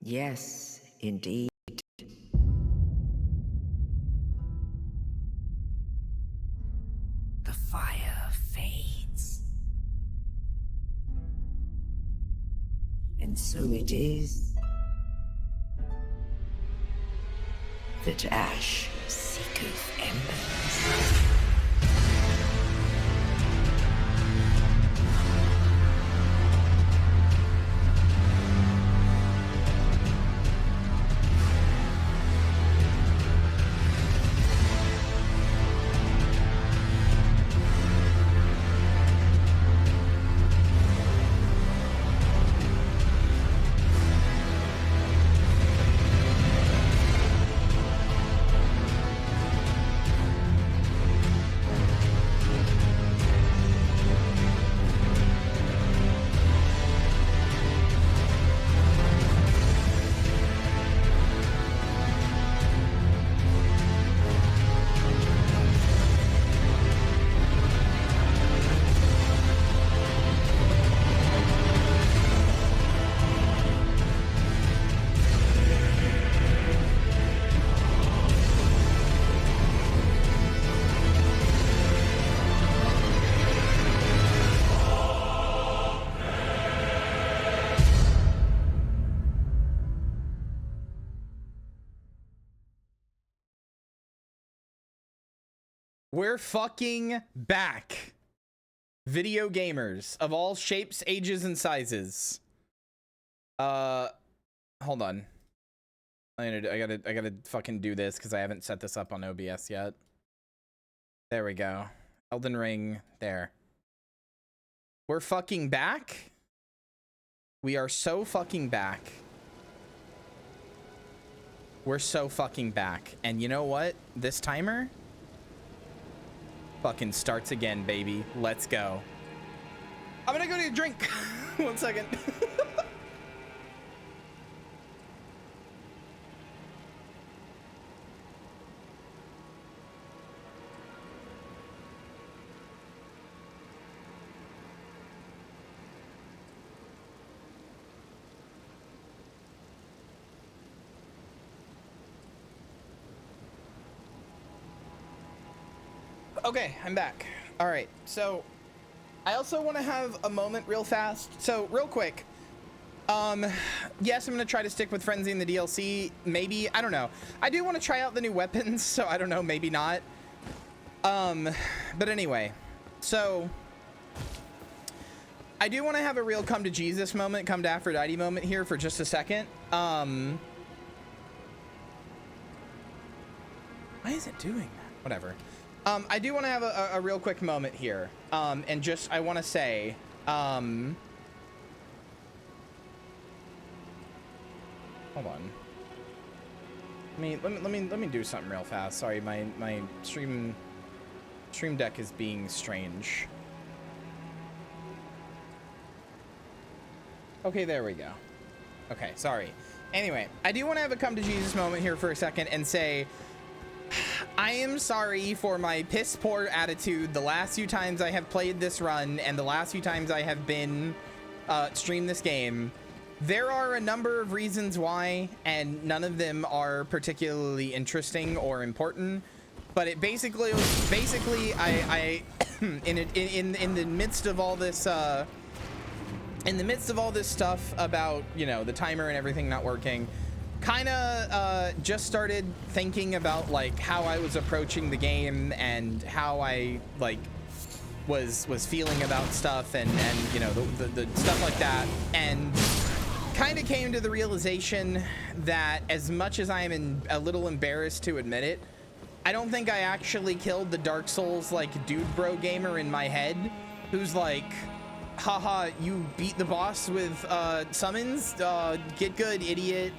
Yes, indeed. The fire fades. And so it is that ash seeketh embers. We're fucking back. Video gamers of all shapes, ages, and sizes. Hold on. I gotta fucking do this because I haven't set this up on OBS yet. There we go. Elden Ring, there. We're fucking back. We are so fucking back. We're so fucking back. And you know what? This timer fucking starts again, baby. Let's go. I'm gonna go get a drink. 1 second. Okay, I'm back. All right, so I also want to have a moment real fast. So real quick, yes, I'm gonna try to stick with Frenzy in the DLC. Maybe, I don't know. I do want to try out the new weapons, so I don't know, maybe not. But anyway, so I do want to have a real come to Jesus moment, come to Aphrodite moment here for just a second. Why is it doing that? Whatever. I do want to have a real quick moment here, and just, I want to say, hold on. Let me do something real fast. Sorry, my stream deck is being strange. Okay, there we go. Okay, sorry. Anyway, I do want to have a come to Jesus moment here for a second and say, I am sorry for my piss poor attitude the last few times I have played this run and the last few times I have been streamed this game. There are a number of reasons why, and none of them are particularly interesting or important. But it basically I in the midst of all this stuff about, you know, the timer and everything not working, kind of just started thinking about like how I was approaching the game and how I like was feeling about stuff and you know the stuff like that, and kind of came to the realization that as much as I am a little embarrassed to admit it, I don't think I actually killed the Dark Souls like dude bro gamer in my head who's like, haha, you beat the boss with summons, get good, idiot.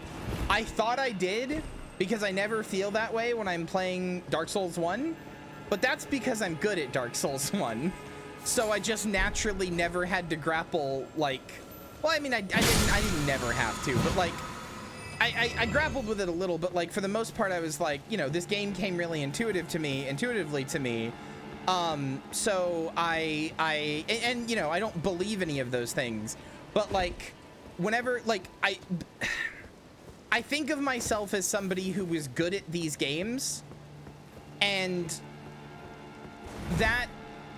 I thought I did, because I never feel that way when I'm playing Dark Souls 1, but that's because I'm good at Dark Souls 1. So I just naturally never had to grapple, like, well, I mean, I didn't never have to, but like, I grappled with it a little, but like, for the most part, I was like, you know, this game came really intuitively to me. So and you know, I don't believe any of those things, but like, whenever, like, I think of myself as somebody who was good at these games, and that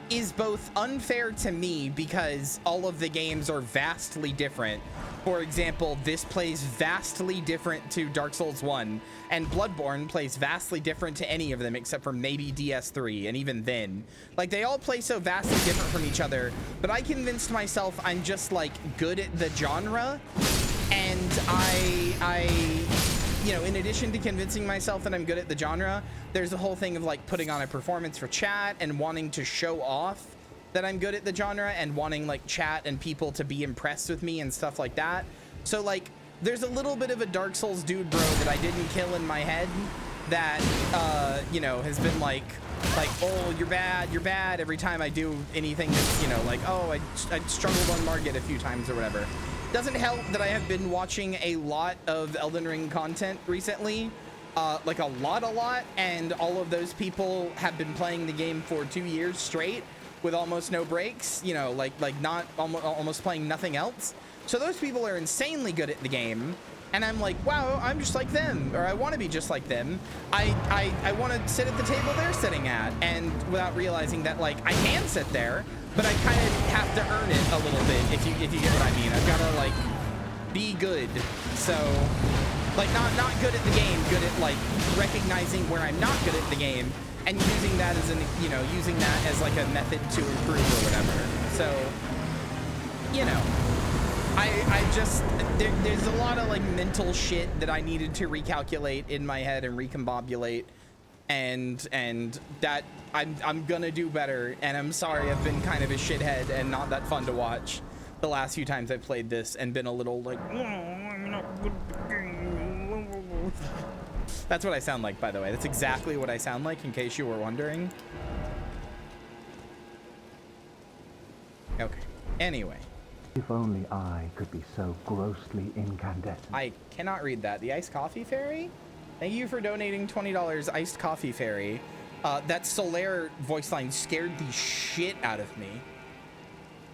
is both unfair to me because all of the games are vastly different. For example, this plays vastly different to Dark Souls 1, and Bloodborne plays vastly different to any of them except for maybe DS3, and even then. Like, they all play so vastly different from each other, but I convinced myself I'm just, like, good at the genre, and I you know, in addition to convincing myself that I'm good at the genre, there's a whole thing of like putting on a performance for chat and wanting to show off that I'm good at the genre and wanting like chat and people to be impressed with me and stuff like that. So like there's a little bit of a Dark Souls dude bro that I didn't kill in my head that you know, has been like oh, you're bad every time I do anything that's, you know, like, oh, I struggled on Margit a few times or whatever. Doesn't help that I have been watching a lot of Elden Ring content recently, like a lot, and all of those people have been playing the game for 2 years straight with almost no breaks, you know, like not almost playing nothing else. So those people are insanely good at the game, and I'm like, wow, I'm just like them, or I want to be just like them. I want to sit at the table they're sitting at, and without realizing that like I can sit there, but I kind of have to earn it a little bit, if you get what I mean. I've got to like be good. So like not good at the game, good at like recognizing where I'm not good at the game and using that as using that as like a method to improve or whatever. So, you know, I just there's a lot of like mental shit that I needed to recalculate in my head and recombobulate, and that I'm gonna do better. And I'm sorry I've been kind of a shithead and not that fun to watch the last few times I played this and been a little like, oh, I'm not good at the game. That's what I sound like, by the way. That's exactly what I sound like, in case you were wondering. Okay, anyway. If only I could be so grossly incandescent. I cannot read that. The Iced Coffee Fairy? Thank you for donating $20, Iced Coffee Fairy. That Solaire voice line scared the shit out of me.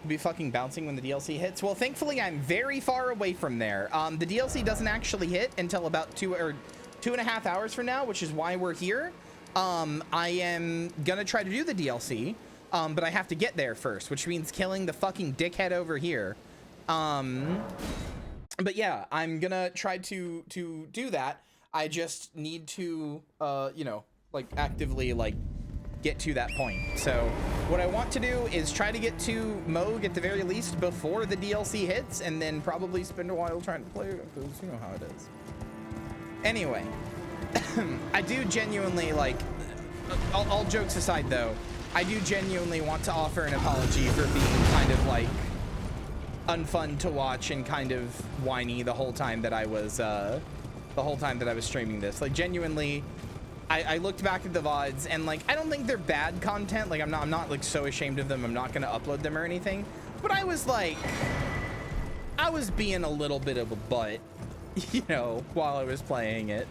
Be fucking bouncing when the DLC hits. Well, thankfully, I'm very far away from there. The DLC doesn't actually hit until about 2.5 hours from now, which is why we're here. I am gonna try to do the DLC. But I have to get there first, which means killing the fucking dickhead over here. But yeah, I'm gonna try to do that. I just need to, you know, like actively like get to that point. So what I want to do is try to get to Moog at the very least before the DLC hits, and then probably spend a while trying to play it, because you know how it is. Anyway, I do genuinely like, all jokes aside though, I do genuinely want to offer an apology for being kind of like unfun to watch and kind of whiny the whole time that I was streaming this. Like genuinely, I looked back at the VODs and like I don't think they're bad content. Like I'm not like so ashamed of them. I'm not gonna upload them or anything. But I was like, I was being a little bit of a butt, you know, while I was playing it.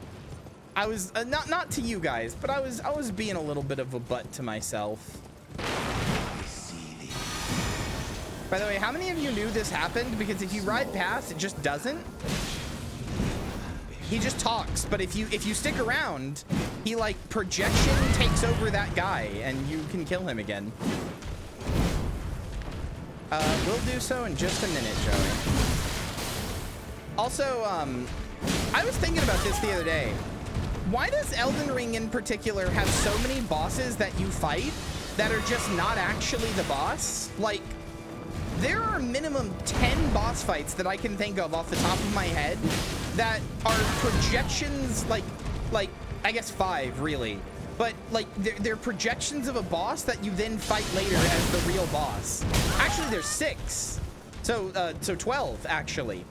I was not to you guys, but I was being a little bit of a butt to myself. By the way, how many of you knew this happened? Because if you ride past, it just doesn't. He just talks, but if you stick around, he like projection takes over that guy and you can kill him again. We'll do so in just a minute, Joey. Also, I was thinking about this the other day. Why does Elden Ring in particular have so many bosses that you fight that are just not actually the boss? Like, there are minimum 10 boss fights that I can think of off the top of my head that are projections, like I guess 5 really, but like they're projections of a boss that you then fight later as the real boss. Actually, there's 6, so 12 actually.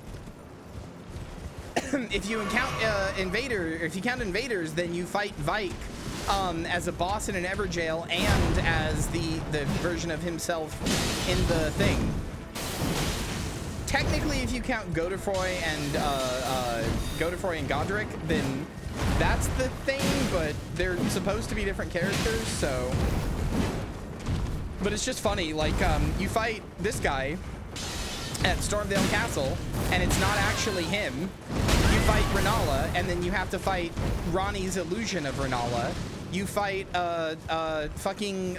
If you count invaders, then you fight Vike as a boss in an Everjail and as the version of himself in the thing. Technically, if you count Godefroy and Godric, then that's the thing, but they're supposed to be different characters, so. But it's just funny, like you fight this guy at Stormdale Castle, and it's not actually him. You fight Renala, and then you have to fight Ronnie's illusion of Renala. You fight fucking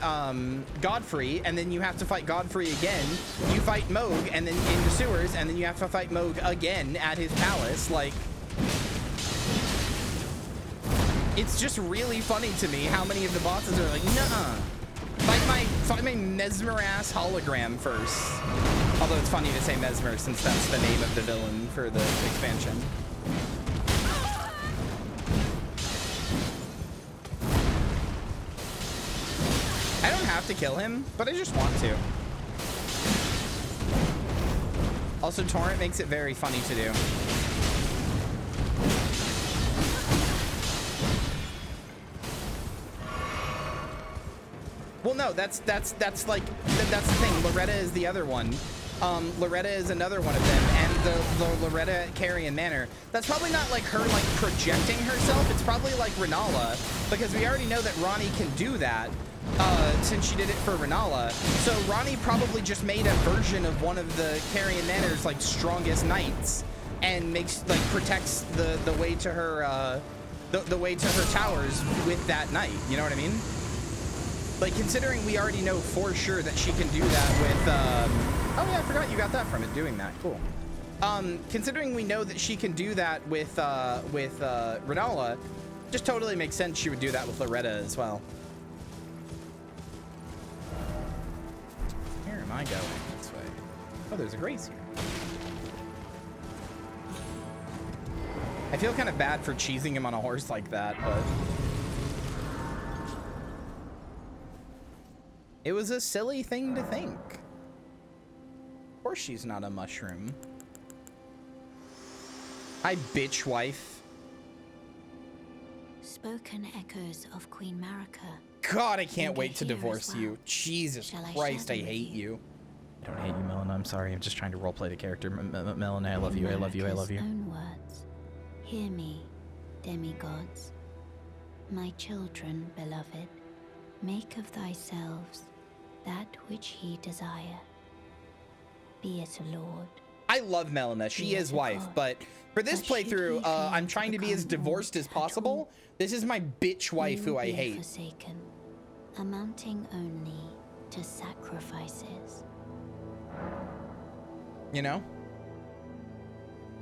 Godfrey, and then you have to fight Godfrey again. You fight Moog, and then in the sewers, and then you have to fight Moog again at his palace. Like, it's just really funny to me how many of the bosses are like, nuh-uh. Fight my Mesmer ass hologram first. Although it's funny to say Mesmer since that's the name of the villain for the expansion. I don't have to kill him, but I just want to. Also, Torrent makes it very funny to do. Well, no, that's the thing. Loretta is the other one. Loretta is another one of them, and the Loretta at Kyria Manor. That's probably not like her like projecting herself. It's probably like Renala, because we already know that Ronnie can do that since she did it for Renala. So Ronnie probably just made a version of one of the Kyria Manor's like strongest knights, and protects the way to her the way to her towers with that knight. You know what I mean? Like, considering we already know for sure that she can do that with, oh yeah, I forgot you got that from it, doing that, cool. Considering we know that she can do that with Renala, just totally makes sense she would do that with Loretta as well. Where am I going? This way. Oh, there's a Grace here. I feel kind of bad for cheesing him on a horse like that, but... it was a silly thing to think. Of course she's not a mushroom. Hi, bitch wife. Spoken echoes of Queen Marika. God, I can't wait to divorce you. Jesus Christ, I hate you. I don't hate you, Melina. I'm sorry. I'm just trying to roleplay the character. Melina, I love you. I love you. I love you. Own words. Hear me, demigods. My children, beloved, make of thyselves that which ye desire. Be it a lord. I love Melina. She is wife, but for this playthrough, I'm trying to be as divorced as possible. This is my bitch wife who I hate. Forsaken, amounting only to sacrifices. You know?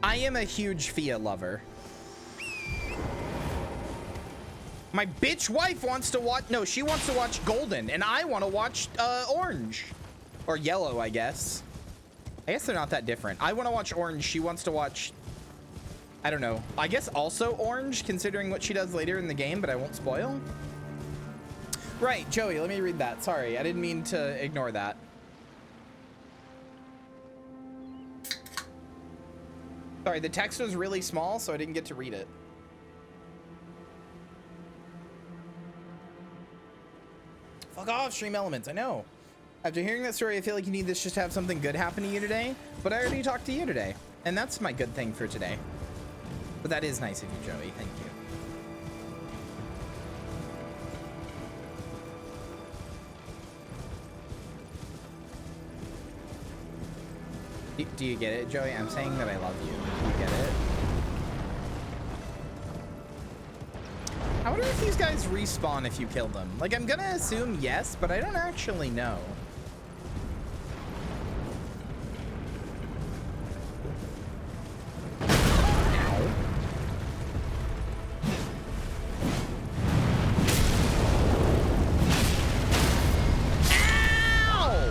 I am a huge Fia lover. My bitch wife wants to watch, no, she wants to watch Golden, and I want to watch Orange. Or Yellow, I guess. I guess they're not that different. I want to watch Orange, she wants to watch, I don't know. I guess also Orange, considering what she does later in the game, but I won't spoil. Right, Joey, let me read that. Sorry, I didn't mean to ignore that. Sorry, the text was really small, so I didn't get to read it. Fuck off, Stream Elements, I know. After hearing that story, I feel like you need this just to have something good happen to you today, but I already talked to you today, and that's my good thing for today. But that is nice of you, Joey, thank you. Do you get it, Joey? I'm saying that I love you. Do you get it? I wonder if these guys respawn if you kill them. Like, I'm gonna assume yes, but I don't actually know. Ow. Ow!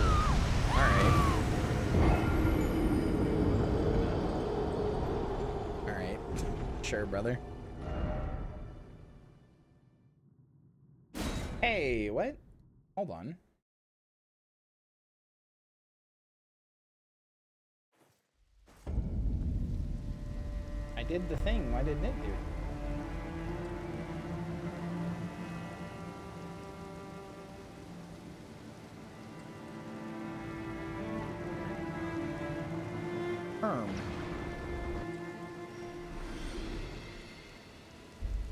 All right. Sure, brother. Hey, what? Hold on. I did the thing. Why didn't it do it?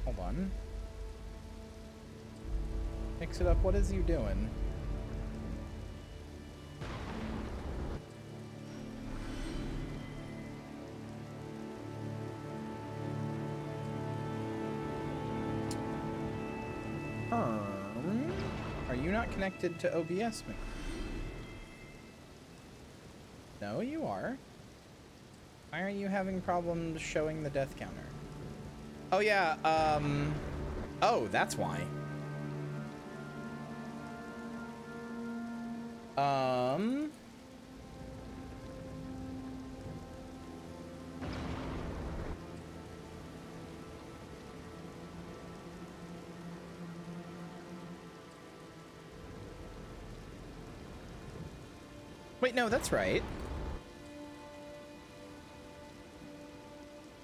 Hold on. Mix it up. What is you doing? you not connected to OBS? No, you are. Why are you having problems showing the death counter? Oh, yeah, oh, that's why. Wait, no, that's right.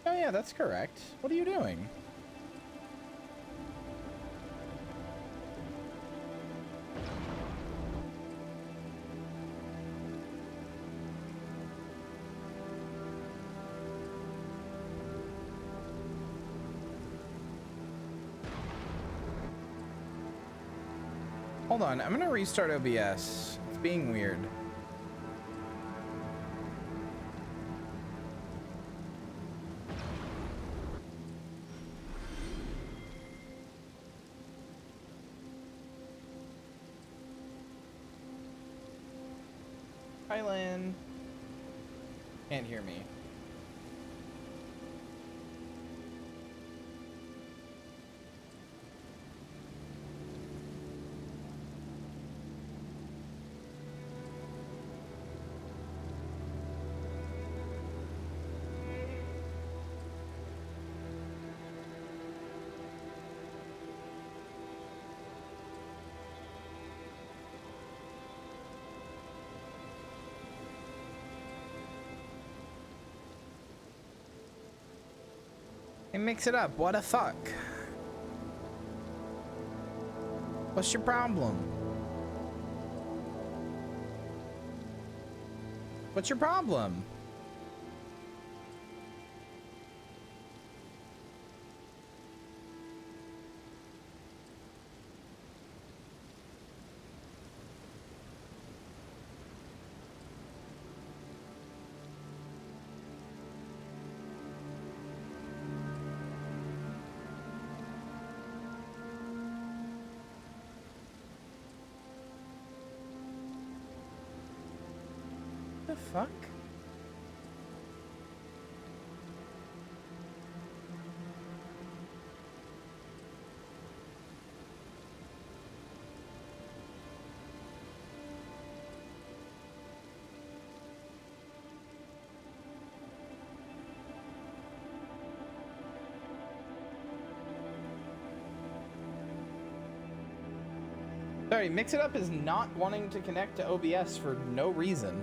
Oh, yeah, that's correct. What are you doing? Hold on, I'm gonna restart OBS. It's being weird. Kylan can't hear me. Hey, mix it up. What the fuck? What's your problem? What's your problem? The fuck? Sorry, Mix It Up is not wanting to connect to OBS for no reason.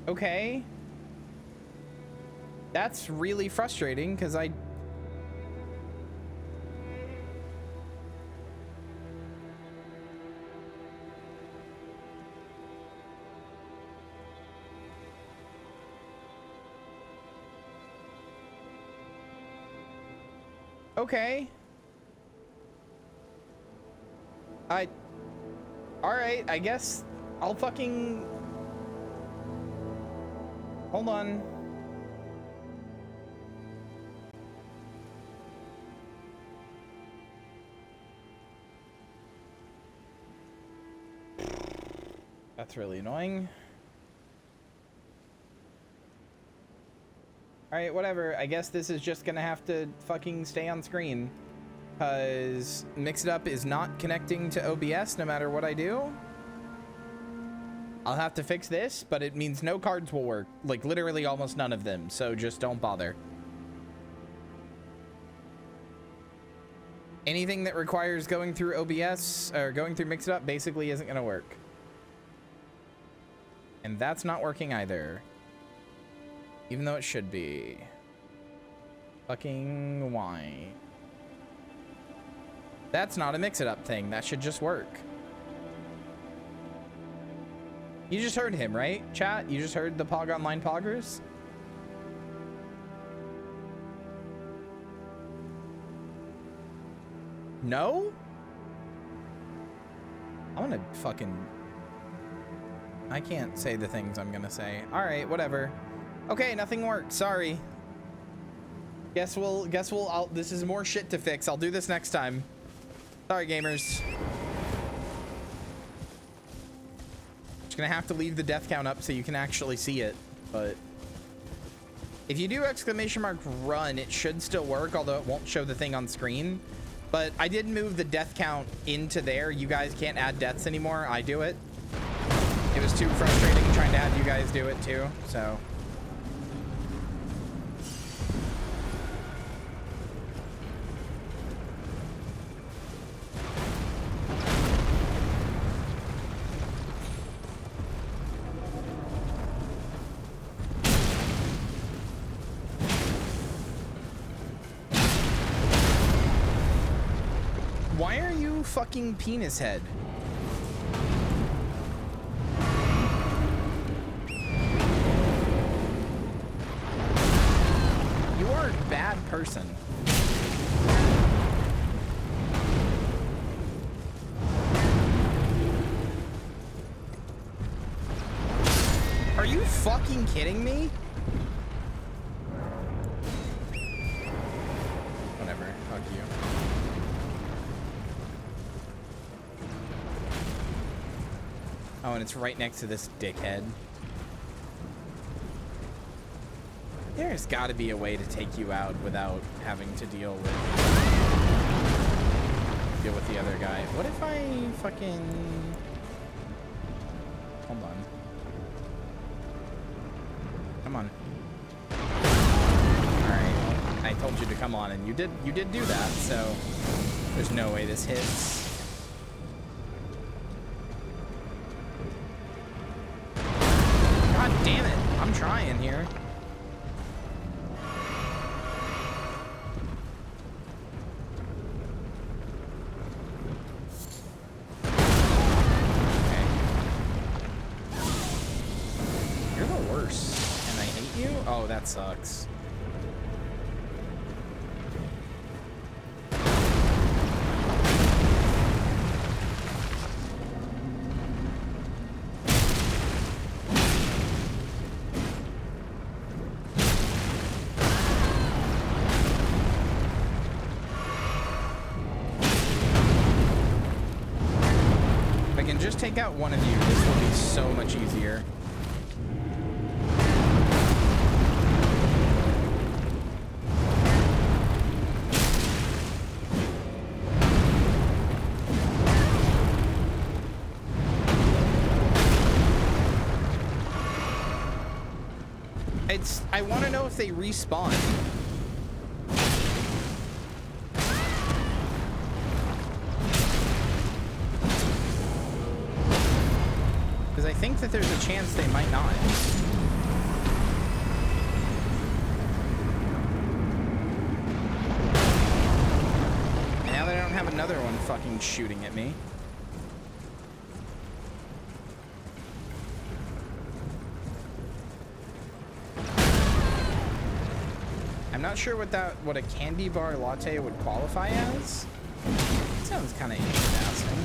Okay. That's really frustrating because I... Okay. Alright, I guess I'll fucking... Hold on. That's really annoying. Alright, whatever. I guess this is just gonna have to fucking stay on screen. Because Mix It Up is not connecting to OBS no matter what I do. I'll have to fix this, but it means no cards will work. Like, literally almost none of them, so just don't bother. Anything that requires going through OBS, or going through Mix It Up, basically isn't gonna work. And that's not working either. Even though it should be. Fucking why? That's not a mix-it-up thing. That should just work. You just heard him, right, chat? You just heard the Pog Online Poggers? No? I'm gonna fucking... I can't say the things I'm gonna say. All right, whatever. Okay, nothing worked. Sorry. Guess we'll, this is more shit to fix. I'll do this next time. Sorry, gamers. Just gonna have to leave the death count up so you can actually see it, but if you do !run, it should still work, although it won't show the thing on screen. But I did move the death count into there. You guys can't add deaths anymore. I do it. It was too frustrating trying to have you guys do it too, so. Why are you fucking penis head? You are a bad person. Are you fucking kidding me? Whatever, fuck you. Oh, and it's right next to this dickhead. There's got to be a way to take you out without having to deal with the other guy. What if I fucking... Hold on. Come on. Alright. I told you to come on, and you did do that, so there's no way this hits. God damn it. I'm trying here. Okay. You're the worst. And I hate you? Oh, that sucks. Take out one of you, this will be so much easier. I want to know if they respawn. I think that there's a chance they might not. And now that I don't have another one fucking shooting at me. I'm not sure what a candy bar latte would qualify as. It sounds kind of interesting.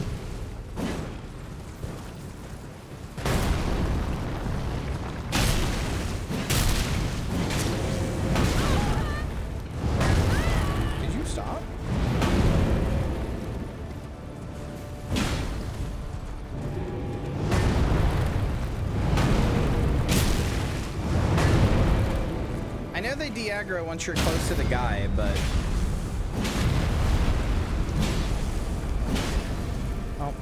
De-aggro once you're close to the guy, but oh.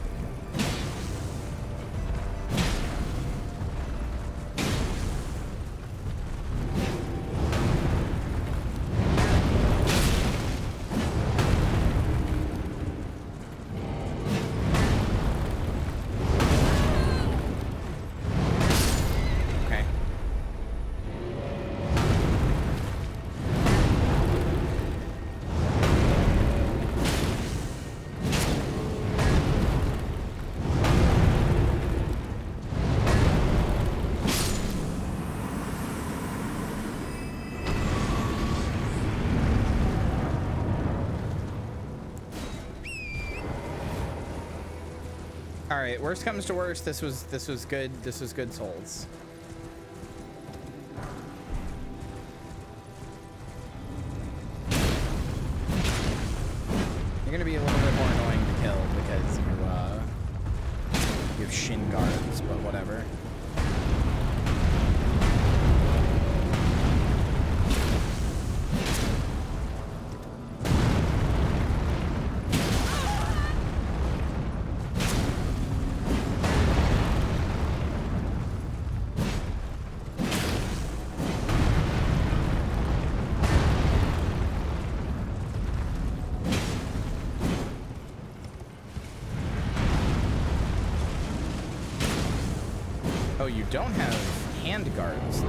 All right, worst comes to worst, this was good. This was good souls. You're gonna be a little bit more annoying to kill because you have shin guards, but whatever. Oh, you don't have hand guards, though.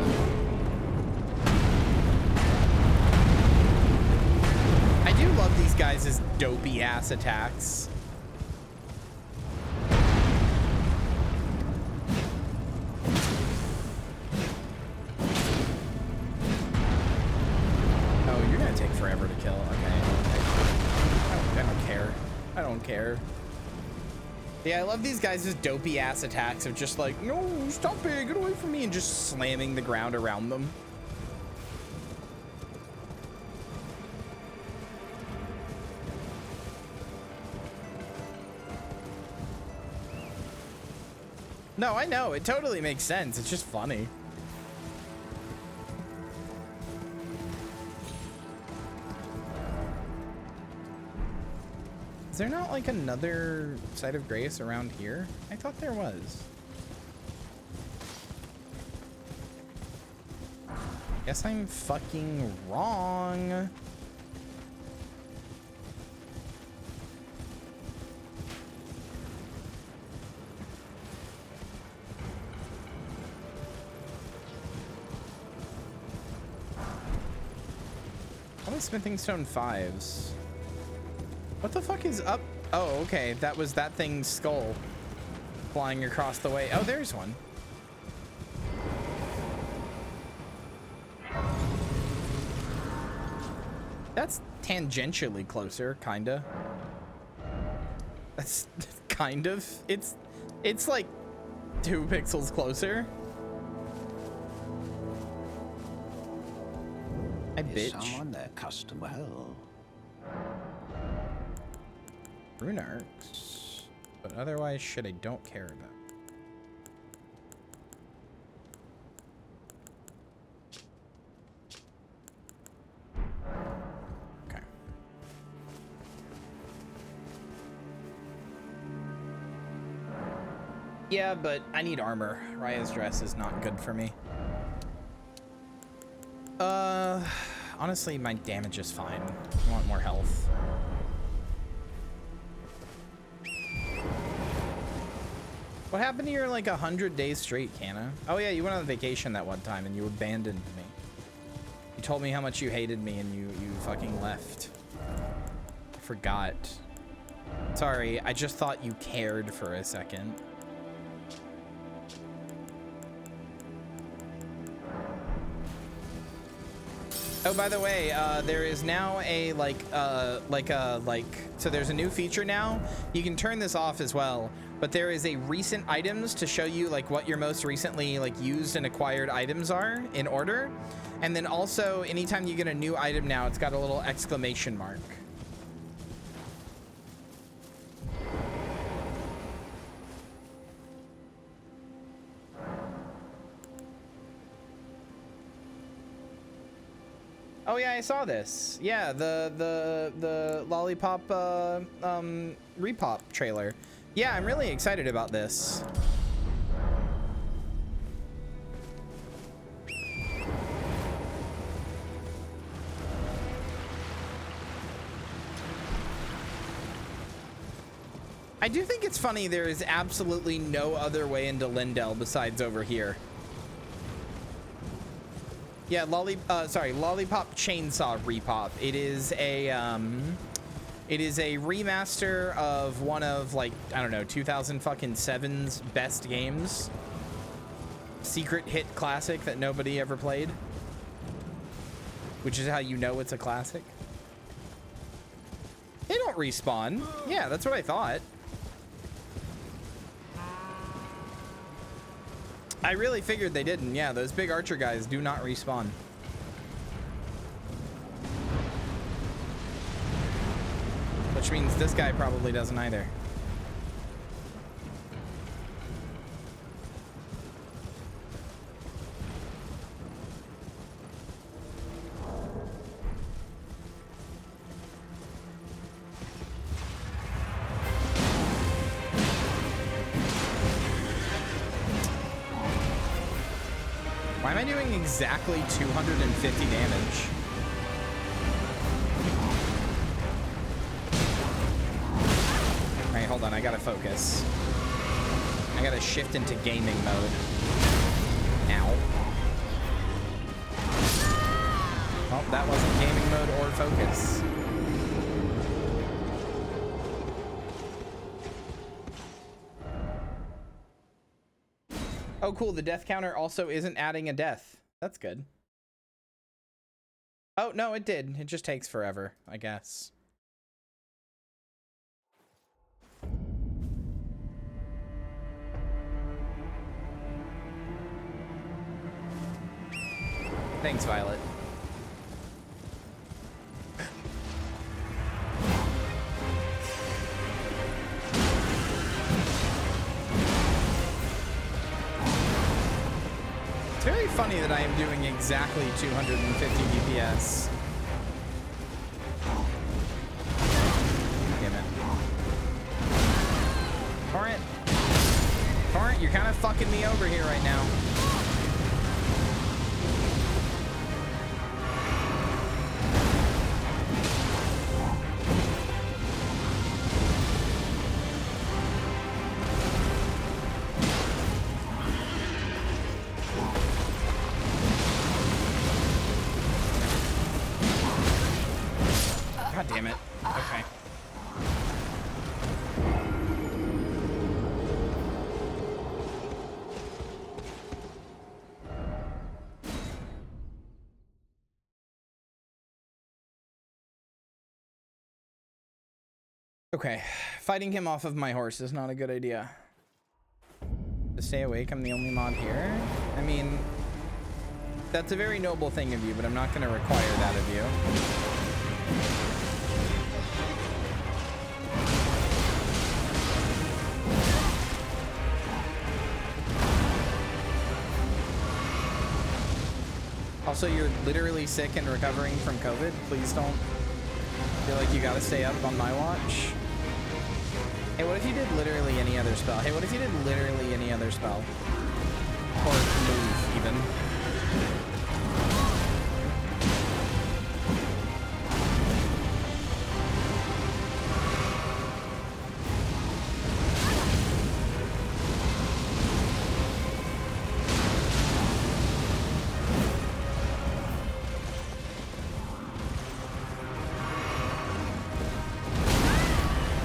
I do love these guys' dopey ass attacks. Oh, you're gonna take forever to kill. Okay. I don't care. I don't care. Yeah, I love these guys' dopey ass attacks of just like, no, stop it, get away from me, and just slamming the ground around them. No, I know, it totally makes sense. It's just funny. Is there not like another site of grace around here? I thought there was. Guess I'm fucking wrong. How many smithing stone 5s? What the fuck is up? Oh, okay. That was that thing's skull flying across the way. Oh, there's one. That's tangentially closer, kinda. That's kind of. It's like 2 pixels closer. I bitch. Is someone their custom well? Rune arcs, but otherwise shit I don't care about. Okay. Yeah, but I need armor. Raya's dress is not good for me. Honestly, my damage is fine. I want more health. What happened to your like 100 days straight, Canna? Oh yeah, you went on vacation that one time and you abandoned me. You told me how much you hated me and you fucking left. I forgot. Sorry, I just thought you cared for a second. Oh, by the way, there is now a so there's a new feature now. You can turn this off as well, but there is a recent items to show you like what your most recently like used and acquired items are in order. And then also anytime you get a new item now, it's got a little exclamation mark. Oh yeah, I saw this. Yeah, the Lollipop repop trailer. Yeah, I'm really excited about this. I do think it's funny there is absolutely no other way into Lindell besides over here. Yeah, Lollipop Chainsaw Repop. It is a remaster of one of like, I don't know, 2007's best games. Secret hit classic that nobody ever played. Which is how you know it's a classic. They don't respawn. Yeah, that's what I thought. I really figured they didn't. Yeah, those big archer guys do not respawn. Which means this guy probably doesn't either. Why am I doing exactly 250 damage? All right, hold on. I gotta focus. I gotta shift into gaming mode. Ow. Well, that wasn't gaming mode or focus. Oh, cool. The death counter also isn't adding a death. That's good. Oh, no, it did. It just takes forever, I guess. Thanks, Violet. It's very funny that I am doing exactly 250 DPS. Damn it. Torrent, you're kind of fucking me over here right now. God damn it. Okay. Okay, fighting him off of my horse is not a good idea. To stay awake, I'm the only mod here. I mean, that's a very noble thing of you, but I'm not going to require that of you. Also, you're literally sick and recovering from COVID. Please don't feel like you gotta stay up on my watch. Hey, what if you did literally any other spell? Hey, what if you did literally any other spell? Or move, even.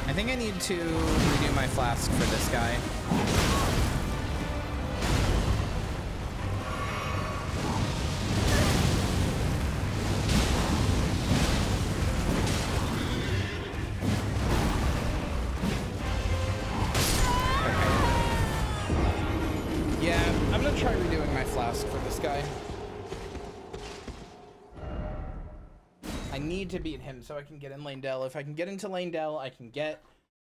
I think I need to redo my flask for this guy. Okay. Yeah, I'm gonna try redoing my flask for this guy. I need to beat him so I can get in Lane Dell. If I can get into Lane Dell,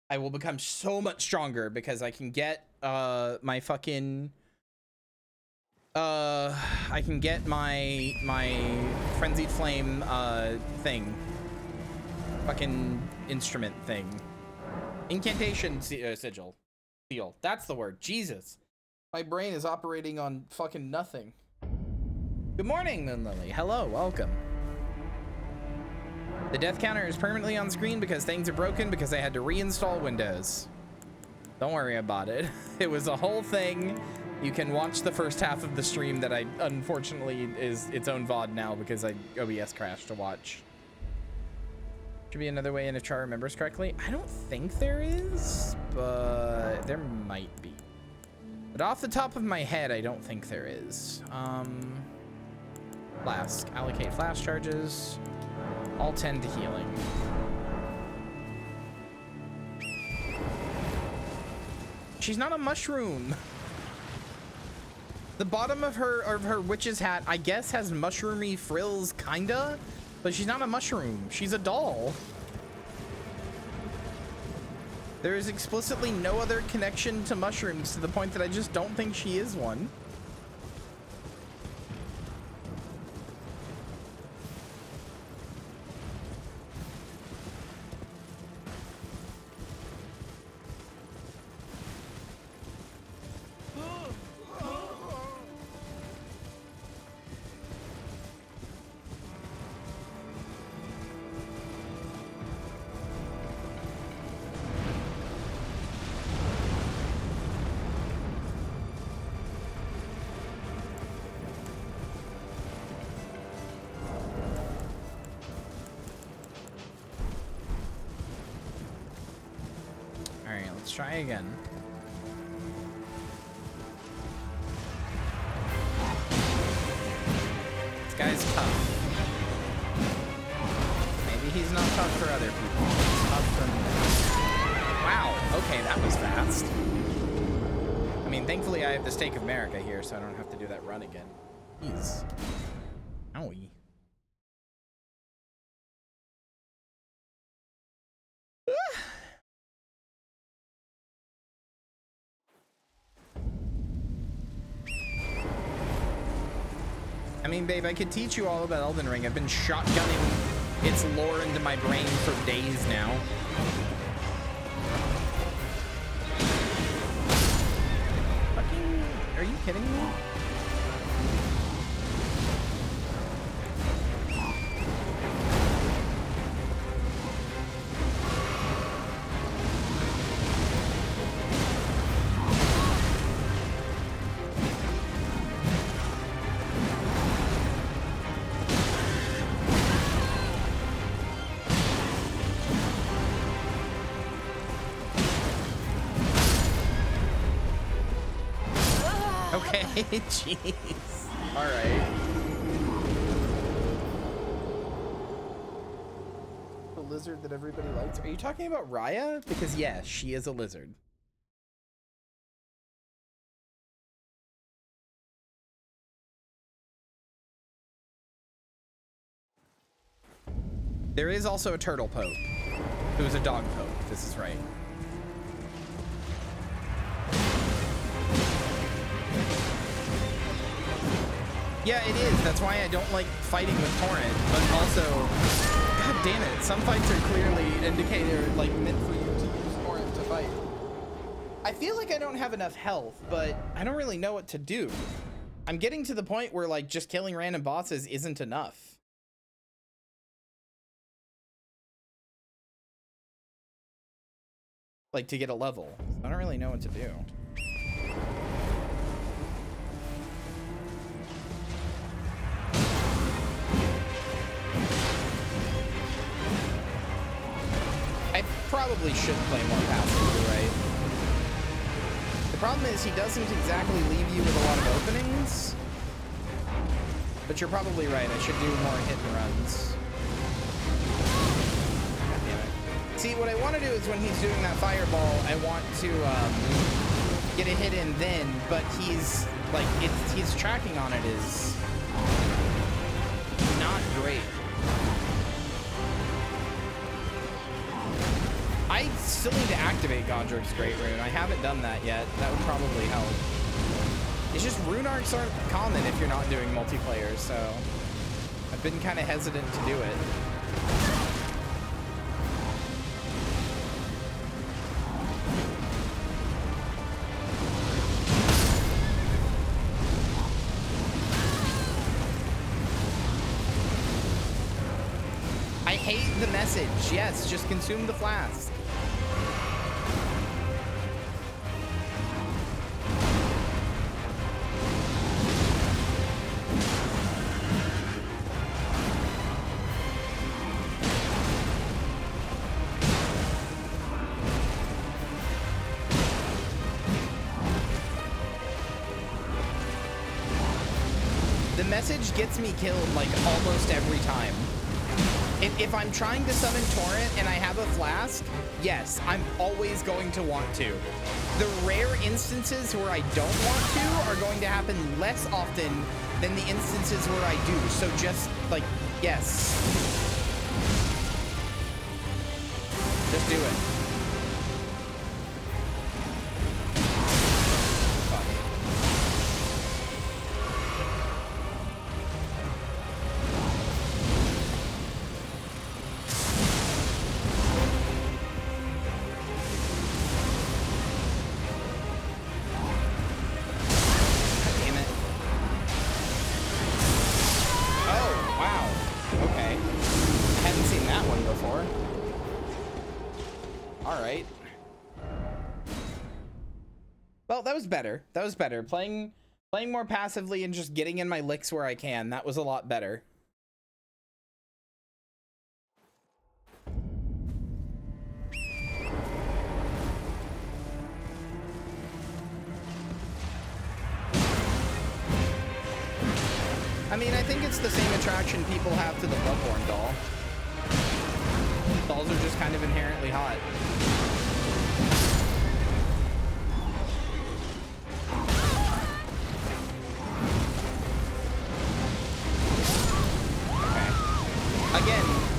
I will become so much stronger because I can get my fucking I can get my Frenzied Flame thing. Fucking instrument thing. Incantation sigil. Seal. That's the word. Jesus. My brain is operating on fucking nothing. Good morning, Moon Lily. Hello, welcome. The death counter is permanently on screen because things are broken because I had to reinstall Windows. Don't worry about it. It was a whole thing. You can watch the first half of the stream that I unfortunately is its own VOD now because I OBS crashed to watch. Should be another way in if Char remembers correctly. I don't think there is, but there might be. But off the top of my head, I don't think there is. Flask. Allocate flask charges. All 10 to healing. She's not a mushroom. The bottom of her witch's hat, I guess, has mushroomy frills, kinda, but she's not a mushroom. She's a doll. There is explicitly no other connection to mushrooms to the point that I just don't think she is one. Try again. This guy's tough. Maybe he's not tough for other people. He's tough for me. Wow. Okay, that was fast. I mean, thankfully I have the Stake of America here, so I don't have to do that run again. Jeez. Owie. I mean, babe, I could teach you all about Elden Ring. I've been shotgunning its lore into my brain for days now. Fucking, are you kidding me? Jeez. All right. The lizard that everybody likes. Are you talking about Raya? Because yeah, she is a lizard. There is also a turtle pope who's a dog pope. This is right. Yeah, it is. That's why I don't like fighting with Torrent, but also, god damn it, some fights are clearly indicated, like, meant for you to use Torrent to fight. I feel like I don't have enough health, but I don't really know what to do. I'm getting to the point where, like, just killing random bosses isn't enough. Like, to get a level. I don't really know what to do. I probably should play more passively, right? The problem is he doesn't exactly leave you with a lot of openings. But you're probably right. I should do more hit and runs. God damn it. See, what I want to do is when he's doing that fireball, I want to get a hit in then, but he's like, his tracking on it is not great. I still need to activate Godric's Great Rune. I haven't done that yet. That would probably help. It's just rune arcs aren't common if you're not doing multiplayer, so I've been kind of hesitant to do it. I hate the message. Yes, just consume the flask. The message gets me killed like almost every time. If I'm trying to summon Torrent and I have a flask, yes, I'm always going to want to. The rare instances where I don't want to are going to happen less often than the instances where I do. So just like, yes. Just do it. That was better. That was better. Playing more passively and just getting in my licks where I can. That was a lot better. I mean, I think it's the same attraction people have to the Bloodborne doll. Dolls are just kind of inherently hot.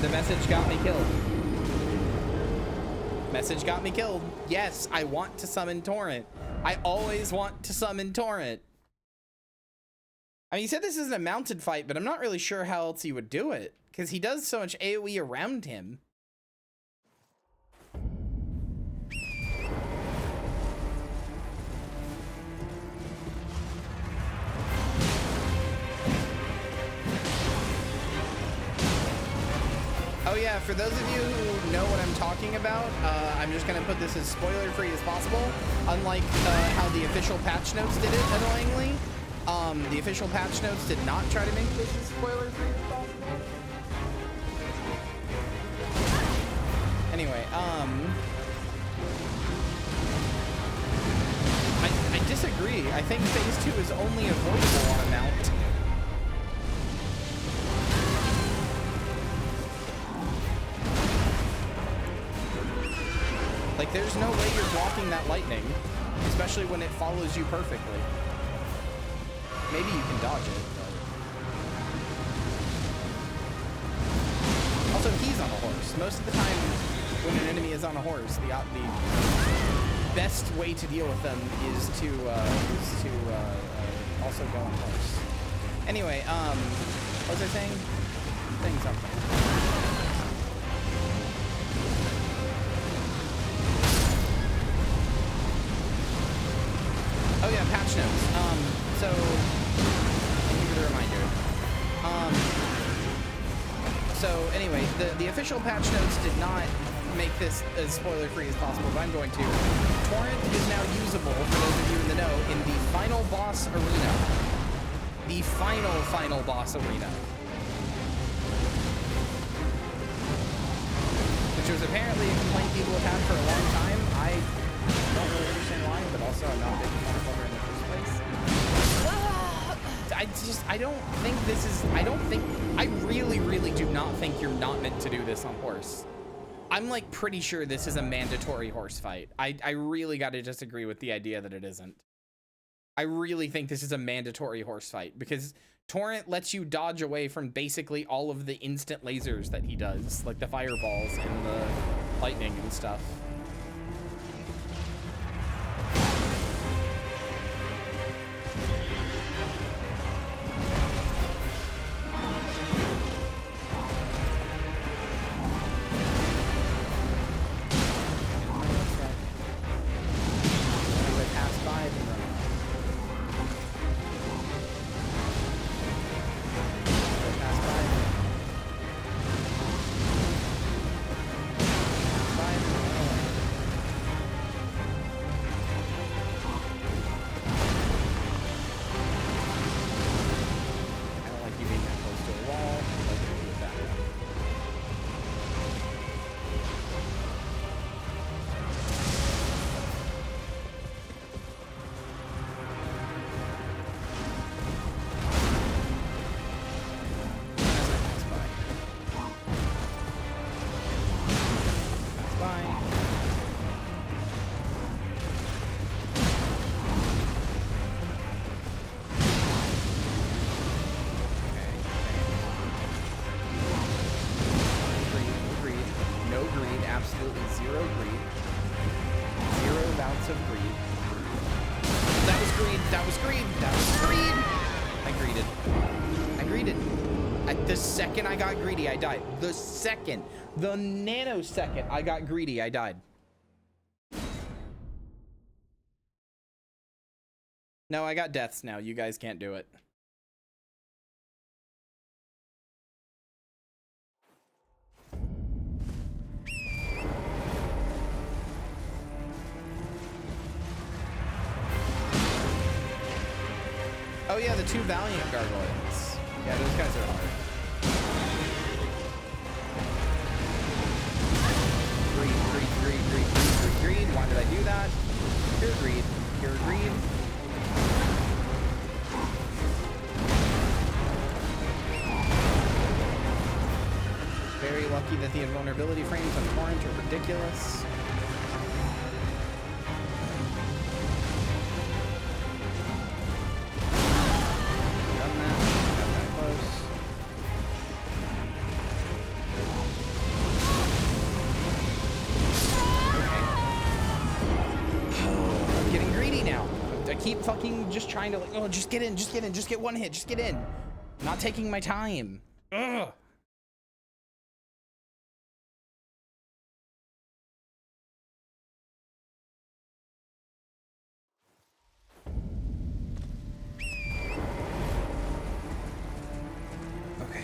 The message got me killed. Message got me killed. Yes, I want to summon Torrent. I always want to summon Torrent. I mean, he said this isn't a mounted fight, but I'm not really sure how else he would do it, because he does so much AoE around him. Oh yeah, for those of you who know what I'm talking about, I'm just gonna put this as spoiler-free as possible. Unlike how the official patch notes did it, annoyingly, the official patch notes did not try to make this as spoiler-free as possible. Anyway, I disagree. I think phase 2 is only avoidable on a mount. Like, there's no way you're blocking that lightning, especially when it follows you perfectly. Maybe you can dodge it, but... Also, he's on a horse. Most of the time, when an enemy is on a horse, the best way to deal with them is to also go on a horse. Anyway, what was I saying? Saying something. Oh yeah, patch notes. So thank you for the reminder. So anyway, the official patch notes did not make this as spoiler-free as possible, but I'm going to. Torrent is now usable, for those of you in the know, in the final boss arena. The final boss arena. Which was apparently a complaint people have had for a long time. I don't really understand why, but also I'm not a big motherfucker in the first place. I really do not think you're not meant to do this on horse. I'm like pretty sure this is a mandatory horse fight. I really gotta disagree with the idea that it isn't. I really think this is a mandatory horse fight because Torrent lets you dodge away from basically all of the instant lasers that he does, like the fireballs and the lightning and stuff. greeted. I greeted. At the second I got greedy, I died. The nanosecond I got greedy, I died. No, I got deaths now. You guys can't do it. Oh yeah, the 2 Valiant gargoyles. Yeah, those guys are hard. Greed. Why did I do that? Pure greed. Very lucky that the invulnerability frames on Torrent are ridiculous. Keep fucking just trying to, like, oh, just get in, just get one hit, just get in. Not taking my time. Ugh. Okay.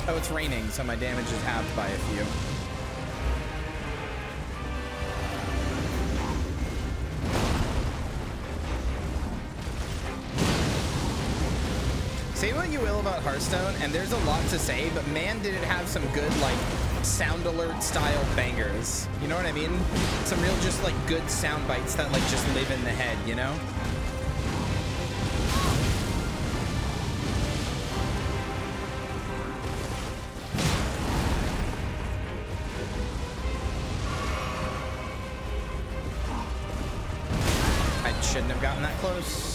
Oh, it's raining, so my damage is halved by a few. Say what you will about Hearthstone, and there's a lot to say, but man, did it have some good, like, sound alert style bangers. You know what I mean? Some real just, like, good sound bites that, like, just live in the head, you know? I shouldn't have gotten that close.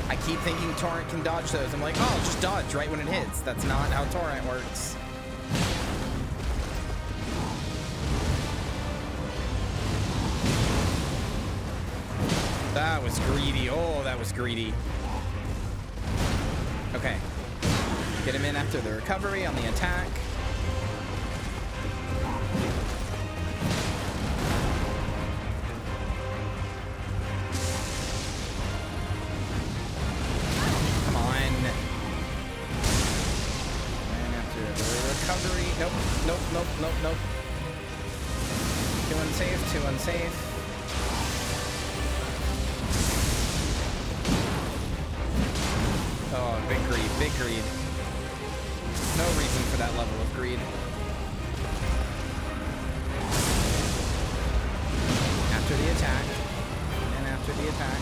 I keep thinking Torrent can dodge those. I'm like, oh, just dodge right when it hits. That's not how Torrent works. That was greedy. Oh, that was greedy. Okay. Get him in after the recovery on the attack. Nope. Too unsafe. Oh, big greed. No reason for that level of greed. After the attack. And after the attack.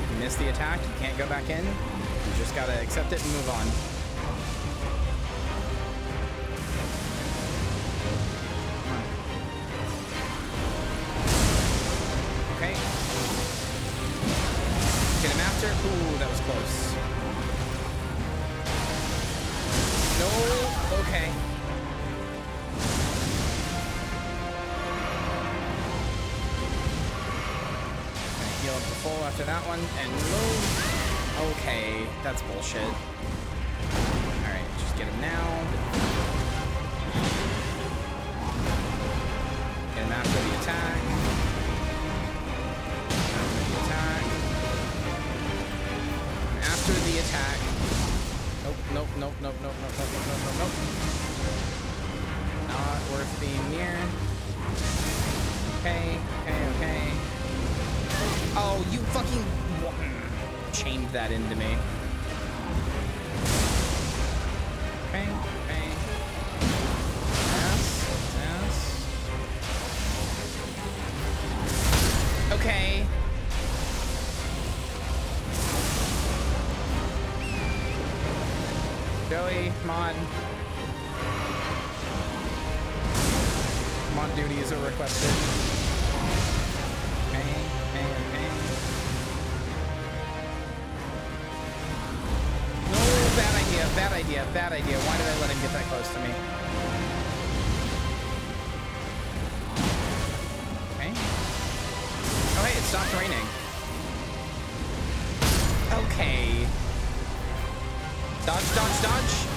If you miss the attack, you can't go back in. You just gotta accept it and move on. Ooh, that was close. No, okay. Gonna heal up to full after that one, and move. Okay, that's bullshit. Alright, just get him now. Get him after the attack. After the attack. Nope. Not worth being near. Okay. Oh, you fucking chained that into me. Okay. Yes. Okay. Joey, mod duties are requested. Okay. No, bad idea. Why did I let him get that close to me? raining. Okay. Dodge, dodge, dodge.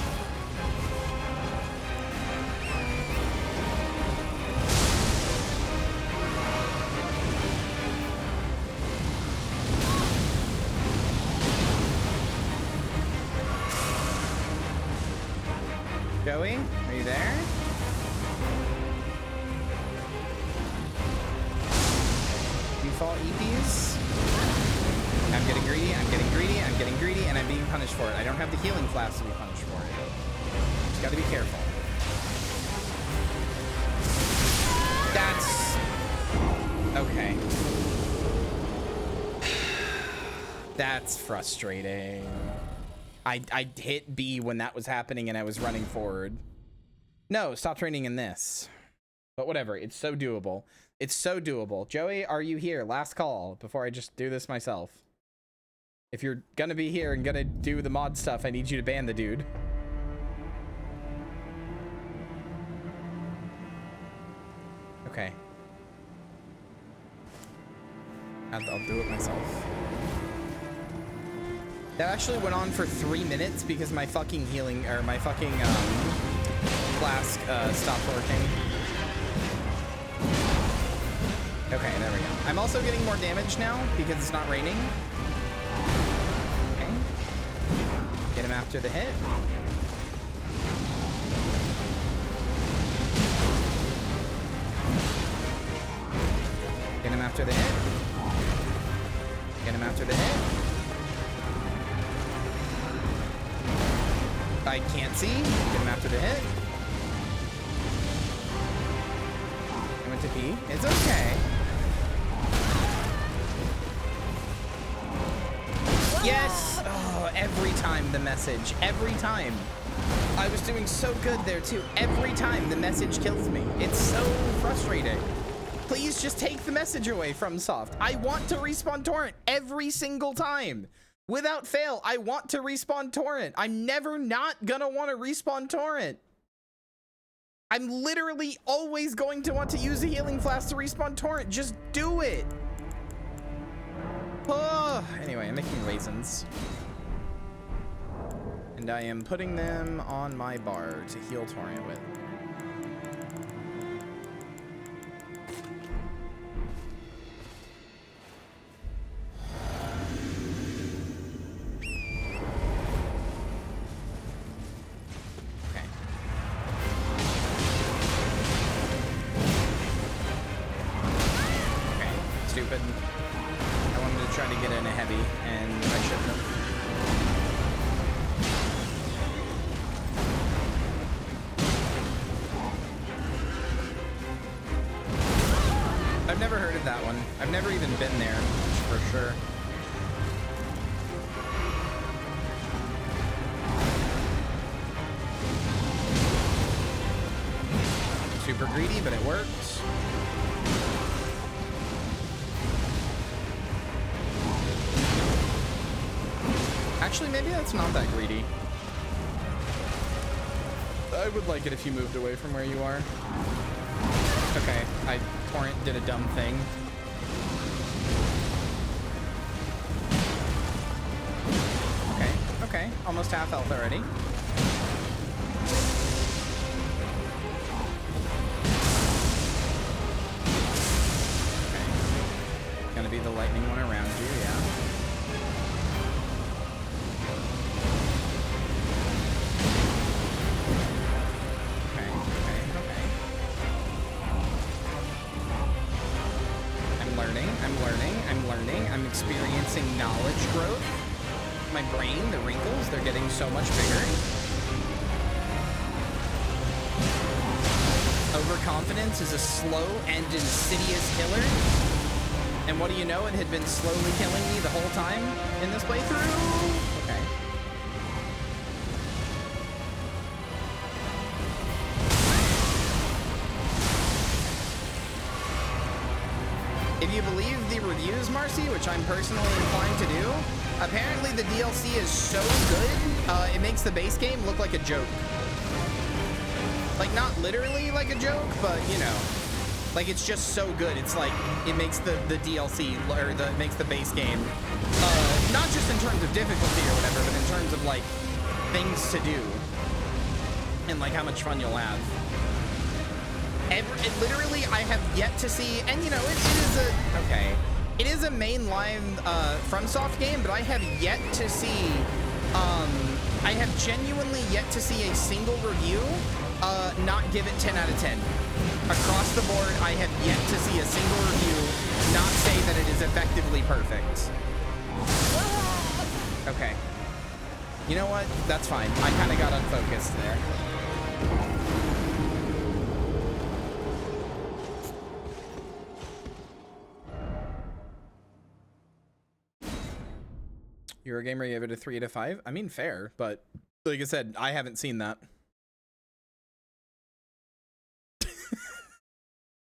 Joey, are you there? Default EPs. I'm getting greedy, I'm getting greedy, I'm getting greedy, and I'm being punished for it. I don't have the healing flask to be punished for it. Just gotta be careful. That's... okay. That's frustrating. I hit B when that was happening and I was running forward. No, stop training in this. But whatever, it's so doable. It's so doable. Joey, are you here? Last call before I just do this myself. If you're gonna be here and gonna do the mod stuff, I need you to ban the dude. Okay. I'll do it myself. That actually went on for 3 minutes because my fucking healing, or my fucking flask stopped working. Okay, there we go. I'm also getting more damage now because it's not raining. Okay. Get him after the hit. Get him after the hit. Get him after the hit. I can't see. Get him after the hit. I went to P. It's okay. Yes! Oh, every time the message. Every time. I was doing so good there too. Every time the message kills me. It's so frustrating. Please just take the message away from Soft. I want to respawn Torrent every single time. Without fail, I want to respawn Torrent. I'm never not gonna want to respawn Torrent. I'm literally always going to want to use a healing flask to respawn Torrent. Just do it. Oh, anyway, I'm making raisins. And I am putting them on my bar to heal Torrent with. Stupid. I wanted to try to get in a heavy, and I shouldn't have. I've never heard of that one. I've never even been there, for sure. Super greedy, but it works. Actually, maybe that's not that greedy. I would like it if you moved away from where you are. Okay, Torrent did a dumb thing. Okay, almost half health already. Okay. Gonna be the lightning one around you, yeah. I'm experiencing knowledge growth. My brain, the wrinkles, they're getting so much bigger. Overconfidence is a slow and insidious killer. And what do you know? It had been slowly killing me the whole time in this playthrough. Okay. If you believe the reviews, Marcy, which I'm personally inclined to do, apparently the DLC is so good, it makes the base game look like a joke. Like, not literally like a joke, but, you know, Like, it's just so good. It's like, it makes the DLC, or it makes the base game, not just in terms of difficulty or whatever, but in terms of, like, things to do. And, like, how much fun you'll have. Literally, I have yet to see, and, you know, it is a, okay. It is a mainline, FromSoft game, but I have yet to see, I have genuinely yet to see a single review, not give it 10 out of 10. Across the board, I have yet to see a single review not say that it is effectively perfect. Okay. You know what? That's fine. I kind of got unfocused there. Eurogamer gave it a 3 out of 5. I mean, fair, but like I said, I haven't seen that.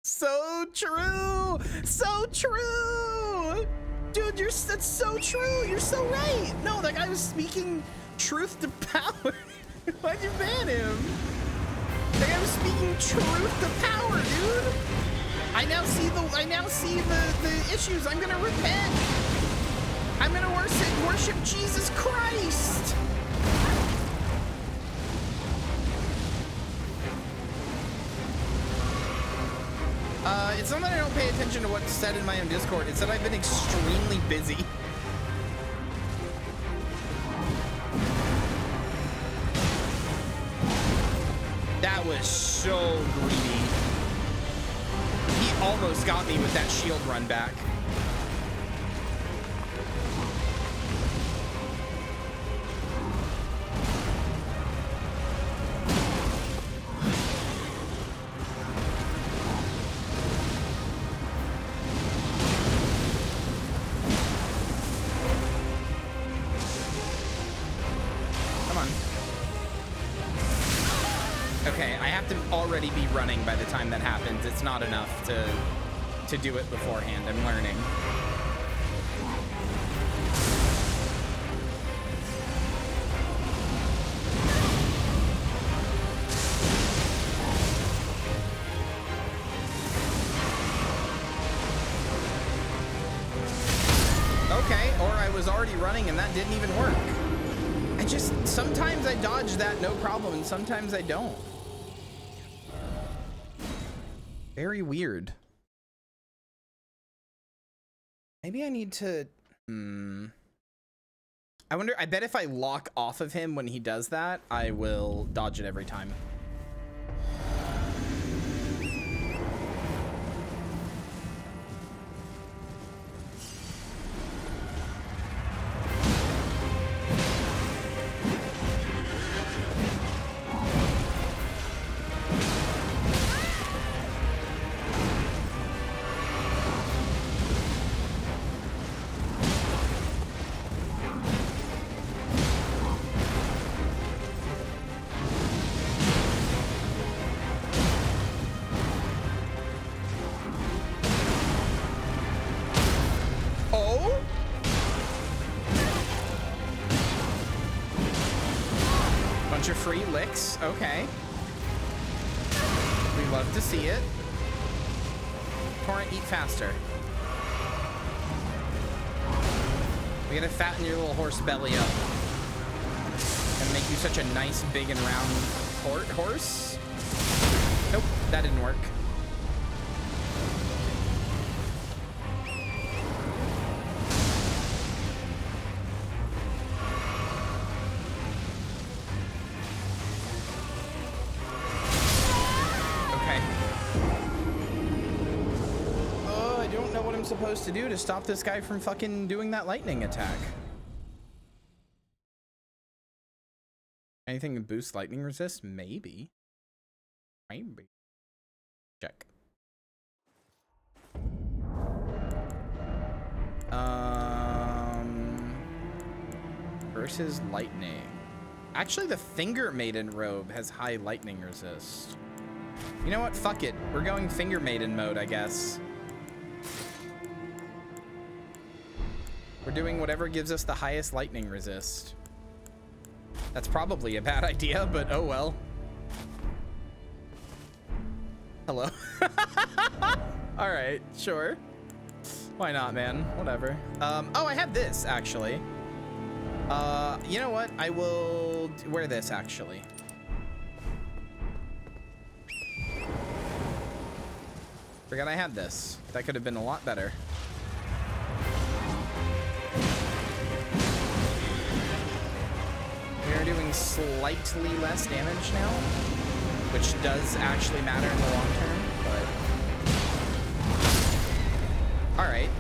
So true! So true! Dude, that's so true! You're so right! No, that guy was speaking truth to power. Why'd you ban him? That guy was speaking truth to power, dude! I now see the issues. I'm gonna repent! I'm gonna worship Jesus Christ! It's not that I don't pay attention to what's said in my own Discord, it's that I've been extremely busy. That was so greedy. He almost got me with that shield run back. Already be running by the time that happens. It's not enough to do it beforehand. I'm learning. Okay, or I was already running and that didn't even work. Sometimes I dodge that no problem and sometimes I don't. Very weird. Maybe I need to, I wonder, I bet if I lock off of him when he does that, I will dodge it every time. Free licks, okay. We love to see it. Torrent, eat faster. We gotta fatten your little horse belly up. Gonna make you such a nice, big, and round horse. Nope, that didn't work. Supposed to do to stop this guy from fucking doing that lightning attack. Anything to boost lightning resist? Maybe. Check. Versus lightning. Actually, the Finger Maiden robe has high lightning resist. You know what? Fuck it. We're going Finger Maiden mode, I guess. We're doing whatever gives us the highest lightning resist. That's probably a bad idea, but oh well. Hello. All right, sure. Why not, man? Whatever. Oh, I have this actually. You know what? I will wear this actually. Forgot I had this. That could have been a lot better. We are doing slightly less damage now, which does actually matter in the long term, but... All right.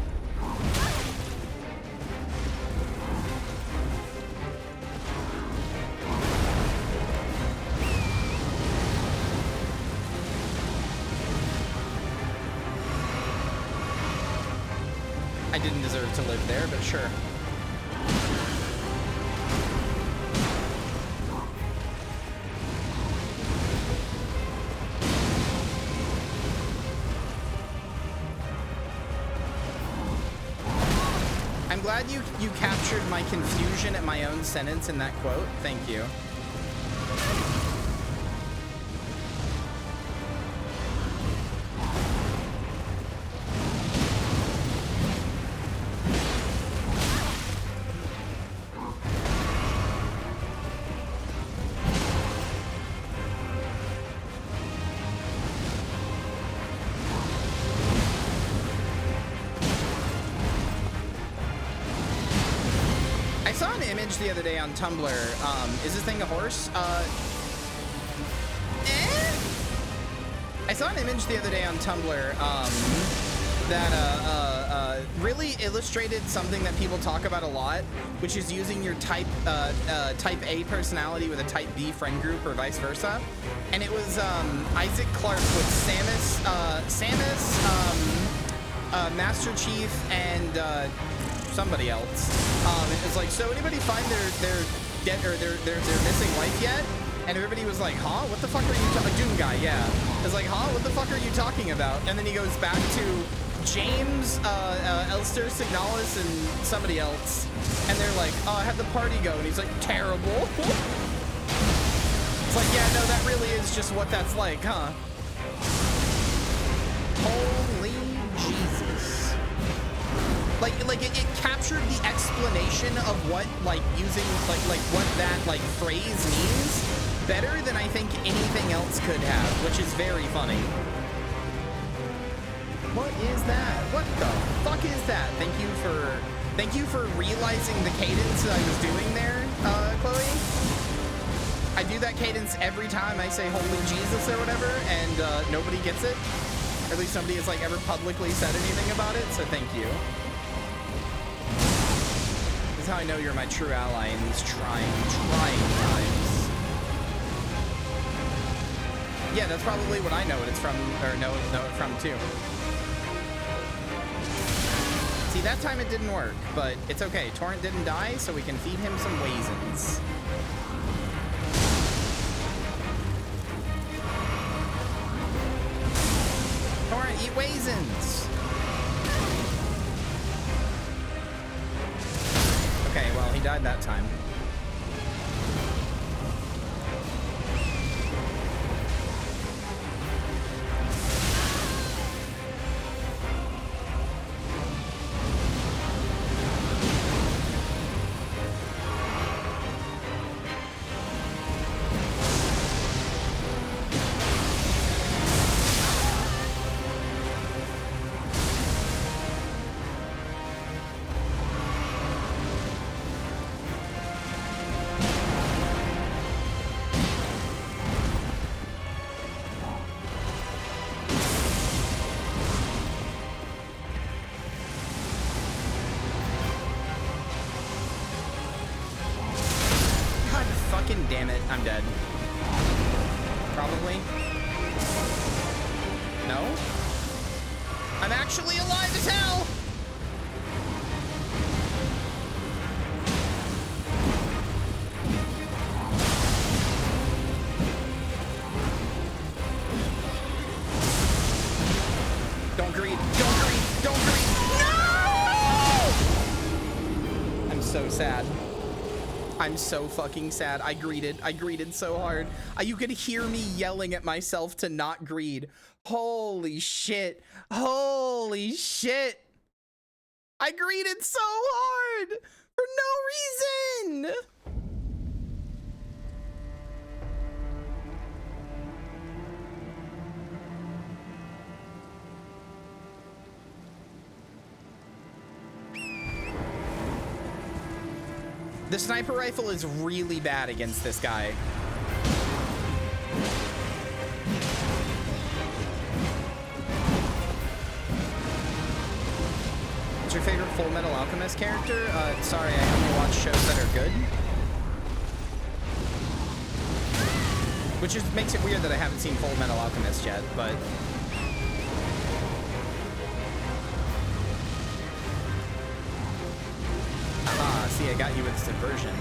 I didn't deserve to live there, but sure. I'm glad you captured my confusion at my own sentence in that quote. Thank you. The other day on Tumblr. Is this thing a horse? I saw an image the other day on Tumblr that really illustrated something that people talk about a lot, which is using your type A personality with a type B friend group or vice versa. And it was Isaac Clarke with Samus, Master Chief, and somebody else. It was like, so anybody find their missing wife yet? And everybody was like, huh? What the fuck are you talking? Doom guy, yeah. It's like, huh? What the fuck are you talking about? And then he goes back to James, Elster, Signalis, and somebody else. And they're like, oh, how'd the party go? And he's like, terrible. It's like, yeah, no, that really is just what that's like, huh? Holy Jesus. Like it captured the explanation of what like using like what that like phrase means better than I think anything else could have, which is very funny. What is that? What the fuck is that? Thank you for realizing the cadence that I was doing there, Chloe. I do that cadence every time I say holy Jesus or whatever, and nobody gets it. Or at least nobody has like ever publicly said anything about it, so thank you. This is how I know you're my true ally in these trying times. Yeah, that's probably what I know it from, or know it from too. See, that time it didn't work, but it's okay. Torrent didn't die, so we can feed him some raisins. Torrent, eat raisins! Okay, well, he died that time. Damn it, I'm dead. Probably. No? I'm actually alive as hell! Don't greed, don't greed, don't greed! No! I'm so sad. I'm so fucking sad. I greeted so hard. You could hear me yelling at myself to not greed. Holy shit. Holy shit. I greeted so hard for no reason. The sniper rifle is really bad against this guy. What's your favorite Full Metal Alchemist character? Sorry, I only watch shows that are good. Which just makes it weird that I haven't seen Full Metal Alchemist yet, but... Ah, see, I got you with subversion.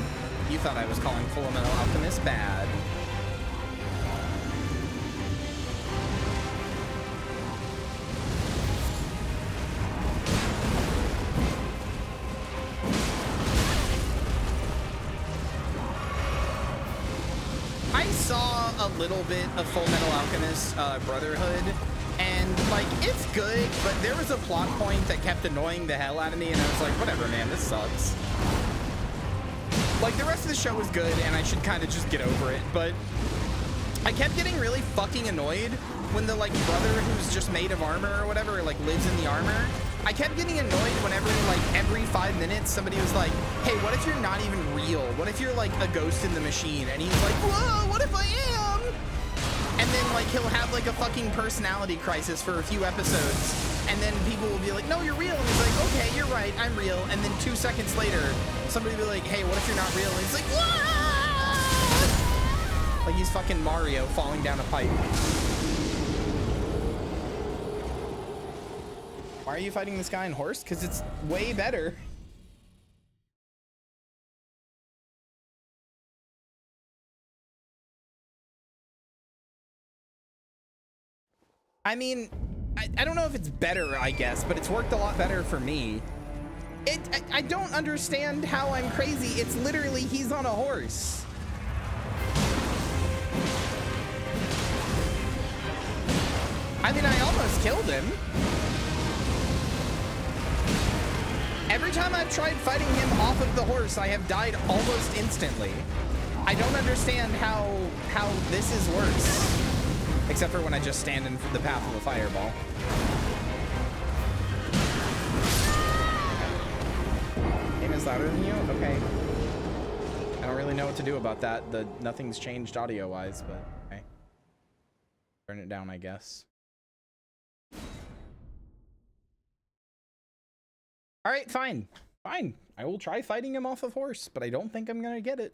You thought I was calling Full Metal Alchemist bad. I saw a little bit of Full Metal Alchemist Brotherhood, and like it's good, but there was a plot point that kept annoying the hell out of me, and I was like, whatever, man, this sucks. Like the rest of the show was good, and I should kind of just get over it, but I kept getting really fucking annoyed when the like brother who's just made of armor or whatever, like lives in the armor. I kept getting annoyed whenever like every 5 minutes somebody was like, hey, what if you're not even real? What if you're like a ghost in the machine? And he's like, whoa, what if I am? And then like he'll have like a fucking personality crisis for a few episodes, and then people will be like, no, you're real. And he's like, okay, you're right, I'm real. And then 2 seconds later, somebody will be like, hey, what if you're not real? And he's like, whoa! Like he's fucking Mario falling down a pipe. Why are you fighting this guy on horse? Because it's way better. I mean, I don't know if it's better, I guess, but it's worked a lot better for me. I don't understand how I'm crazy. It's literally he's on a horse. I mean, I almost killed him. Every time I've tried fighting him off of the horse, I have died almost instantly. I don't understand how this is worse. Except for when I just stand in the path of a fireball. Game is louder than you? Okay. I don't really know what to do about that. Nothing's changed audio-wise, but okay. Turn it down, I guess. All right, fine. Fine. I will try fighting him off of horse, but I don't think I'm gonna get it.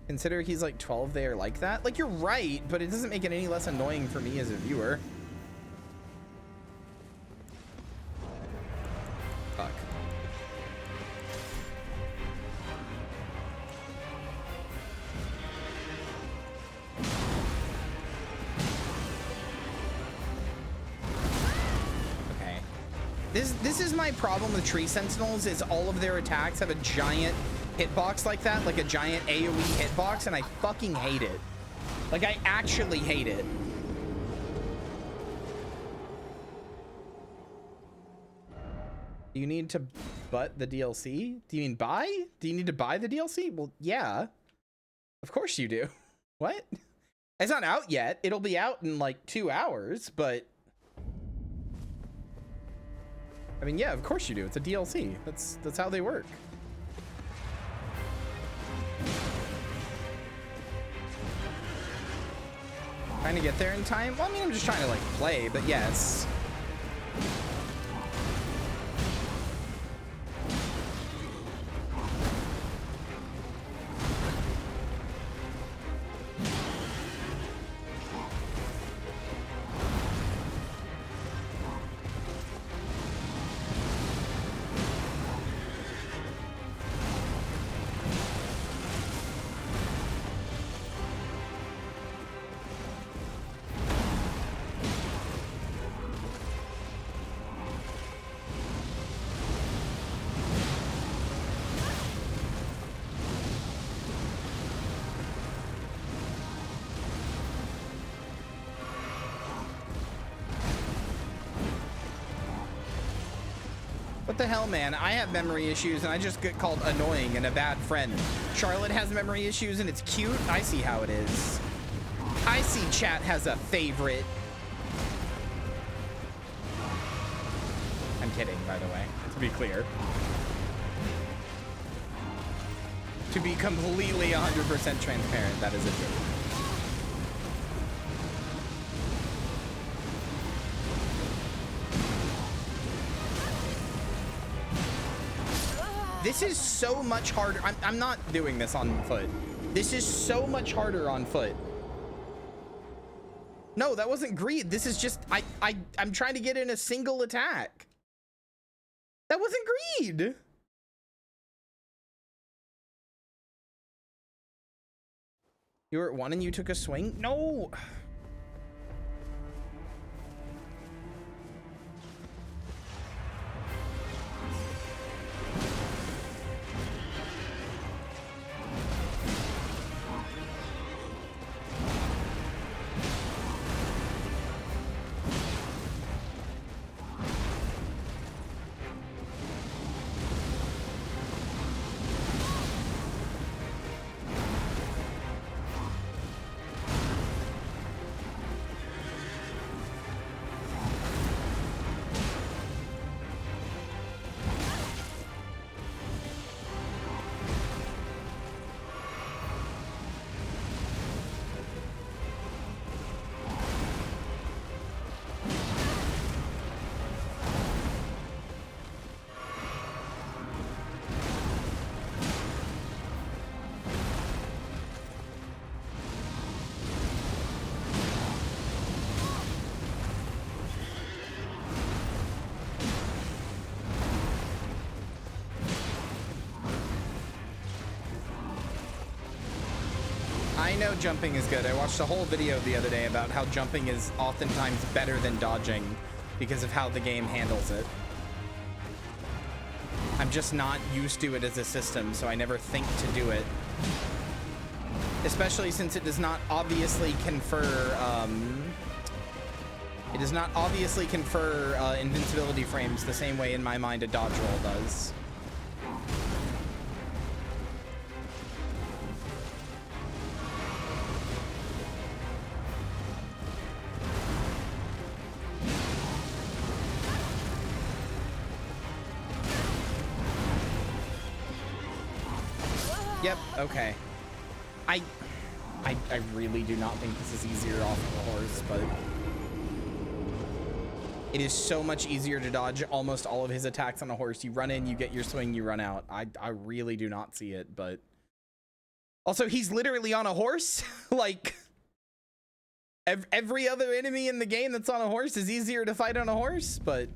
Consider he's like 12, they are like that. Like, you're right, but it doesn't make it any less annoying for me as a viewer. Fuck. Okay. This is my problem with Tree Sentinels, is all of their attacks have a giant hitbox like that, like a giant AoE hitbox, and I fucking hate it. Like, I actually hate it. Do you need to butt the DLC? Do you mean buy? Do you need to buy the DLC? Well, yeah. Of course you do. What? It's not out yet. It'll be out in like 2 hours, but... I mean, yeah, of course you do. It's a DLC. That's how they work. Trying to get there in time? Well, I mean, I'm just trying to, like, play, but yes. What the hell, man? I have memory issues and I just get called annoying and a bad friend. Charlotte has memory issues and it's cute. I see how it is. I see chat has a favorite. I'm kidding, by the way, to be clear. To be completely 100% transparent, that is a joke. This is so much harder. I'm not doing this on foot. This is so much harder on foot. No, that wasn't greed. This is just, I'm trying to get in a single attack. That wasn't greed. You were at 1 and you took a swing? No. I know jumping is good. I watched a whole video the other day about how jumping is oftentimes better than dodging because of how the game handles it. I'm just not used to it as a system, so I never think to do it. Especially since it does not obviously confer, invincibility frames the same way in my mind a dodge roll does. Yep, okay. I really do not think this is easier off of a horse, but it is so much easier to dodge almost all of his attacks on a horse. You run in, you get your swing, you run out. I really do not see it, but also he's literally on a horse. Like every other enemy in the game that's on a horse is easier to fight on a horse, but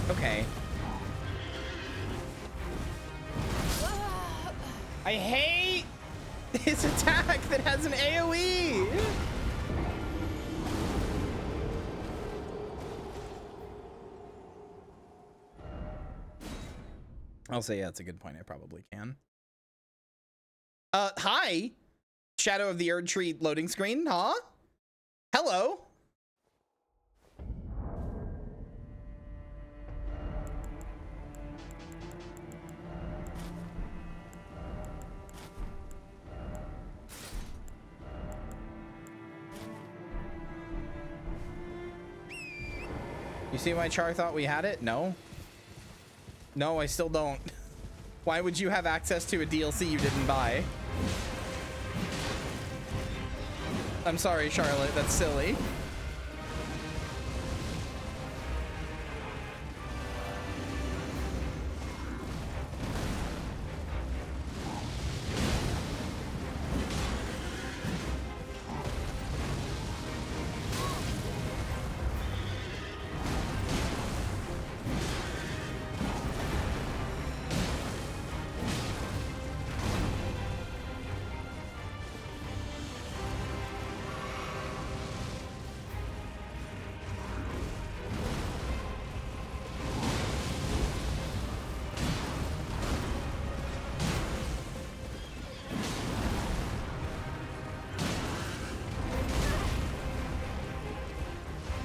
okay. I hate his attack that has an AoE. I'll say, yeah, that's a good point. I probably can. Hi. Shadow of the Erd Tree loading screen, huh? Hello. You see why Char thought we had it? No. No, I still don't. Why would you have access to a DLC you didn't buy? I'm sorry, Charlotte. That's silly.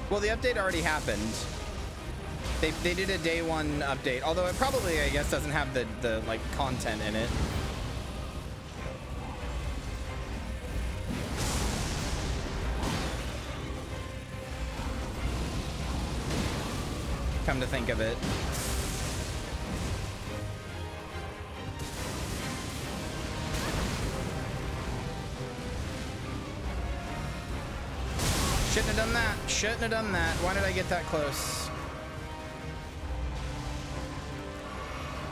Well, the update already happened. They did a day one update, although it probably, I guess, doesn't have the like content in it. Come to think of it. Shouldn't have done that. Shouldn't have done that. Why did I get that close?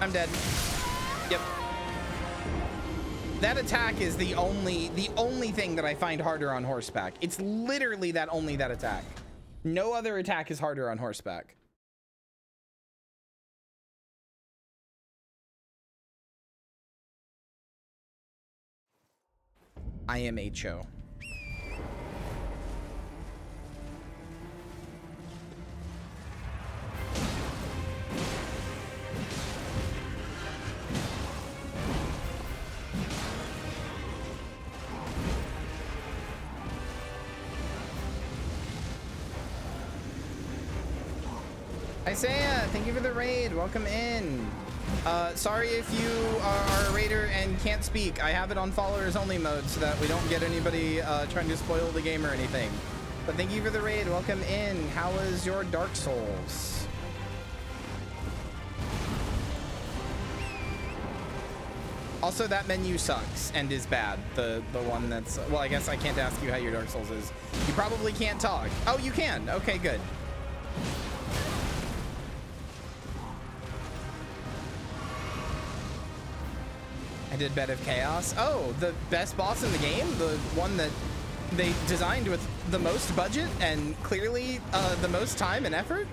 I'm dead. Yep. That attack is the only thing that I find harder on horseback. It's literally that attack. No other attack is harder on horseback. I am HO. Isaiah, thank you for the raid. Welcome in. Sorry if you are a raider and can't speak. I have it on followers only mode so that we don't get anybody trying to spoil the game or anything. But thank you for the raid. Welcome in. How was your Dark Souls? Also, that menu sucks and is bad. The one that's... Well, I guess I can't ask you how your Dark Souls is. You probably can't talk. Oh, you can. Okay, good. I did Bed of Chaos. Oh, the best boss in the game? The one that they designed with the most budget and clearly the most time and effort?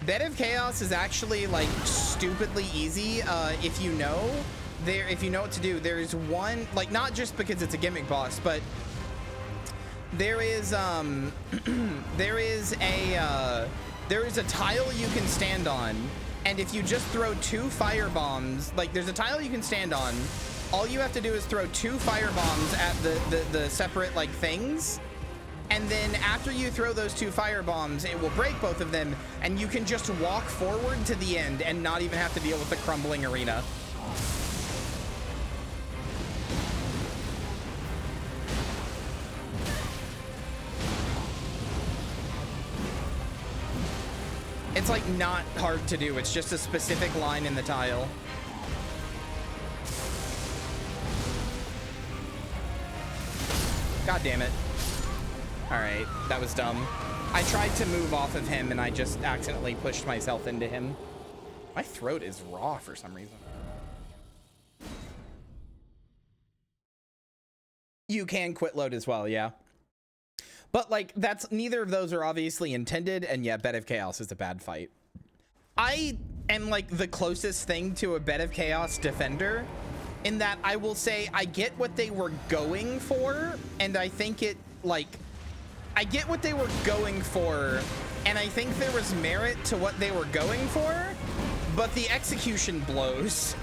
Bed of Chaos is actually like stupidly easy if you know what to do. There's one, like, not just because it's a gimmick boss, but there is there is a tile you can stand on. And if you just throw 2 fire bombs, like there's a tile you can stand on, all you have to do is throw 2 fire bombs at the separate like things. And then after you throw those 2 fire bombs, it will break both of them and you can just walk forward to the end and not even have to deal with the crumbling arena. It's like not hard to do. It's just a specific line in the tile. God damn it. All right, that was dumb. I tried to move off of him and I just accidentally pushed myself into him. My throat is raw for some reason. You can quit load as well, yeah. But like, that's, neither of those are obviously intended, and yeah, Bed of Chaos is a bad fight. I am like the closest thing to a Bed of Chaos defender in that I will say I get what they were going for, and I think it, like, I get what they were going for, and I think there was merit to what they were going for, but the execution blows.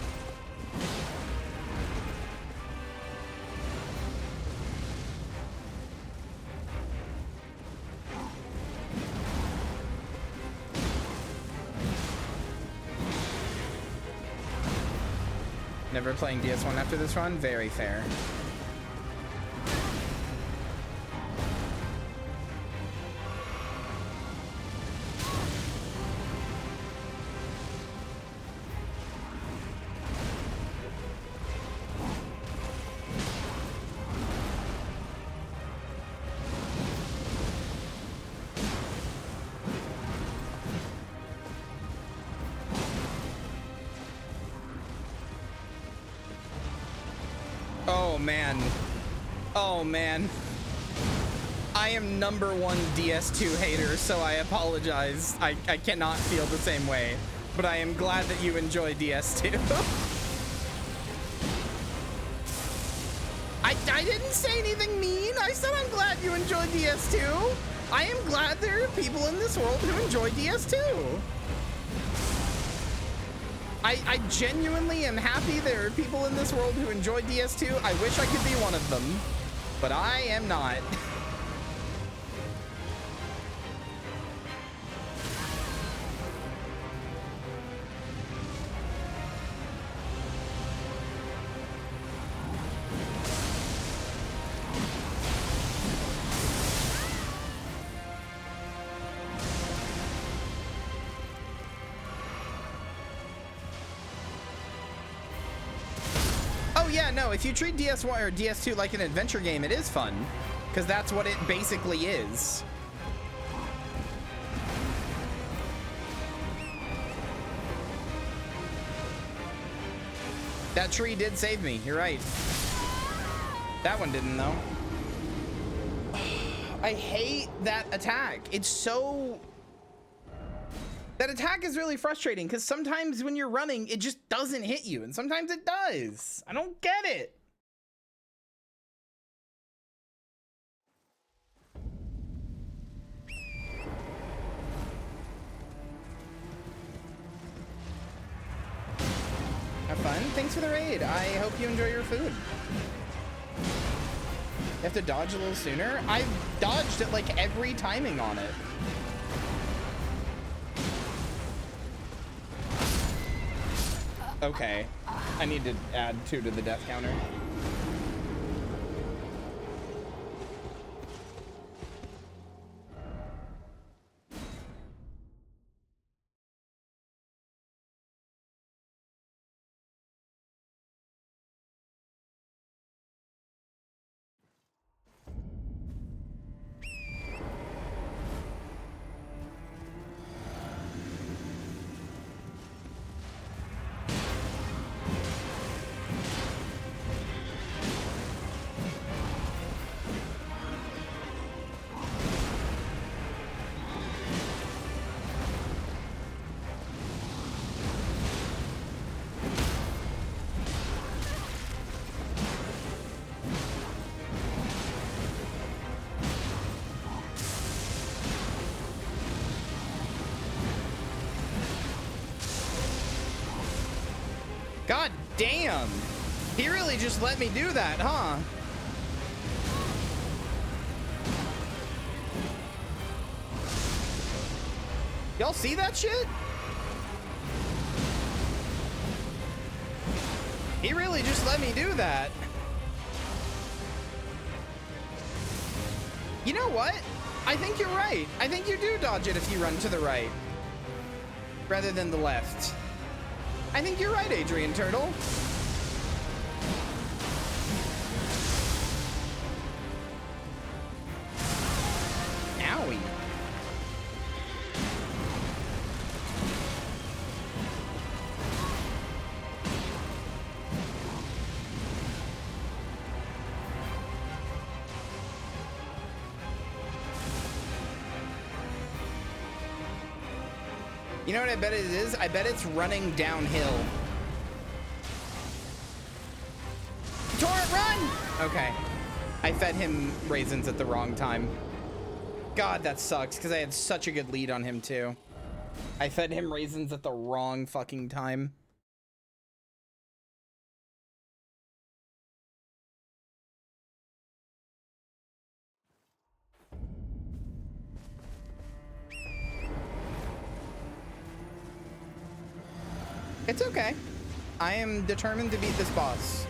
Never playing DS1 after this run? Very fair. Oh man, I am #1 DS2 hater, so I apologize. I cannot feel the same way, but I am glad that you enjoy DS2. I didn't say anything mean. I said I'm glad you enjoy DS2. I am glad there are people in this world who enjoy DS2. I genuinely am happy there are people in this world who enjoy DS2. I wish I could be one of them, but I am not. yeah, no, if you treat DS1 or DS2 like an adventure game, it is fun, because that's what it basically is. That tree did save me, you're right. That one didn't, though. I hate that attack. It's so... That attack is really frustrating, because sometimes when you're running, it just doesn't hit you, and sometimes it does. I don't get it. Have fun. Thanks for the raid. I hope you enjoy your food. You have to dodge a little sooner. I've dodged at like every timing on it. Okay. I need to add 2 to the death counter. God damn! He really just let me do that, huh? Y'all see that shit? He really just let me do that. You know what? I think you're right. I think you do dodge it if you run to the right rather than the left. I think you're right, Adrian Turtle. Owie. You know what I bet it is? I bet it's running downhill. Torrent, run! Okay. I fed him raisins at the wrong time. God, that sucks, because I had such a good lead on him, too. I fed him raisins at the wrong fucking time. It's okay. I am determined to beat this boss.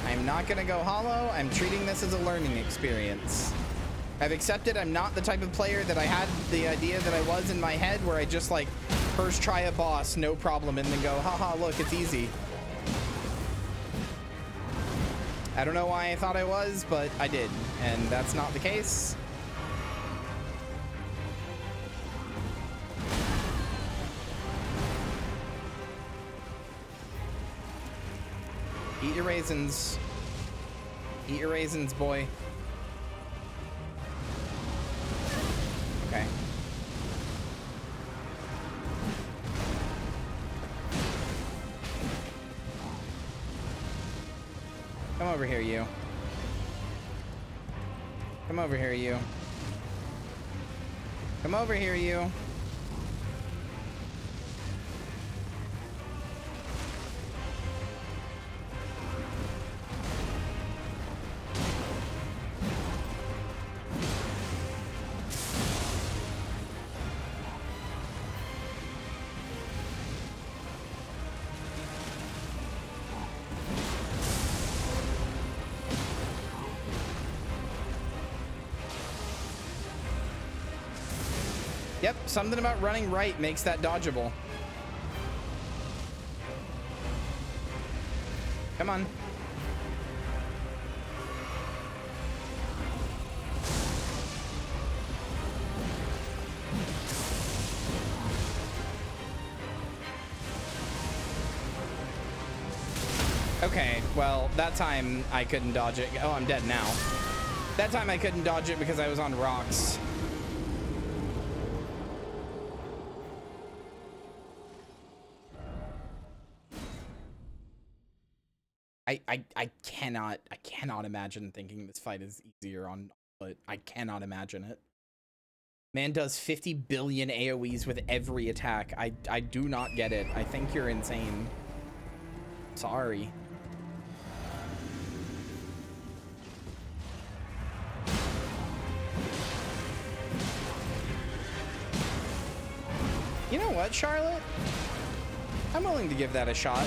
I'm not gonna go hollow. I'm treating this as a learning experience. I've accepted I'm not the type of player that I had the idea that I was in my head, where I just like first try a boss, no problem, and then go, haha, look, it's easy. I don't know why I thought I was, but I did, and that's not the case. Eat your raisins. Eat your raisins, boy. Okay. Come over here, you. Come over here, you. Come over here, you. Yep, something about running right makes that dodgeable. Come on. Okay, well, that time I couldn't dodge it. Oh, I'm dead now. That time I couldn't dodge it because I was on rocks. I cannot imagine thinking this fight is easier on foot. I cannot imagine it. Man does 50 billion AoEs with every attack. I do not get it. I think you're insane. Sorry. You know what, Charlotte? I'm willing to give that a shot.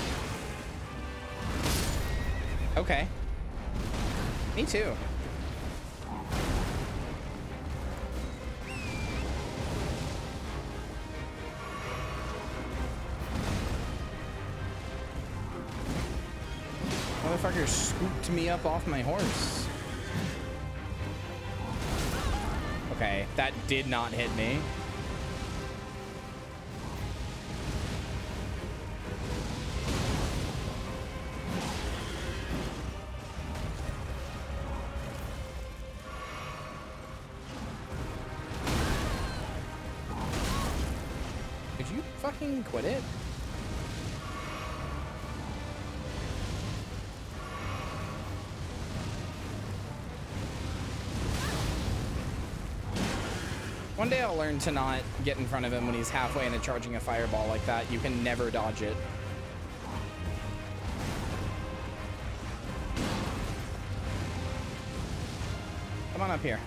Okay. Me too. Motherfucker scooped me up off my horse. Okay, that did not hit me. Did you fucking quit it? One day I'll learn to not get in front of him when he's halfway into charging a fireball like that. You can never dodge it. Come on up here.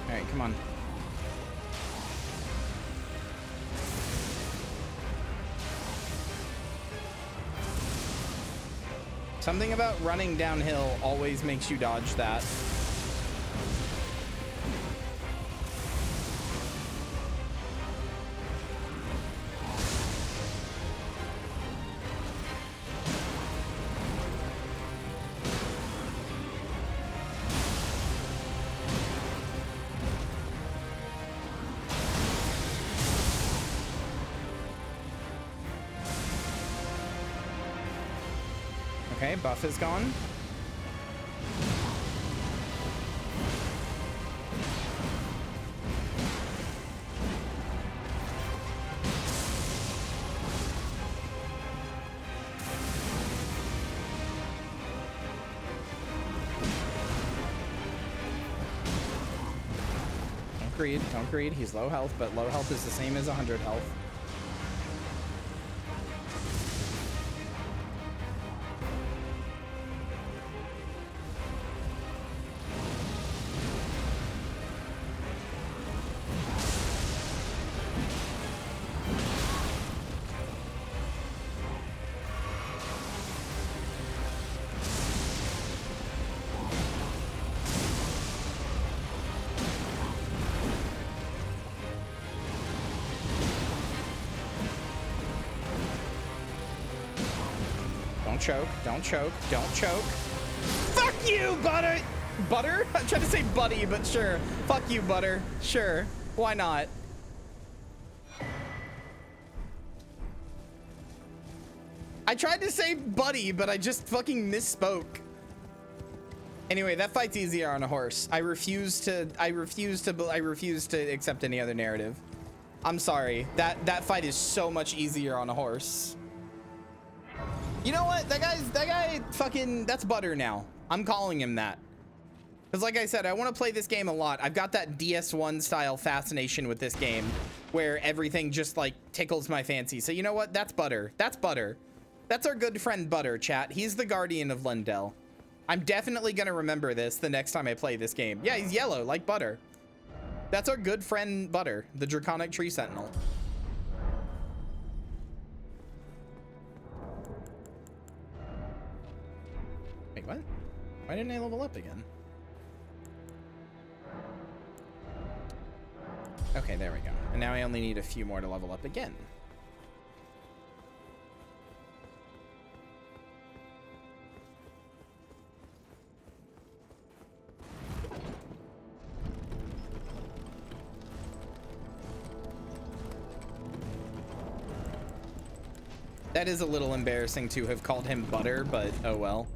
All right, come on. Something about running downhill always makes you dodge that. Okay, buff is gone. Don't greed. He's low health, but low health is the same as 100 health. Don't choke, don't choke, don't choke. Fuck you, Butter! Butter? I'm trying to say buddy, but sure. Fuck you, Butter. Sure. Why not? I tried to say buddy, but I just fucking misspoke. Anyway, that fight's easier on a horse. I refuse to accept any other narrative. I'm sorry. That fight is so much easier on a horse. You know what? That guy fucking, that's Butter now. I'm calling him that. Because like I said, I want to play this game a lot. I've got that DS1 style fascination with this game where everything just like tickles my fancy. So you know what? That's Butter. That's Butter. That's our good friend Butter, chat. He's the guardian of Lendel. I'm definitely going to remember this the next time I play this game. Yeah, he's yellow like Butter. That's our good friend Butter, the Draconic Tree Sentinel. Why didn't I level up again? Okay, there we go. And now I only need a few more to level up again. That is a little embarrassing to have called him Butter, but oh well.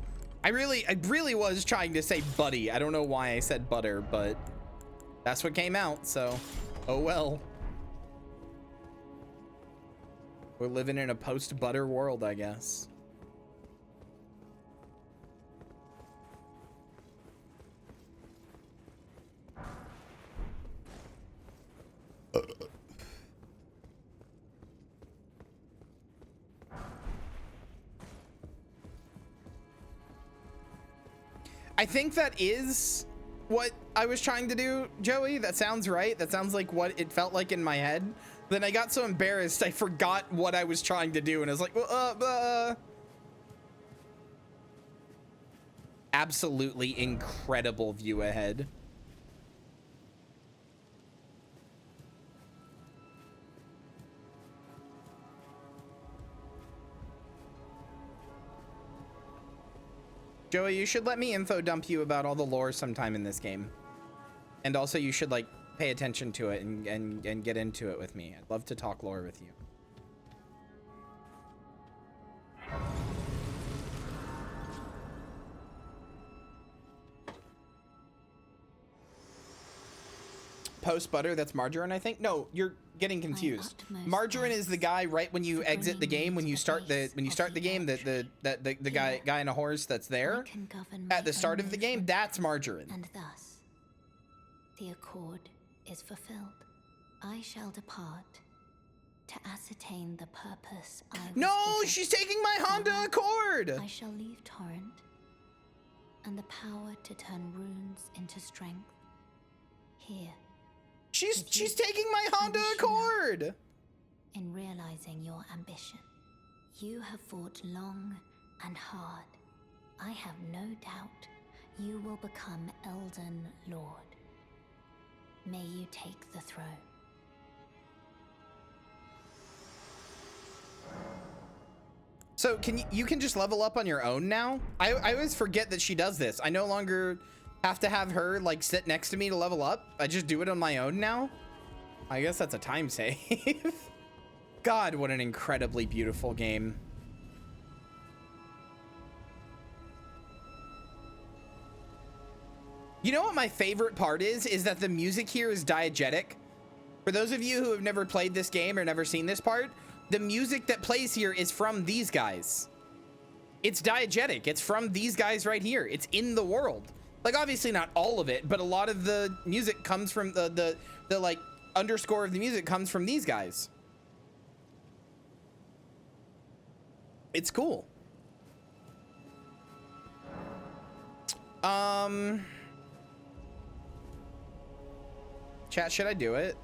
I really was trying to say Buddy. I don't know why I said Butter, but that's what came out, so oh well. We're living in a post-Butter world, I guess. I think that is what I was trying to do, Joey. That sounds right. That sounds like what it felt like in my head. Then I got so embarrassed, I forgot what I was trying to do. And I was like, Absolutely incredible view ahead. Joey, you should let me info dump you about all the lore sometime in this game. And also you should like pay attention to it and get into it with me. I'd love to talk lore with you. Post Butter, that's Margarine, I think. No, you're getting confused. Margarine is the guy right when you exit the game, when you start the game, the guy in a horse that's there at the start of the game. That's Margarine. And thus, the accord is fulfilled. I shall depart to ascertain the purpose I was given. She's taking my Honda Accord. I shall leave Torrent and the power to turn runes into strength here. She's taking my Honda Accord. In realizing your ambition, you have fought long and hard. I have no doubt you will become Elden Lord. May you take the throne. So you can just level up on your own now? I always forget that she does this. I no longer have to have her like sit next to me to level up. I just do it on my own now. I guess that's a time save. God, what an incredibly beautiful game. You know what my favorite part is that the music here is diegetic. For those of you who have never played this game or never seen this part, the music that plays here is from these guys. It's diegetic. It's from these guys right here. It's in the world. Like, obviously not all of it, but a lot of the music comes from the like underscore of the music comes from these guys. It's cool. Chat, should I do it?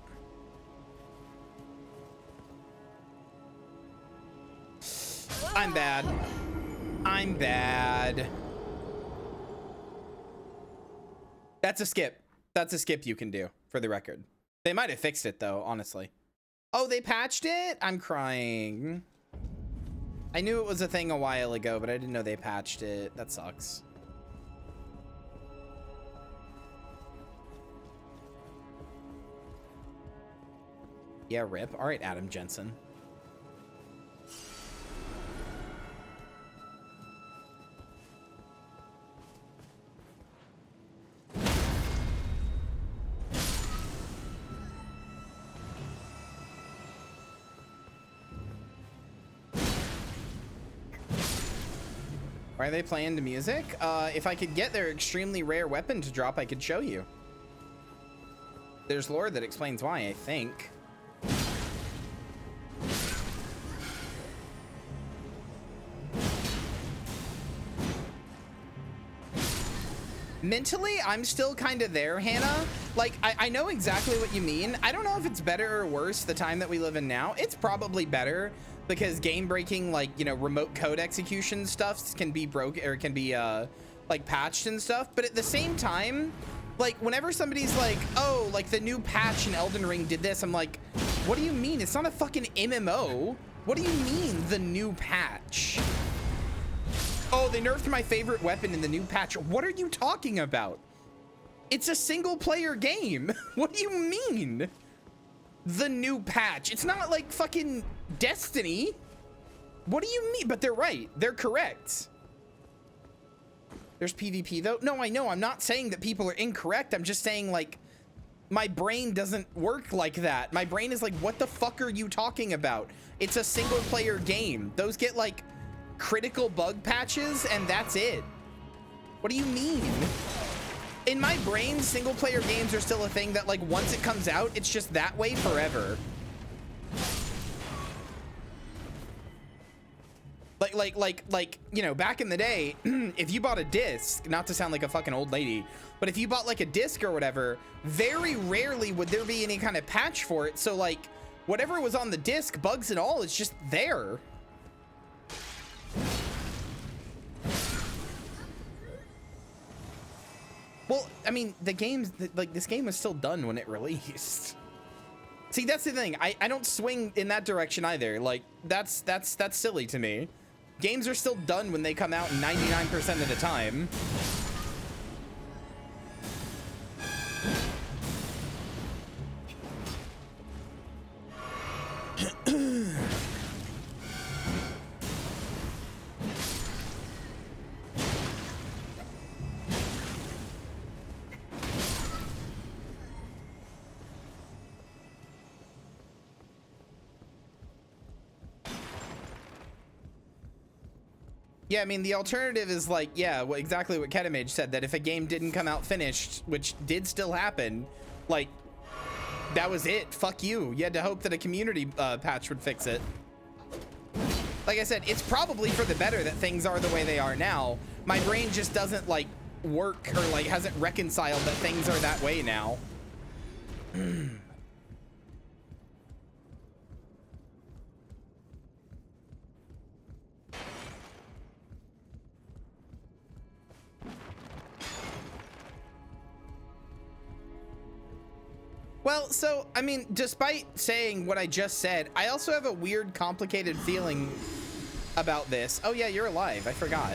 I'm bad. I'm bad. That's a skip. That's a skip you can do, for the record. They might have fixed it, though, honestly. Oh, they patched it? I'm crying. I knew it was a thing a while ago, but I didn't know they patched it. That sucks. Yeah, rip. All right, Adam Jensen. Why are they playing the music? If I could get their extremely rare weapon to drop, I could show you. There's lore that explains why, I think. Mentally, I'm still kind of there, Hannah. Like, I know exactly what you mean. I don't know if it's better or worse the time that we live in now. It's probably better because game breaking, like, you know, remote code execution stuff can be broke or can be like patched and stuff, but at the same time, like whenever somebody's like, oh, like the new patch in Elden Ring did this, I'm like, what do you mean? It's not a fucking MMO. What do you mean the new patch? Oh, they nerfed my favorite weapon in the new patch. What are you talking about? It's a single player game. What do you mean? The new patch. It's not like fucking Destiny. What do you mean? But they're right. They're correct. There's PvP though. No, I know. I'm not saying that people are incorrect. I'm just saying like my brain doesn't work like that. My brain is like, what the fuck are you talking about? It's a single player game. Those get like critical bug patches and that's it. What do you mean? In my brain, single player games are still a thing that like once it comes out, it's just that way forever. Like, you know, back in the day, if you bought a disc, not to sound like a fucking old lady, but if you bought like a disc or whatever, very rarely would there be any kind of patch for it. So like whatever was on the disc, bugs and all, it's just there. Well, I mean, the game's like this game was still done when it released. See, that's the thing. I don't swing in that direction either. Like that's silly to me. Games are still done when they come out 99% of the time. Yeah, I mean, the alternative is like, yeah, exactly what Ketamage said, that if a game didn't come out finished, which did still happen, like, that was it. Fuck you. You had to hope that a community patch would fix it. Like I said, it's probably for the better that things are the way they are now. My brain just doesn't, like, work or, like, hasn't reconciled that things are that way now. Well, so, I mean, despite saying what I just said, I also have a weird, complicated feeling about this. Oh, yeah, you're alive. I forgot.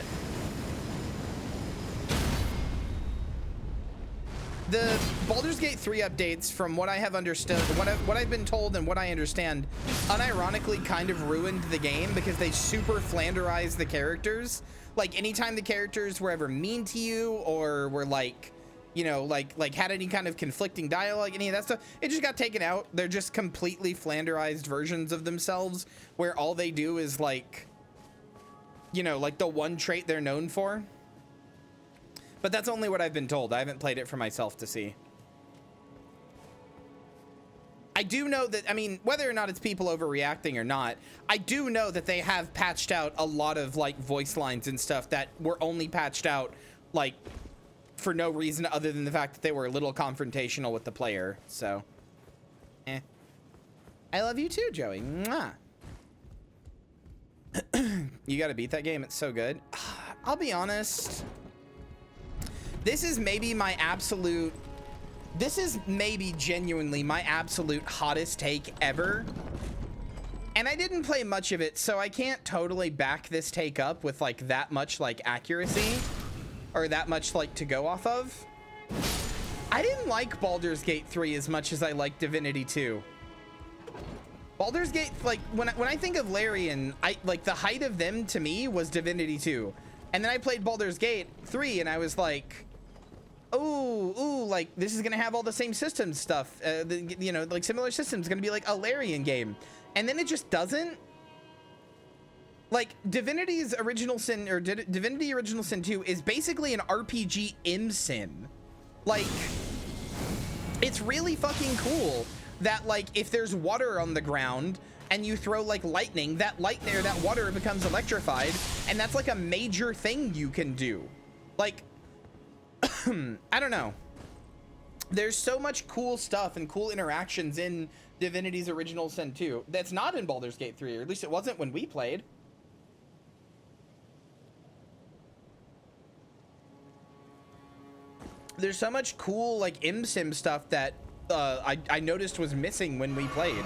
The Baldur's Gate 3 updates, from what I have understood, what I've been told and what I understand, unironically kind of ruined the game because they super flanderized the characters. Like, anytime the characters were ever mean to you or were, like, you know, like had any kind of conflicting dialogue, any of that stuff, it just got taken out. They're just completely flanderized versions of themselves where all they do is like, you know, like the one trait they're known for. But that's only what I've been told. I haven't played it for myself to see. I do know that, I mean, whether or not it's people overreacting or not, I do know that they have patched out a lot of like voice lines and stuff that were only patched out like for no reason other than the fact that they were a little confrontational with the player. So, I love you too, Joey. Mwah. You gotta beat that game. It's so good. I'll be honest. This is maybe my absolute... This is maybe genuinely my absolute hottest take ever. And I didn't play much of it, so I can't totally back this take up with like that much like accuracy. Or that much like to go off of. I didn't like Baldur's Gate 3 as much as I liked Divinity 2. Baldur's Gate, like when I think of Larian, I like the height of them to me was Divinity 2. And then I played Baldur's Gate 3 and I was like, ooh, like this is gonna have all the same system stuff. You know, like similar systems, gonna be like a Larian game. And then it just doesn't. Like, Divinity's Original Sin, or Divinity Original Sin 2 is basically an RPG in Sin. Like, it's really fucking cool that, like, if there's water on the ground and you throw, like, lightning, that water becomes electrified, and that's, like, a major thing you can do. Like, I don't know. There's so much cool stuff and cool interactions in Divinity's Original Sin 2 that's not in Baldur's Gate 3, or at least it wasn't when we played. there's so much cool like sim stuff that I noticed was missing when we played.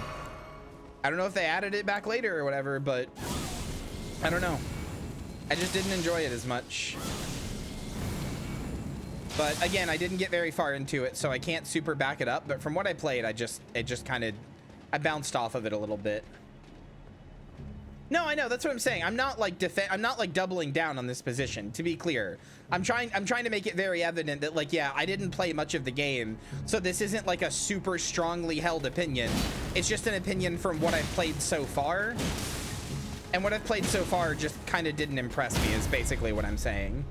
I don't know if they added it back later or whatever, but I don't know. I just didn't enjoy it as much. But again, I didn't get very far into it, so I can't super back it up. But from what I played, it just kind of, I bounced off of it a little bit. No, I know, that's what I'm saying. I'm not like doubling down on this position, to be clear. I'm trying to make it very evident that, like, yeah, I didn't play much of the game, so this isn't like a super strongly held opinion. It's just an opinion from what I've played so far. And what I've played so far just kind of didn't impress me, is basically what I'm saying.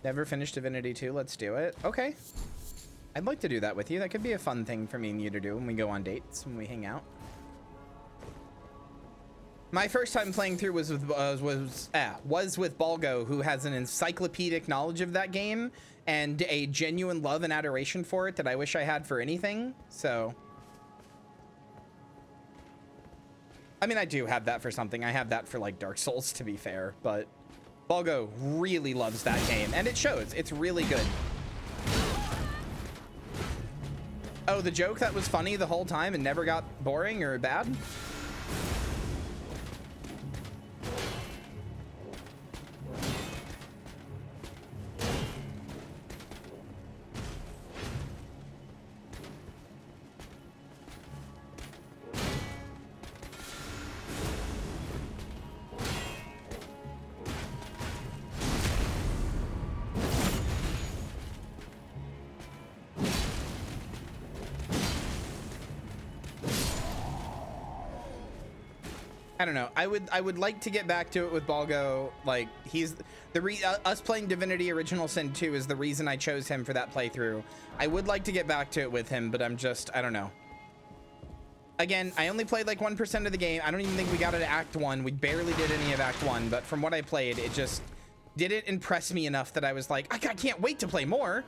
Never finished Divinity 2. Let's do it. Okay. I'd like to do that with you. That could be a fun thing for me and you to do when we go on dates, when we hang out. My first time playing through was with Balgo, who has an encyclopedic knowledge of that game and a genuine love and adoration for it that I wish I had for anything. So, I mean, I do have that for something. I have that for like Dark Souls, to be fair, but Balgo really loves that game, and it shows. It's really good. Oh, the joke that was funny the whole time and never got boring or bad? I don't know. I would like to get back to it with Balgo. Like, he's the us playing Divinity Original Sin 2 is the reason I chose him for that playthrough. I would like to get back to it with him, but I don't know. Again, I only played like 1% of the game. I don't even think we got into Act 1. We barely did any of Act 1, but from what I played, it just didn't impress me enough that I was like, I can't wait to play more.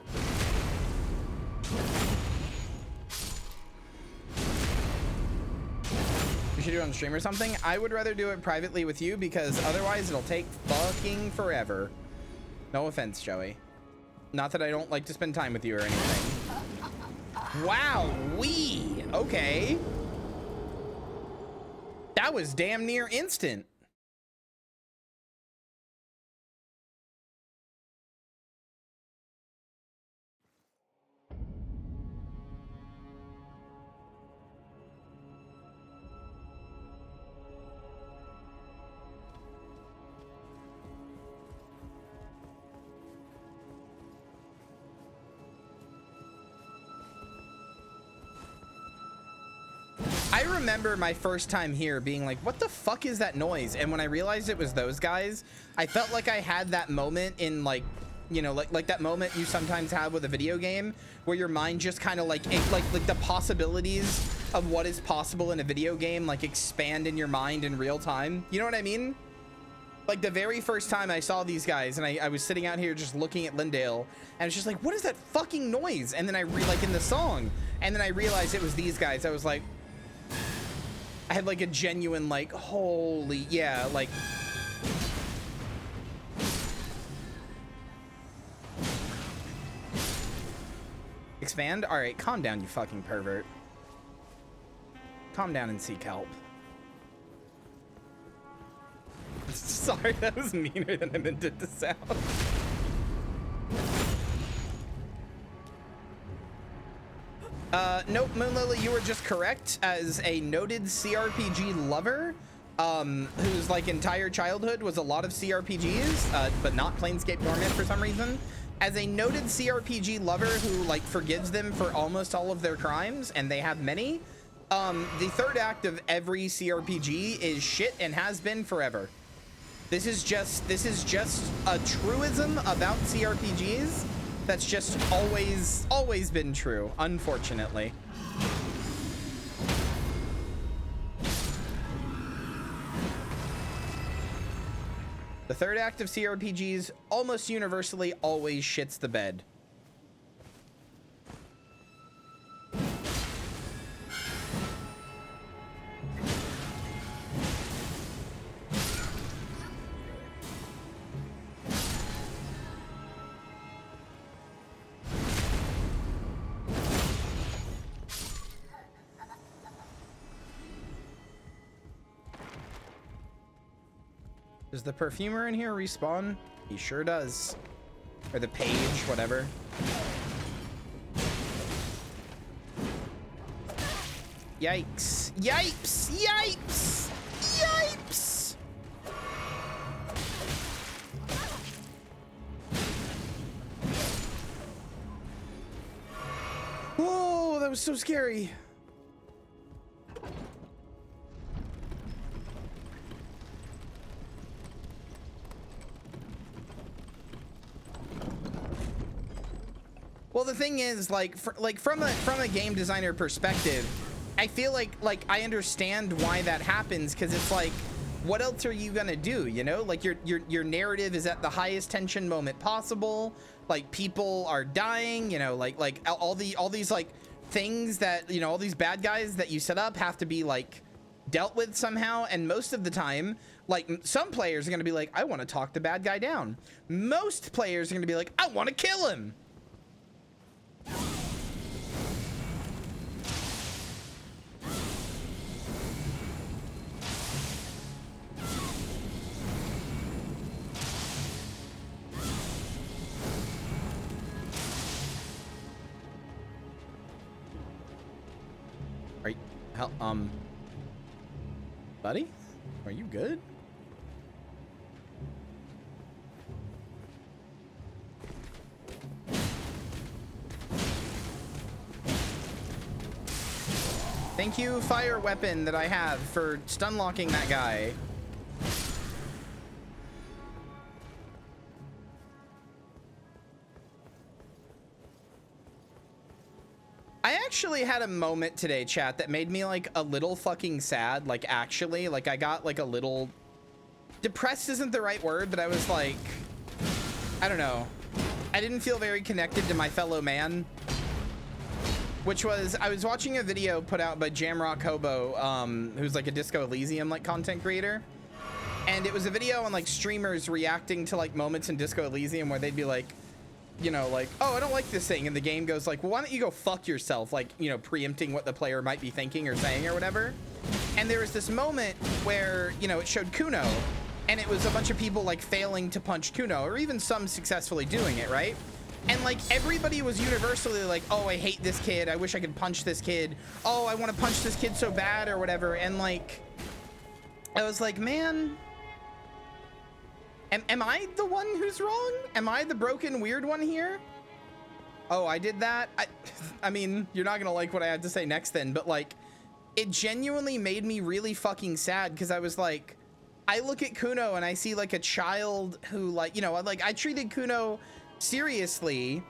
We should do it on stream or something. I would rather do it privately with you because otherwise it'll take fucking forever. No offense, Joey. Not that I don't like to spend time with you or anything. Wow, okay. That was damn near instant. I remember my first time here being like, what the fuck is that noise? And when I realized it was those guys, I felt like I had that moment in like, you know, like that moment you sometimes have with a video game where your mind just kind of like the possibilities of what is possible in a video game like expand in your mind in real time. You know what I mean? Like the very first time I saw these guys and I was sitting out here just looking at Lindale and it's just like, what is that fucking noise? And then I like in the song, and then I realized it was these guys. I was like, I had like a genuine like, holy, yeah, like. Expand? All right, calm down, you fucking pervert. Calm down and seek help. Sorry, that was meaner than I meant it to sound. Nope, Moonlily, you were just correct. As a noted CRPG lover, whose like entire childhood was a lot of CRPGs, but not Planescape Torment for some reason. As a noted CRPG lover who like forgives them for almost all of their crimes, and they have many, the third act of every CRPG is shit and has been forever. This is just a truism about CRPGs that's just always been true, unfortunately. The third act of CRPGs almost universally always shits the bed. Does the perfumer in here respawn? He sure does. Or the page, whatever. Yikes. Yipes! Yipes! Yipes! Whoa, that was so scary. Well, the thing is, like, from a game designer perspective, I feel like I understand why that happens, because it's like, what else are you gonna do? You know, like your narrative is at the highest tension moment possible. Like, people are dying. You know, like all these like things that, you know, all these bad guys that you set up have to be like dealt with somehow. And most of the time, like, some players are gonna be like, I want to talk the bad guy down. Most players are gonna be like, I want to kill him. Are you, buddy? Are you good? Thank you, fire weapon that I have, for stun locking that guy. I actually had a moment today, chat, that made me like a little fucking sad. Like, actually, like, I got like a little depressed isn't the right word, but I was like, I don't know. I didn't feel very connected to my fellow man. Which was, I was watching a video put out by Jamrock Hobo, who's like a Disco Elysium like content creator. And it was a video on like streamers reacting to like moments in Disco Elysium where they'd be like, you know, like, oh, I don't like this thing. And the game goes like, well, why don't you go fuck yourself? Like, you know, preempting what the player might be thinking or saying or whatever. And there was this moment where, you know, it showed Kuno, and it was a bunch of people like failing to punch Kuno, or even some successfully doing it, right? And like everybody was universally like, oh, I hate this kid. I wish I could punch this kid. Oh, I want to punch this kid so bad or whatever. And like, I was like, man, am I the one who's wrong? Am I the broken weird one here? Oh, I did that. I mean, you're not gonna like what I had to say next then, but like, it genuinely made me really fucking sad, because I was like, I look at Kuno and I see like a child who, like, you know, like, I treated Kuno seriously.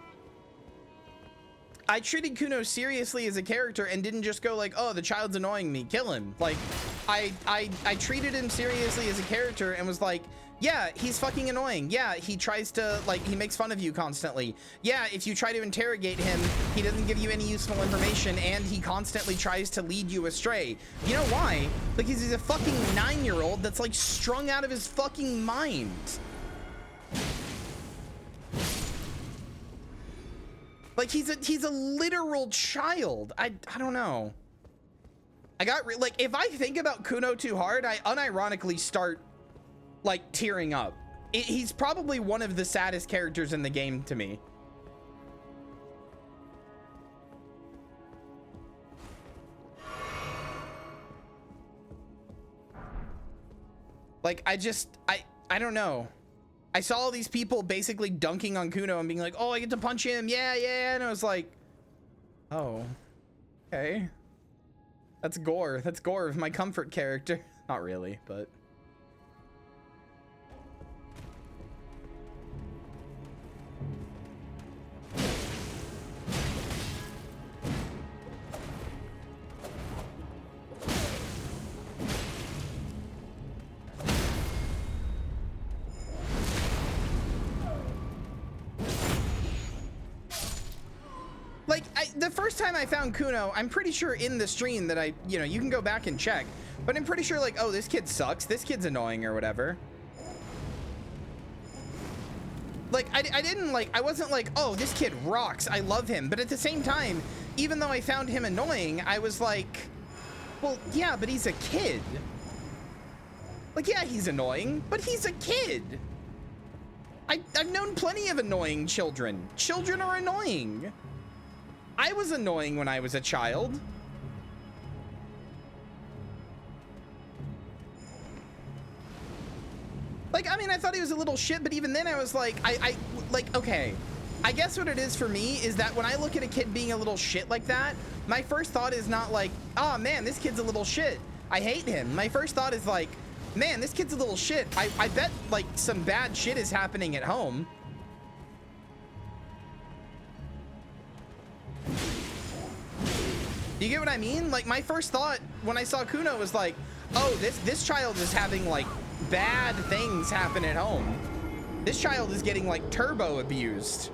I treated Kuno seriously as a character and didn't just go like, oh, the child's annoying me, kill him. Like, I treated him seriously as a character and was like, yeah, he's fucking annoying. Yeah, he tries to, like, he makes fun of you constantly. Yeah, if you try to interrogate him, he doesn't give you any useful information, and he constantly tries to lead you astray. You know why? Because he's a fucking 9-year-old that's like strung out of his fucking mind. Like, he's a literal child. I don't know. I got like, if I think about Kuno too hard, I unironically start like tearing up. He's probably one of the saddest characters in the game to me. Like, I don't know. I saw all these people basically dunking on Kuno and being like, oh, I get to punch him. Yeah, yeah. And I was like, oh, okay. That's gore. That's gore of my comfort character. Not really, but. Like, the first time I found Kuno, I'm pretty sure in the stream that you know, you can go back and check, but I'm pretty sure like, oh, this kid sucks, this kid's annoying or whatever. Like, I didn't like, I wasn't like, oh, this kid rocks, I love him. But at the same time, even though I found him annoying, I was like, well, yeah, but he's a kid. Like, yeah, he's annoying, but he's a kid. I've known plenty of annoying children. Children are annoying. I was annoying when I was a child. Like, I mean, I thought he was a little shit, but even then I was like, like, okay. I guess what it is for me is that when I look at a kid being a little shit like that, my first thought is not like, oh man, this kid's a little shit, I hate him. My first thought is like, man, this kid's a little shit. I bet like some bad shit is happening at home. You get what I mean? Like, my first thought when I saw Kuno was like, oh, this child is having like bad things happen at home. This child is getting like turbo abused.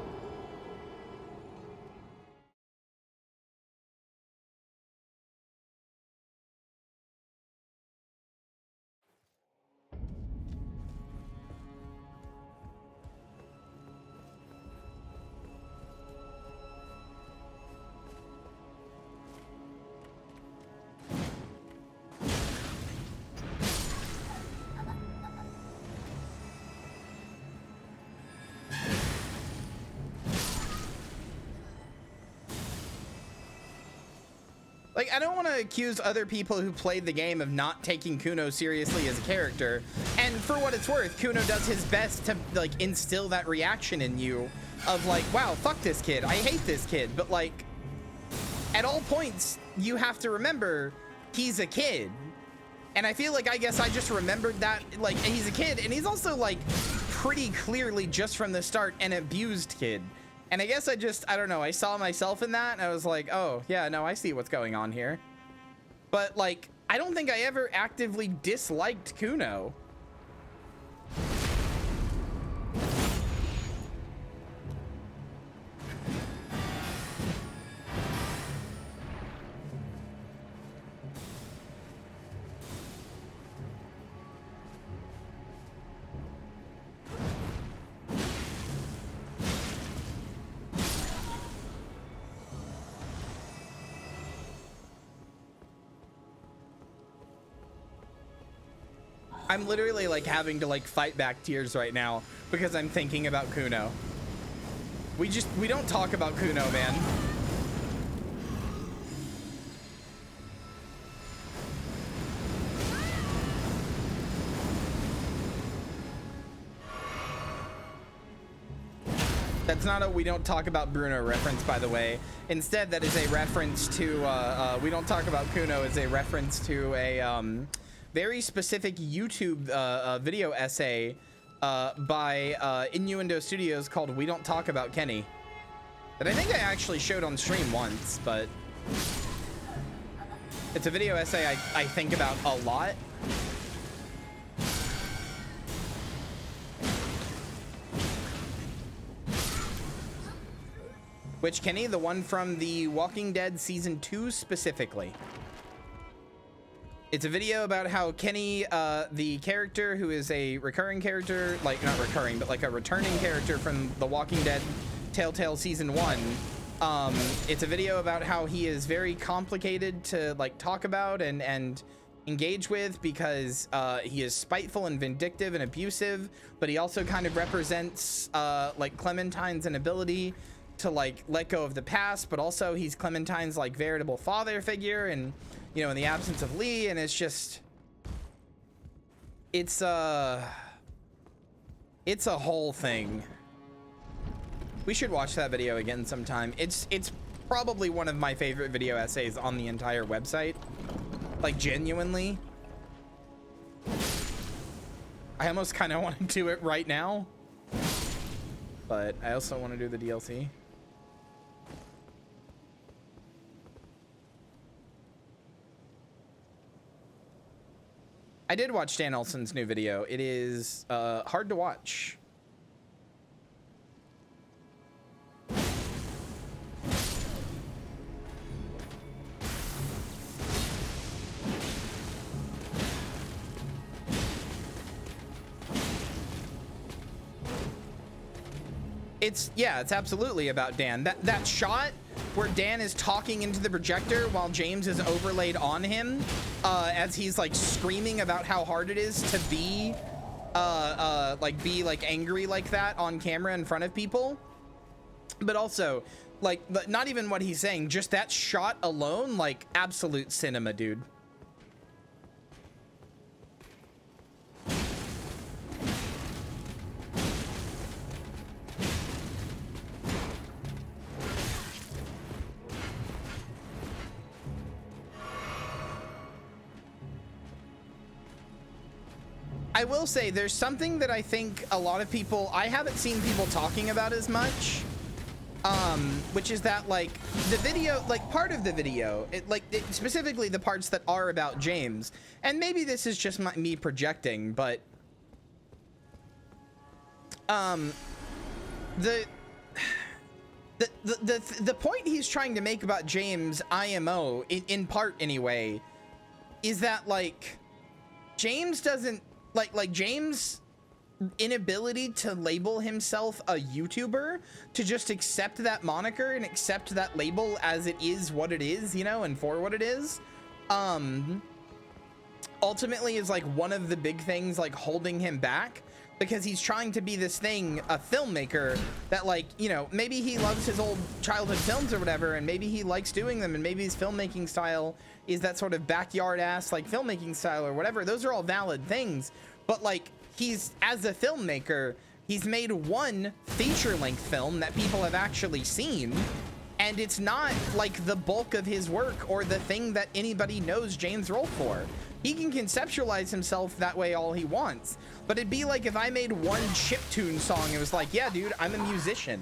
Like, I don't want to accuse other people who played the game of not taking Kuno seriously as a character. And for what it's worth, Kuno does his best to, like, instill that reaction in you of, like, wow, fuck this kid. I hate this kid. But, like, at all points, you have to remember he's a kid. And I feel like, I guess I just remembered that, like, he's a kid. And he's also, like, pretty clearly just from the start an abused kid. And I guess I don't know, I saw myself in that and I was like, oh, yeah, no, I see what's going on here. But, like, I don't think I ever actively disliked Kuno. I'm literally like having to like fight back tears right now because I'm thinking about Kuno. We don't talk about Kuno, man. That's not a "we don't talk about Bruno" reference, by the way. Instead, that is a reference to "we don't talk about Kuno" is a reference to a very specific YouTube video essay by Innuendo Studios called "We Don't Talk About Kenny," that I think I actually showed on stream once, but it's a video essay I think about a lot. Which Kenny? The one from The Walking Dead Season 2 specifically. It's a video about how Kenny, the character who is a recurring character, like not recurring, but like a returning character from The Walking Dead Telltale Season 1. It's a video about how he is very complicated to like talk about and engage with because he is spiteful and vindictive and abusive, but he also kind of represents like Clementine's inability to like let go of the past, but also he's Clementine's like veritable father figure, and you know, in the absence of Lee, and it's just it's a whole thing. We should watch that video again sometime. It's probably one of my favorite video essays on the entire website, like genuinely. I almost kind of want to do it right now, but I also want to do the DLC. I did watch Dan Olsen's new video. It is hard to watch. It's, yeah, it's absolutely about Dan. That shot where Dan is talking into the projector while James is overlaid on him, as he's like screaming about how hard it is to be like angry like that on camera in front of people. But also, like, not even what he's saying, just that shot alone, like, absolute cinema, dude. I will say there's something that I think a lot of people, I haven't seen people talking about as much, which is that, like, the video, like, part of the video, specifically the parts that are about James, and maybe this is just me projecting, but the point he's trying to make about James IMO, in part anyway, is that, like, James doesn't, like James' inability to label himself a YouTuber, to just accept that moniker and accept that label as it is what it is, you know, and for what it is, ultimately is like one of the big things like holding him back, because he's trying to be this thing, a filmmaker that, like, you know, maybe he loves his old childhood films or whatever, and maybe he likes doing them, and maybe his filmmaking style is that sort of backyard ass like filmmaking style or whatever. Those are all valid things, but like, he's, as a filmmaker, he's made one feature-length film that people have actually seen, and it's not like the bulk of his work or the thing that anybody knows James Rolfe for. He can conceptualize himself that way all he wants, but it'd be like if I made one chiptune song and was like, yeah, dude, I'm a musician.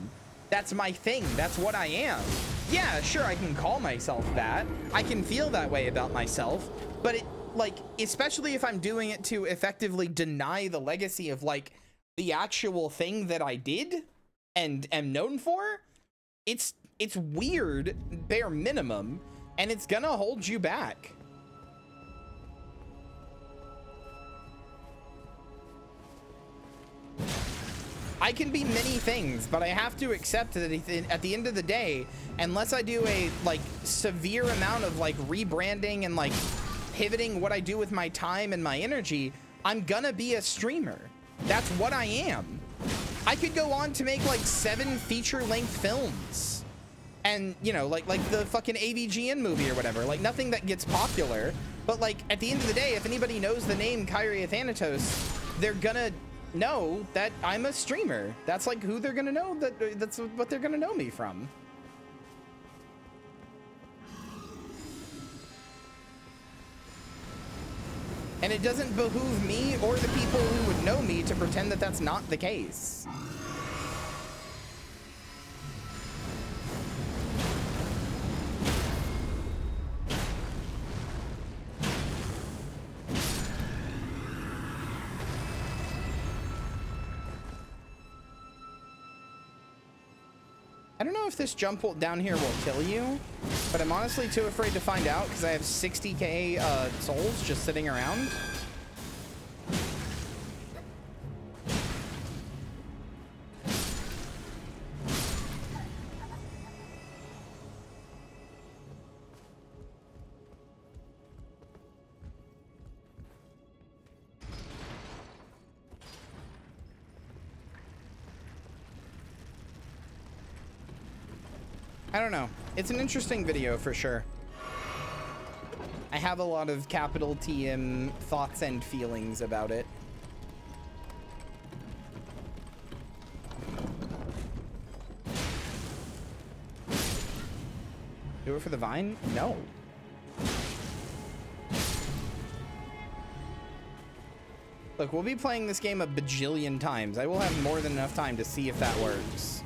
That's my thing. That's what I am. Yeah, sure, I can call myself that. I can feel that way about myself, but it, like, especially if I'm doing it to effectively deny the legacy of, like, the actual thing that I did and am known for, it's weird, bare minimum, and it's gonna hold you back. I can be many things, but I have to accept that at the end of the day, unless I do a, like, severe amount of, like, rebranding and, like, pivoting what I do with my time and my energy, I'm gonna be a streamer. That's what I am. I could go on to make, like, 7 feature-length films. And, you know, like the fucking AVGN movie or whatever. Like, nothing that gets popular. But, like, at the end of the day, if anybody knows the name Kyria Thanatos, they're gonna know that I'm a streamer. That's like who they're gonna know, that's what they're gonna know me from. And it doesn't behoove me or the people who would know me to pretend that that's not the case. I don't know if this jump down here will kill you, but I'm honestly too afraid to find out because I have 60k souls just sitting around. I don't know. It's an interesting video for sure. I have a lot of capital TM thoughts and feelings about it. Do it for the vine? No. Look, we'll be playing this game a bajillion times. I will have more than enough time to see if that works.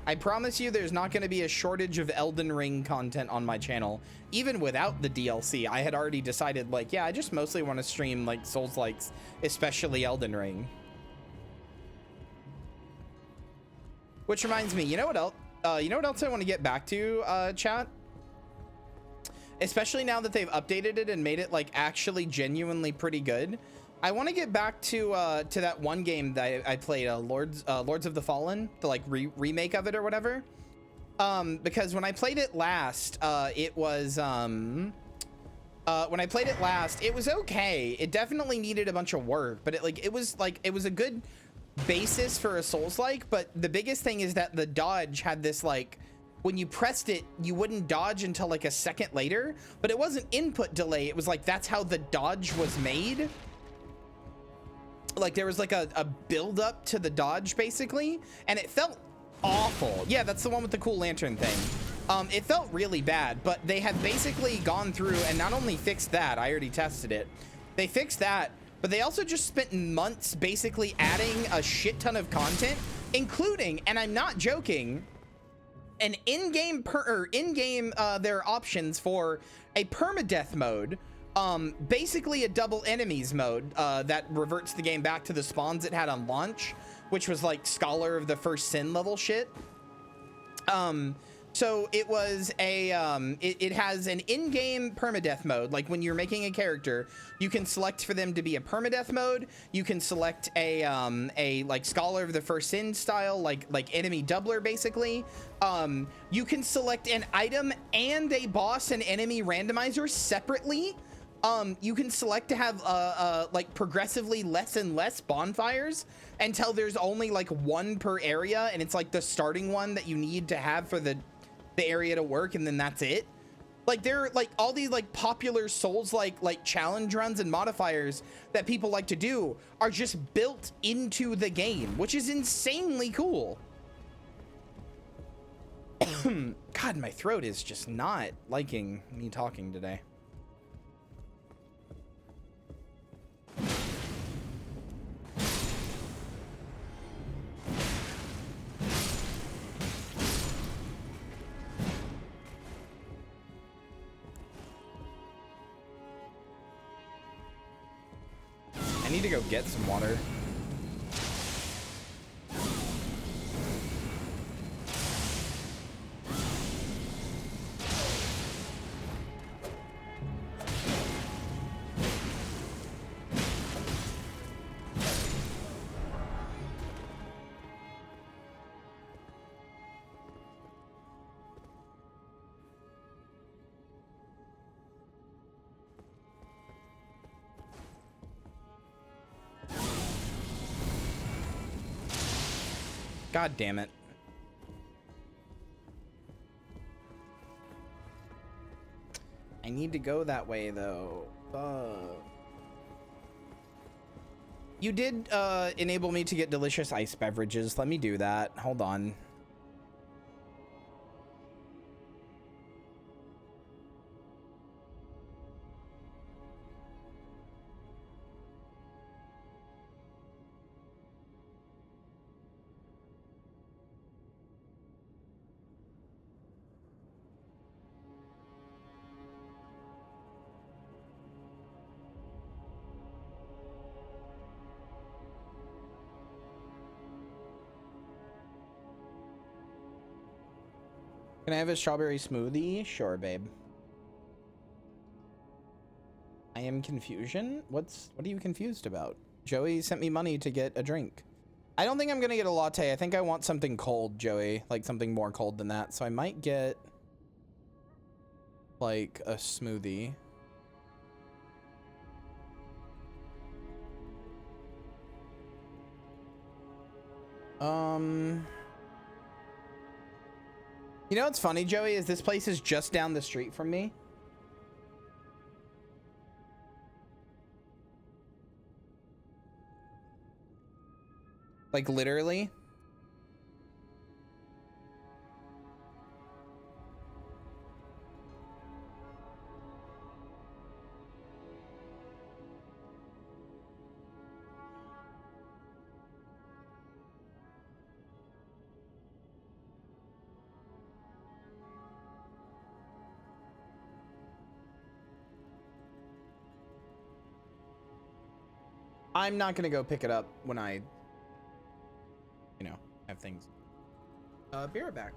I promise you there's not going to be a shortage of Elden Ring content on my channel. Even without the DLC, I had already decided, like, yeah, I just mostly want to stream, like, Souls-likes, especially Elden Ring. Which reminds me, you know what else? You know what else I want to get back to, chat? Especially now that they've updated it and made it, like, actually genuinely pretty good. I want to get back to that one game that I played, Lords of the Fallen, the like remake of it or whatever. Because when I played it last, it was when I played it last, it was okay. It definitely needed a bunch of work, but it was a good basis for a Souls-like. But the biggest thing is that the dodge had this like, when you pressed it, you wouldn't dodge until like a second later, but it wasn't input delay. It was like, that's how the dodge was made. Like there was like a build up to the dodge basically, and it felt awful. Yeah, that's the one with the cool lantern thing. It felt really bad, but they have basically gone through and not only fixed that, I already tested it. They fixed that, but they also just spent months basically adding a shit ton of content, including, and I'm not joking, an in-game there are options for a permadeath mode, basically a double enemies mode that reverts the game back to the spawns it had on launch, which was like Scholar of the First Sin level shit. So it was a it has an in-game permadeath mode. Like when you're making a character, you can select for them to be a permadeath mode. You can select a like Scholar of the First Sin style, like enemy doubler basically. You can select an item and a boss and enemy randomizer separately. You can select to have like progressively less and less bonfires until there's only like one per area, and it's like the starting one that you need to have for the area to work, and then that's it. Like there are like all these like popular Souls like challenge runs and modifiers that people like to do are just built into the game, which is insanely cool. God, my throat is just not liking me talking today. I need to go get some water. God damn it. I need to go that way though. You did enable me to get delicious ice beverages. Let me do that. Hold on. Can I have a strawberry smoothie? Sure, babe. I am confusion? What are you confused about? Joey sent me money to get a drink. I don't think I'm gonna get a latte. I think I want something cold, Joey. Like something more cold than that. So I might get like a smoothie. You know what's funny, Joey, is this place is just down the street from me. Like literally. I'm not gonna go pick it up when I, you know, have things. Be right back.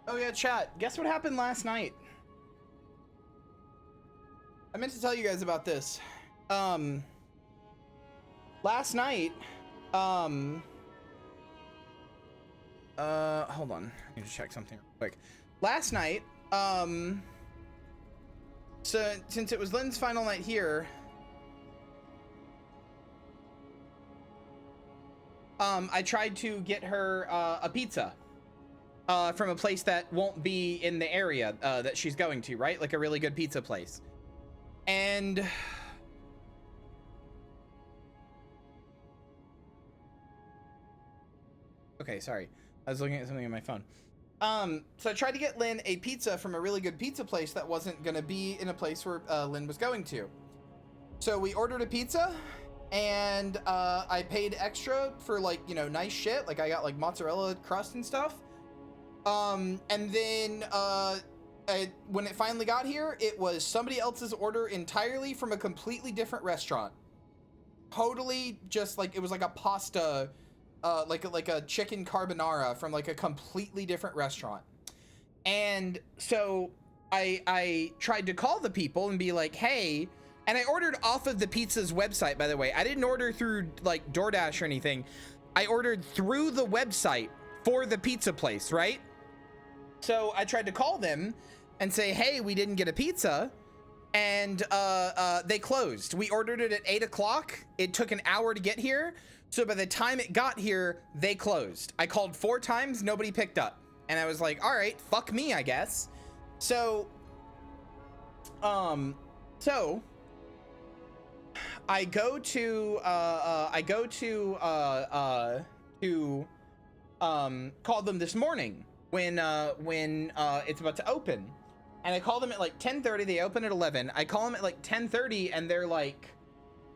Oh yeah, chat. Guess what happened last night? I meant to tell you guys about this. Last night, hold on. I need to check something real quick. Last night, so since it was Lynn's final night here, I tried to get her a pizza from a place that won't be in the area that she's going to, right? Like a really good pizza place. And okay, sorry. I was looking at something on my phone. So I tried to get Lynn a pizza from a really good pizza place that wasn't gonna be in a place where Lynn was going to. So we ordered a pizza, and I paid extra for, like, you know, nice shit. Like I got like mozzarella crust and stuff. And then when it finally got here, it was somebody else's order entirely from a completely different restaurant. Totally just like, it was like a pasta, like a chicken carbonara from like a completely different restaurant. And so I tried to call the people and be like, hey, and I ordered off of the pizza's website, by the way. I didn't order through like DoorDash or anything. I ordered through the website for the pizza place, right? So I tried to call them and say, hey, we didn't get a pizza, and they closed. We ordered it at 8 o'clock. It took an hour to get here. So by the time it got here, they closed. I called 4 times, nobody picked up. And I was like, all right, fuck me, I guess. So, I go to call them this morning when it's about to open, and I call them at like 10:30. They open at 11. I call them at like 10:30, and they're like,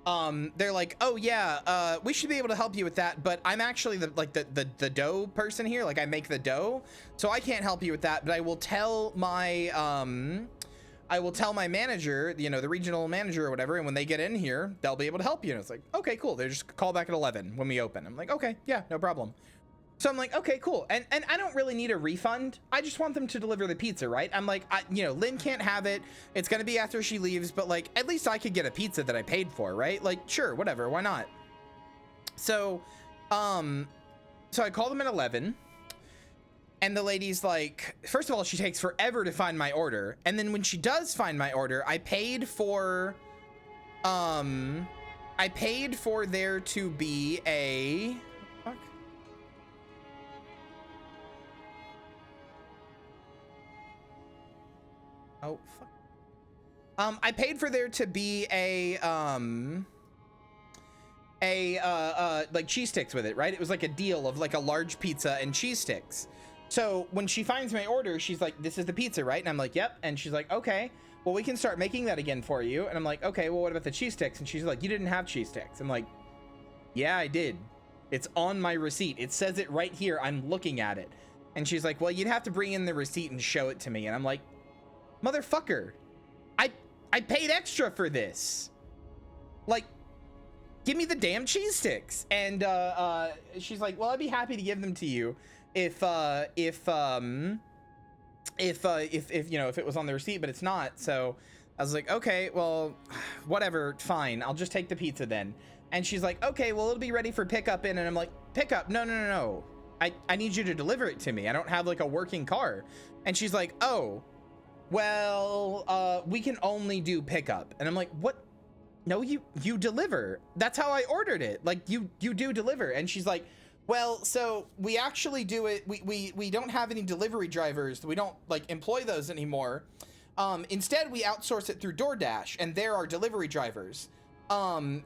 oh yeah, we should be able to help you with that, but I'm actually the dough person here. Like I make the dough, so I can't help you with that, but I will tell my manager, you know, the regional manager or whatever, and when they get in here, they'll be able to help you. And it's like, okay, cool. They just call back at 11 when we open. I'm like, okay, yeah, no problem. So I'm like, okay, cool. And I don't really need a refund. I just want them to deliver the pizza, right? I'm like, you know, Lynn can't have it. It's going to be after she leaves, but like, at least I could get a pizza that I paid for, right? Like, sure, whatever, why not? So, so I call them at 11, and the lady's like, first of all, she takes forever to find my order. And then when she does find my order, I paid for there to be a, fuck? Oh, fuck. I paid for there to be a like cheese sticks with it, right? It was like a deal of like a large pizza and cheese sticks. So when she finds my order, she's like, this is the pizza, right? And I'm like, yep. And she's like, okay, well, we can start making that again for you. And I'm like, okay, well, what about the cheese sticks? And she's like, you didn't have cheese sticks. I'm like, yeah, I did. It's on my receipt. It says it right here. I'm looking at it. And she's like, well, you'd have to bring in the receipt and show it to me. And I'm like, motherfucker, I paid extra for this. Like, give me the damn cheese sticks. And she's like, well, I'd be happy to give them to you if you know, if it was on the receipt, but it's not. So I was like, okay, well, whatever, fine, I'll just take the pizza then. And she's like, okay, well, it'll be ready for pickup in. And I'm like, pickup? No. I need you to deliver it to me. I don't have like a working car. And she's like, oh, well, we can only do pickup. And I'm like, what? No, you deliver. That's how I ordered it. Like, you do deliver. And she's like, well, so we actually do it. We don't have any delivery drivers. We don't like employ those anymore. Instead, we outsource it through DoorDash, and there are delivery drivers. So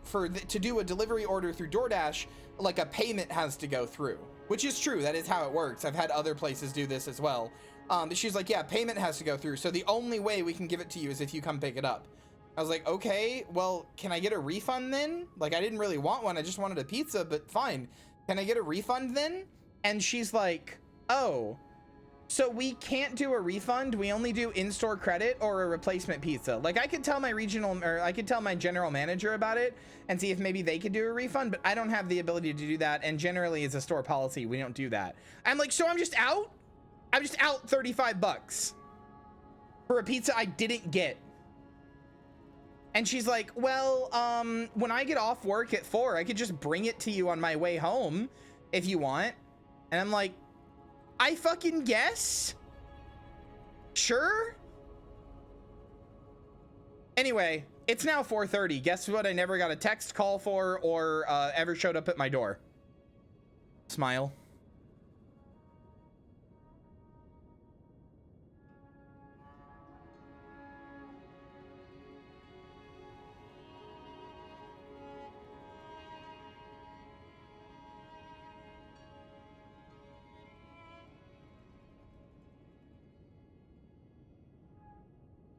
to do a delivery order through DoorDash, like a payment has to go through, which is true. That is how it works. I've had other places do this as well. But she's like, yeah, payment has to go through. So the only way we can give it to you is if you come pick it up. I was like, okay, well, can I get a refund then? Like, I didn't really want one. I just wanted a pizza, but fine. Can I get a refund then? And she's like, oh, So we can't do a refund. We only do in-store credit or a replacement pizza. Like I could tell my I could tell my general manager about it and see if maybe they could do a refund, but I don't have the ability to do that. And generally as a store policy, we don't do that. I'm like, so I'm just out? I'm just out 35 bucks for a pizza I didn't get. And she's like, well, when I get off work at 4, I could just bring it to you on my way home if you want. And I'm like, I fucking guess. Sure. Anyway, it's now 4:30. Guess what? I never got a text call for or ever showed up at my door. Smile.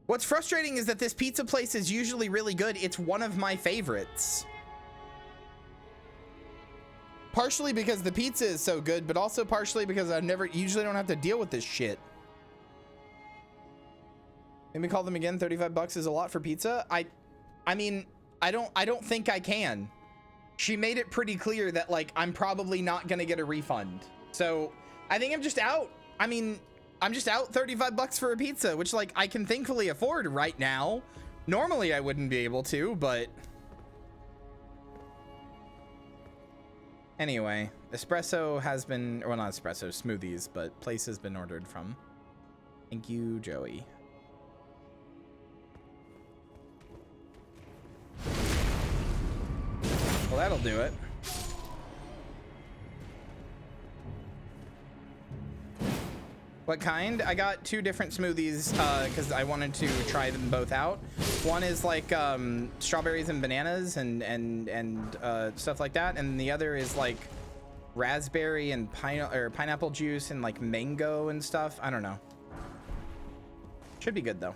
What's frustrating is that this pizza place is usually really good. It's one of my favorites. Partially because the pizza is so good, but also partially because I usually don't have to deal with this shit. Let me call them again. 35 bucks is a lot for pizza. I mean, I don't think I can. She made it pretty clear that like I'm probably not gonna get a refund. So I think I'm just out. I mean, I'm just out 35 bucks for a pizza, which like I can thankfully afford right now. Normally I wouldn't be able to, but anyway, espresso has been, well, not espresso, smoothies, but place has been ordered from. Thank you, Joey. Well, that'll do it. What kind? I got 2 different smoothies because I wanted to try them both out. One is like strawberries and bananas and stuff like that, and the other is like raspberry and pineapple juice and like mango and stuff. I don't know. Should be good though.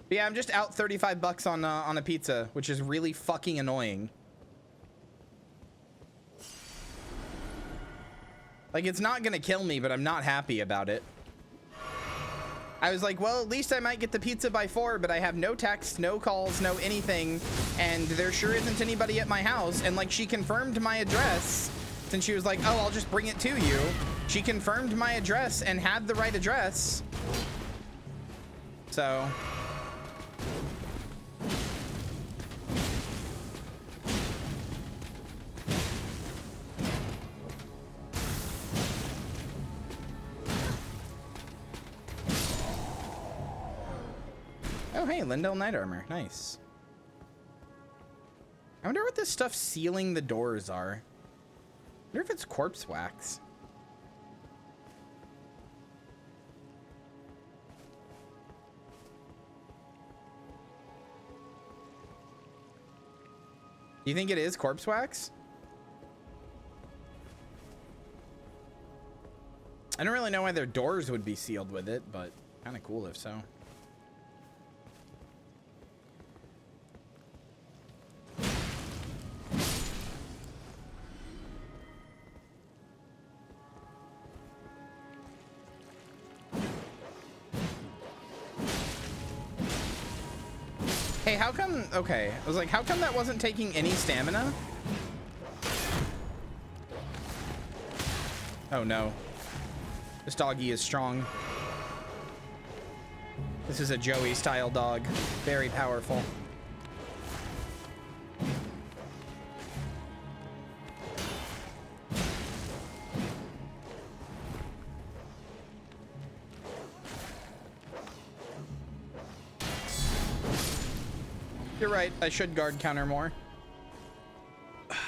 But yeah, I'm just out 35 bucks on a pizza, which is really fucking annoying. Like, it's not gonna kill me, but I'm not happy about it. I was like, well, at least I might get the pizza by 4, but I have no texts, no calls, no anything, and there sure isn't anybody at my house. And like, she confirmed my address, since she was like, oh, I'll just bring it to you. She confirmed my address and had the right address. So oh, hey, Lindell Knight Armor. Nice. I wonder what this stuff sealing the doors are. I wonder if it's corpse wax. Do you think it is corpse wax? I don't really know why their doors would be sealed with it, but kind of cool if so. Hey, how come, okay, I was like, how come that wasn't taking any stamina? Oh no. This doggy is strong. This is a Joey style dog. Very powerful. You're right, I should guard counter more.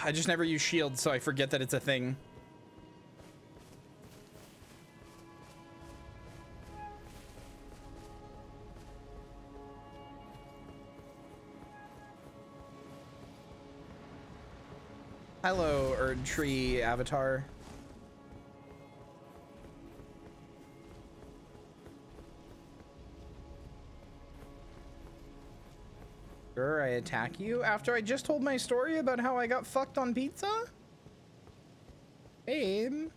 I just never use shield, so I forget that it's a thing. Hello, Erdtree Avatar. dare I attack you after I just told my story about how I got fucked on pizza? Babe.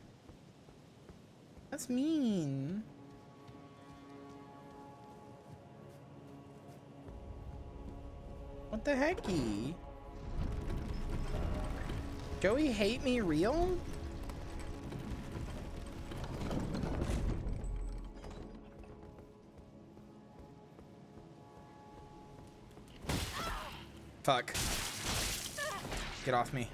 That's mean. What the hecky? Joey hate me real? Fuck. Get off me.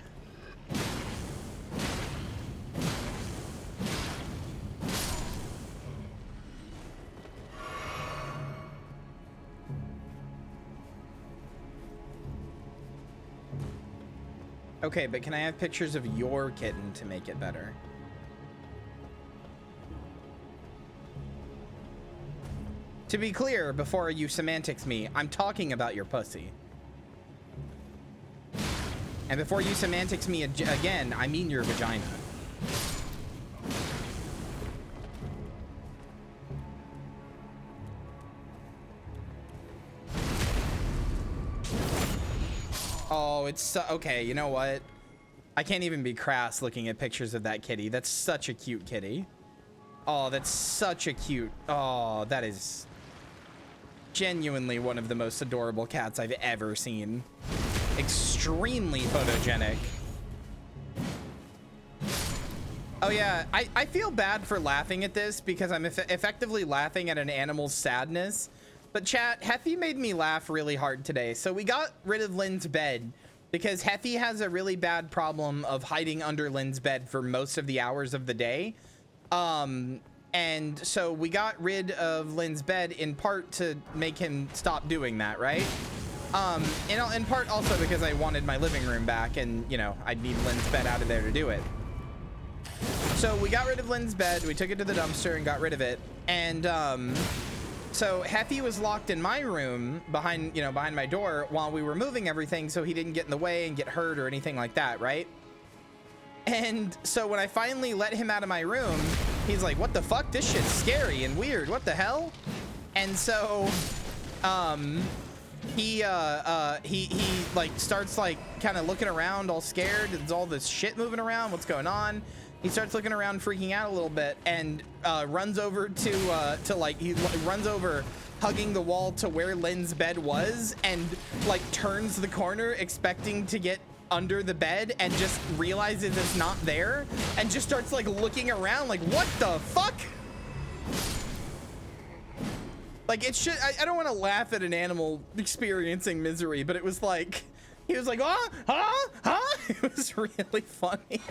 Okay, but can I have pictures of your kitten to make it better? To be clear, before you semantics me, I'm talking about your pussy. And before you semantics me again, I mean your vagina. Oh, it's so, okay, you know what? I can't even be crass looking at pictures of that kitty. That's such a cute kitty. Oh, that's such a cute. Oh, that is genuinely one of the most adorable cats I've ever seen. Extremely photogenic. Oh yeah, I feel bad for laughing at this because I'm effectively laughing at an animal's sadness. But chat, Heffy made me laugh really hard today. So we got rid of Lynn's bed because Heffy has a really bad problem of hiding under Lynn's bed for most of the hours of the day. And so we got rid of Lynn's bed in part to make him stop doing that, right? In part also because I wanted my living room back and, you know, I'd need Lynn's bed out of there to do it. So we got rid of Lynn's bed, we took it to the dumpster and got rid of it. And, so Heffy was locked in my room behind my door while we were moving everything so he didn't get in the way and get hurt or anything like that, right? And so when I finally let him out of my room, he's like, what the fuck? This shit's scary and weird. What the hell? And so, he like starts like kind of looking around all scared. There's all this shit moving around. What's going on? He starts looking around, freaking out a little bit, and runs over he runs over, hugging the wall to where Lynn's bed was, and like turns the corner expecting to get under the bed and just realizes it's not there and just starts like looking around like, what the fuck? Like it should, I don't want to laugh at an animal experiencing misery, but it was like, he was like, it was really funny.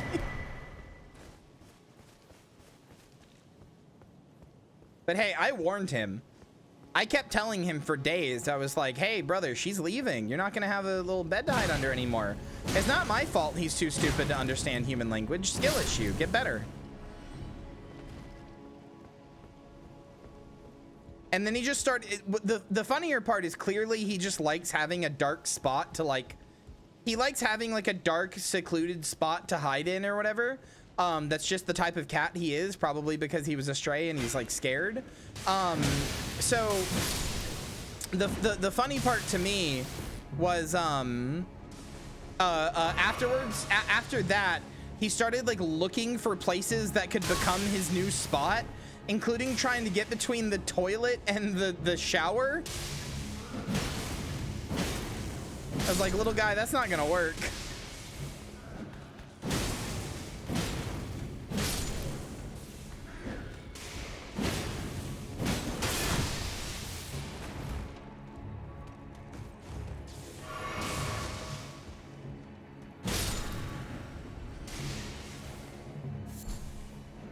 But hey, I warned him. I kept telling him for days. I was like, hey, brother, she's leaving. You're not going to have a little bed to hide under anymore. It's not my fault he's too stupid to understand human language. Skill issue. Get better. And then he just started. The funnier part is clearly he just likes having a dark spot to like. He likes having like a dark, secluded spot to hide in or whatever. That's just the type of cat he is, probably because he was a stray and he's like scared. So the funny part to me was afterwards, after that, he started like looking for places that could become his new spot, including trying to get between the toilet and the shower. I was like, little guy, that's not gonna work.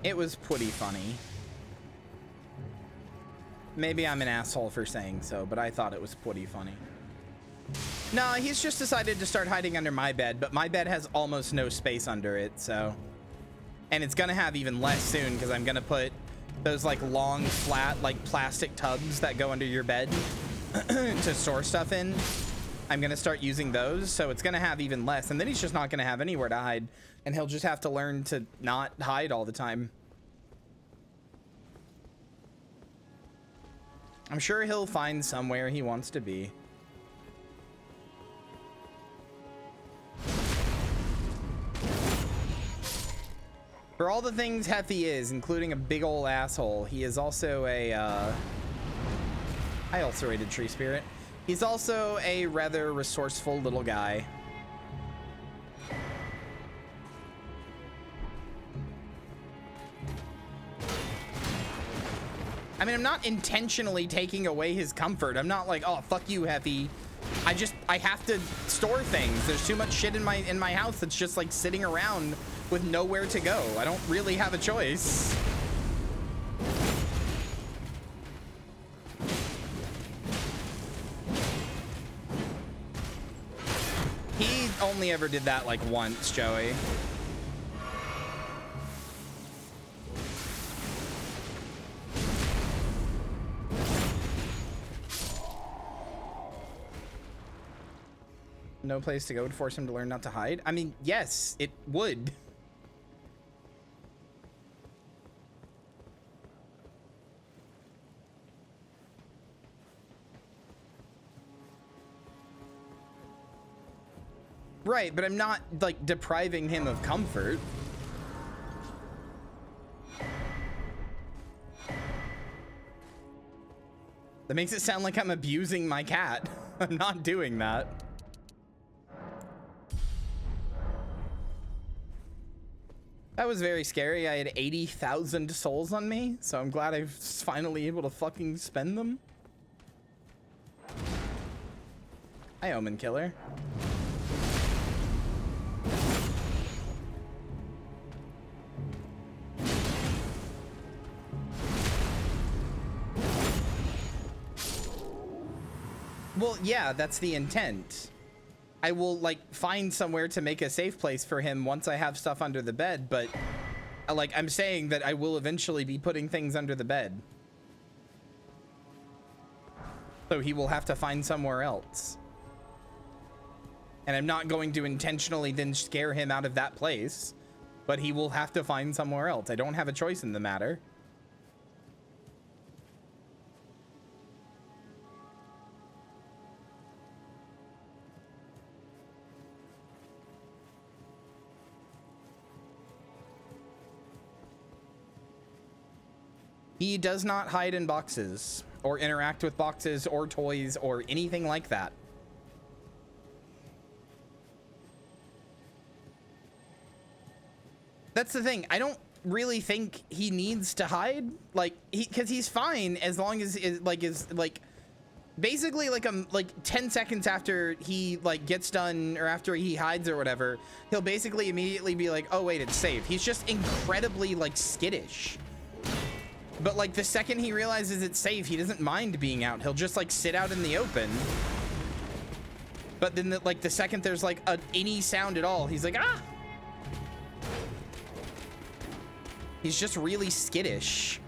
It was pretty funny. Maybe I'm an asshole for saying so, but I thought it was pretty funny. No, he's just decided to start hiding under my bed, but my bed has almost no space under it, so. And it's gonna have even less soon because I'm gonna put those like long, flat, like plastic tubs that go under your bed to store stuff in. I'm gonna start using those, so it's gonna have even less, and then he's just not gonna have anywhere to hide, and he'll just have to learn to not hide all the time. I'm sure he'll find somewhere he wants to be. For all the things Heffy is, including a big ol' asshole, he is also a, I also rated Tree Spirit. He's also a rather resourceful little guy. I mean, I'm not intentionally taking away his comfort. I'm not like, oh, fuck you, Heffy. I have to store things. There's too much shit in my house that's just like sitting around with nowhere to go. I don't really have a choice. He only ever did that like once, Joey. No place to go would force him to learn not to hide. I mean, yes, it would. Right, but I'm not like depriving him of comfort. That makes it sound like I'm abusing my cat. I'm not doing that. That was very scary. I had 80,000 souls on me, so I'm glad I'm finally able to fucking spend them. Hi, Omen Killer. Well, yeah, that's the intent. I will like find somewhere to make a safe place for him once I have stuff under the bed, but like I'm saying that I will eventually be putting things under the bed. So he will have to find somewhere else. And I'm not going to intentionally then scare him out of that place, but he will have to find somewhere else. I don't have a choice in the matter. He does not hide in boxes or interact with boxes or toys or anything like that. That's the thing. I don't really think he needs to hide, like because he's fine as long as is basically like 10 seconds after he like gets done or after he hides or whatever, he'll basically immediately be like, oh wait, it's safe. He's just incredibly like skittish. But like the second he realizes it's safe, he doesn't mind being out. He'll just like sit out in the open. But then the second there's like any sound at all, he's like, ah. He's just really skittish.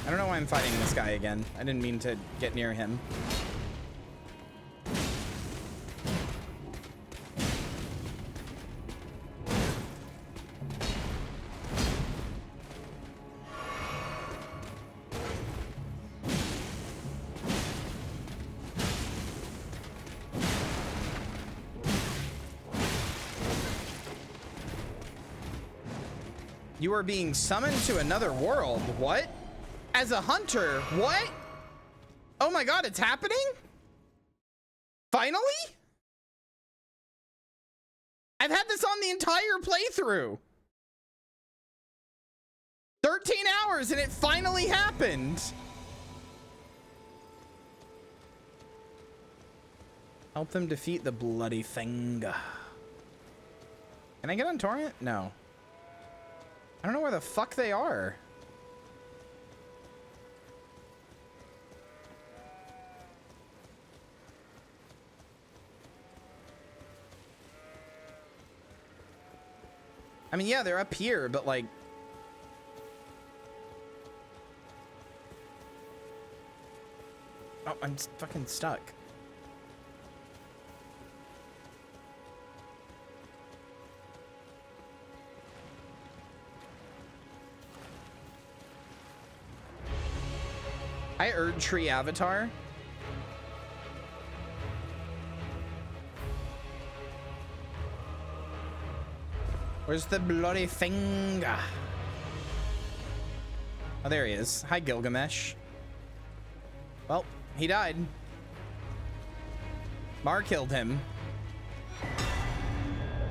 I don't know why I'm fighting this guy again. I didn't mean to get near him. You are being summoned to another world. What? As a hunter? What? Oh my god, it's happening? Finally? I've had this on the entire playthrough. 13 hours and it finally happened. Help them defeat the bloody thing. Can I get on Torrent? No. I don't know where the fuck they are. I mean, yeah, they're up here, but like... Oh, I'm fucking stuck. I Erd Tree Avatar. Where's the bloody thing? Oh, there he is. Hi, Gilgamesh. Well, he died. Mar killed him.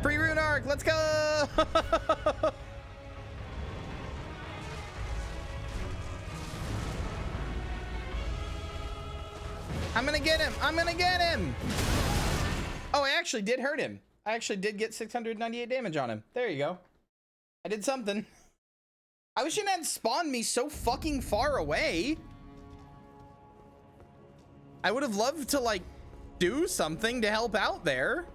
Free Rune Arc, let's go! I'm gonna get him! I'm gonna get him! Oh, I actually did hurt him. I actually did get 698 damage on him. There you go. I did something. I wish it hadn't spawned me so fucking far away. I would have loved to, like, do something to help out there.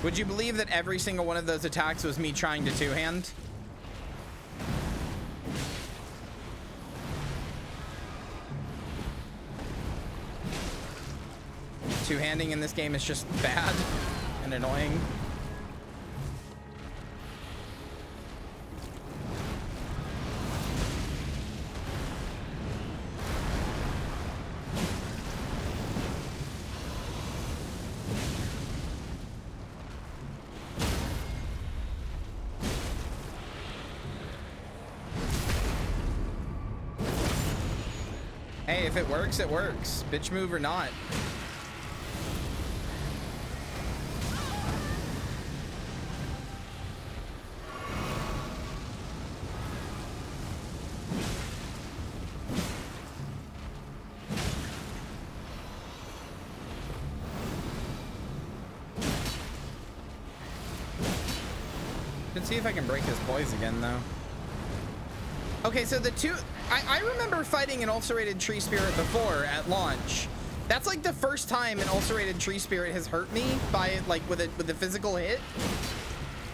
Would you believe that every single one of those attacks was me trying to two-hand? Two-handing in this game is just bad and annoying. Hey, if it works, it works. Bitch move or not. Let's see if I can break his poise again, though. Okay, so the two... I remember fighting an ulcerated tree spirit before at launch. That's like the first time an ulcerated tree spirit has hurt me by, like, with a physical hit.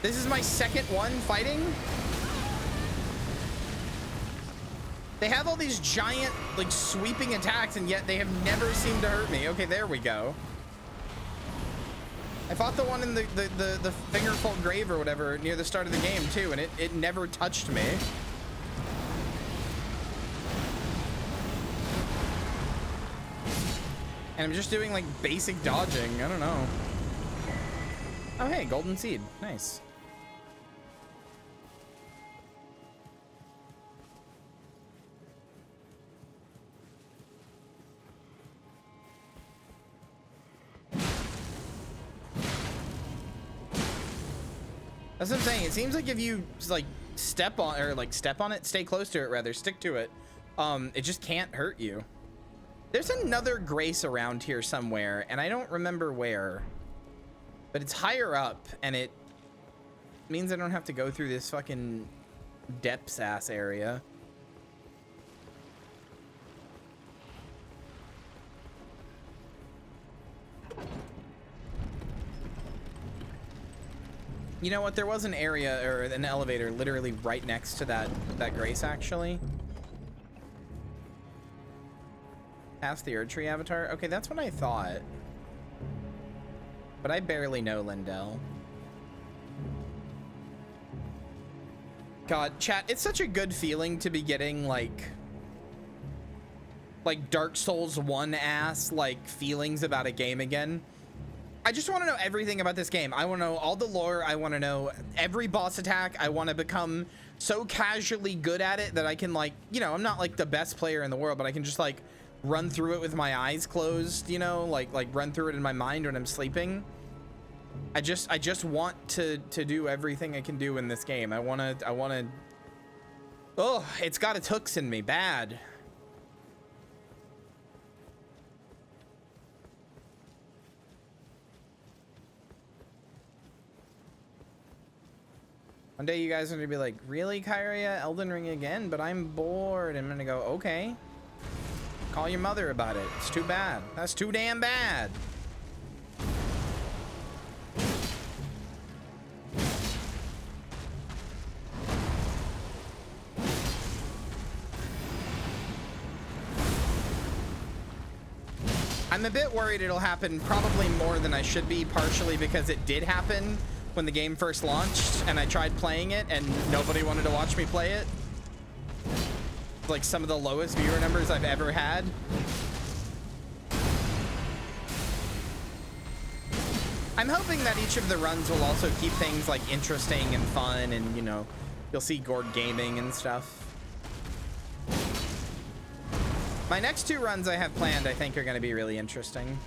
This is my second one fighting. They have all these giant, like, sweeping attacks, and yet they have never seemed to hurt me. Okay, there we go. I fought the one in the Fingerfold Grave or whatever near the start of the game, too, and it never touched me. And I'm just doing, like, basic dodging. I don't know. Oh, hey, golden seed. Nice. That's what I'm saying. It seems like if you, like, step on it, stay close to it, rather, stick to it, it just can't hurt you. There's another grace around here somewhere, and I don't remember where. But it's higher up, and it means I don't have to go through this fucking depths-ass area. You know what? There was an area, or an elevator, literally right next to that grace, actually. Past the Erd Tree Avatar? Okay, that's what I thought. But I barely know Lindell. God, chat, it's such a good feeling to be getting, like Dark Souls 1 ass, like, feelings about a game again. I just want to know everything about this game. I want to know all the lore. I want to know every boss attack. I want to become so casually good at it that I can, like, you know, I'm not, like, the best player in the world, but I can just, like, run through it with my eyes closed, you know, like run through it in my mind when I'm sleeping. I just want to do everything I can do in this game. I want to oh, it's got its hooks in me bad. One day you guys are gonna be like, really, Kyria, Elden Ring again? But I'm bored. I'm gonna go, okay. Call your mother about it. It's too bad. That's too damn bad. I'm a bit worried it'll happen probably more than I should be, partially because it did happen when the game first launched and I tried playing it and nobody wanted to watch me play it. Like some of the lowest viewer numbers I've ever had. I'm hoping that each of the runs will also keep things like interesting and fun, and you know, you'll see Gord gaming and stuff. My next 2 runs I have planned, I think, are going to be really interesting.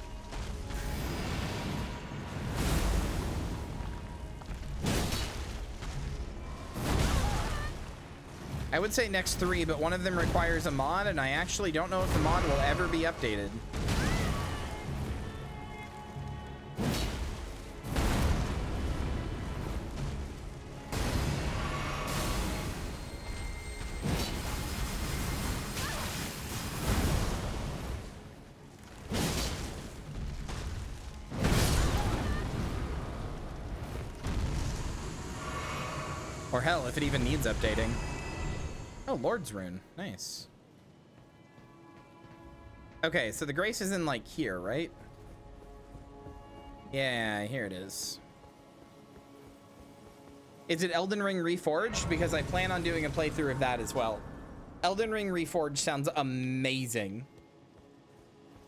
I would say next 3, but one of them requires a mod, and I actually don't know if the mod will ever be updated. Or hell, if it even needs updating. Oh, Lord's Rune. Nice. Okay, so the Grace is in, like, here, right? Yeah, here it is. Is it Elden Ring Reforged? Because I plan on doing a playthrough of that as well. Elden Ring Reforged sounds amazing.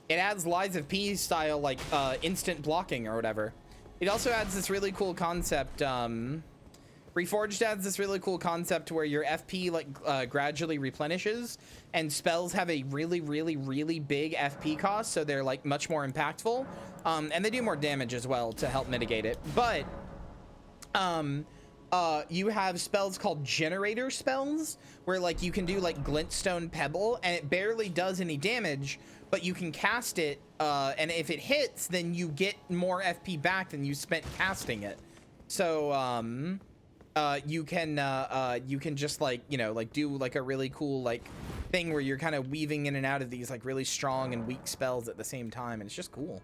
It adds Lies of P style, like, instant blocking or whatever. It also adds this really cool concept, Reforged adds this really cool concept where your FP like gradually replenishes, and spells have a really big FP cost, so they're like much more impactful, and they do more damage as well to help mitigate it. But you have spells called generator spells, where like you can do like Glintstone Pebble, and it barely does any damage, but you can cast it, and if it hits, then you get more FP back than you spent casting it. So you can just like, you know, like do like a really cool like thing where you're kind of weaving in and out of these like really strong and weak spells at the same time, and it's just cool.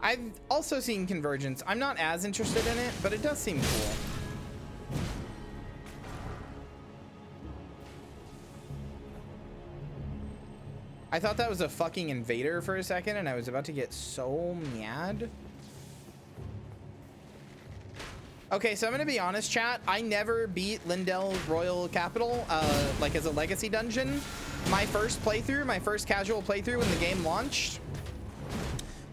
I've also seen Convergence. I'm not as interested in it, but it does seem cool. I thought that was a fucking invader for a second, and I was about to get so mad. Okay, so I'm gonna be honest, chat. I never beat Lindell's Royal Capital, like as a legacy dungeon. My first playthrough, my first casual playthrough when the game launched,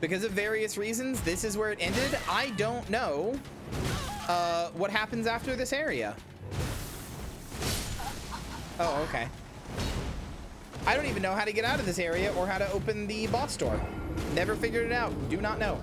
because of various reasons, this is where it ended. I don't know what happens after this area. Oh, okay. I don't even know how to get out of this area or how to open the boss door. Never figured it out. Do not know.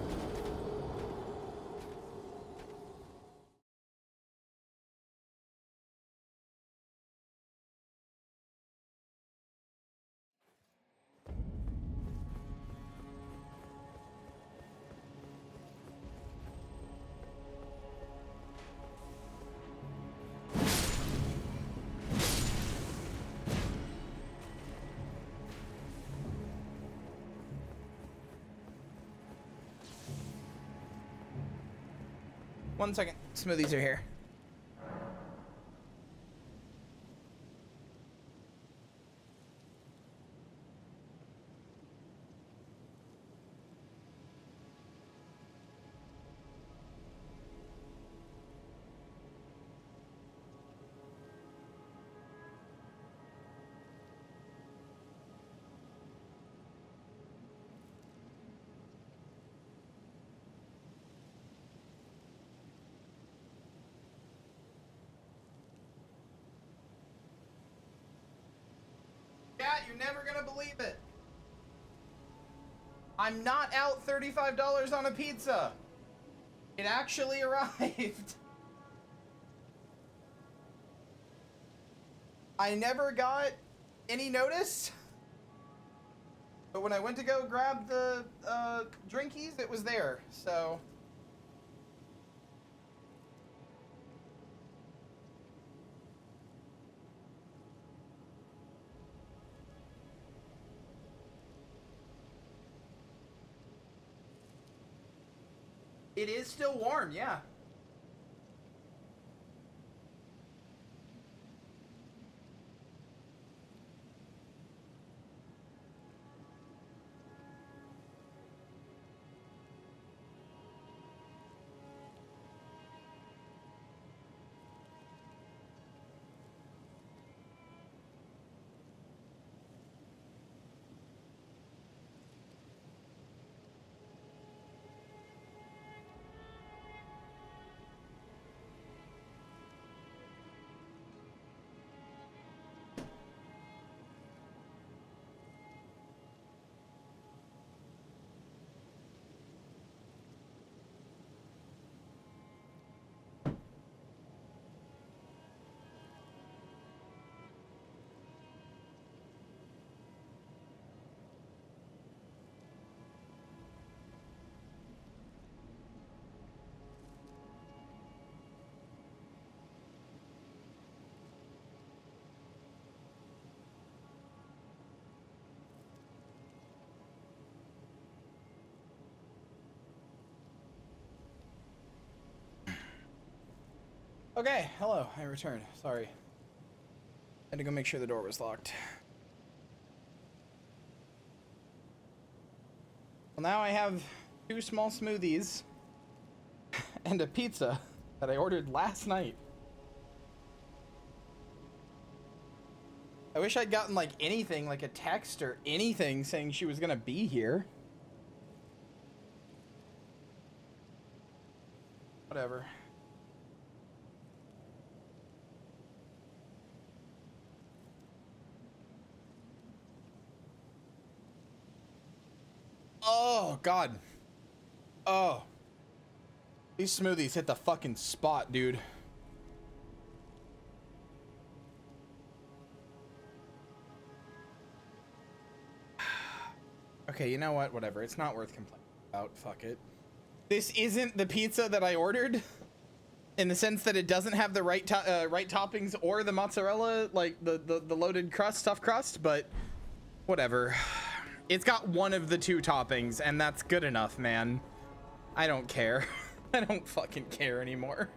One second. Smoothies are here. You're never gonna believe it. I'm not out $35 on a pizza. It actually arrived. I never got any notice, but when I went to go grab the drinkies, it was there. So it is still warm, yeah. Okay, hello, I returned. Sorry. Had to go make sure the door was locked. Well, now I have 2 small smoothies and a pizza that I ordered last night. I wish I'd gotten like anything, like a text or anything saying she was gonna be here. Whatever. Oh, God. Oh. These smoothies hit the fucking spot, dude. Okay, you know what? Whatever. It's not worth complaining about. Fuck it. This isn't the pizza that I ordered, in the sense that it doesn't have the right toppings or the mozzarella, like the loaded crust, stuffed crust, but whatever. It's got one of the 2 toppings, and that's good enough, man. I don't care. I don't fucking care anymore.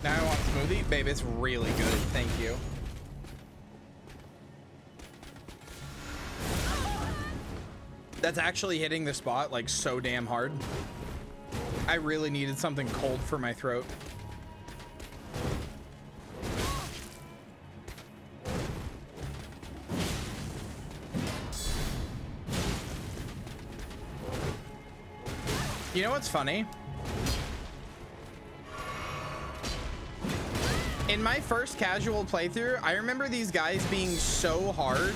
Now I want smoothie? Babe, it's really good. Thank you. That's actually hitting the spot like so damn hard. I really needed something cold for my throat. You know what's funny? In my first casual playthrough, I remember these guys being so hard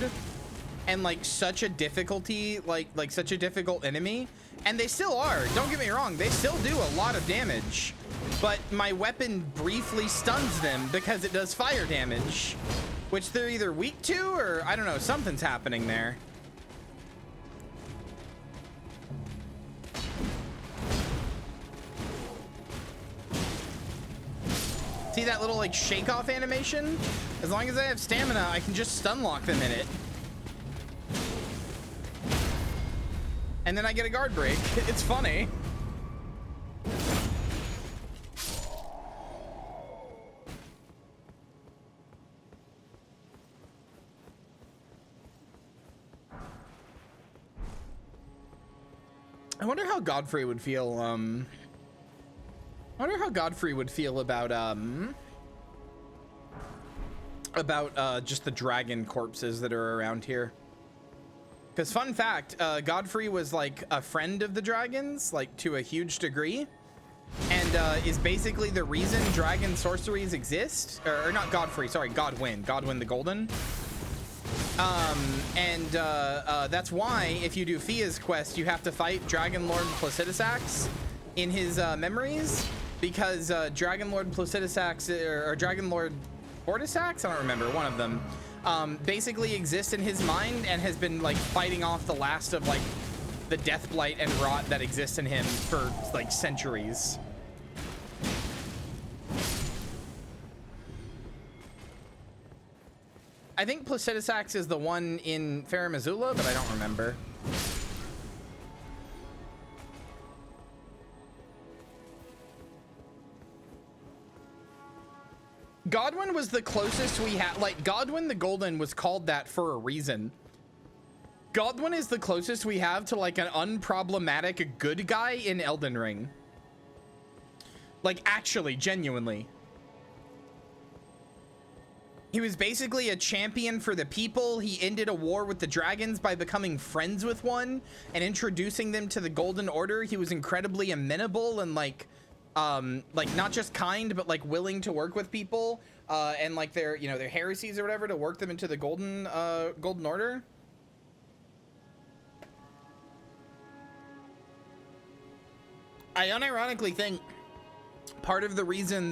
and like such a difficulty, like such a difficult enemy, and they still are. Don't get me wrong, they still do a lot of damage, but my weapon briefly stuns them because it does fire damage, which they're either weak to, or I don't know, something's happening there. See that little like shake off animation? As long as I have stamina, I can just stun lock them in it. And then I get a guard break. It's funny. I wonder how Godfrey would feel, I wonder how Godfrey would feel about just the dragon corpses that are around here. Because fun fact, Godfrey was like a friend of the dragons, like to a huge degree, and is basically the reason dragon sorceries exist. Or not Godfrey, sorry, Godwyn the Golden. That's why if you do Fia's quest, you have to fight Dragon Lord Placidusax in his memories, because Dragon Lord Placidusax or Dragon Lord Fortisax, I don't remember, one of them, basically exists in his mind and has been like fighting off the last of like the death blight and rot that exists in him for like centuries. I think Placidusax is the one in Farum Azula, but I don't remember. Godwyn was the closest we had. Like, Godwyn the Golden was called that for a reason. Godwyn is the closest we have to like an unproblematic good guy in Elden Ring. Like, actually, genuinely. He was basically a champion for the people. He ended a war with the dragons by becoming friends with one and introducing them to the Golden Order. He was incredibly amenable and like not just kind, but like willing to work with people and like their, you know, their heresies or whatever, to work them into the Golden Order. I unironically think part of the reason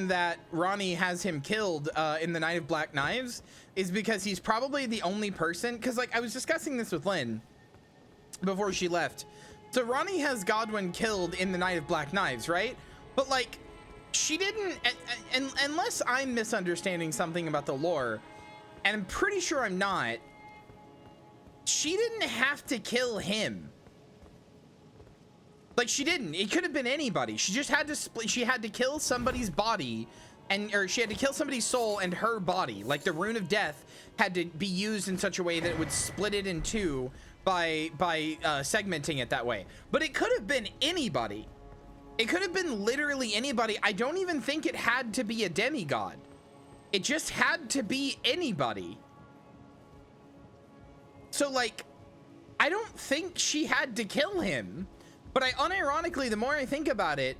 that Ronnie has him killed in the Night of Black Knives is because he's probably the only person, because like I was discussing this with Lynn before she left. So Ronnie has Godwin killed in the Night of Black Knives, right? But like she didn't, unless I'm misunderstanding something about the lore, and I'm pretty sure I'm not, she didn't have to kill him. Like she didn't. It could have been anybody. She just had to split. She had to kill somebody's body, or she had to kill somebody's soul and her body. Like the rune of death had to be used in such a way that it would split it in two by segmenting it that way. But it could have been anybody. It could have been literally anybody. I don't even think it had to be a demigod. It just had to be anybody. So like, I don't think she had to kill him. But unironically, the more I think about it,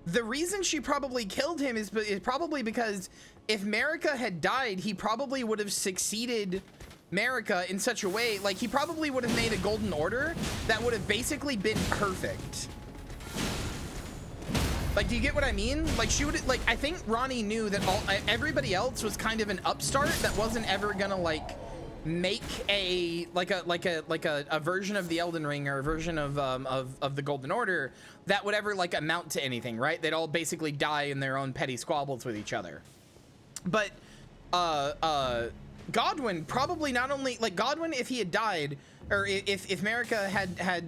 the reason she probably killed him is probably because if Marika had died, he probably would have succeeded Marika in such a way, like he probably would have made a golden order that would have basically been perfect. Like, do you get what I mean? Like she would, like, I think Ronnie knew that everybody else was kind of an upstart that wasn't ever gonna like make a version of the Elden Ring or a version of the Golden Order that would ever like amount to anything, right? They'd all basically die in their own petty squabbles with each other. But Godwin probably not only, like Godwin, if he had died, or if Marika had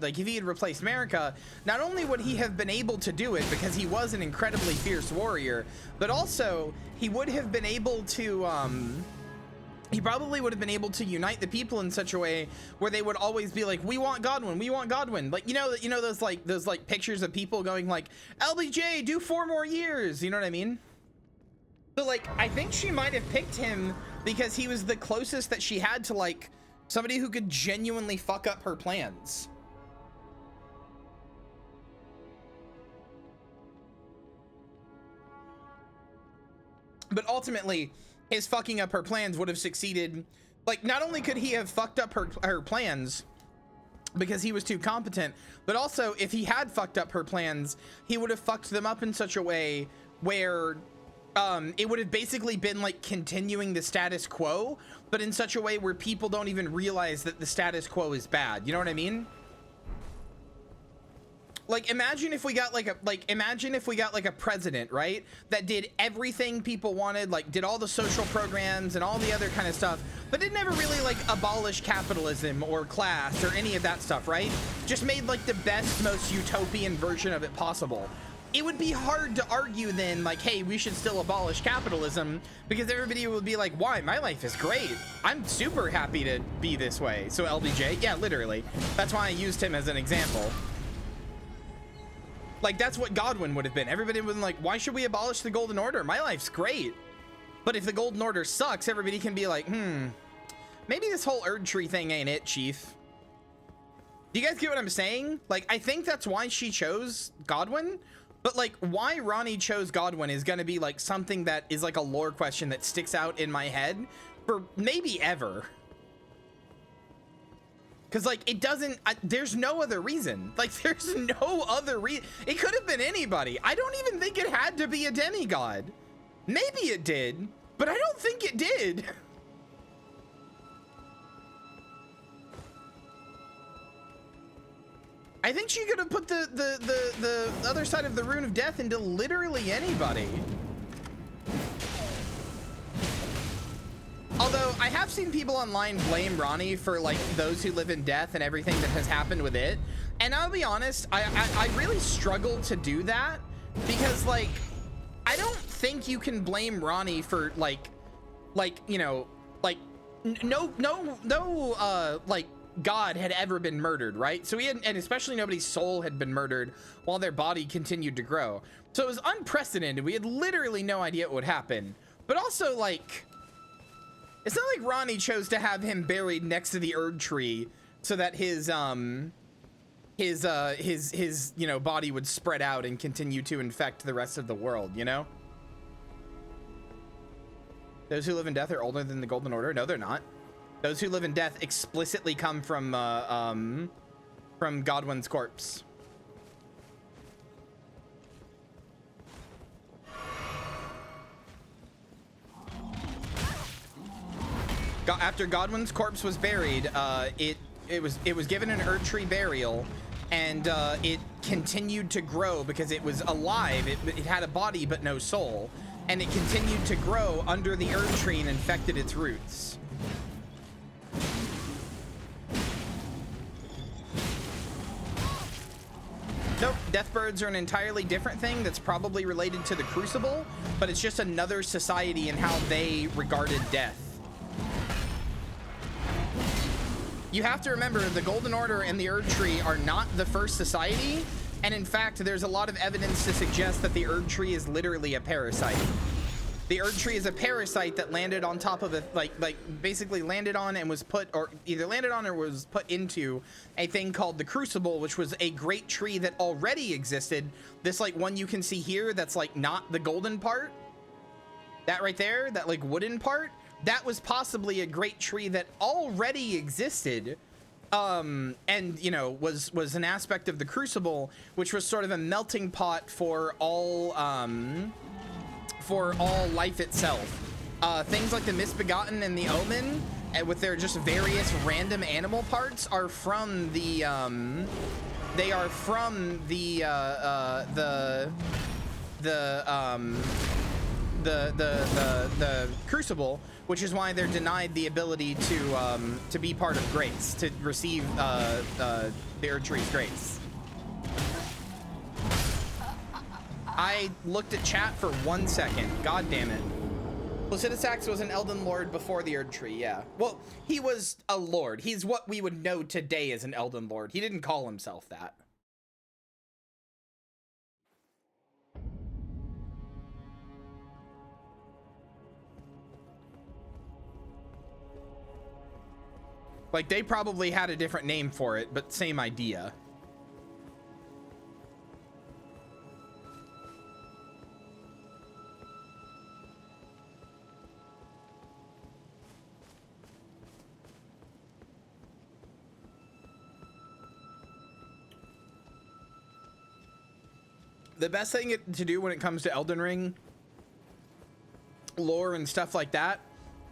like if he had replaced Marika, not only would he have been able to do it because he was an incredibly fierce warrior, but also he would have been able to he probably would have been able to unite the people in such a way where they would always be like, we want Godwin, we want Godwin. Like, you know those like pictures of people going like, LBJ, do 4 more years. You know what I mean? So like, I think she might have picked him because he was the closest that she had to like somebody who could genuinely fuck up her plans. But ultimately, his fucking up her plans would have succeeded. Like, not only could he have fucked up her plans because he was too competent, but also if he had fucked up her plans, he would have fucked them up in such a way where it would have basically been like continuing the status quo, but in such a way where people don't even realize that the status quo is bad. You know what I mean? Like, imagine if we got like a president, right? That did everything people wanted, like did all the social programs and all the other kind of stuff, but didn't ever really like abolish capitalism or class or any of that stuff, right? Just made like the best, most utopian version of it possible. It would be hard to argue then like, hey, we should still abolish capitalism, because everybody would be like, why? My life is great. I'm super happy to be this way. So LBJ, yeah, literally. That's why I used him as an example. Like, that's what Godwin would have been. Everybody would have been like, why should we abolish the Golden Order? My life's great. But if the Golden Order sucks, everybody can be like, maybe this whole Erd Tree thing ain't it, Chief. Do you guys get what I'm saying? Like, I think that's why she chose Godwin. But like, why Ronnie chose Godwin is gonna be like something that is like a lore question that sticks out in my head for maybe ever. Because like, it doesn't, there's no other reason. Like, there's no other reason. It could have been anybody. I don't even think it had to be a demigod. Maybe it did, but I don't think it did. I think she could have put the other side of the rune of death into literally anybody. Although I have seen people online blame Ronnie for like those who live in death and everything that has happened with it. And I'll be honest, I really struggle to do that, because like, I don't think you can blame Ronnie for like, you know, like no, like God had ever been murdered, right? So he had, and especially nobody's soul had been murdered while their body continued to grow. So it was unprecedented. We had literally no idea what would happen. But also like, it's not like Ronnie chose to have him buried next to the Erd Tree so that his you know, body would spread out and continue to infect the rest of the world, you know? Those who live in death are older than the Golden Order? No, they're not. Those who live in death explicitly come from from Godwin's corpse. After Godwin's corpse was buried, it was given an Erd Tree burial, and it continued to grow because it was alive. It had a body but no soul, and it continued to grow under the Erd Tree and infected its roots. Nope, Deathbirds are an entirely different thing that's probably related to the Crucible, but it's just another society and how they regarded death. You have to remember, the Golden Order and the Erd Tree are not the first society, and in fact, there's a lot of evidence to suggest that the Erd Tree is literally a parasite. The Erd Tree is a parasite that landed on top of basically landed on and was put, or either landed on or was put into a thing called the Crucible, which was a great tree that already existed. This like one you can see here that's like not the golden part. That right there, that like wooden part, that was possibly a great tree that already existed. And you know, was an aspect of the Crucible, which was sort of a melting pot for all life itself. Things like the Misbegotten and the Omen, and with their just various random animal parts, are from the they are from the Crucible, which is why they're denied the ability to be part of grace, to receive the Erd Tree's grace. I looked at chat for 1 second. God damn it. Placidusax was an Elden Lord before the Erd Tree, yeah. Well, he was a Lord. He's what we would know today as an Elden Lord. He didn't call himself that. Like, they probably had a different name for it, but same idea. The best thing to do when it comes to Elden Ring lore and stuff like that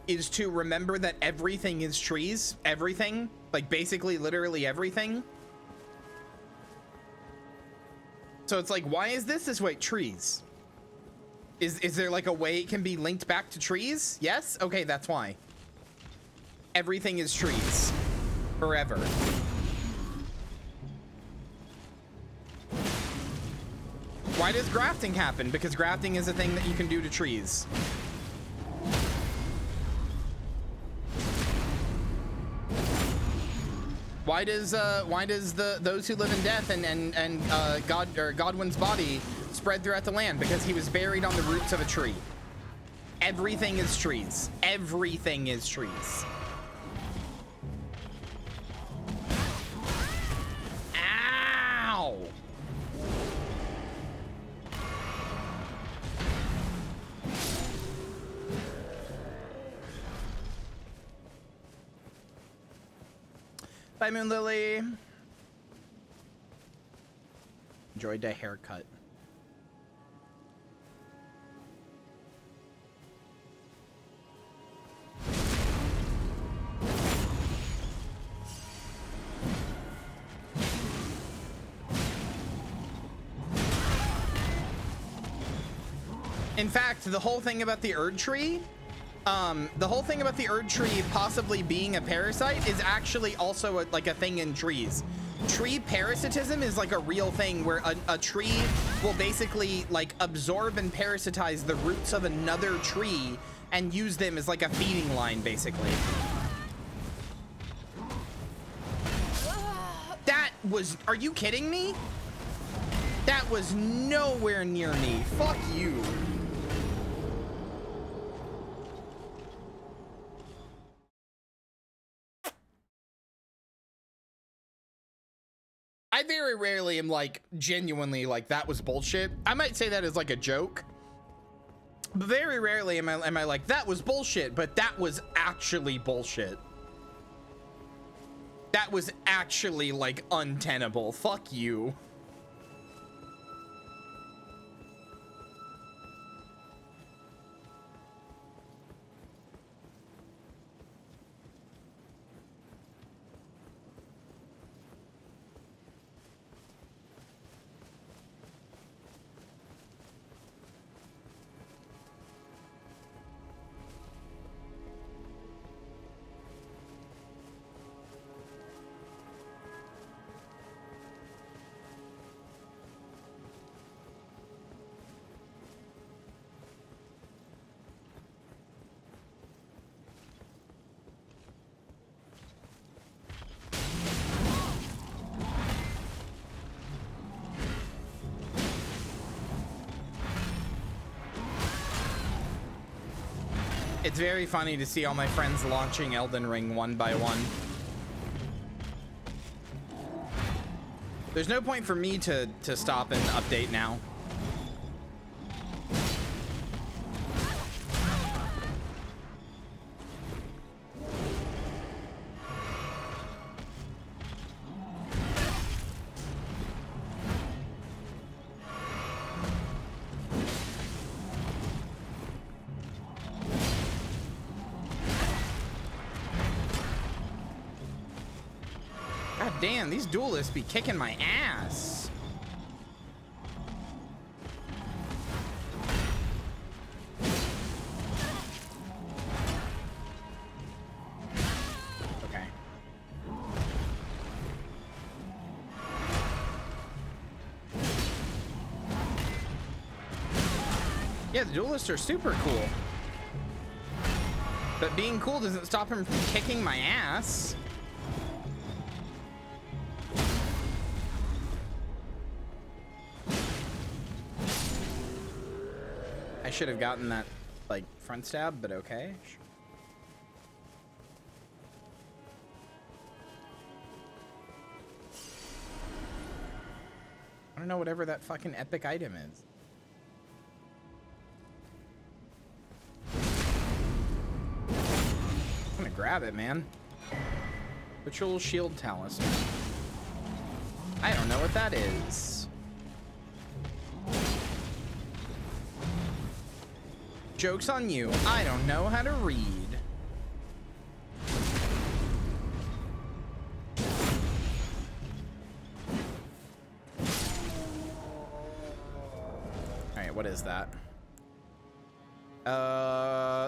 is to remember that everything is trees. Everything. Like, basically, literally everything. So it's like, why is this way? Trees. Is there, like, a way it can be linked back to trees? Yes? Okay, that's why. Everything is trees. Forever. Why does grafting happen? Because grafting is a thing that you can do to trees. Why does those who live in death and Godwin's body spread throughout the land? Because he was buried on the roots of a tree. Everything is trees. Everything is trees. Ow! Bye, Moon Lily. Enjoyed the haircut. In fact, the whole thing about the Erd Tree, possibly being a parasite is actually also like a thing in trees. Tree parasitism is like a real thing where a tree will basically like absorb and parasitize the roots of another tree and use them as like a feeding line, basically. That was, are you kidding me? That was nowhere near me. Fuck you. I very rarely am like genuinely like that was bullshit. I might say that as like a joke, but very rarely am I like that was bullshit, but that was actually bullshit. That was actually like untenable. Fuck you. It's very funny to see all my friends launching Elden Ring one by one. There's no point for me to stop and update now. Damn, these duelists be kicking my ass. Okay. Yeah, the duelists are super cool. But being cool doesn't stop him from kicking my ass. I should have gotten that, like, front stab, but okay. I don't know whatever that fucking epic item is. I'm gonna grab it, man. Ritual Shield Talisman. I don't know what that is. Joke's on you. I don't know how to read. Alright, what is that?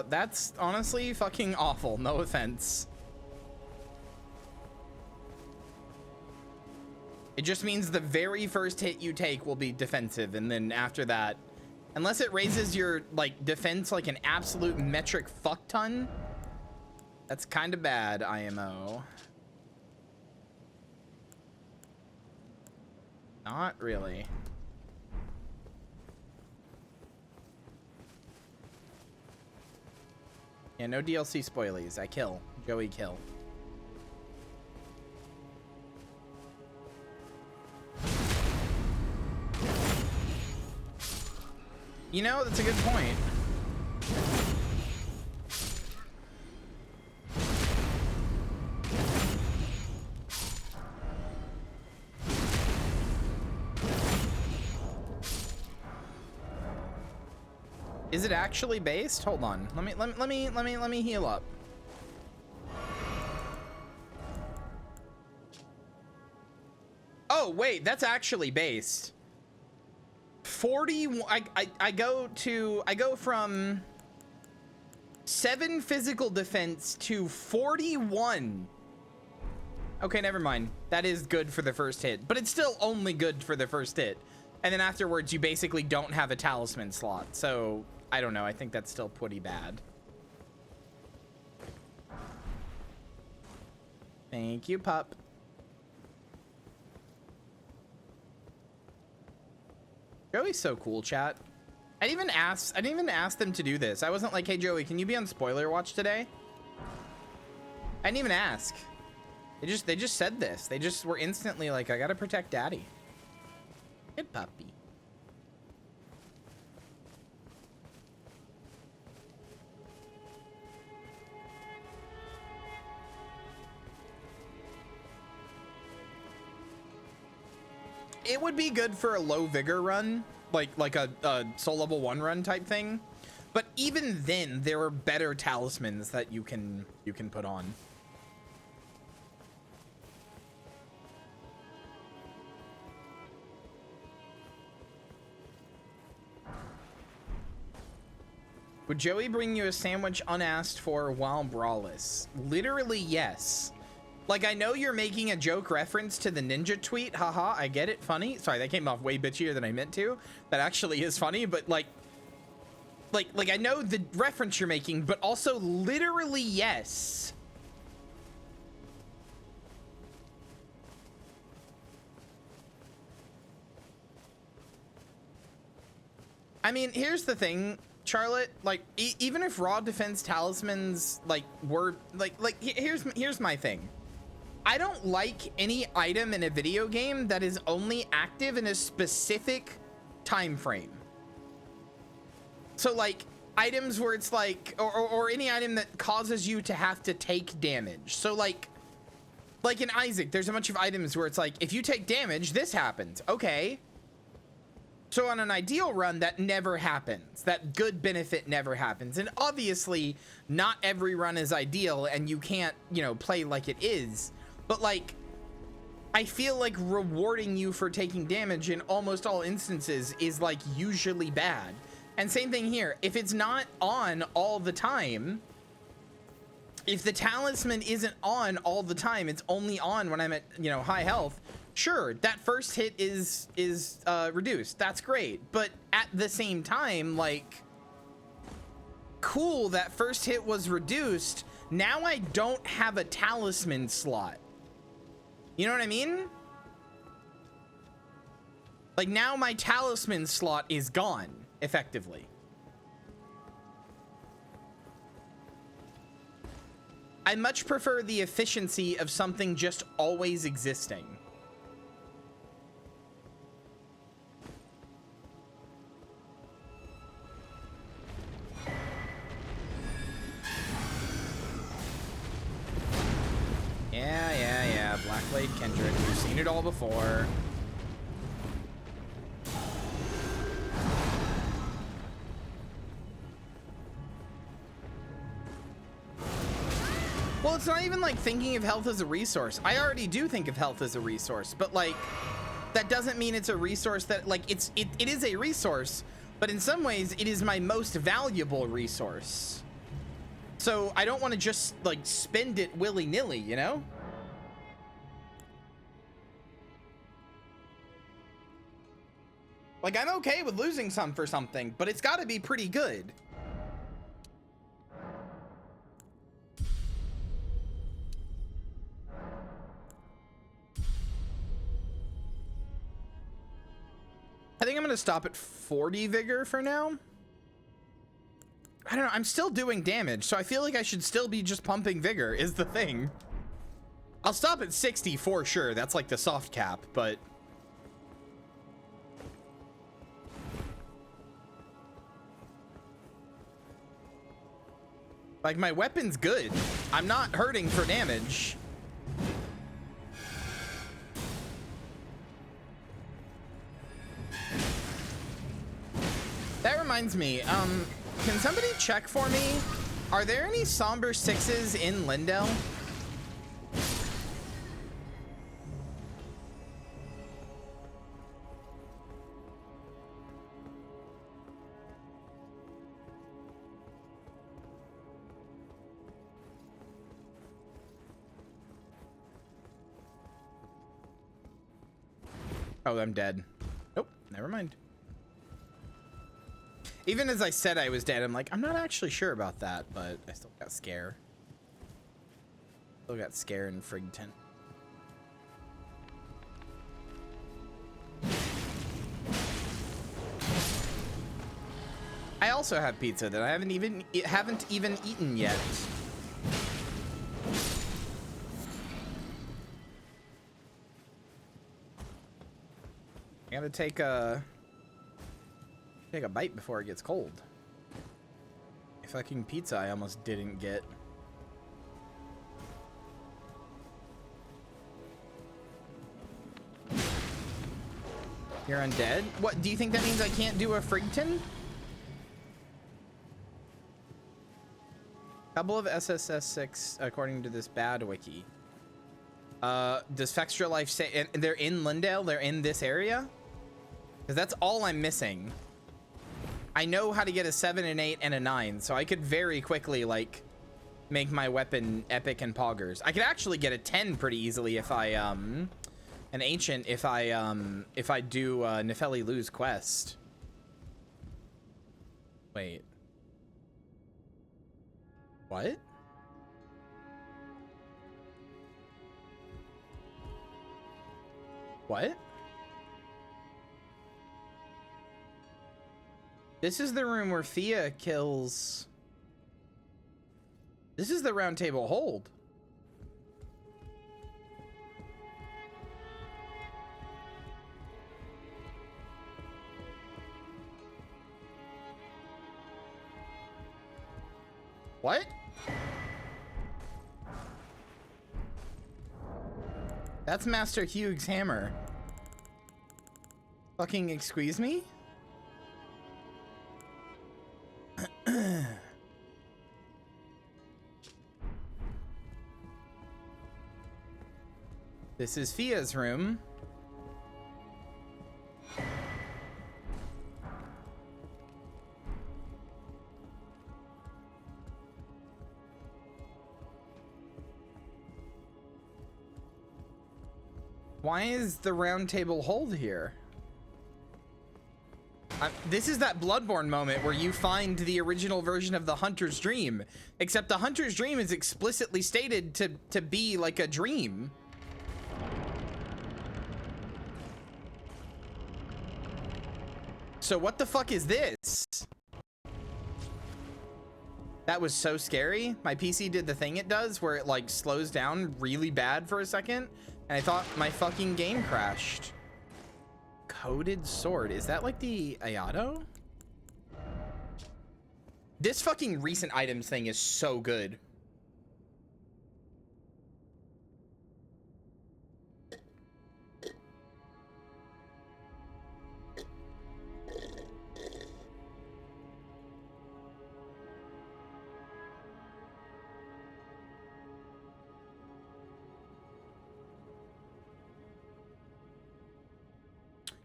That's honestly fucking awful. No offense. It just means the very first hit you take will be defensive, and then after that, unless it raises your, like, defense like an absolute metric fuck ton, that's kind of bad, IMO. Not really. Yeah, no DLC spoilies. I kill. Joey kill. You know, that's a good point. Is it actually based? Hold on. Let me heal up. Oh, wait, that's actually based. 40 I go from 7 physical defense to 41. Okay, never mind. That is good for the first hit, but it's still only good for the first hit. And then afterwards, you basically don't have a talisman slot. So, I don't know. I think that's still pretty bad. Thank you, pup. Joey's so cool, chat. I didn't even ask them to do this. I wasn't like, hey, Joey, can you be on spoiler watch today? I didn't even ask. They just said this. They just were instantly like, I gotta protect daddy. Good puppy. it would be good for a low vigor run, like a soul level 1 run type thing. But even then, there are better talismans that you can put on. Would Joey bring you a sandwich unasked for while braless? Literally, yes. Like, I know you're making a joke reference to the ninja tweet. Haha, I get it. Funny. Sorry, that came off way bitchier than I meant to. That actually is funny, but like I know the reference you're making, but also literally, yes. I mean, here's the thing, Charlotte, like even if raw defense talismans like were here's my thing. I don't like any item in a video game that is only active in a specific time frame. So like items where it's like or any item that causes you to have to take damage. So like in Isaac, there's a bunch of items where it's like if you take damage, this happens. Okay. So on an ideal run, that never happens. That good benefit never happens. And obviously, not every run is ideal, and you can't, you know, play like it is. But, like, I feel like rewarding you for taking damage in almost all instances is, like, usually bad. And same thing here. If it's not on all the time, if the talisman isn't on all the time, it's only on when I'm at, you know, high health, sure, that first hit is reduced. That's great. But at the same time, like, cool, that first hit was reduced. Now I don't have a talisman slot. You know what I mean? Like, now my talisman slot is gone, effectively. I much prefer the efficiency of something just always existing. Yeah. Blackblade Kendrick. We've seen it all before. Well, it's not even like thinking of health as a resource. I already do think of health as a resource, but like that doesn't mean it's a resource that like it is a resource, but in some ways it is my most valuable resource. So I don't want to just like spend it willy-nilly, you know? Like, I'm okay with losing some for something, but it's got to be pretty good. I think I'm going to stop at 40 vigor for now. I don't know. I'm still doing damage, so I feel like I should still be just pumping vigor is the thing. I'll stop at 60 for sure. That's like the soft cap, but... like, my weapon's good. I'm not hurting for damage. That reminds me, can somebody check for me? Are there any Somber 6s in Lindell? Oh, I'm dead. Nope, never mind. Even as I said I was dead, I'm like, I'm not actually sure about that, but I still got scare. Still got scare in Frigton. I also have pizza that I haven't even eaten yet. I gotta take a bite before it gets cold. A fucking pizza I almost didn't get. You're undead? What, do you think that means I can't do a Frigton? Couple of SSS6 according to this bad wiki. Does Fextra Life say, and they're in Lindale? They're in this area? Because that's all I'm missing. I know how to get a 7, an 8, and a 9, so I could very quickly, like, make my weapon epic and poggers. I could actually get a 10 pretty easily if I, an ancient, if I do, Nefeli Lu's quest. Wait. What? What? This is the room where Fia kills... This is the round table hold. What? That's Master Hugh's hammer. Fucking excuse me? This is Fia's room. Why is the round table hold here? This is that Bloodborne moment where you find the original version of the Hunter's Dream, except the Hunter's Dream is explicitly stated to be like a dream. So what the fuck is this? That was so scary. My PC did the thing it does where it like slows down really bad for a second, and I thought my fucking game crashed. Coated sword. Is that like the Ayato? This fucking recent items thing is so good.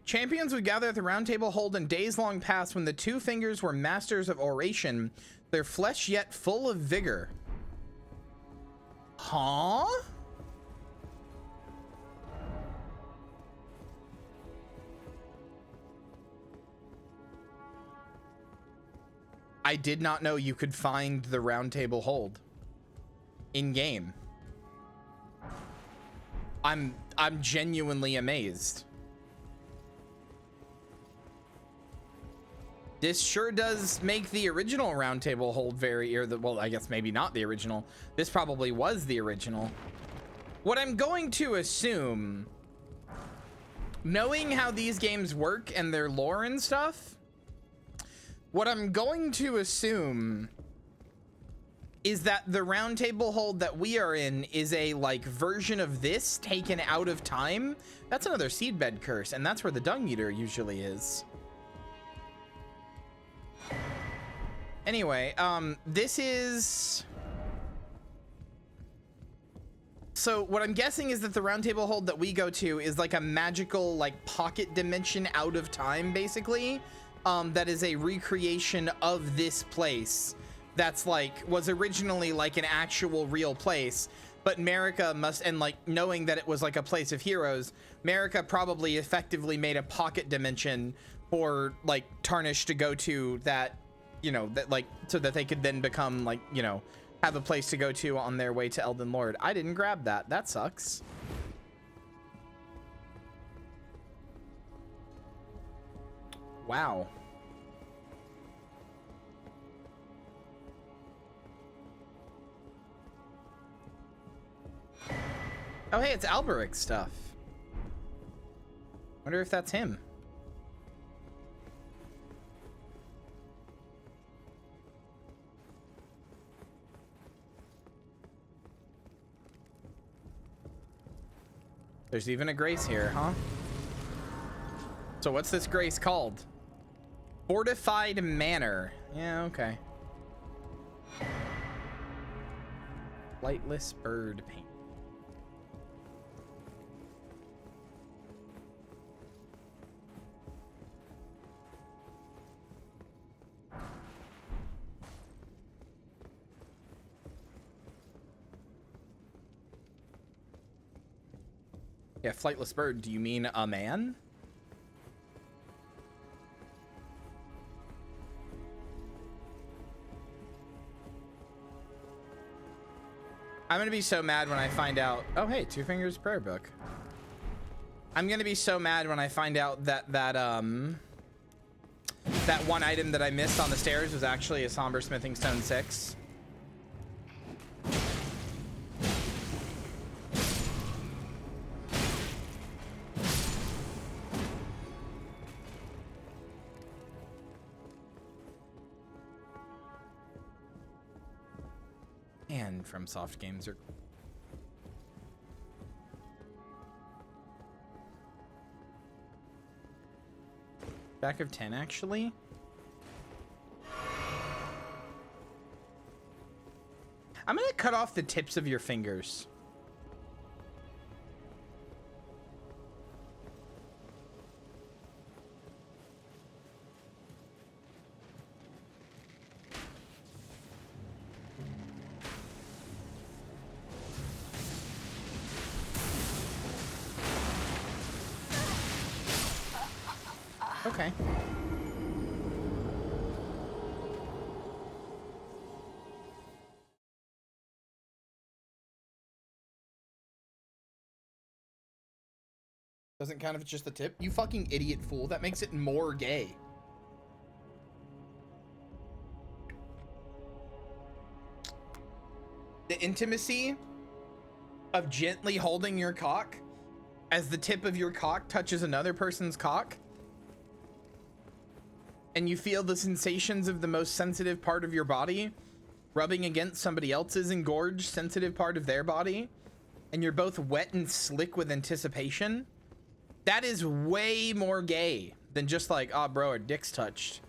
Champions would gather at the round table hold in days long past when the two fingers were masters of oration, their flesh yet full of vigor. Huh? I did not know you could find the round table hold in game. I'm genuinely amazed. This sure does make the original round table hold very, well, I guess maybe not the original. This probably was the original. What I'm going to assume, knowing how these games work and their lore and stuff, what I'm going to assume is that the round table hold that we are in is a like version of this taken out of time. That's another seedbed curse, and that's where the dung eater usually is. Anyway, this is... So what I'm guessing is that the round table hold that we go to is like a magical like pocket dimension out of time, basically. That is a recreation of this place that's like was originally like an actual real place, but Marika must, and like knowing that it was like a place of heroes, Marika probably effectively made a pocket dimension for like Tarnish to go to, that, you know, that like so that they could then become like, you know, have a place to go to on their way to Elden Lord. I didn't grab that. That sucks. Wow. Oh, hey, it's Alberic stuff. Wonder if that's him. There's even a grace here, huh? So what's this grace called? Fortified Manor. Yeah, okay. Flightless bird paint. Yeah, flightless bird. Do you mean a man? I'm gonna be so mad when I find out. Oh, hey, Two Fingers prayer book. I'm gonna be so mad when I find out that that one item that I missed on the stairs was actually a somber smithing stone 6. And from Soft Games are back of 10 actually. I'm gonna cut off the tips of your fingers. Okay. Doesn't count if it's just the tip. You fucking idiot fool. That makes it more gay. The intimacy of gently holding your cock as the tip of your cock touches another person's cock, and you feel the sensations of the most sensitive part of your body rubbing against somebody else's engorged sensitive part of their body, and you're both wet and slick with anticipation. That is way more gay than just like, oh bro, our dicks touched.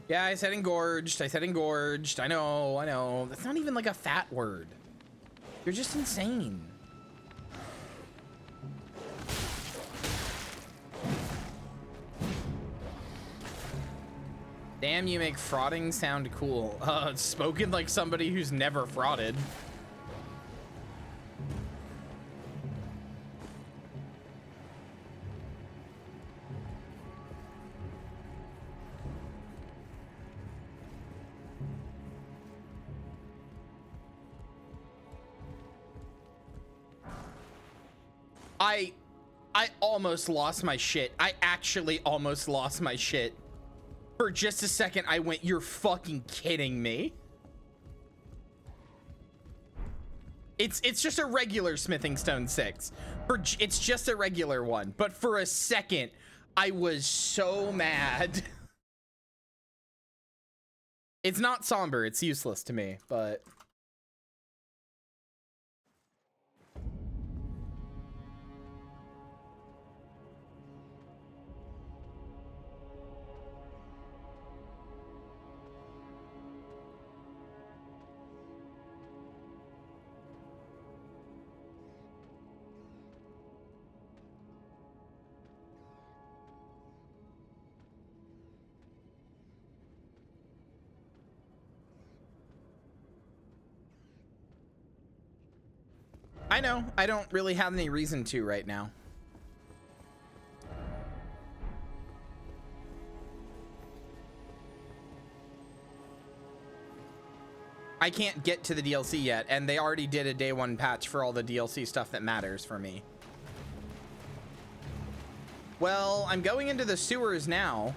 Yeah, I said engorged. I said engorged. I know. That's not even like a fat word. You're just insane. Damn, you make frauding sound cool. Spoken like somebody who's never frauded. I almost lost my shit. I actually almost lost my shit. For just a second, I went, you're fucking kidding me. It's just a regular smithing stone 6. It's just a regular one. But for a second, I was so mad. It's not somber. It's useless to me, but... I know, I don't really have any reason to right now. I can't get to the DLC yet, and they already did a day 1 patch for all the DLC stuff that matters for me. Well, I'm going into the sewers now.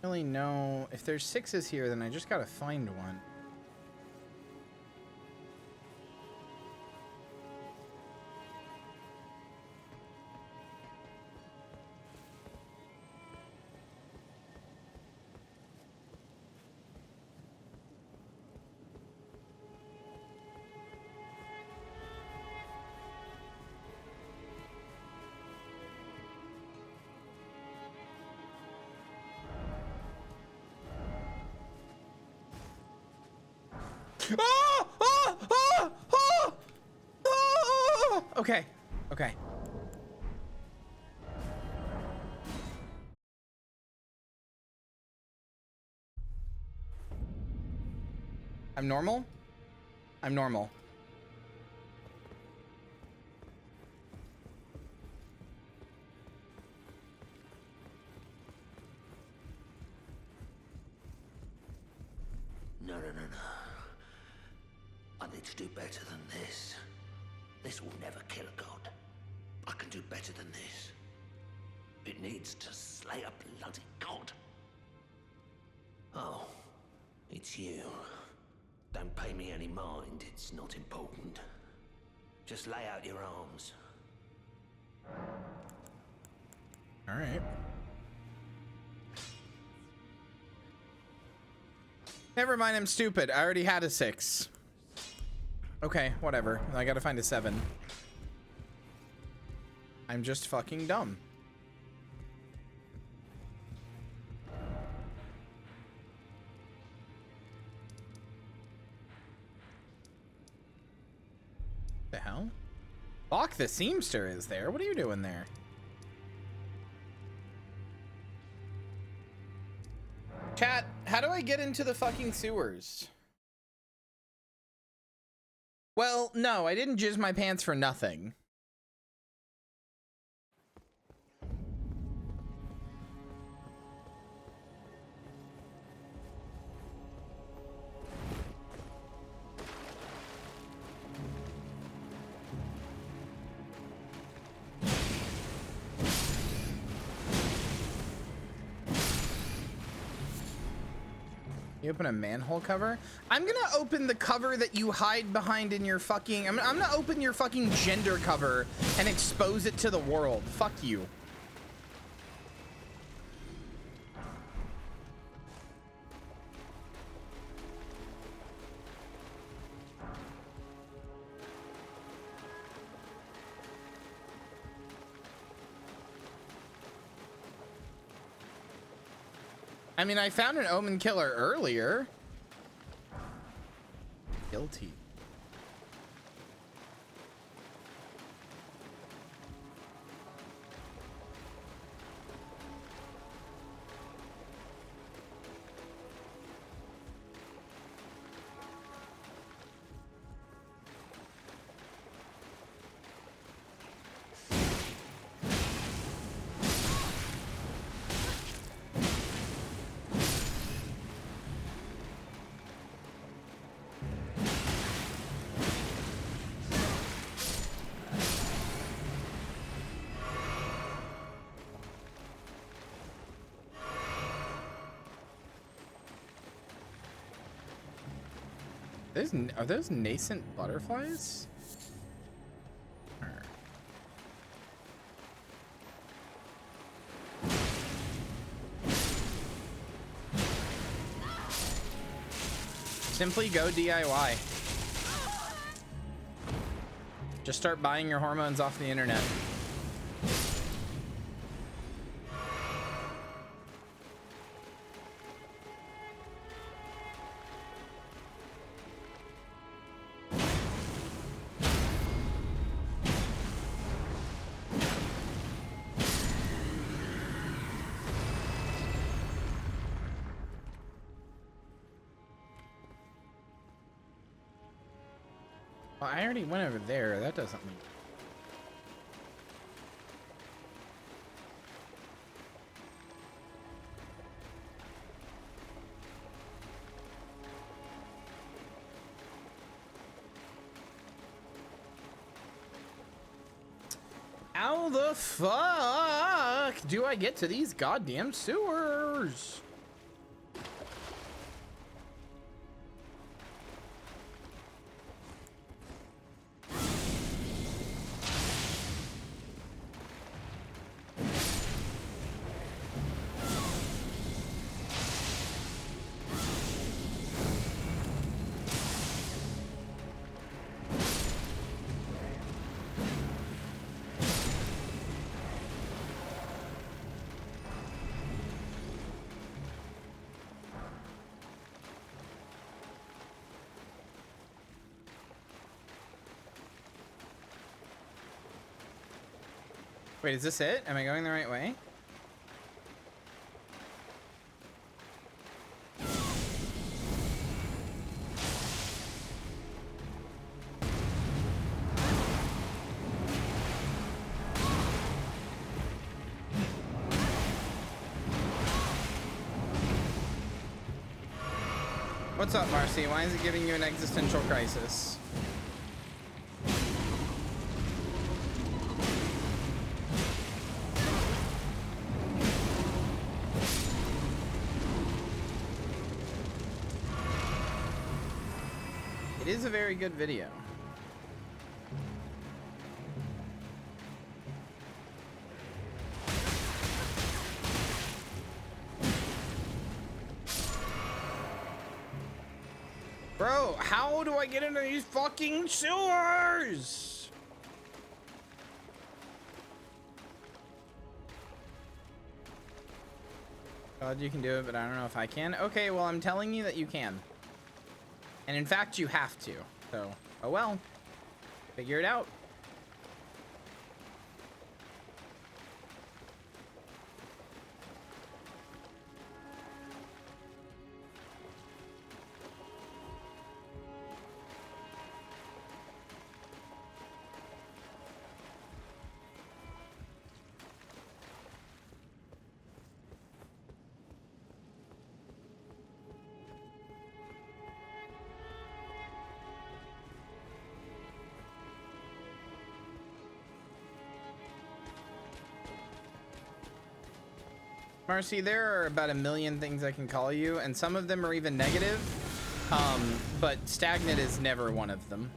Really know if there's 6s here, then I just gotta find one. Oh! Oh! Oh! Oh! Oh! Okay. Okay. I'm normal? I'm normal. No, no, no, no. I need to do better than this. This will never kill a god. I can do better than this. It needs to slay a bloody god. Oh, it's you. Don't pay me any mind, it's not important. Just lay out your arms. All right. Never mind, I'm stupid. I already had a 6. Okay, whatever. I gotta find a 7. I'm just fucking dumb. The hell? Bach the Seamster is there. What are you doing there? Chat, how do I get into the fucking sewers? Well, no, I didn't jizz my pants for nothing. You open a manhole cover? I'm gonna open the cover that you hide behind in your fucking... I'm gonna open your fucking gender cover and expose it to the world. Fuck you. I mean, I found an omen killer earlier. Guilty. Are those nascent butterflies? Simply go DIY. Just start buying your hormones off the internet. Well, I already went over there. That doesn't mean... How the fuck do I get to these goddamn sewers? Wait, is this it? Am I going the right way? What's up, Marcy? Why is it giving you an existential crisis? It is a very good video. Bro, how do I get into these fucking sewers? God, you can do it, but I don't know if I can. Okay, well, I'm telling you that you can. And in fact, you have to. So, oh well. Figure it out. Marcy, there are about 1 million things I can call you, and some of them are even negative, but stagnant is never one of them.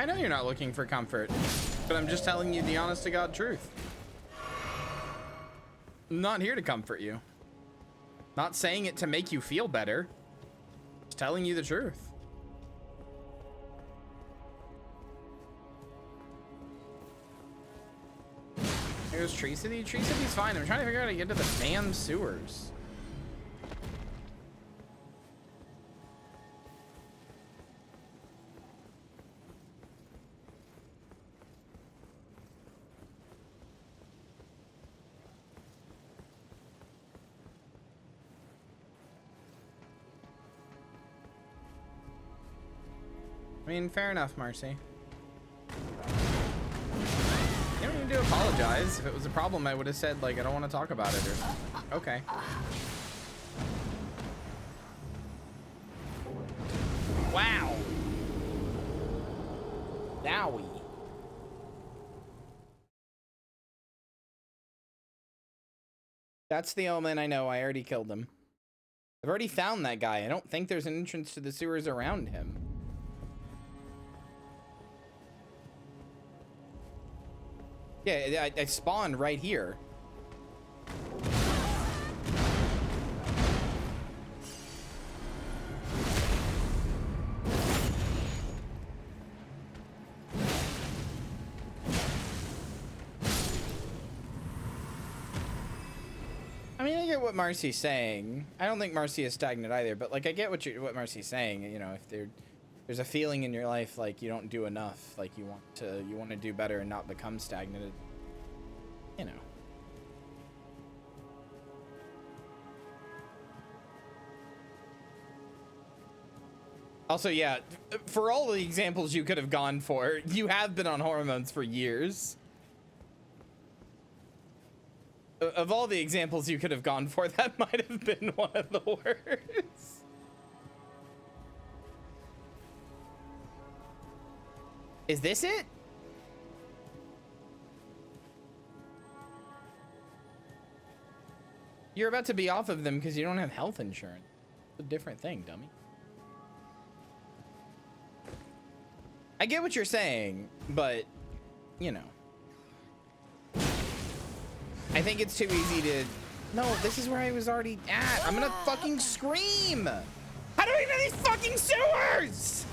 I know you're not looking for comfort, but I'm just telling you the honest to God truth. I'm not here to comfort you. Not saying it to make you feel better. Just telling you the truth. Here's Tree City. Tree City's fine. I'm trying to figure out how to get to the damn sewers. I mean, fair enough, Marcy. You don't need to apologize. If it was a problem, I would have said, like, I don't want to talk about it or... Okay. Wow. Dowie. That's the Omen I know. I already killed him. I've already found that guy. I don't think there's an entrance to the sewers around him. Yeah, I spawned right here. I mean, I get what Marcy's saying. I don't think Marcy is stagnant either, but like I get what Marcy's saying. You know, if they're There's a feeling in your life like you don't do enough, like you want to do better and not become stagnant. You know. Also, yeah, for all the examples you could have gone for, you have been on hormones for years. Of all the examples you could have gone for, that might have been one of the worst. Is this it? You're about to be off of them because you don't have health insurance. It's a different thing, dummy. I get what you're saying, but, you know. I think it's too easy to... No, this is where I was already at. I'm gonna fucking scream! How do I get in these fucking sewers?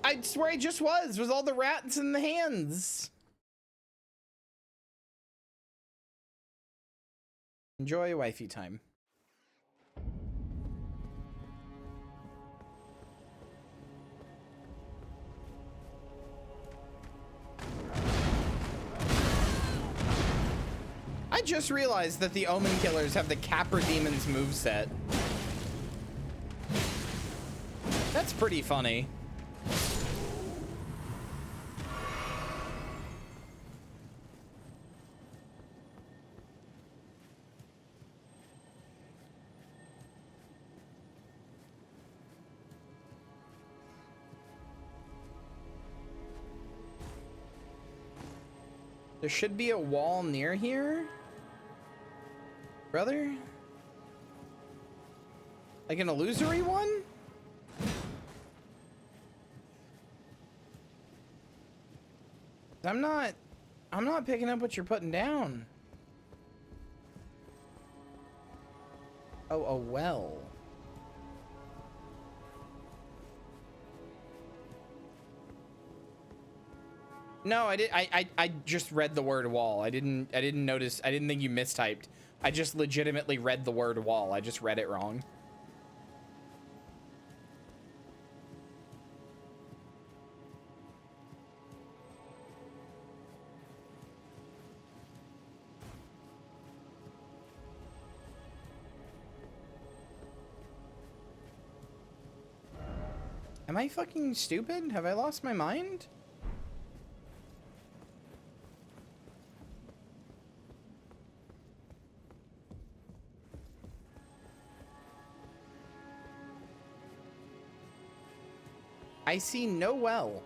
I swear I just was all the rats in the hands. Enjoy wifey time. I just realized that the Omen Killers have the Capra Demons moveset. That's pretty funny. There should be a wall near here, brother. Like an illusory one? I'm not picking up what you're putting down. Oh, a well. No, I did. I just read the word wall. I didn't notice. I didn't think you mistyped. I just legitimately read the word wall. I just read it wrong. Am I fucking stupid? Have I lost my mind? I see no well.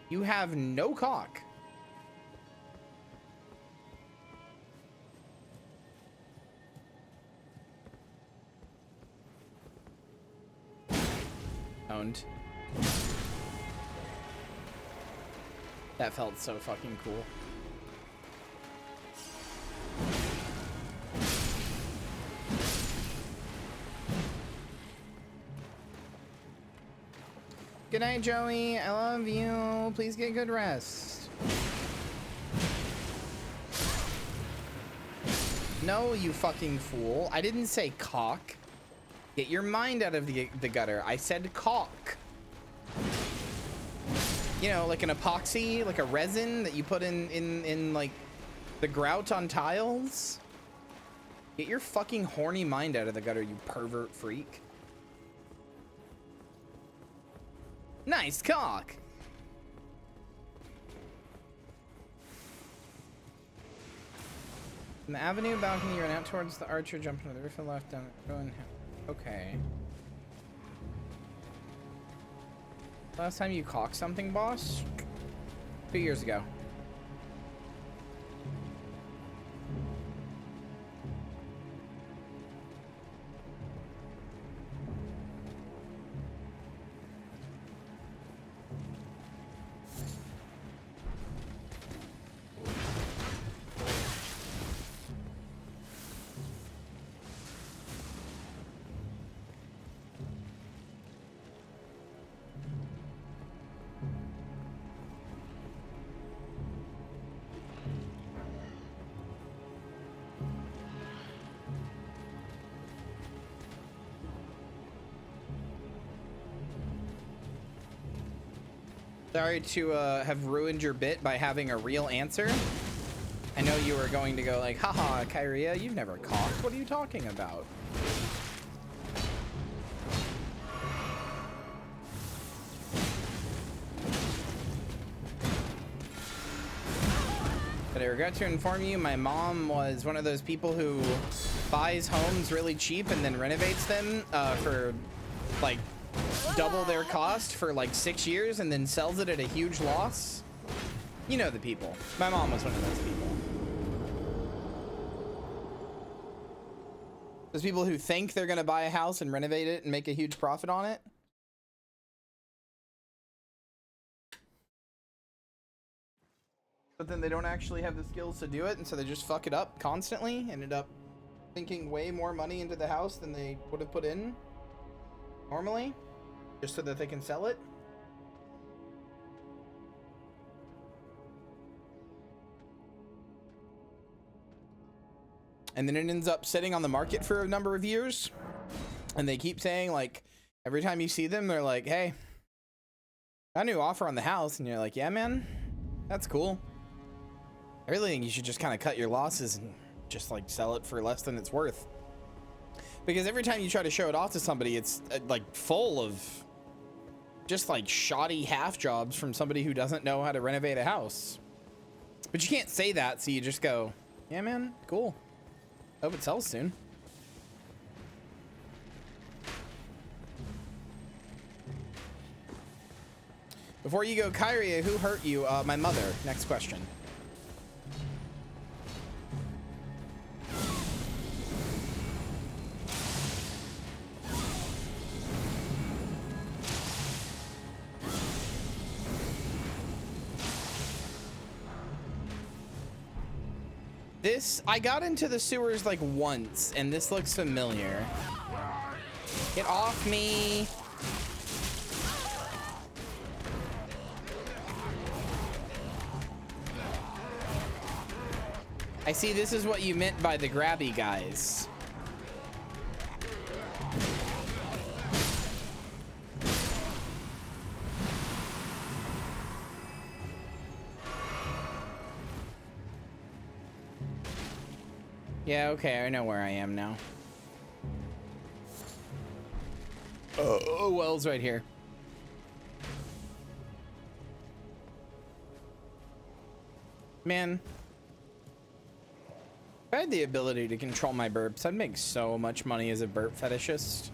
You have no cock. Owned. That felt so fucking cool. Good night, Joey. I love you. Please get good rest. No, you fucking fool. I didn't say cock. Get your mind out of the gutter. I said caulk. You know, like an epoxy, like a resin that you put in like the grout on tiles. Get your fucking horny mind out of the gutter, you pervert freak. Nice cock. From the avenue balcony, you run out towards the archer, jump into the roof and left down. Okay. Last time you cocked something, boss? 2 years ago. Sorry to have ruined your bit by having a real answer. I know you were going to go like, haha, Kyria, you've never coughed. What are you talking about? But I regret to inform you, my mom was one of those people who buys homes really cheap and then renovates them for like double their cost for like 6 years and then sells it at a huge loss. You know the people. My mom was one of those people. Those people who think they're gonna buy a house and renovate it and make a huge profit on it. But then they don't actually have the skills to do it, and so they just fuck it up constantly. Ended up sinking way more money into the house than they would have put in normally, just so that they can sell it. And then it ends up sitting on the market for a number of years. And they keep saying, like, every time you see them, they're like, hey, got a new offer on the house. And you're like, yeah, man, that's cool. I really think you should just kind of cut your losses and just like sell it for less than it's worth. Because every time you try to show it off to somebody, it's like full of just like shoddy half jobs from somebody who doesn't know how to renovate a house. But you can't say that, so you just go, yeah, man, cool. Hope it sells soon. Before you go, Kyria, who hurt you? My mother. Next question. I got into the sewers like once, and this looks familiar. Get off me. I see this is what you meant by the grabby guys. Yeah, okay, I know where I am now. Oh, Well's right here. Man. If I had the ability to control my burps, I'd make so much money as a burp fetishist.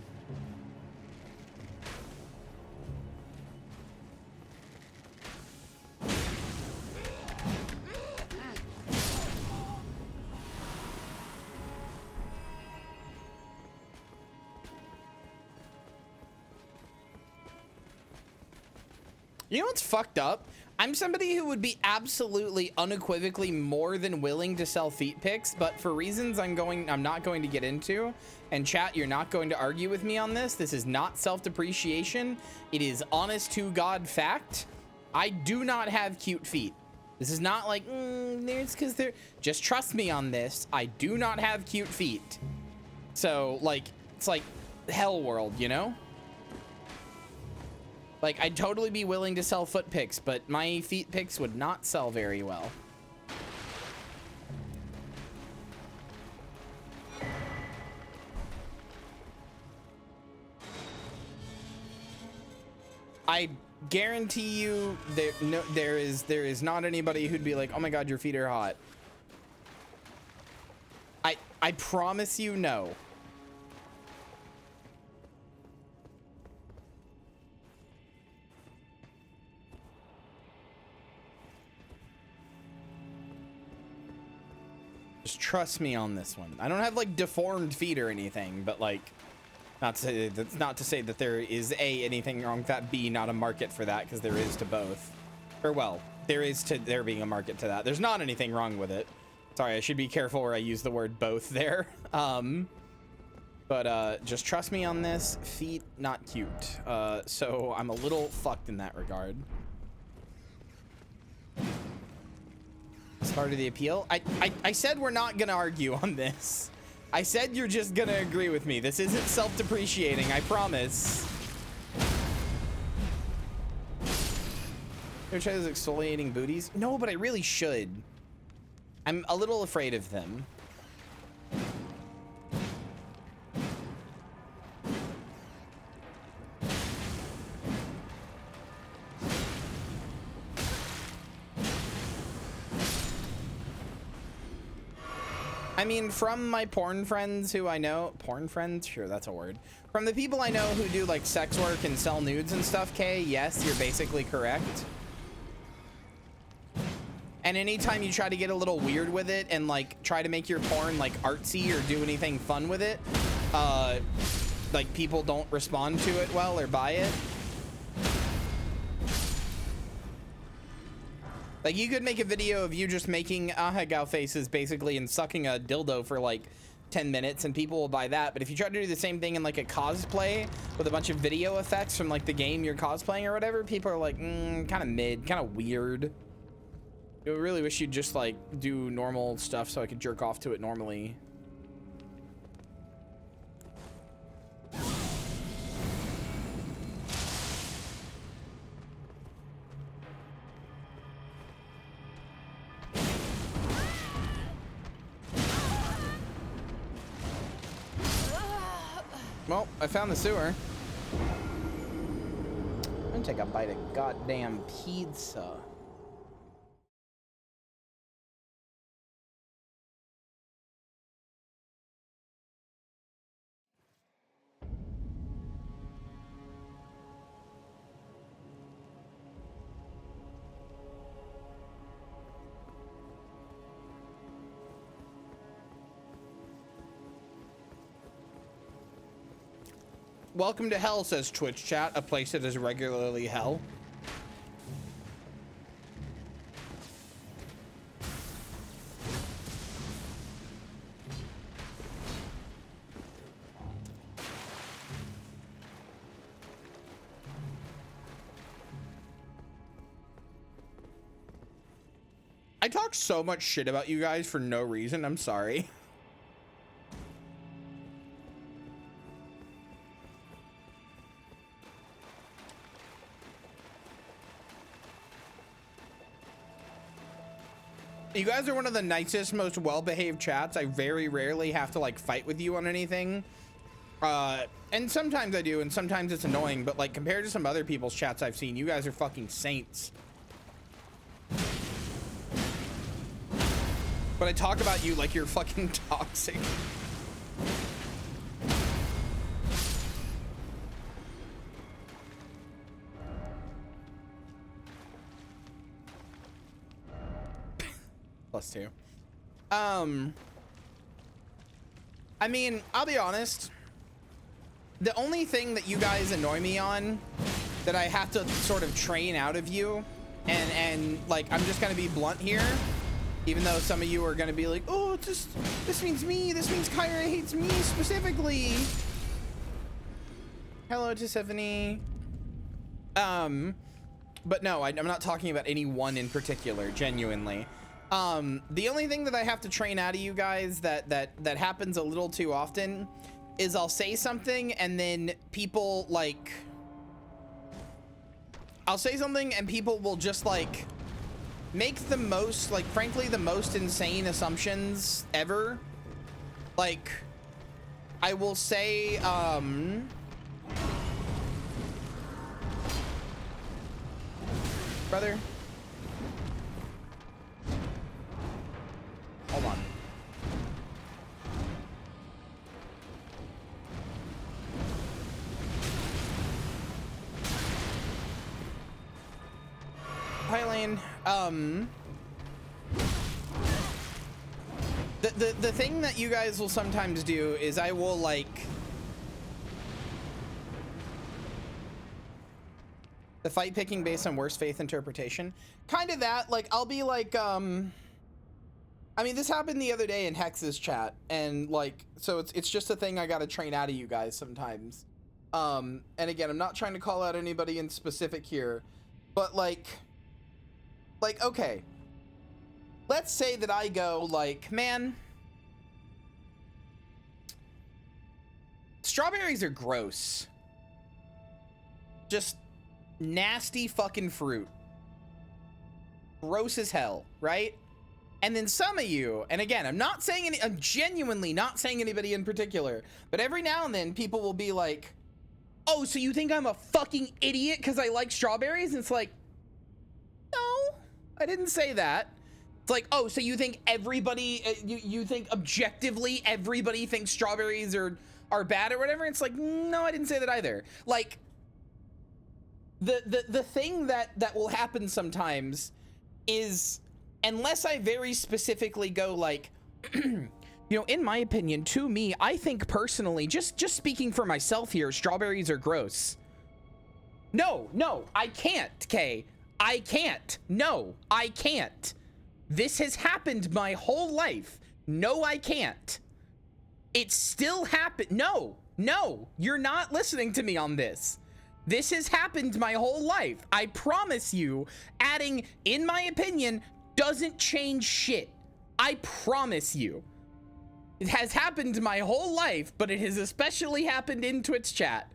You know what's fucked up? I'm somebody who would be absolutely unequivocally more than willing to sell feet pics, but for reasons I'm not going to get into, and chat, you're not going to argue with me on this. This is not self-depreciation. It is honest to God fact. I do not have cute feet. This is not like, it's because they're, just trust me on this. I do not have cute feet. So like, it's like hell world, you know? Like, I'd totally be willing to sell foot pics, but my feet pics would not sell very well. I guarantee you there is not anybody who'd be like, oh my God, your feet are hot. I promise you no. Just trust me on this one. I don't have like deformed feet or anything, but like, not to say that there is A, anything wrong with that, B, not a market for that, because there is to both. Or well, there is to there being a market to that. There's not anything wrong with it. Sorry, I should be careful where I use the word both there. But just trust me on this. Feet, not cute. So I'm a little fucked in that regard. It's part of the appeal. I said we're not gonna argue on this. I said you're just gonna agree with me. This isn't self-depreciating, I promise. ever try those exfoliating booties? No, but I really should. I'm a little afraid of them. I mean, from my porn friends who I know, porn friends? Sure, that's a word. From the people I know who do like sex work and sell nudes and stuff, Kay, yes, you're basically correct. And anytime you try to get a little weird with it and like try to make your porn like artsy or do anything fun with it, like people don't respond to it well or buy it. Like, you could make a video of you just making ahegao faces, basically, and sucking a dildo for, like, 10 minutes, and people will buy that. But if you try to do the same thing in, like, a cosplay with a bunch of video effects from, like, the game you're cosplaying or whatever, people are like, kind of mid, kind of weird. I really wish you'd just, like, do normal stuff so I could jerk off to it normally. Well, I found the sewer. I'm gonna take a bite of goddamn pizza. Welcome to hell, says Twitch chat, a place that is regularly hell. I talk so much shit about you guys for no reason. I'm sorry. You guys are one of the nicest, most well-behaved chats. I very rarely have to like fight with you on anything. And sometimes I do, and sometimes it's annoying, but like compared to some other people's chats I've seen, you guys are fucking saints. But I talk about you like you're fucking toxic. +2. I mean, I'll be honest. The only thing that you guys annoy me on that I have to sort of train out of you, and like, I'm just gonna be blunt here, even though some of you are gonna be like, oh, it's just, this means me, this means Kyria hates me specifically. Hello to Tiffany. But no, I'm not talking about any one in particular, genuinely. The only thing that I have to train out of you guys that happens a little too often is I'll say something and then people like, I'll say something and people will just like make the most, like, frankly, the most insane assumptions ever. Like, I will say, brother, hold on. Hi, Lane. The thing that you guys will sometimes do is I will like the fight picking based on worst faith interpretation. Kind of that, like, I'll be like, I mean, this happened the other day in Hex's chat, and like, so it's just a thing I gotta train out of you guys sometimes. And again, I'm not trying to call out anybody in specific here, but like, okay, let's say that I go like, man, strawberries are gross. Just nasty fucking fruit. gross as hell, right? And then some of you, and again, I'm genuinely not saying anybody in particular, but every now and then people will be like, oh, so you think I'm a fucking idiot because I like strawberries? And it's like, no, I didn't say that. It's like, oh, so you think everybody, you think objectively everybody thinks strawberries are bad or whatever? It's like, no, I didn't say that either. Like, the thing that will happen sometimes is, unless I very specifically go like, you know, in my opinion, to me, I think personally, just speaking for myself here, strawberries are gross. No, I can't, Kay. I can't. No, I can't. This has happened my whole life. No, I can't. It still happened. No, you're not listening to me on this. This has happened my whole life. I promise you, adding, in my opinion, doesn't change shit. I promise you. It has happened my whole life, but it has especially happened in Twitch chat.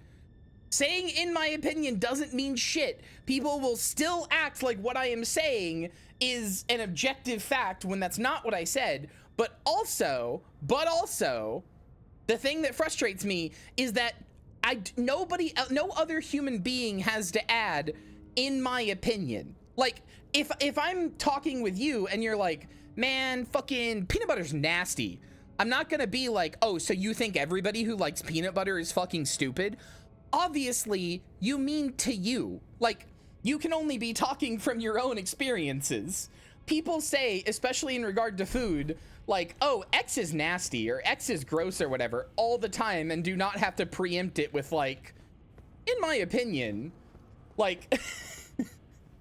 Saying in my opinion doesn't mean shit. People will still act like what I am saying is an objective fact when that's not what I said. But also, the thing that frustrates me is that no other human being has to add, in my opinion. Like, if I'm talking with you and you're like, man, fucking peanut butter's nasty, I'm not gonna be like, oh, so you think everybody who likes peanut butter is fucking stupid? Obviously, you mean to you. Like, you can only be talking from your own experiences. People say, especially in regard to food, like, oh, X is nasty or X is gross or whatever all the time, and do not have to preempt it with like, in my opinion. Like,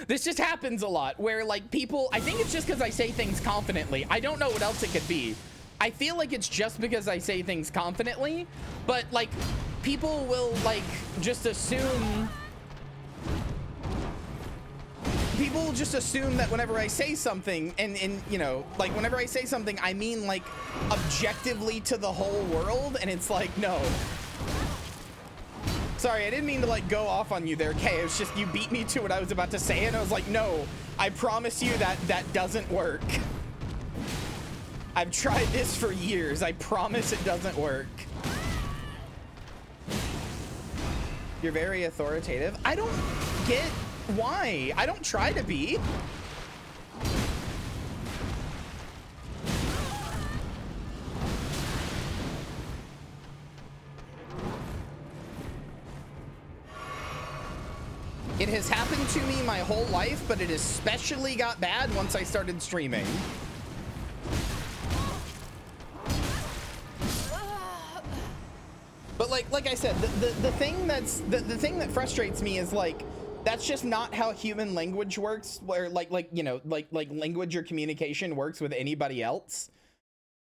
this just happens a lot where like people, I think it's just because I say things confidently. I don't know what else it could be. I feel like it's just because I say things confidently, but like people will like just assume, people just assume that whenever I say something and you know, like whenever I say something, I mean like objectively to the whole world. And it's like, no, sorry, I didn't mean to like go off on you there, Kay. It was just you beat me to what I was about to say, and I was like, no, I promise you that doesn't work. I've tried this for years. I promise it doesn't work. You're very authoritative. I don't get why. I don't try to be. It has happened to me my whole life, but it especially got bad once I started streaming. But like I said, the thing that frustrates me is like, that's just not how human language works, where like you know, like language or communication works with anybody else.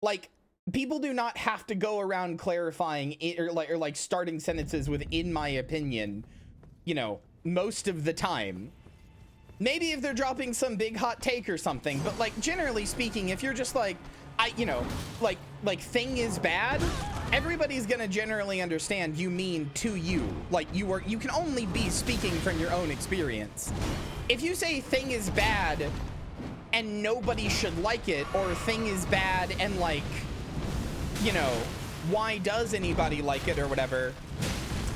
Like, people do not have to go around clarifying it or like starting sentences with "in my opinion," you know, most of the time. Maybe if they're dropping some big hot take or something, but like generally speaking, if you're just like, you know, like thing is bad, everybody's gonna generally understand you mean to you. Like you can only be speaking from your own experience. If you say thing is bad and nobody should like it, or thing is bad and like, you know, why does anybody like it or whatever,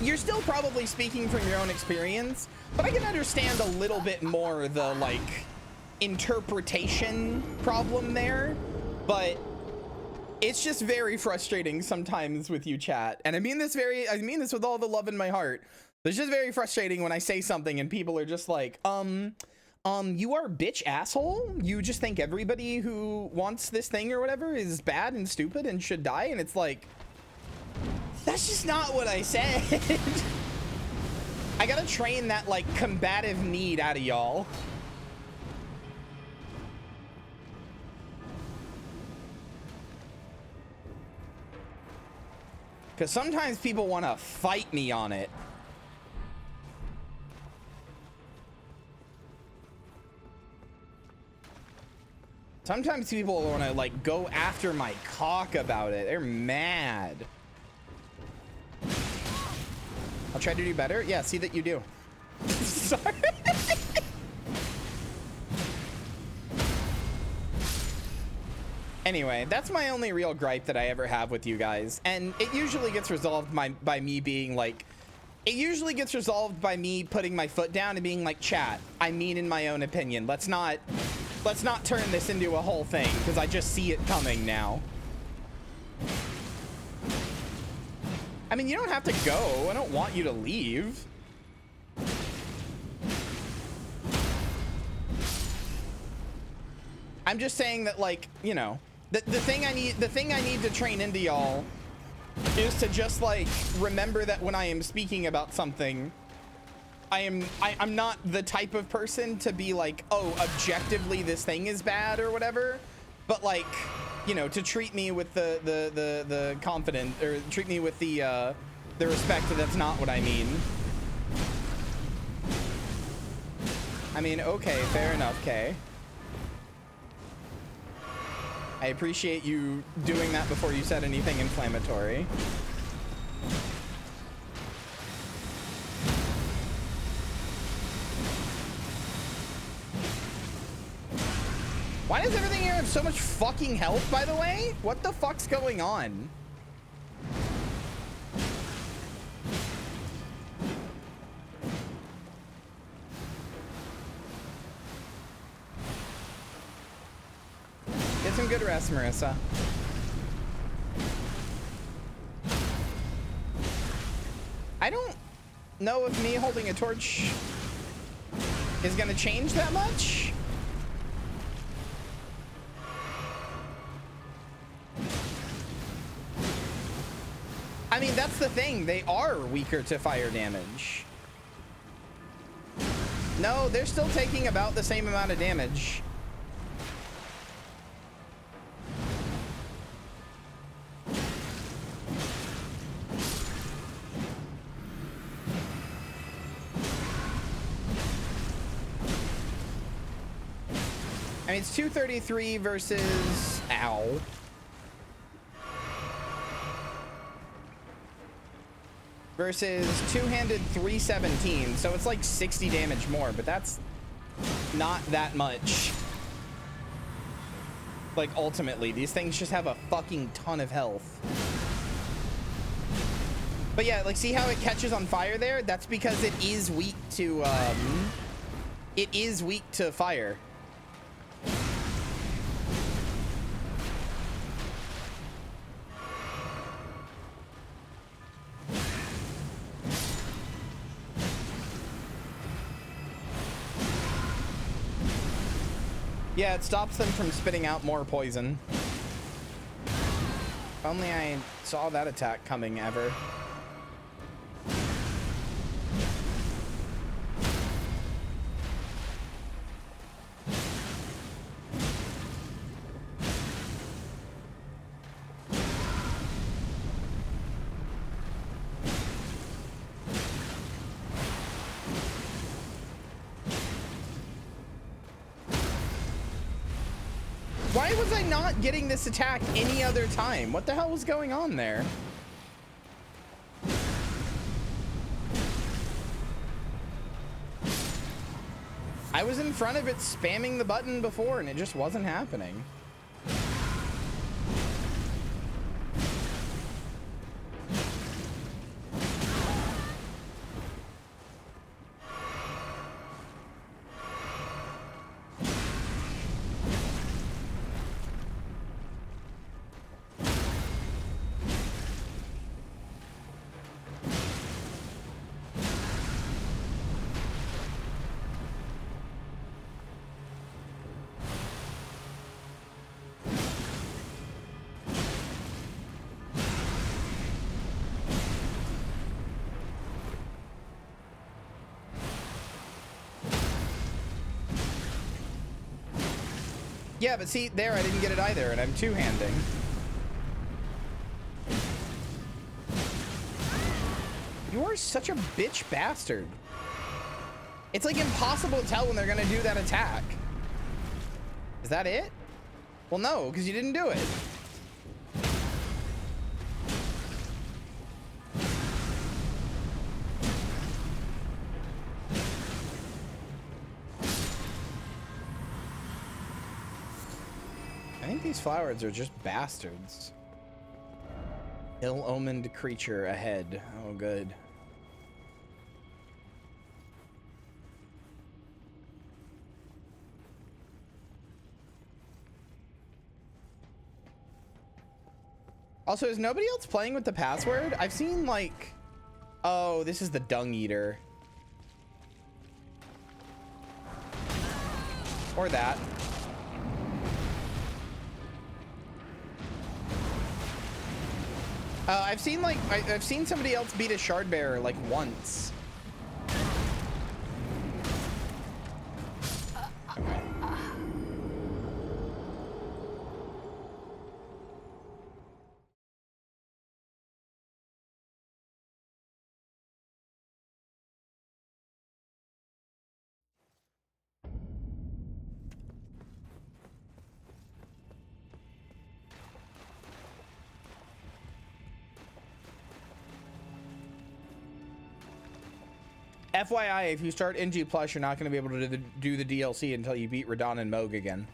you're still probably speaking from your own experience. But I can understand a little bit more the like interpretation problem there. But it's just very frustrating sometimes with you, chat. And I mean this with all the love in my heart. It's just very frustrating when I say something and people are just like, you are a bitch asshole. You just think everybody who wants this thing or whatever is bad and stupid and should die. And it's like, that's just not what I said. I gotta train that like combative need out of y'all. Because sometimes people want to fight me on it. Sometimes people want to like go after my cock about it. They're mad. I'll try to do better. Yeah, see that you do. Sorry. Anyway, that's my only real gripe that I ever have with you guys. And it usually gets resolved by me being like, it usually gets resolved by me putting my foot down and being like, chat, I mean in my own opinion. Let's not turn this into a whole thing, because I just see it coming now. I mean, you don't have to go. I don't want you to leave. I'm just saying that, like, you know, the thing I need to train into y'all is to just, like, remember that when I am speaking about something, I'm not the type of person to be like, oh, objectively this thing is bad or whatever, but, like, you know, to treat me with the confidence, or treat me with the respect that's not what I mean. I mean, okay, fair enough, Kay. I appreciate you doing that before you said anything inflammatory. Why does everything here have so much fucking health, by the way? What the fuck's going on? Get some good rest, Marissa. I don't know if me holding a torch is gonna change that much. I mean, that's the thing. They are weaker to fire damage. No, they're still taking about the same amount of damage. I mean, it's 233 versus... Ow. Versus two-handed 317. So it's like 60 damage more, but that's not that much. Like, ultimately, these things just have a fucking ton of health. But yeah, like, see how it catches on fire there? That's because it is weak to, it is weak to fire. Yeah, it stops them from spitting out more poison. If only I saw that attack coming ever. Why was I not getting this attack any other time? What the hell was going on there? I was in front of it spamming the button before and it just wasn't happening. Yeah, but see, there I didn't get it either, and I'm two-handing. You are such a bitch bastard. It's like impossible to tell when they're gonna do that attack. Is that it? Well, no, because you didn't do it. think these flowers are just bastards. Ill-omened creature ahead. Oh, good. Also, is nobody else playing with the password? I've seen like, oh, this is the dung eater. Or that. I've seen like, I've seen somebody else beat a shard bearer like once. Okay. FYI, if you start NG Plus, you're not going to be able to do the DLC until you beat Radon and Moog again.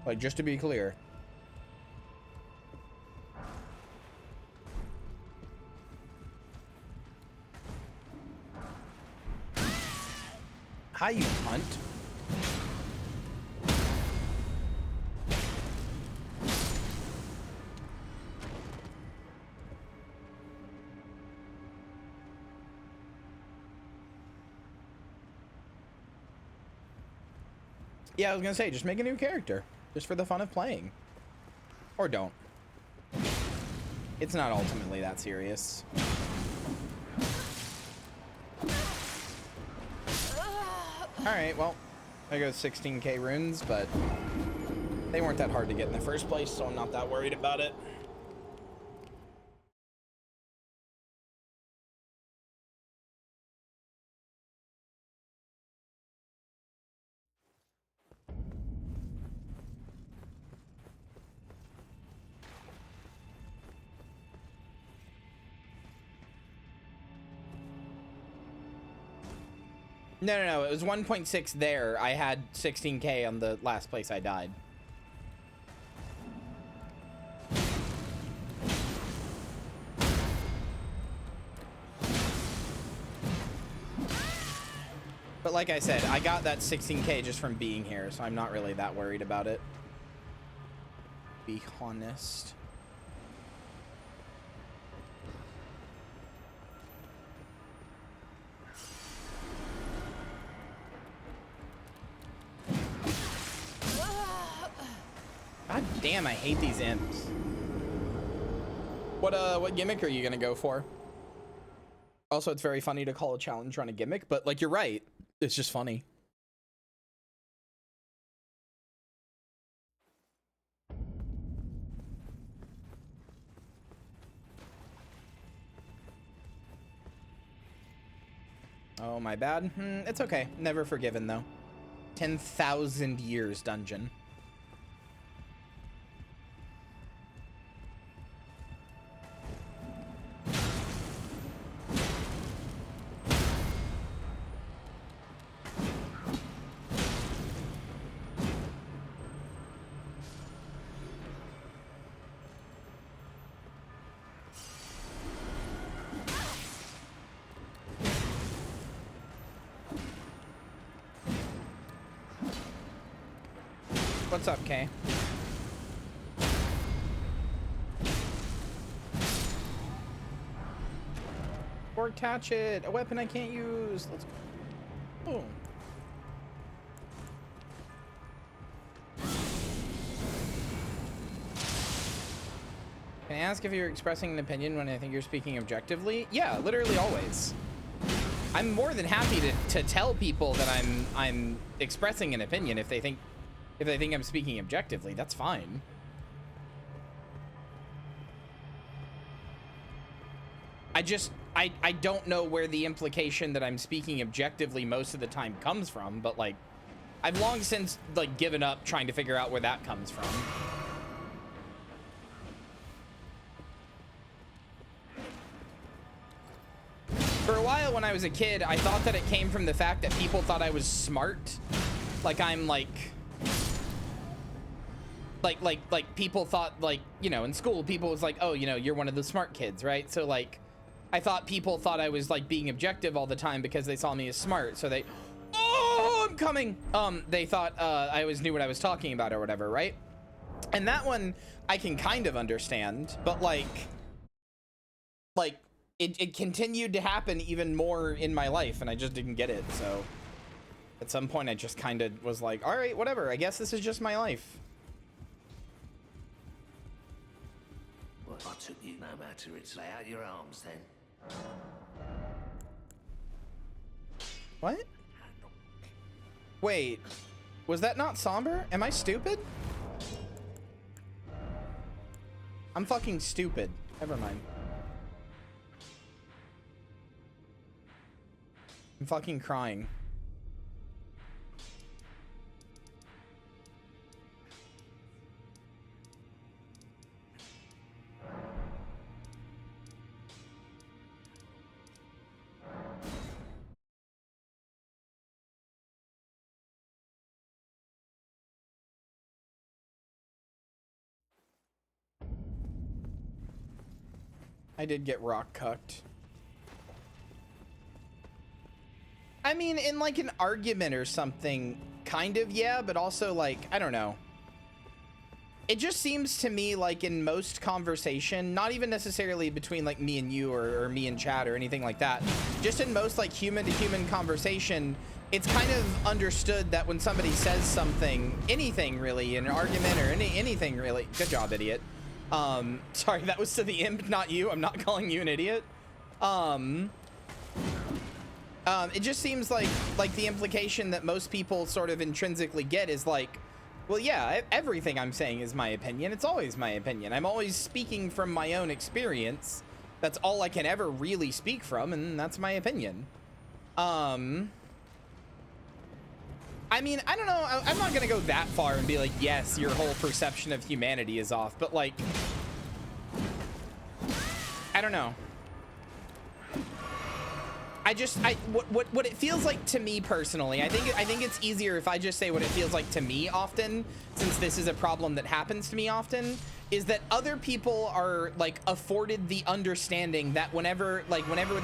Like, just to be clear. Hi, you cunt. Yeah, I was gonna say, just make a new character. Just for the fun of playing. Or don't. It's not ultimately that serious. Alright, well, there goes 16k runes, but they weren't that hard to get in the first place, so I'm not that worried about it. No, it was 1.6 there. I had 16k on the last place I died. But like I said, I got that 16k just from being here, so I'm not really that worried about it. Be honest. God damn, I hate these imps. What gimmick are you gonna go for? Also, it's very funny to call a challenge run a gimmick, but like, you're right. It's just funny. Oh, my bad. It's okay. Never forgiven, though. 10,000 years dungeon. What's up, Kay? Forked hatchet, a weapon I can't use. Let's go. Boom. Can I ask if you're expressing an opinion when I think you're speaking objectively? Yeah, literally always. I'm more than happy to tell people that I'm expressing an opinion if they think I'm speaking objectively. That's fine. I don't know where the implication that I'm speaking objectively most of the time comes from, but like, I've long since like given up trying to figure out where that comes from. For a while when I was a kid, I thought that it came from the fact that people thought I was smart. Like I'm like people thought, like, you know, in school people was like, oh, you know, you're one of the smart kids, right? So like I thought people thought I was like being objective all the time because they saw me as smart. So they, oh, I'm coming. They thought I always knew what I was talking about or whatever, right? And that one I can kind of understand, but like it continued to happen even more in my life, and I just didn't get it. So at some point I just kind of was like, all right, whatever, I guess this is just my life. Well, I took you no matter it's lay out your arms then. What? Wait, was that not somber? Am I stupid? I'm fucking stupid. Never mind. I'm fucking crying. I did get rock cucked. I mean, in like an argument or something, kind of, yeah, but also like, I don't know. It just seems to me like in most conversation, not even necessarily between like me and you or me and Chad or anything like that, just in most like human to human conversation, it's kind of understood that when somebody says something, anything really, in an argument or anything really, good job, idiot. Sorry, that was to the imp, not you. I'm not calling you an idiot. It just seems like the implication that most people sort of intrinsically get is like, well, yeah, everything I'm saying is my opinion. It's always my opinion. I'm always speaking from my own experience. That's all I can ever really speak from, and that's my opinion. I mean, I don't know. I'm not gonna go that far and be like, yes, your whole perception of humanity is off, but like, I don't know. What it feels like to me personally, I think it's easier if I just say what it feels like to me often, since this is a problem that happens to me often, is that other people are like afforded the understanding that whenever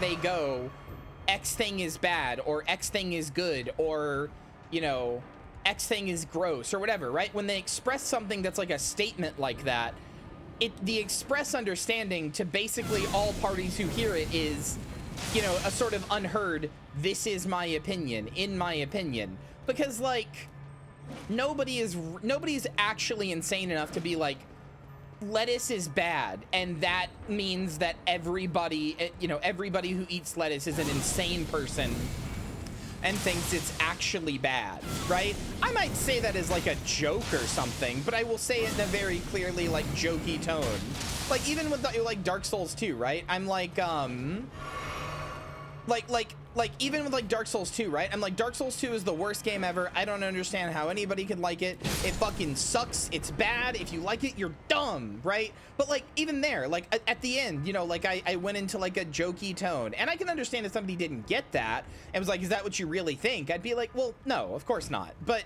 they go, X thing is bad or X thing is good or, you know, X thing is gross or whatever, right? When they express something that's like a statement like that, the express understanding to basically all parties who hear it is, you know, a sort of unheard, this is my opinion, in my opinion. Because like, nobody's actually insane enough to be like, lettuce is bad, and that means that everybody, you know, everybody who eats lettuce is an insane person and thinks it's actually bad, right? I might say that as like a joke or something, but I will say it in a very clearly like jokey tone. Like even with like Dark Souls 2, right? I'm like, even with like Dark Souls 2, right? I'm like, Dark Souls 2 is the worst game ever. I don't understand how anybody could like it. It fucking sucks. It's bad. If you like it, you're dumb, right? But like even there, like at the end, you know, like I went into like a jokey tone, and I can understand if somebody didn't get that and was like, is that what you really think? I'd be like, well, no, of course not. But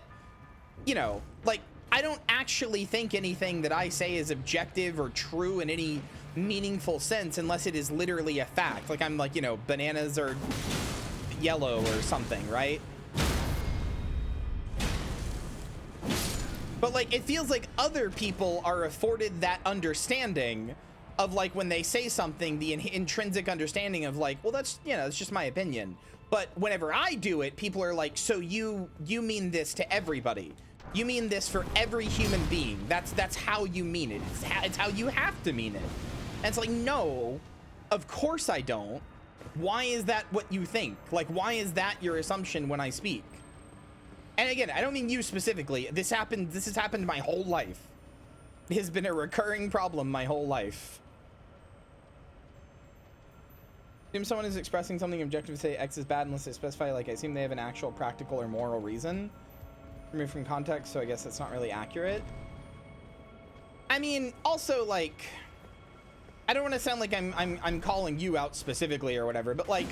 you know, like I don't actually think anything that I say is objective or true in any meaningful sense unless it is literally a fact. Like I'm like, you know, bananas are yellow or something, right? But like it feels like other people are afforded that understanding of like when they say something, the intrinsic understanding of like, well, that's, you know, it's just my opinion. But whenever I do it, people are like, so you mean this to everybody? You mean this for every human being? That's how you mean it. It's how you have to mean it. And it's like, no, of course I don't. Why is that what you think? Like, why is that your assumption when I speak? And again, I don't mean you specifically. This has happened my whole life. It has been a recurring problem my whole life. Assume someone is expressing something objective to say X is bad unless they specify, like, I assume they have an actual practical or moral reason. Removed from context, so I guess that's not really accurate. I mean, also, like, I don't want to sound like I'm calling you out specifically or whatever, but like,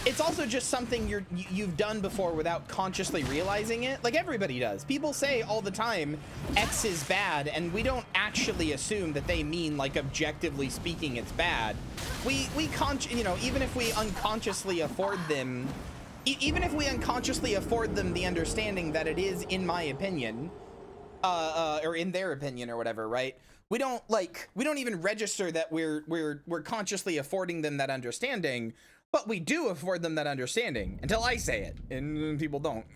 it's also just something you've done before without consciously realizing it. Like everybody does. People say all the time, X is bad, and we don't actually assume that they mean like objectively speaking it's bad. You know, even if we unconsciously afford them, the understanding that it is, in my opinion, or in their opinion or whatever, right? We don't even register that we're consciously affording them that understanding. But we do afford them that understanding until I say it, and people don't.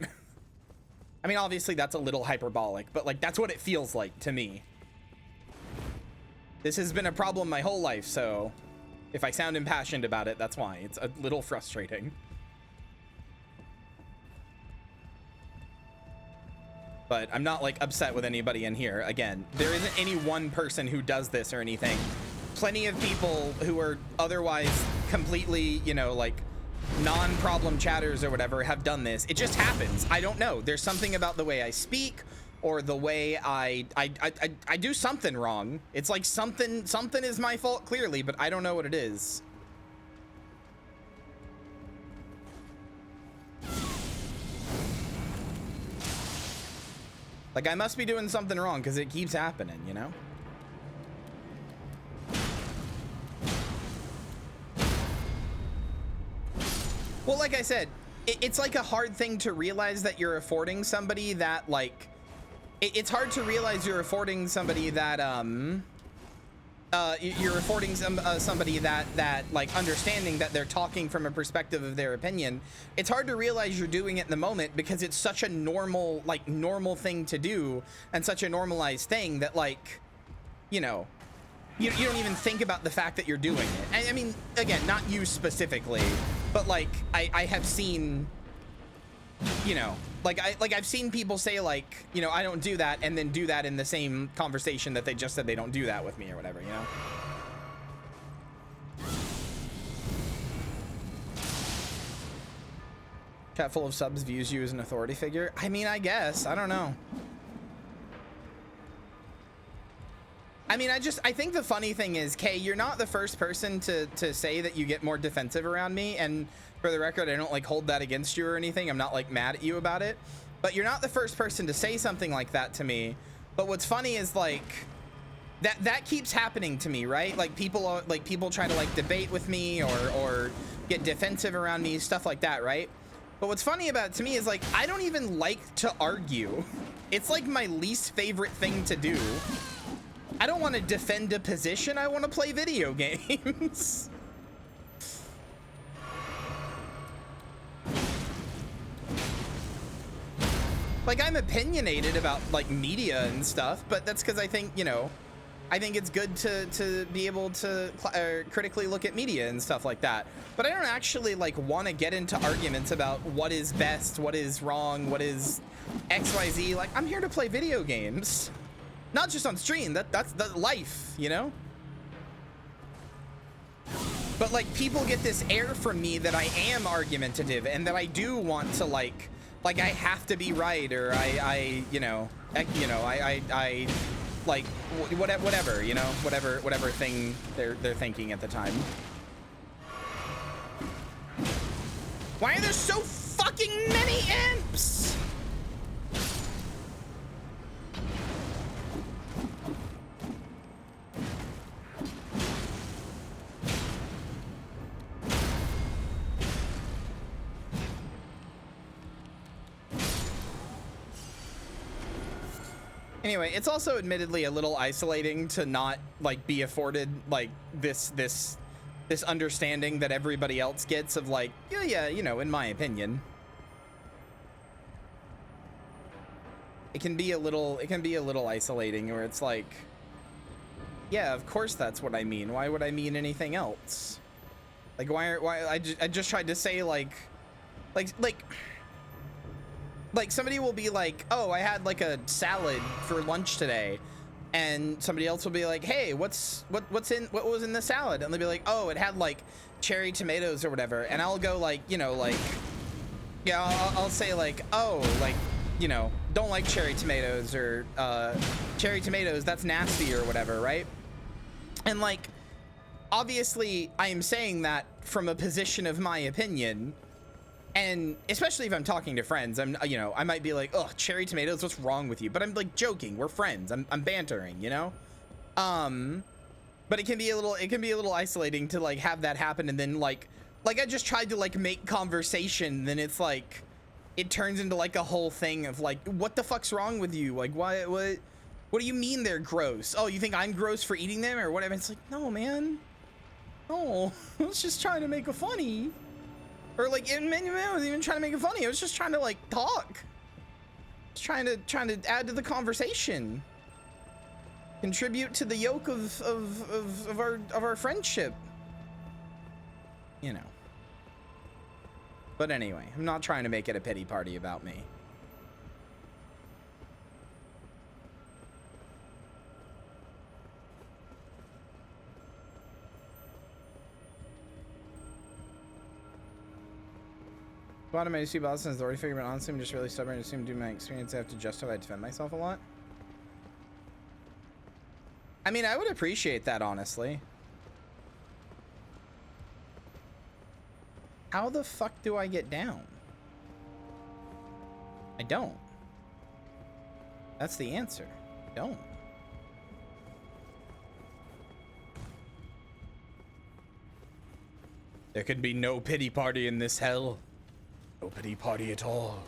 I mean, obviously that's a little hyperbolic, but like that's what it feels like to me. This has been a problem my whole life, so if I sound impassioned about it, that's why. It's a little frustrating. But I'm not like upset with anybody in here. Again, there isn't any one person who does this or anything. Plenty of people who are otherwise completely, you know, like non-problem chatters or whatever have done this. It just happens. I don't know. There's something about the way I speak or the way I do something wrong. It's like something is my fault clearly, but I don't know what it is. Like I must be doing something wrong because it keeps happening, you know? Well, like I said, it's like a hard thing to realize that you're affording somebody that like, it's hard to realize you're affording somebody that, somebody that like understanding that they're talking from a perspective of their opinion. It's hard to realize you're doing it in the moment because it's such a normal thing to do and such a normalized thing that like, you know, you don't even think about the fact that you're doing it. I mean, again, not you specifically, but like I have seen, you know, I've seen people say like, you know, I don't do that, and then do that in the same conversation that they just said they don't do that with me or whatever, you know? Chat full of subs views you as an authority figure. I mean, I guess, I don't know. I mean, I think the funny thing is, Kay, you're not the first person to say that you get more defensive around me. And for the record, I don't like hold that against you or anything. I'm not like mad at you about it, but you're not the first person to say something like that to me. But what's funny is like that keeps happening to me, right? Like people try to like debate with me or get defensive around me, stuff like that, right? But what's funny about it to me is like, I don't even like to argue. It's like my least favorite thing to do. I don't want to defend a position. I want to play video games. Like, I'm opinionated about like media and stuff, but that's because I think, you know, I think it's good to be able to critically look at media and stuff like that. But I don't actually like want to get into arguments about what is best, what is wrong, what is XYZ. Like, I'm here to play video games. Not just on stream, that's the life, you know? But like people get this air from me that I am argumentative and that I do want to like I have to be right, or I like whatever, you know, whatever thing they're thinking at the time. Why are there so fucking many imps? Anyway, it's also admittedly a little isolating to not like be afforded like this understanding that everybody else gets of like, yeah, you know, in my opinion. It can be a little isolating, where it's like, yeah, of course that's what I mean. Why would I mean anything else? Like why I just tried to say like somebody will be like, oh, I had like a salad for lunch today, and somebody else will be like, hey, what was in the salad? And they'll be like, oh, it had like cherry tomatoes or whatever. And I'll go like, you know, like, yeah, I'll say like, oh, like, you know, don't like cherry tomatoes, or cherry tomatoes, that's nasty or whatever, right? And like, obviously I am saying that from a position of my opinion, and especially if I'm talking to friends, I'm, you know, I might be like, oh, cherry tomatoes, what's wrong with you? But I'm like joking, we're friends, I'm bantering, you know? But it can be a little isolating to like have that happen, and then like I just tried to like make conversation, then it's like it turns into like a whole thing of like, what the fuck's wrong with you? Like, what do you mean they're gross? Oh, you think I'm gross for eating them or whatever? It's like, no, man. No, I was just trying to make it funny. Or like, I wasn't even trying to make it funny. I was just trying to like talk. Just trying to add to the conversation. Contribute to the yoke of our friendship. You know. But anyway, I'm not trying to make it a pity party about me. Bottom I see Boston is already figured, but honestly I'm just really stubborn and assume due to my experience I have to justify and defend myself a lot. I mean, I would appreciate that, honestly. How the fuck do I get down? I don't. That's the answer. I don't. There could be no pity party in this hell. No pity party at all.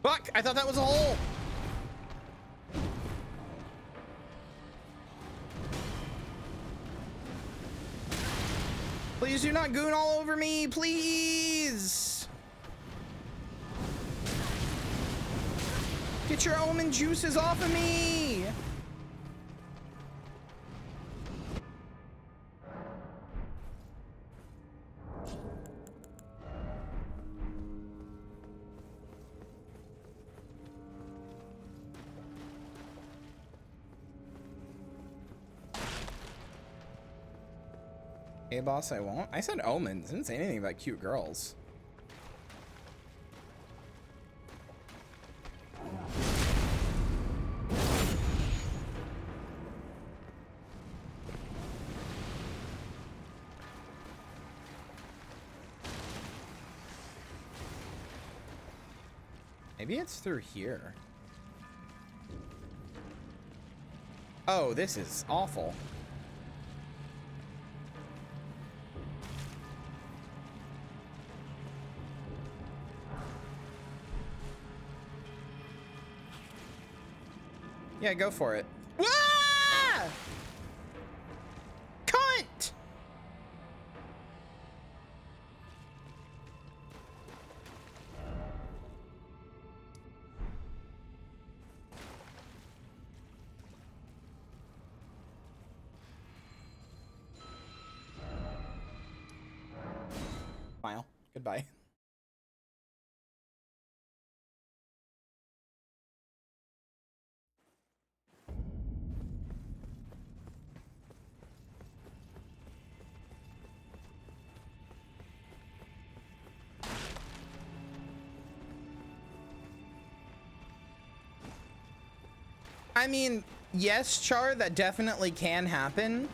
Fuck! I thought that was a hole! Please do not goon all over me, please! Get your omen juices off of me! Hey boss, I won't. I said omens. I didn't say anything about cute girls. Maybe it's through here. Oh, this is awful. Yeah, go for it. Ah! Cunt! Smile. Goodbye. I mean, yes, Char, that definitely can happen.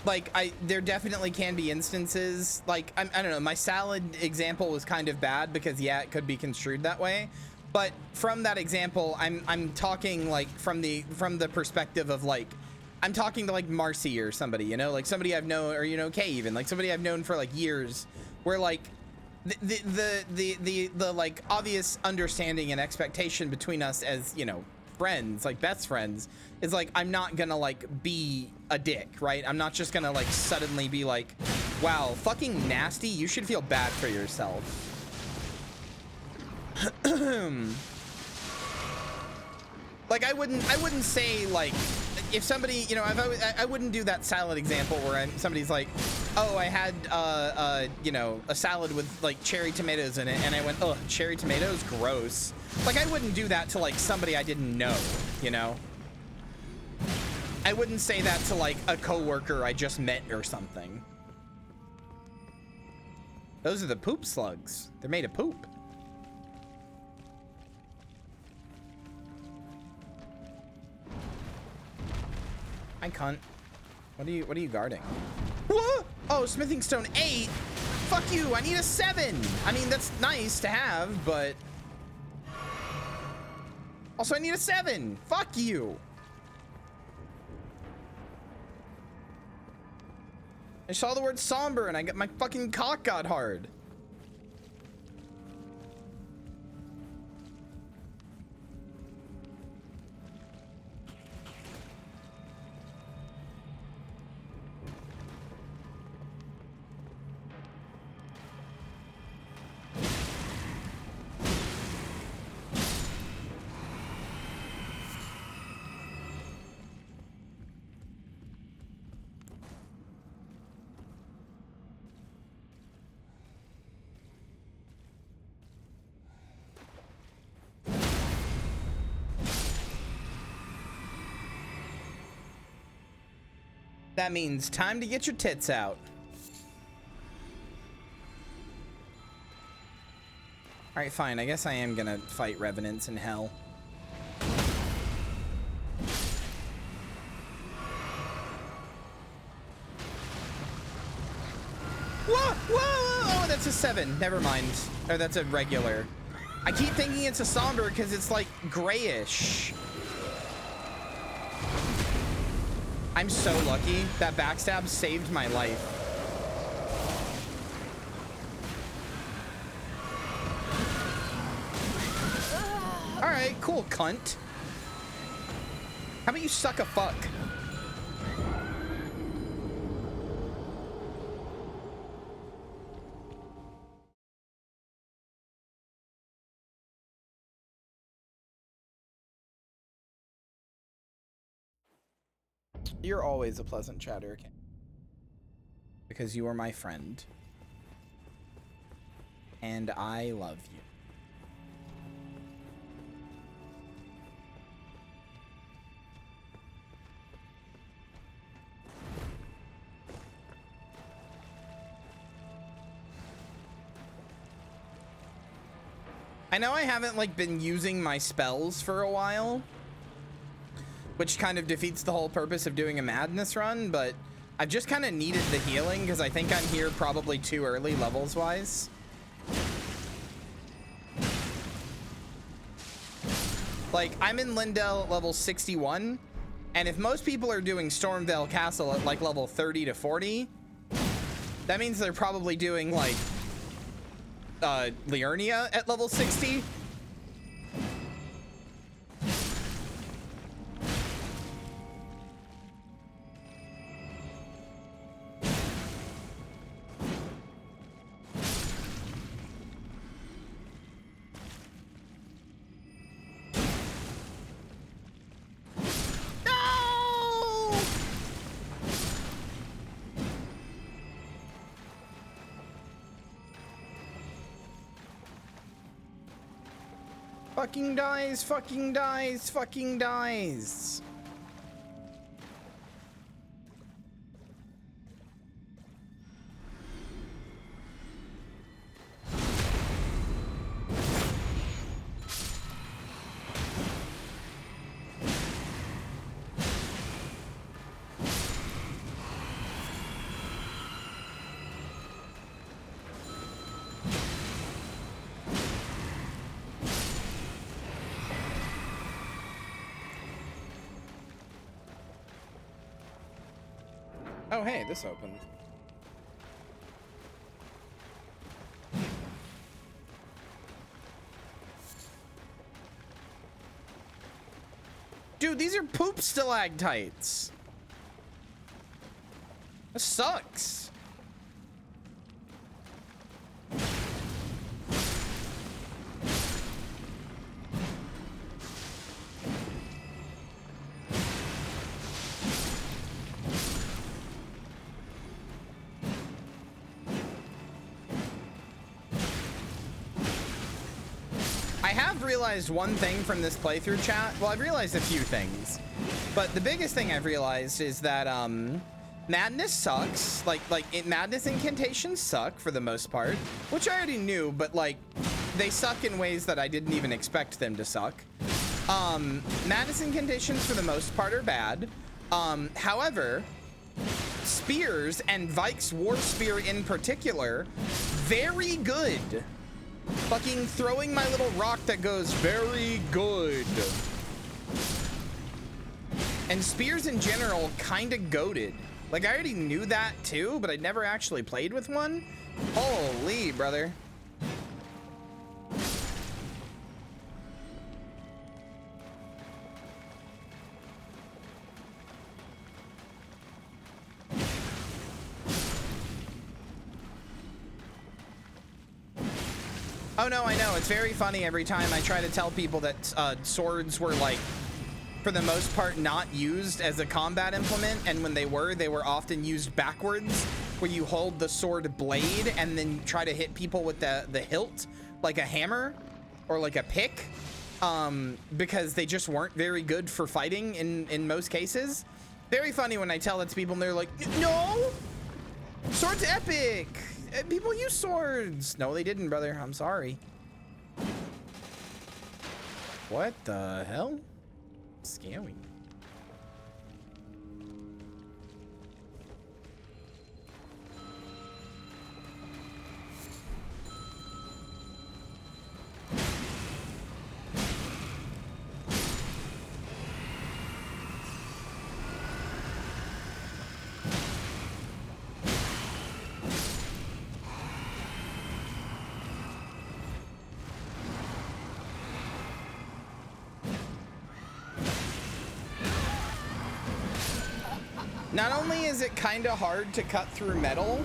Like, there definitely can be instances, like, I don't know, my salad example was kind of bad because, yeah, it could be construed that way. But from that example, I'm talking, like, from the perspective of, like, I'm talking to, like, Marcy or somebody, you know? Like, somebody I've known, or, you know, Kay even, like, somebody I've known for, like, years, where, like, the like, obvious understanding and expectation between us as, you know, friends, like best friends, is like, I'm not gonna like be a dick, right? I'm not just gonna like suddenly be like, wow, fucking nasty, you should feel bad for yourself. Like, I wouldn't say, like, if somebody, you know, I wouldn't do that salad example where somebody's like, oh, I had you know, a salad with like cherry tomatoes in it, and I went, oh, cherry tomatoes, gross. Like, I wouldn't do that to like somebody I didn't know, you know? I wouldn't say that to like a coworker I just met or something. Those are the poop slugs. They're made of poop. I cunt. What are you guarding? What? Oh, smithing stone 8. Fuck you. I need a 7. I mean, that's nice to have, but also I need a 7. Fuck you. I saw the word somber and I got my fucking cock got hard. That means time to get your tits out. All right, fine. I guess I am gonna fight revenants in hell. Whoa, whoa, oh, that's a 7. Never mind. Or that's a regular. I keep thinking it's a somber because it's like grayish. I'm so lucky. That backstab saved my life. All right, cool, cunt. How about you suck a fuck? You're always a pleasant chatter, because you are my friend. And I love you. I know I haven't like been using my spells for a while, which kind of defeats the whole purpose of doing a madness run, but I've just kind of needed the healing because I think I'm here probably too early levels wise. Like, I'm in Lindell at level 61, and if most people are doing Stormvale Castle at like level 30 to 40, that means they're probably doing like Liurnia at level 60. Fucking dies, fucking dies, fucking dies. Oh, hey, this opened. Dude, these are poop stalactites. This sucks. Realized one thing from this playthrough, chat. Well, I've realized a few things, but the biggest thing I've realized is that madness sucks. Madness incantations suck for the most part, which I already knew, but like they suck in ways that I didn't even expect them to suck. Madness incantations for the most part are bad. However, spears, and Vike's War Spear in particular, very good. Fucking throwing my little rock that goes very good. And spears in general kind of goated. Like, I already knew that too, but I never actually played with one. Holy, brother. Oh no, I know. It's very funny every time I try to tell people that swords were, like, for the most part, not used as a combat implement, and when they were often used backwards, where you hold the sword blade and then try to hit people with the hilt, like a hammer or like a pick, because they just weren't very good for fighting in most cases. Very funny when I tell that to people and they're like, no, sword's epic. People use swords. No, they didn't, brother. I'm sorry. What the hell? Scary. Not only is it kind of hard to cut through metal,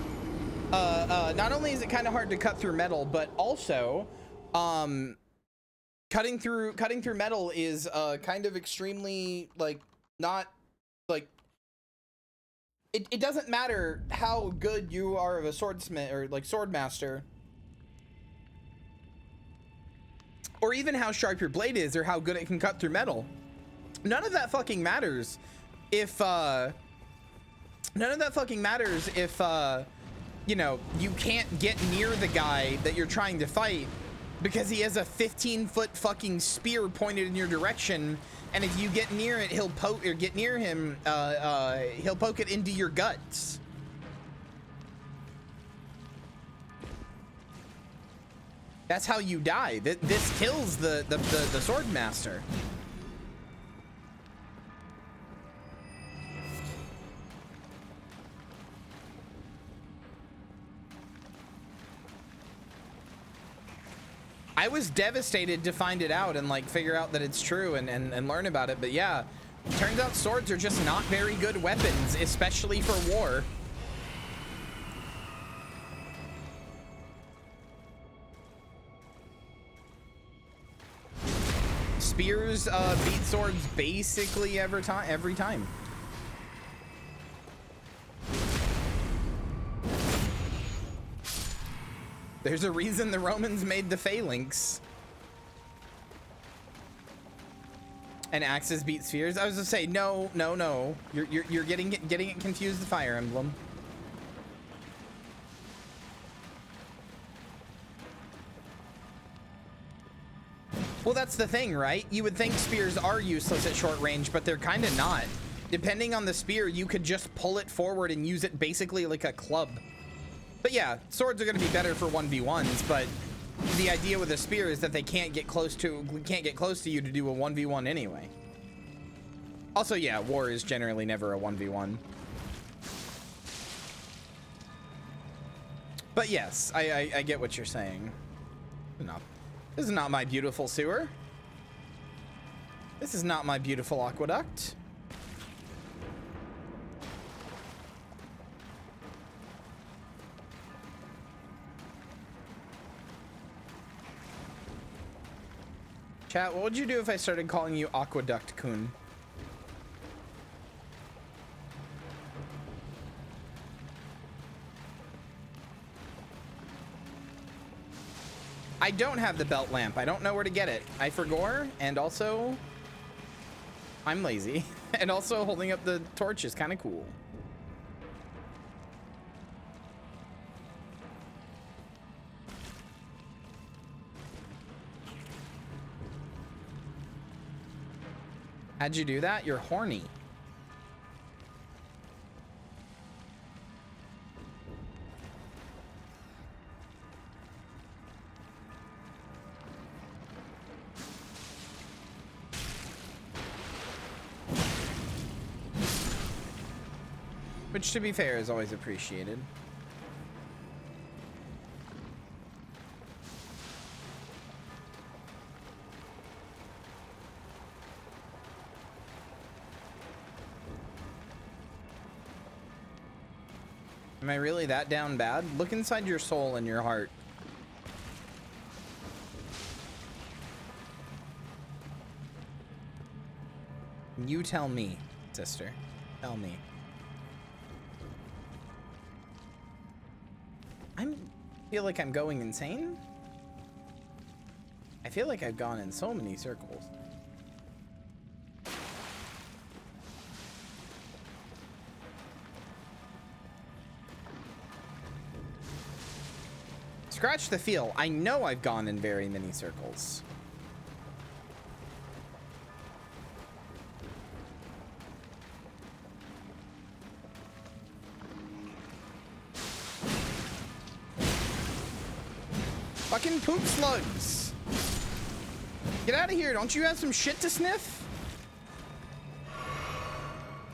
but also, cutting through metal is kind of extremely, like, not, like, it doesn't matter how good you are of a swordsmith or, like, sword master, or even how sharp your blade is or how good it can cut through metal. None of that fucking matters if you know, you can't get near the guy that you're trying to fight because he has a 15-foot fucking spear pointed in your direction, and if you get near it, he'll poke, or get near him, he'll poke it into your guts. That's how you die. This kills the sword master. I was devastated to find it out and, like, figure out that it's true and learn about it. But yeah, turns out swords are just not very good weapons, especially for war. Spears beat swords basically every time. There's a reason the Romans made the phalanx. And axes beat spheres. I was gonna say no. You're getting it confused with Fire Emblem. Well, that's the thing, right? You would think spears are useless at short range, but they're kind of not. Depending on the spear, you could just pull it forward and use it basically like a club. But yeah, swords are going to be better for 1v1s, but the idea with a spear is that they can't get close to you to do a 1v1 anyway. Also, yeah, war is generally never a 1v1. But yes, I get what you're saying. No, this is not my beautiful sewer. This is not my beautiful aqueduct. Chat, what would you do if I started calling you Aqueduct Kun? I don't have the belt lamp. I don't know where to get it. I forgot, and also I'm lazy. And also holding up the torch is kind of cool. How'd you do that? You're horny. Which, to be fair, is always appreciated. Am I really that down bad? Look inside your soul and your heart. You tell me, sister. Tell me. I feel like I'm going insane. I feel like I've gone in so many circles. Scratch the feel. I know I've gone in very many circles. Fucking poop slugs. Get out of here. Don't you have some shit to sniff?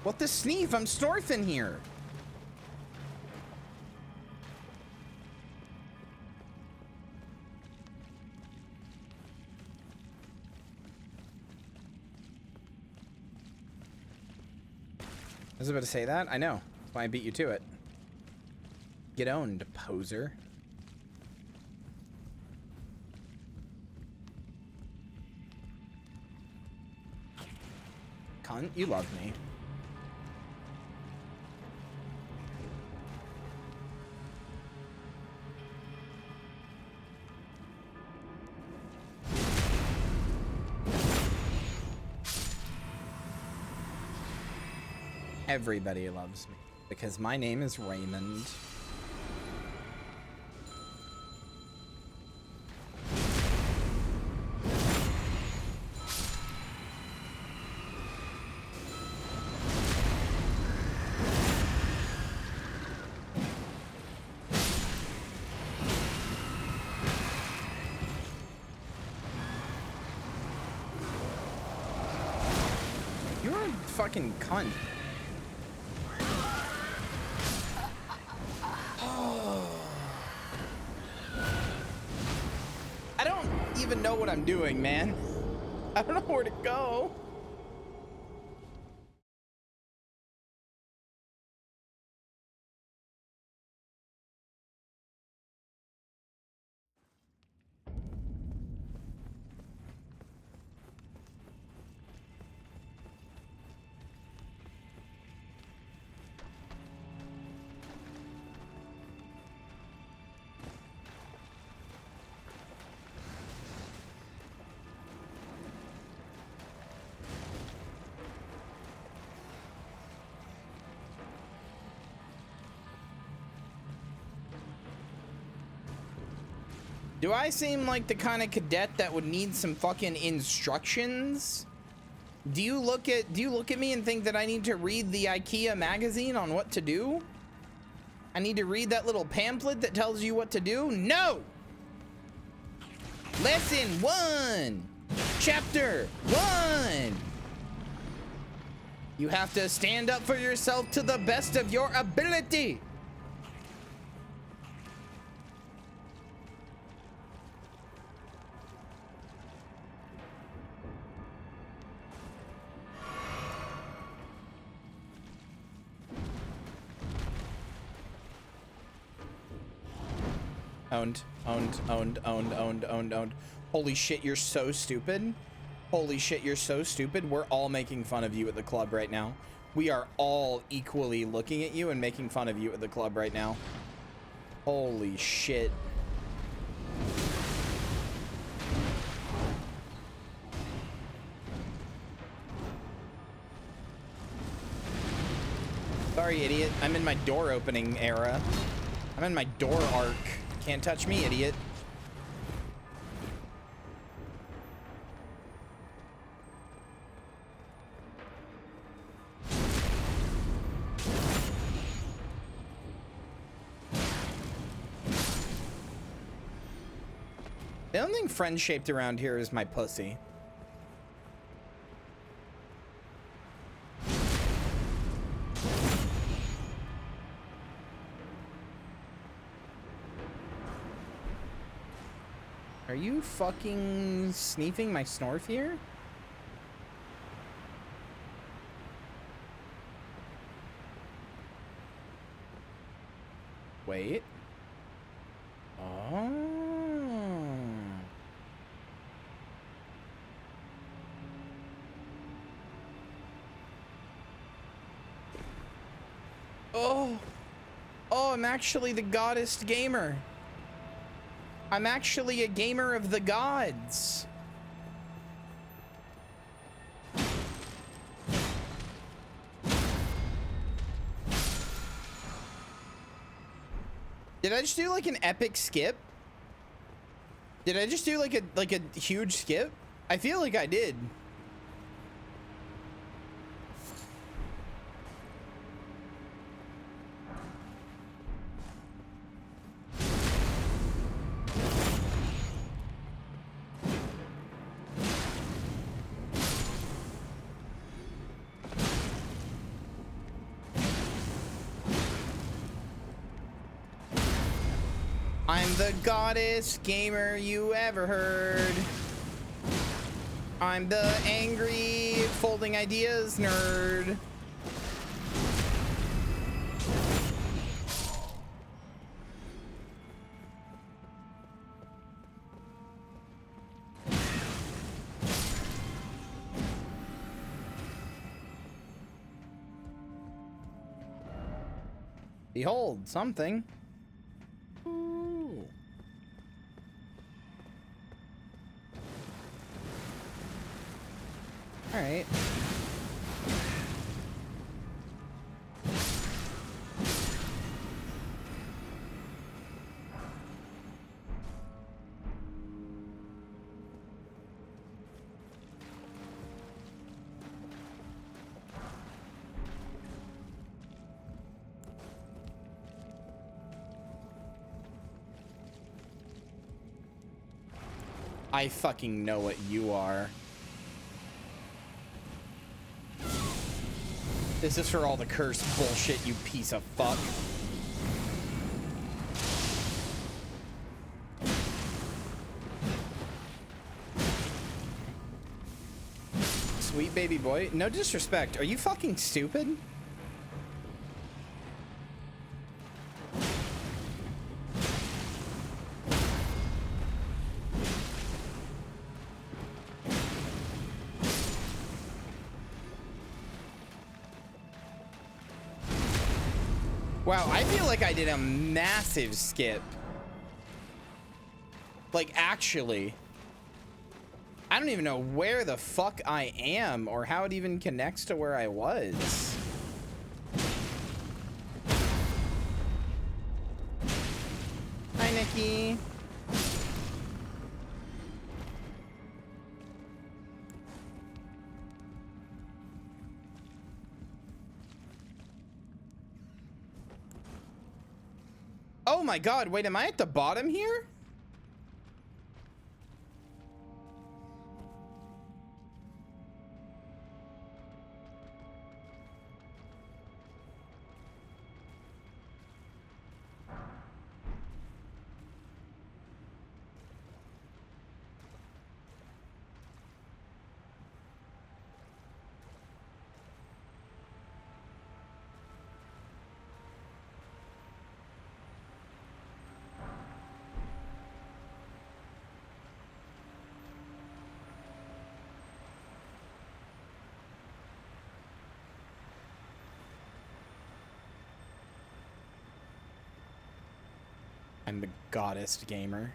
What the sneef? I'm snorfing here. I was about to say that. I know. That's why I beat you to it. Get owned, poser. Cunt, you love me. Everybody loves me because my name is Raymond. You're a fucking cunt. Know what I'm doing, man. I don't know where to go. Do I seem like the kind of cadet that would need some fucking instructions? Do you look at me and think that I need to read the IKEA magazine on what to do? I need to read that little pamphlet that tells you what to do? No! Lesson 1! Chapter 1! You have to stand up for yourself to the best of your ability! Owned. Holy shit, you're so stupid. Holy shit, you're so stupid. We're all making fun of you at the club right now. We are all equally looking at you and making fun of you at the club right now. Holy shit. Sorry, idiot. I'm in my door opening era. I'm in my door arc. Can't touch me, idiot. The only thing friend-shaped around here is my pussy. you fucking sneaking my snorf here? Wait. Oh. Oh. Oh, I'm actually the goddess gamer. I'm actually a gamer of the gods. Did I just do like an epic skip? Did I just do like a huge skip? I feel like I did. I'm the goddess gamer you ever heard. I'm the angry folding ideas nerd. Behold, something. Ooh. All right. I fucking know what you are. This is for all the cursed bullshit, you piece of fuck. Sweet baby boy. No disrespect. Are you fucking stupid? Wow, I feel like I did a massive skip. Like, actually. I don't even know where the fuck I am or how it even connects to where I was. Hi, Nikki. Oh my god, wait, am I at the bottom here? I'm the goddess gamer.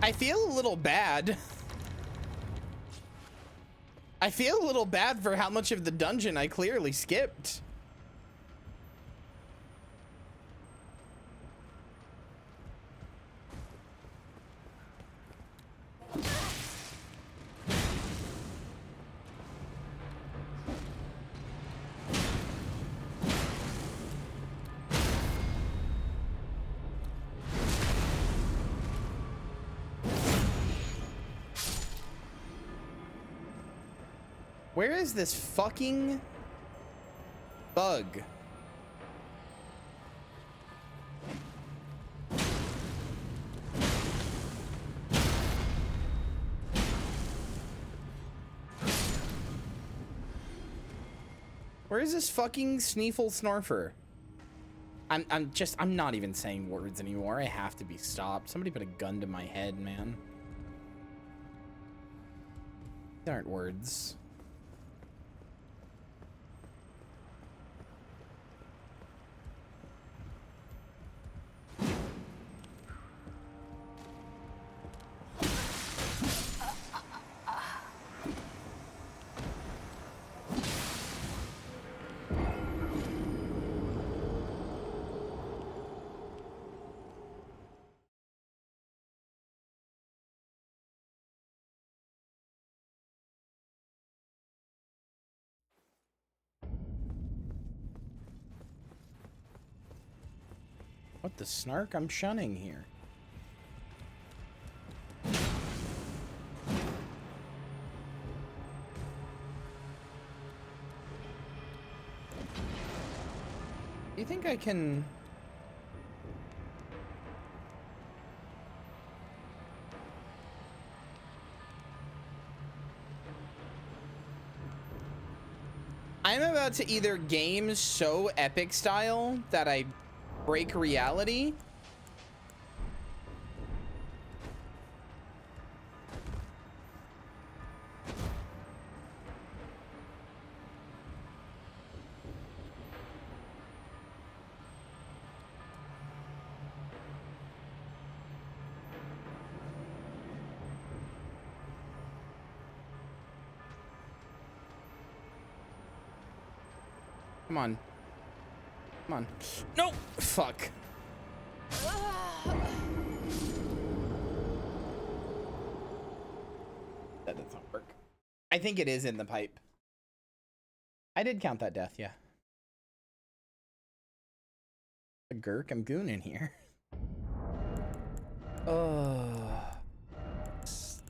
I feel a little bad. I feel a little bad for how much of the dungeon I clearly skipped. Where is this fucking bug? Where is this fucking Sneefle Snorfer? I'm not even saying words anymore. I have to be stopped. Somebody put a gun to my head, man. These aren't words. What the snark? I'm shunning here. Do you think I can... I'm about to either game so epic style that I break reality, come on, come on, no, fuck. That does not work. I think it is in the pipe. I did count that death, yeah. A Gurk, I'm gooning here. Oh. Just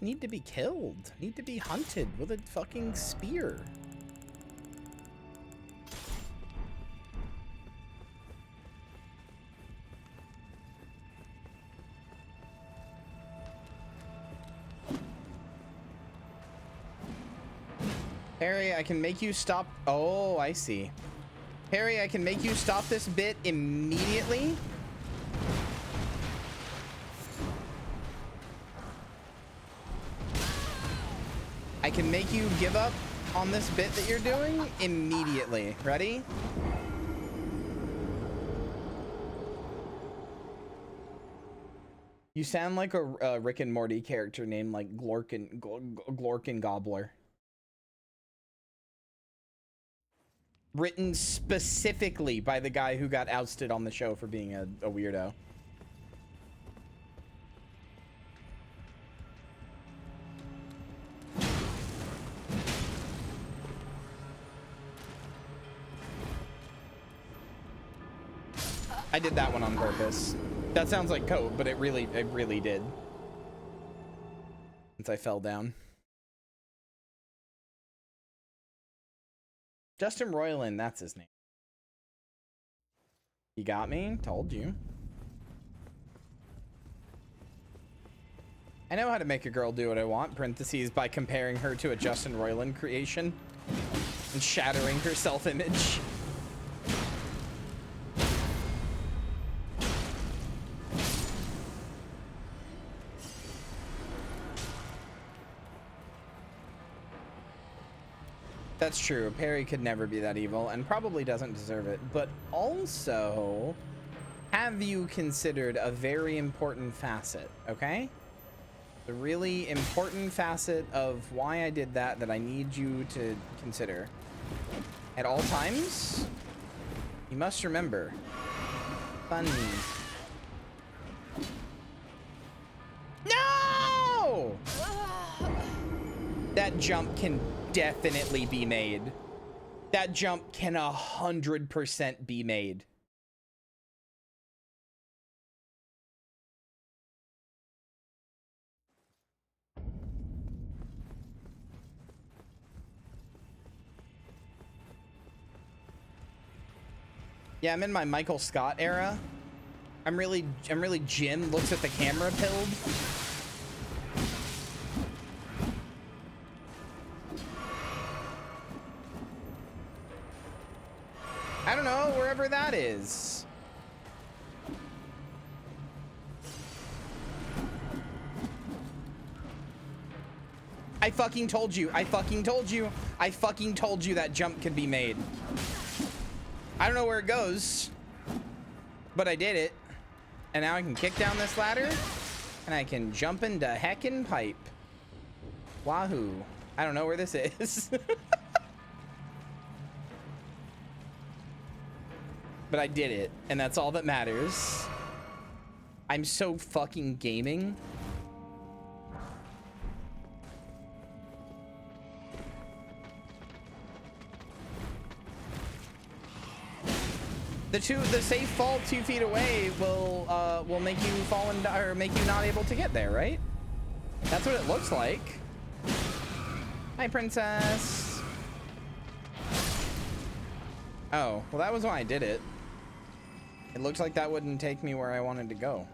need to be killed. Need to be hunted with a fucking spear. Harry, I can make you stop. Oh, I see. Harry, I can make you stop this bit immediately. I can make you give up on this bit that you're doing immediately. Ready? You sound like a Rick and Morty character named like Glorkin Gobbler. Written specifically by the guy who got ousted on the show for being a weirdo. I did that one on purpose. That sounds like code, but it really did. Since I fell down. Justin Roiland, that's his name. You got me? Told you. I know how to make a girl do what I want, parentheses, by comparing her to a Justin Roiland creation and shattering her self-image. That's true. Perry could never be that evil and probably doesn't deserve it. But also, have you considered a very important facet, okay? The really important facet of why I did that I need you to consider. At all times, you must remember, funny. No! That jump can definitely be made. That jump can 100% be made. Yeah, I'm in my Michael Scott era. I'm really Jim looks at the camera pilled. I don't know, wherever that is. I fucking told you. I fucking told you. I fucking told you that jump could be made. I don't know where it goes, but I did it. And now I can kick down this ladder and I can jump into heckin' pipe. Wahoo. I don't know where this is. But I did it, and that's all that matters. I'm so fucking gaming. The safe fall 2 feet away will make you fall and or make you not able to get there, right? That's what it looks like. Hi, princess. Oh, well, that was when I did it. It looks like that wouldn't take me where I wanted to go.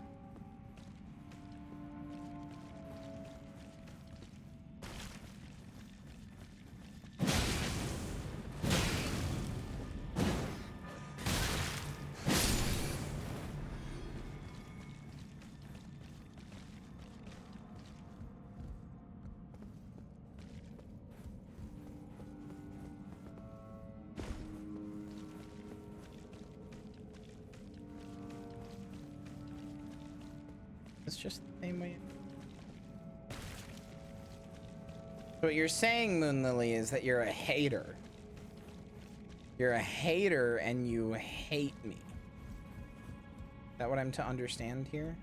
It's just the same way. So what you're saying, Moon Lily, is that you're a hater. You're a hater and you hate me. Is that what I'm to understand here?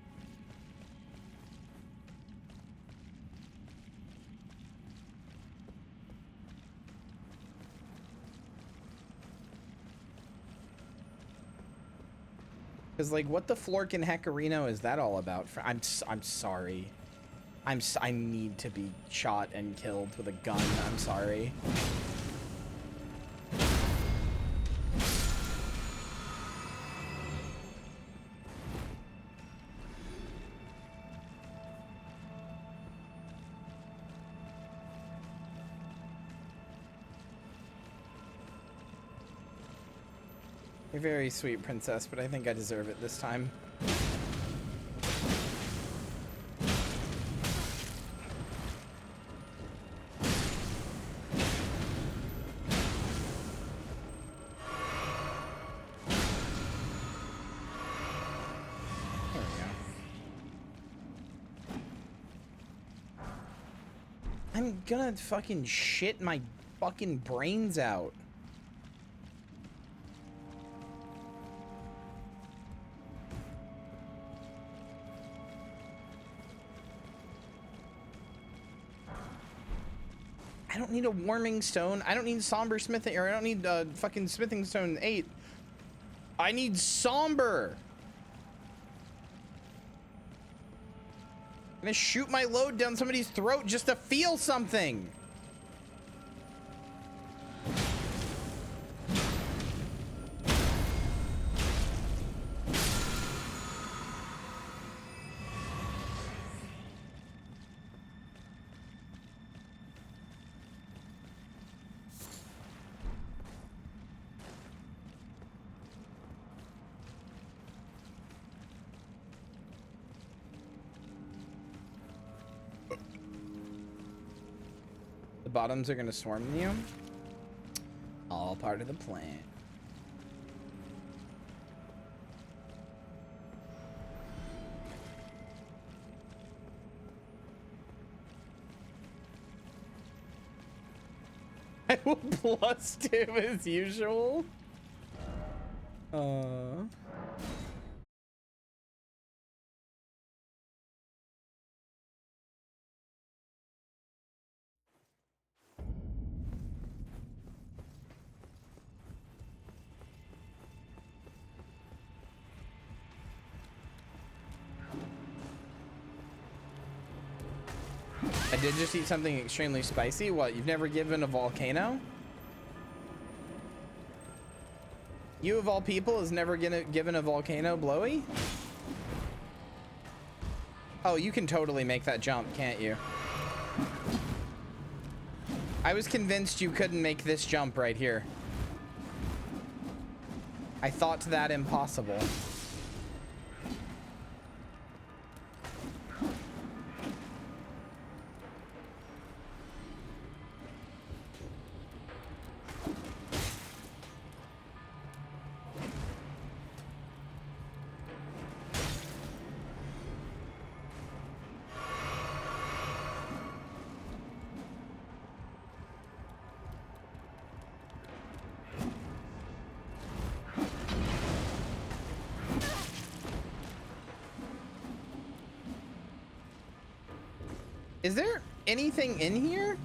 Because, like, what the Florkin Heckarino is that all about? I'm sorry. I need to be shot and killed with a gun. I'm sorry. You're very sweet, princess, but I think I deserve it this time. There we go. I'm gonna fucking shit my fucking brains out. I don't need a warming stone. I don't need somber smithing, or I don't need fucking smithing stone 8. I need somber. I'm gonna shoot my load down somebody's throat just to feel something. Bottoms are gonna swarm you. All part of the plan. I will plus 2 as usual. I did just eat something extremely spicy. What, you've never given a volcano? You of all people is never given a volcano blowy? Oh, you can totally make that jump, can't you? I was convinced you couldn't make this jump right here. I thought that impossible. Is there anything in here?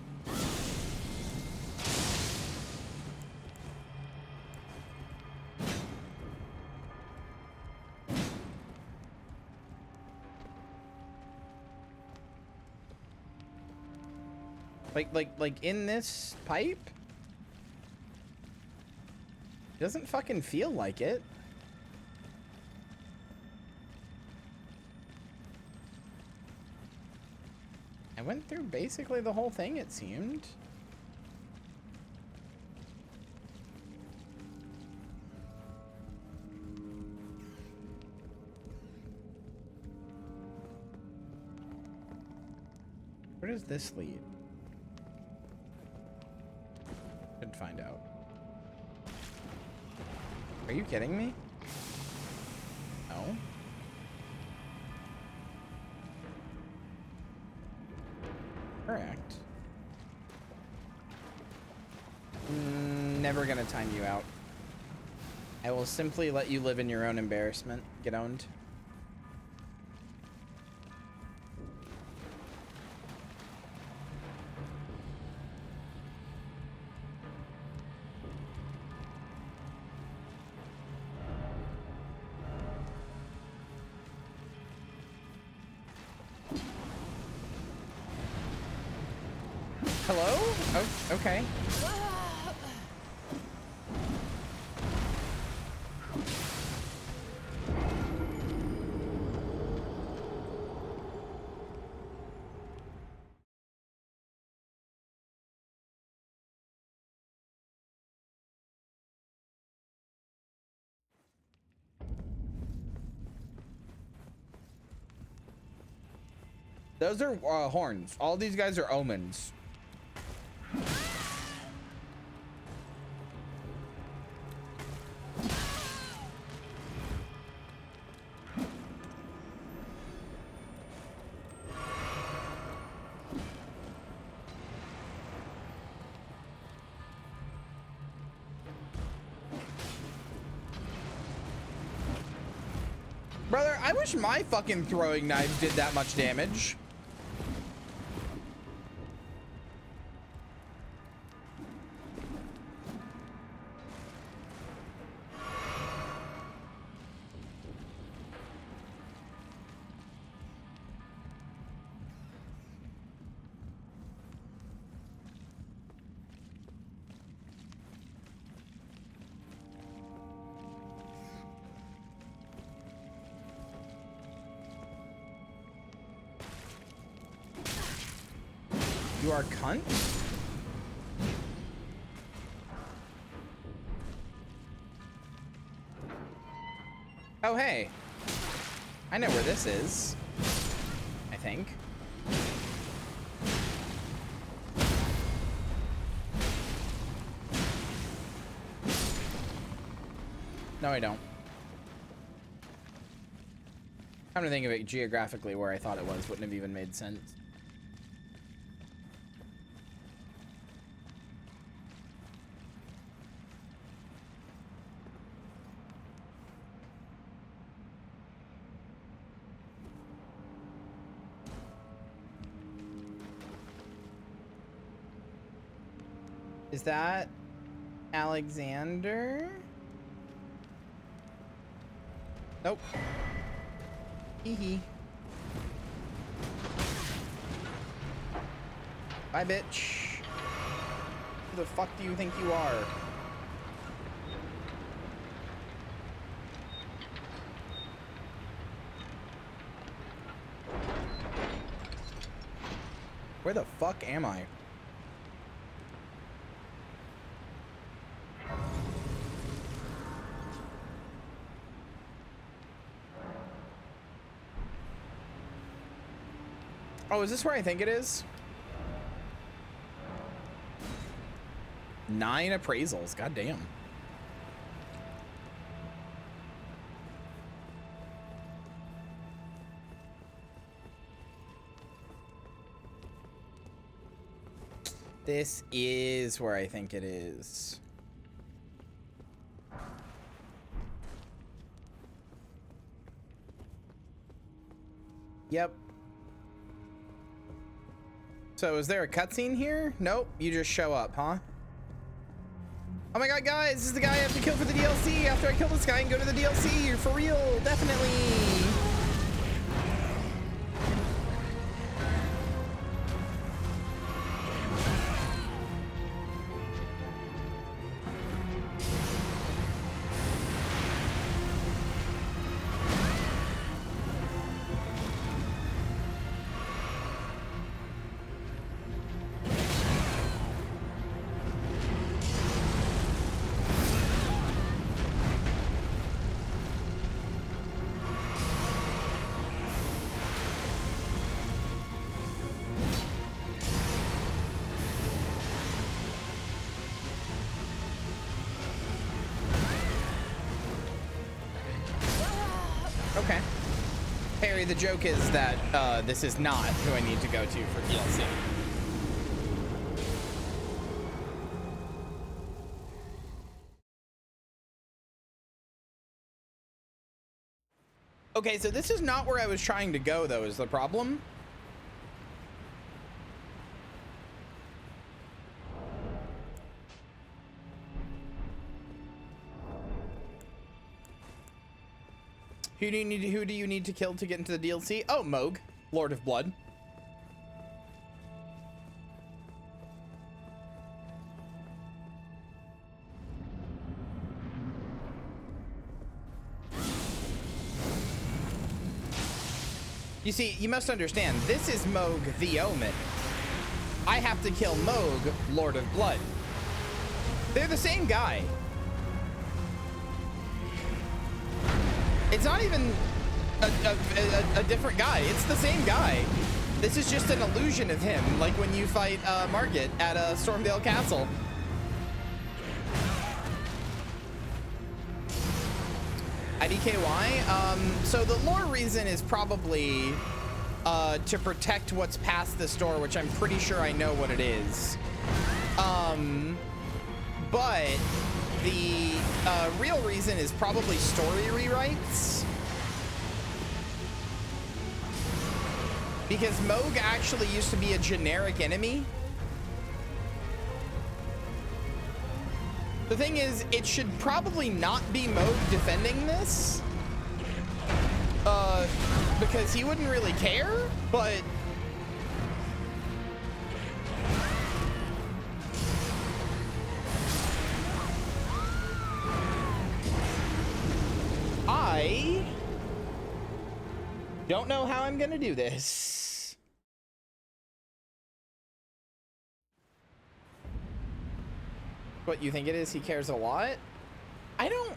Like in this pipe? Doesn't fucking feel like it. I went through basically the whole thing, it seemed. Where does this lead? Should find out. Are you kidding me? No. Correct. Never gonna time you out. I will simply let you live in your own embarrassment. Get owned. Hello? Oh, okay. Those are horns. All these guys are omens. Brother, I wish my fucking throwing knives did that much damage. You are cunt? Oh, hey. I know where this is. I think. No, I don't. Come to think of it, geographically where I thought it was wouldn't have even made sense. Is that Alexander? Nope. Hee. Bye, bitch. Who the fuck do you think you are? Where the fuck am I? Oh, is this where I think it is? 9 appraisals. God damn. This is where I think it is. Yep. So is there a cutscene here? Nope, you just show up, huh? Oh my god, guys, this is the guy I have to kill for the DLC. After I kill this guy and go to the DLC, for real, definitely. Okay. Harry, the joke is that this is not who I need to go to for DLC. Okay, so this is not where I was trying to go, though, is the problem. Who do you need to kill to get into the DLC? Oh, Moog, Lord of Blood. You see, you must understand, this is Moog the Omen. I have to kill Moog, Lord of Blood. They're the same guy. It's not even a different guy. It's the same guy. This is just an illusion of him, like when you fight Margit at Stormdale Castle. IDKY? So the lore reason is probably to protect what's past this door, which I'm pretty sure I know what it is. But the real reason is probably story rewrites. Because Moog actually used to be a generic enemy. The thing is, it should probably not be Moog defending this. Because he wouldn't really care, but... I don't know how I'm gonna do this. What, you think it is? He cares a lot? I don't...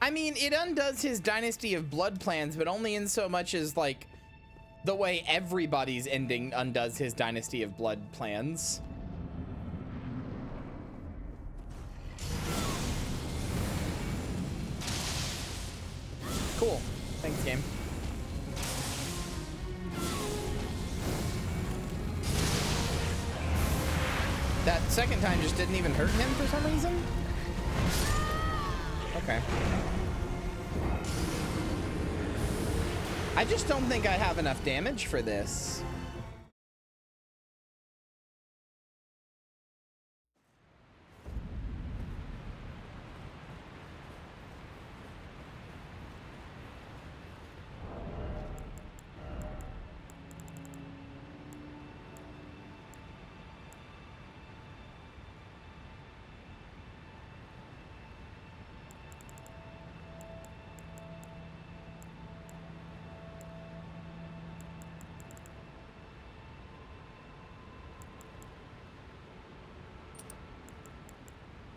I mean, it undoes his Dynasty of Blood plans, but only in so much as, like, the way everybody's ending undoes his Dynasty of Blood plans. Cool. Thanks, game. That second time just didn't even hurt him for some reason? Okay. I just don't think I have enough damage for this.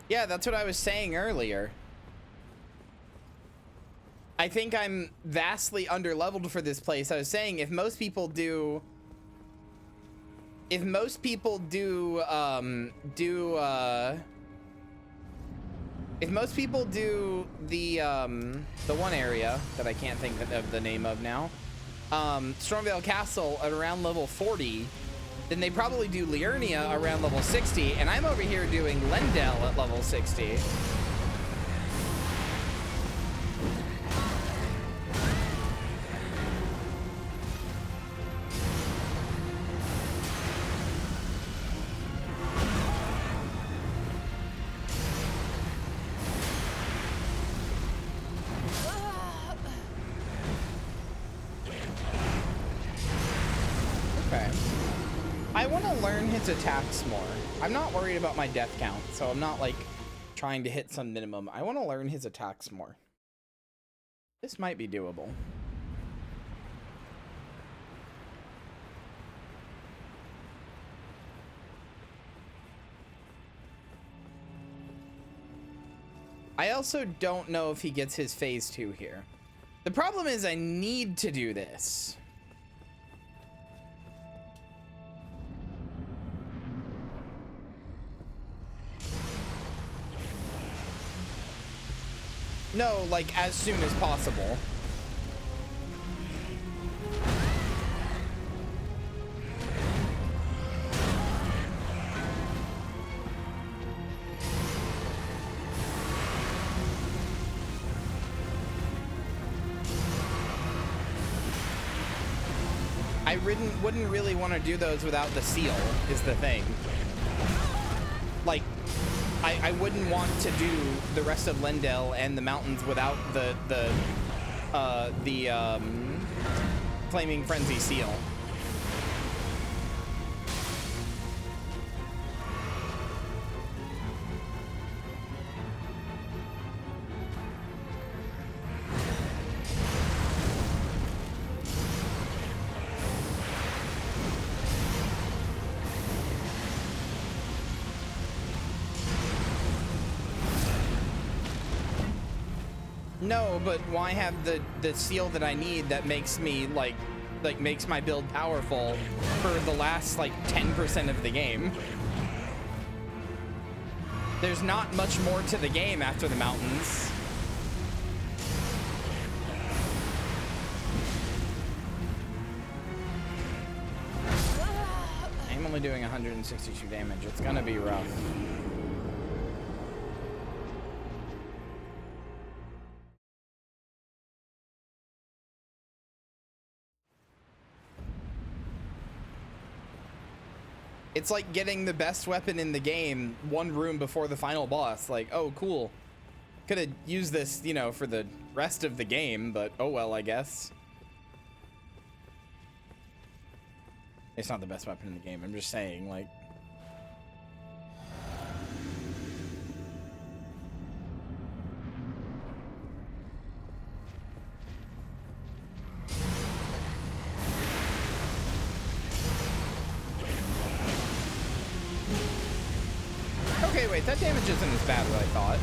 Yeah, that's what I was saying earlier. I think I'm vastly underleveled for this place. I was saying if most people do the one area that I can't think of the name of now, Stormvale Castle at around level 40, then they probably do Liurnia around level 60, and I'm over here doing Lendel at level 60. Attacks more. I'm not worried about my death count, so I'm not like trying to hit some minimum. I want to learn his attacks more. This might be doable. I also don't know if he gets his phase 2 here. The problem is I need to do this. No, like as soon as possible. I wouldn't really want to do those without the seal, is the thing. Like, I wouldn't want to do the rest of Lendel and the mountains without the Flaming Frenzy seal. No, but why have the seal that I need that makes me like makes my build powerful for the last like 10% of the game? There's not much more to the game after the mountains. I'm only doing 162 damage. It's gonna be rough. It's like getting the best weapon in the game one room before the final boss. Like, oh, cool. Could have used this, you know, for the rest of the game, but oh well, I guess. It's not the best weapon in the game. I'm just saying, like... Okay, wait, that damage isn't as bad as I thought.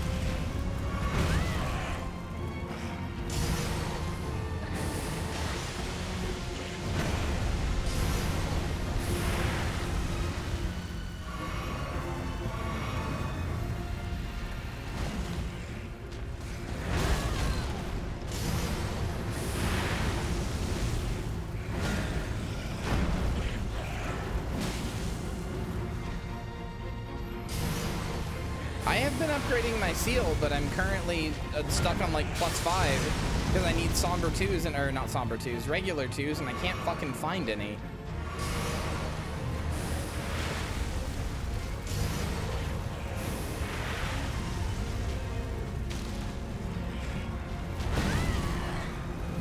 Upgrading my seal, but I'm currently stuck on like +5 because I need somber 2s and or not somber 2s, regular 2s, and I can't fucking find any.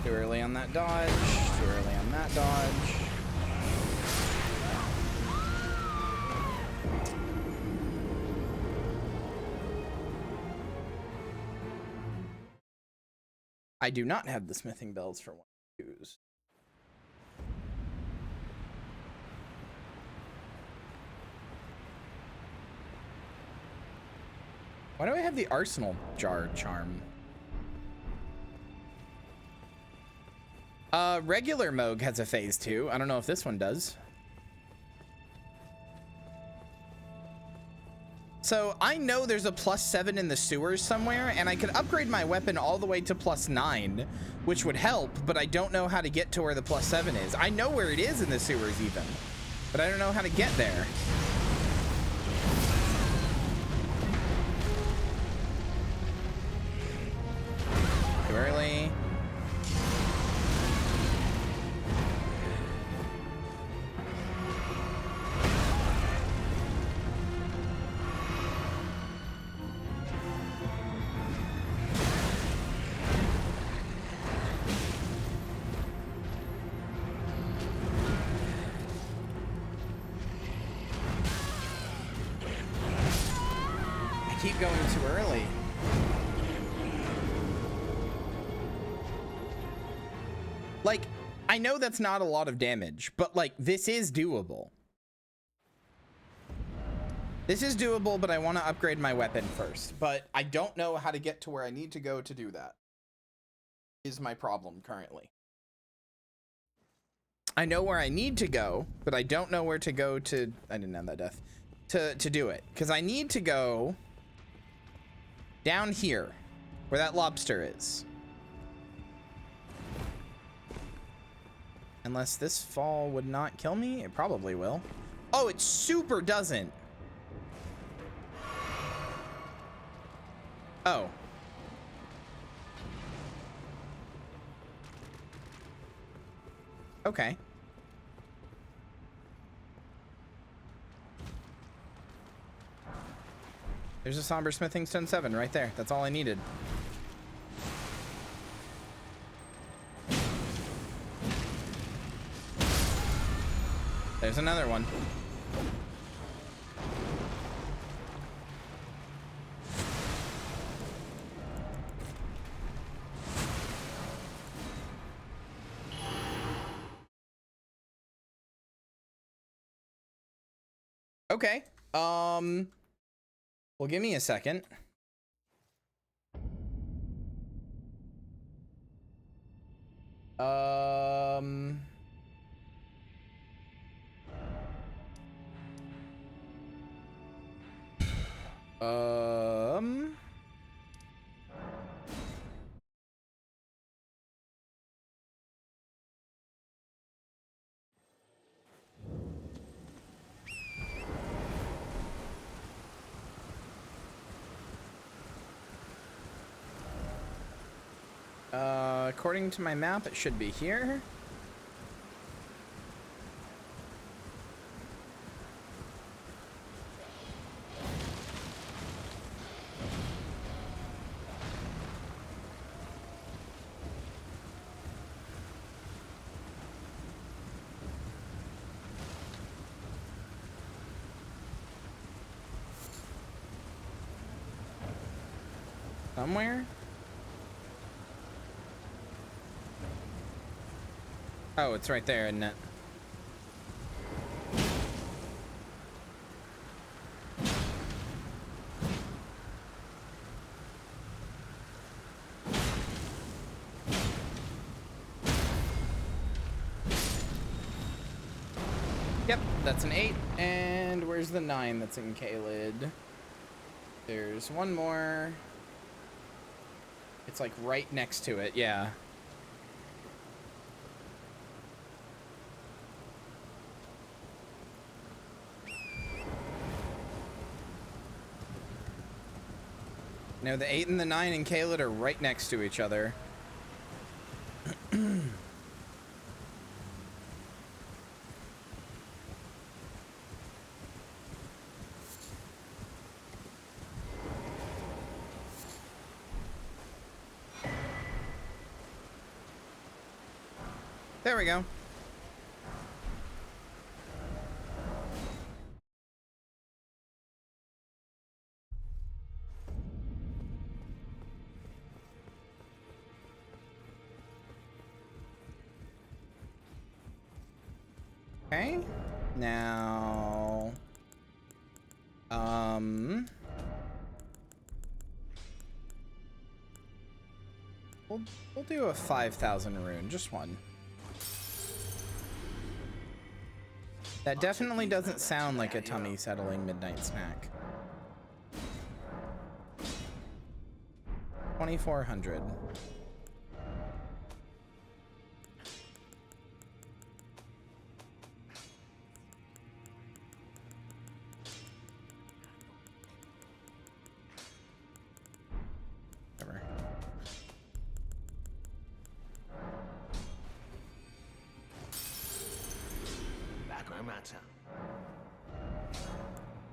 Too early on that dodge, too early on that dodge. I do not have the smithing bells for 1-2s. Why do I have the arsenal jar charm? Regular Moog has a phase 2. I don't know if this one does. So I know there's a +7 in the sewers somewhere, and I could upgrade my weapon all the way to +9, which would help, but I don't know how to get to where the +7 is. I know where it is in the sewers even, but I don't know how to get there. Too early. Keep going too early. Like, I know that's not a lot of damage, but like, this is doable. This is doable, but I want to upgrade my weapon first. But I don't know how to get to where I need to go to do that. Is my problem currently. I know where I need to go, but I don't know where to go to... I didn't have that death. To do it. Because I need to go... down here, where that lobster is. Unless this fall would not kill me, it probably will. Oh, it super doesn't. Oh. Okay. There's a Somber Smithing Stone 7 right there. That's all I needed. There's another one. Okay. Well, give me a second. Um, according to my map, it should be here. Somewhere? Oh, it's right there, isn't it? Yep, that's an 8. And where's the 9 that's in Kaled? There's one more. It's like right next to it, yeah. No, the 8 and the 9 in Kaled are right next to each other. There we go. Okay. Now, We'll do a 5,000 rune, just one. That definitely doesn't sound like a tummy settling midnight snack. 2,400. Whatever. That no matter.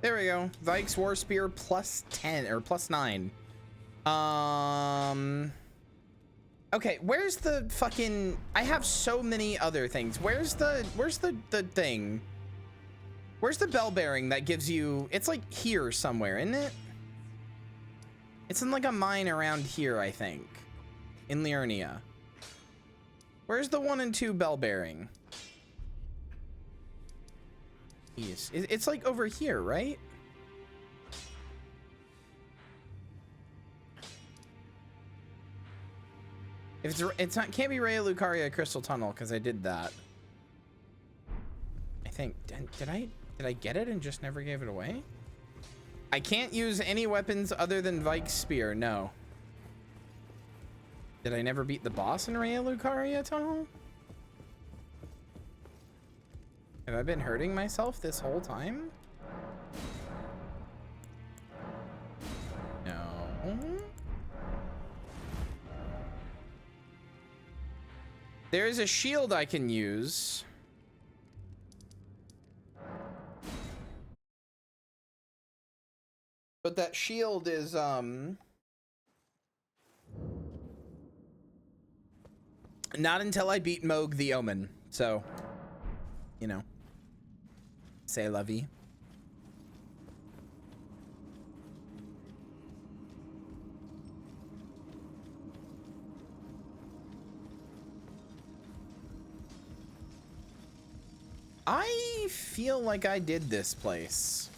There we go. Vikes War Spear plus 10 or plus 9. Okay, where's the fucking... I have so many other things. Where's the thing? Where's the bell bearing that gives you... It's like here somewhere, isn't it? It's in like a mine around here, I think. In Liurnia. Where's the 1 and 2 bell bearing? Yes. It's like over here, right? If it's not, can't be Raya Lucaria Crystal Tunnel because I did that. I think did I get it and just never gave it away? I can't use any weapons other than Vike's Spear. No. Did I never beat the boss in Raya Lucaria Tunnel? Have I been hurting myself this whole time? No. There is a shield I can use. But that shield is, not until I beat Moog the Omen. So, you know. Say la vie. I feel like I did this place.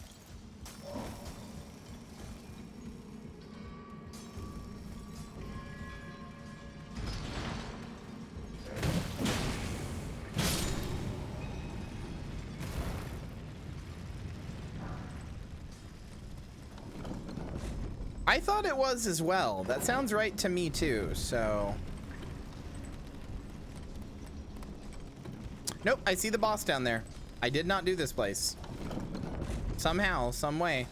I thought it was as well. That sounds right to me too, so. Nope, I see the boss down there. I did not do this place. Somehow, some way.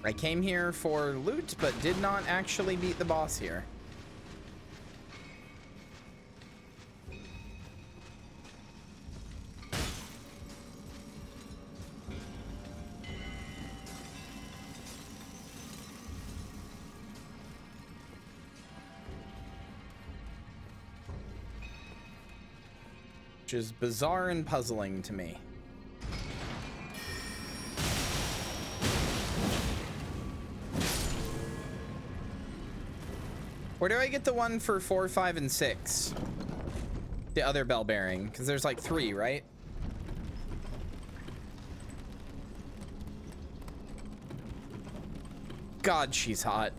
I came here for loot, but did not actually beat the boss here. Which is bizarre and puzzling to me. Where do I get the one for 4, 5, and 6? The other bell bearing, because there's like 3, right? God, she's hot.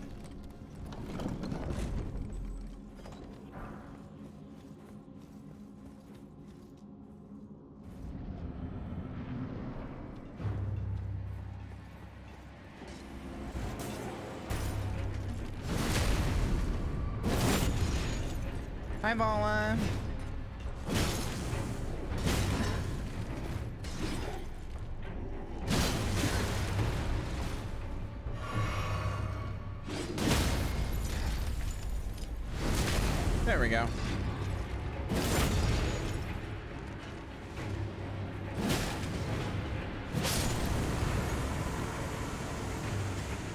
Hi, Vala. There we go.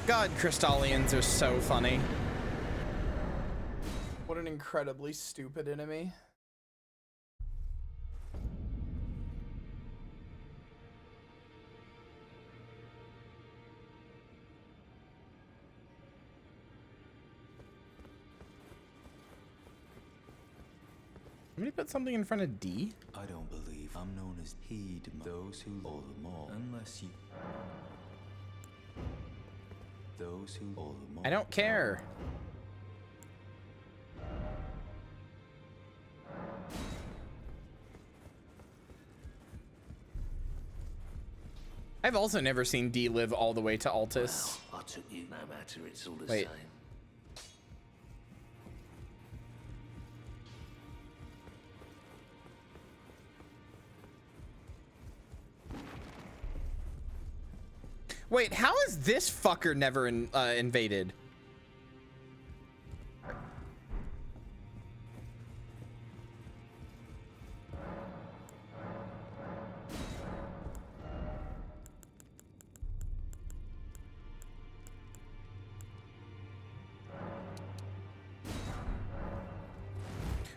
God, Crystallians are so funny. What an incredibly stupid enemy. Somebody put something in front of D? I don't believe I'm known as heed those who all the more unless you those who all the more. I don't care. I've also never seen D live all the way to Altus. Well, I took you no matter, it's all the Wait. same. Wait, how is this fucker never invaded?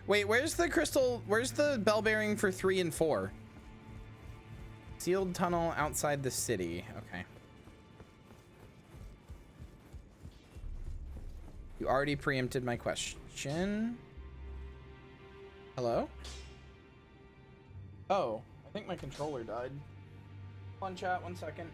Wait, where's the crystal? Where's the bell bearing for 3 and 4? Sealed tunnel outside the city. Okay. You already preempted my question. Hello? Oh, I think my controller died. Hold on, chat, 1 second.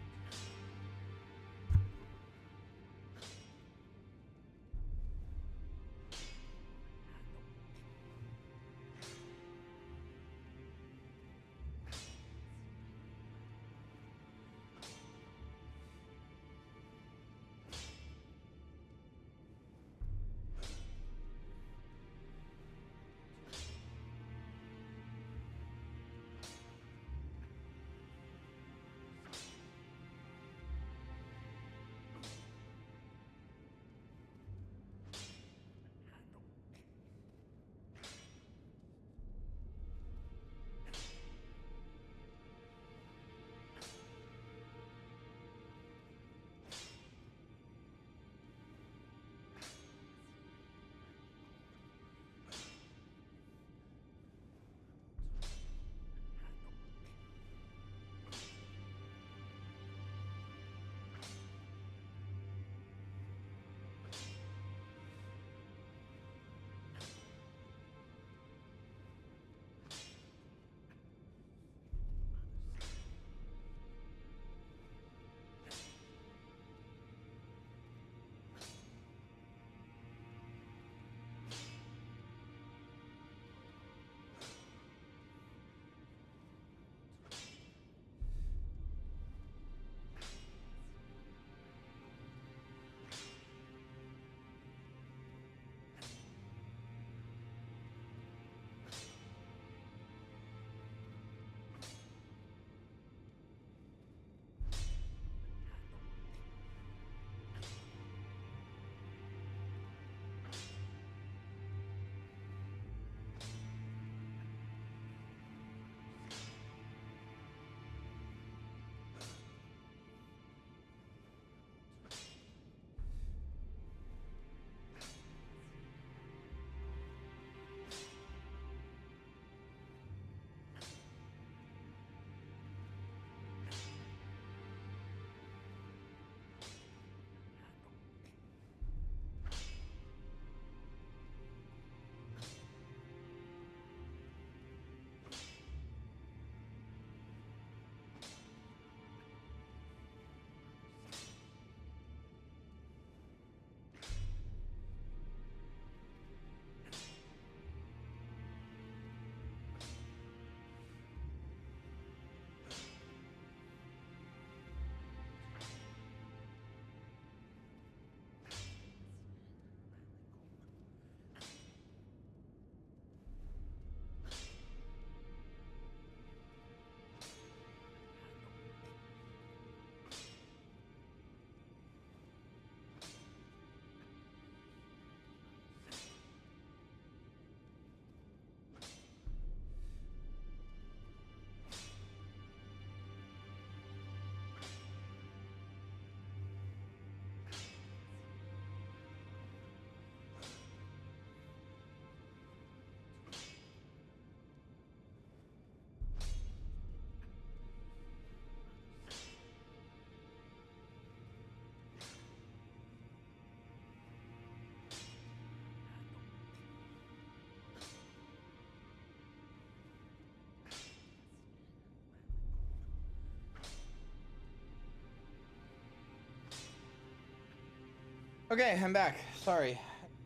Okay, I'm back. Sorry.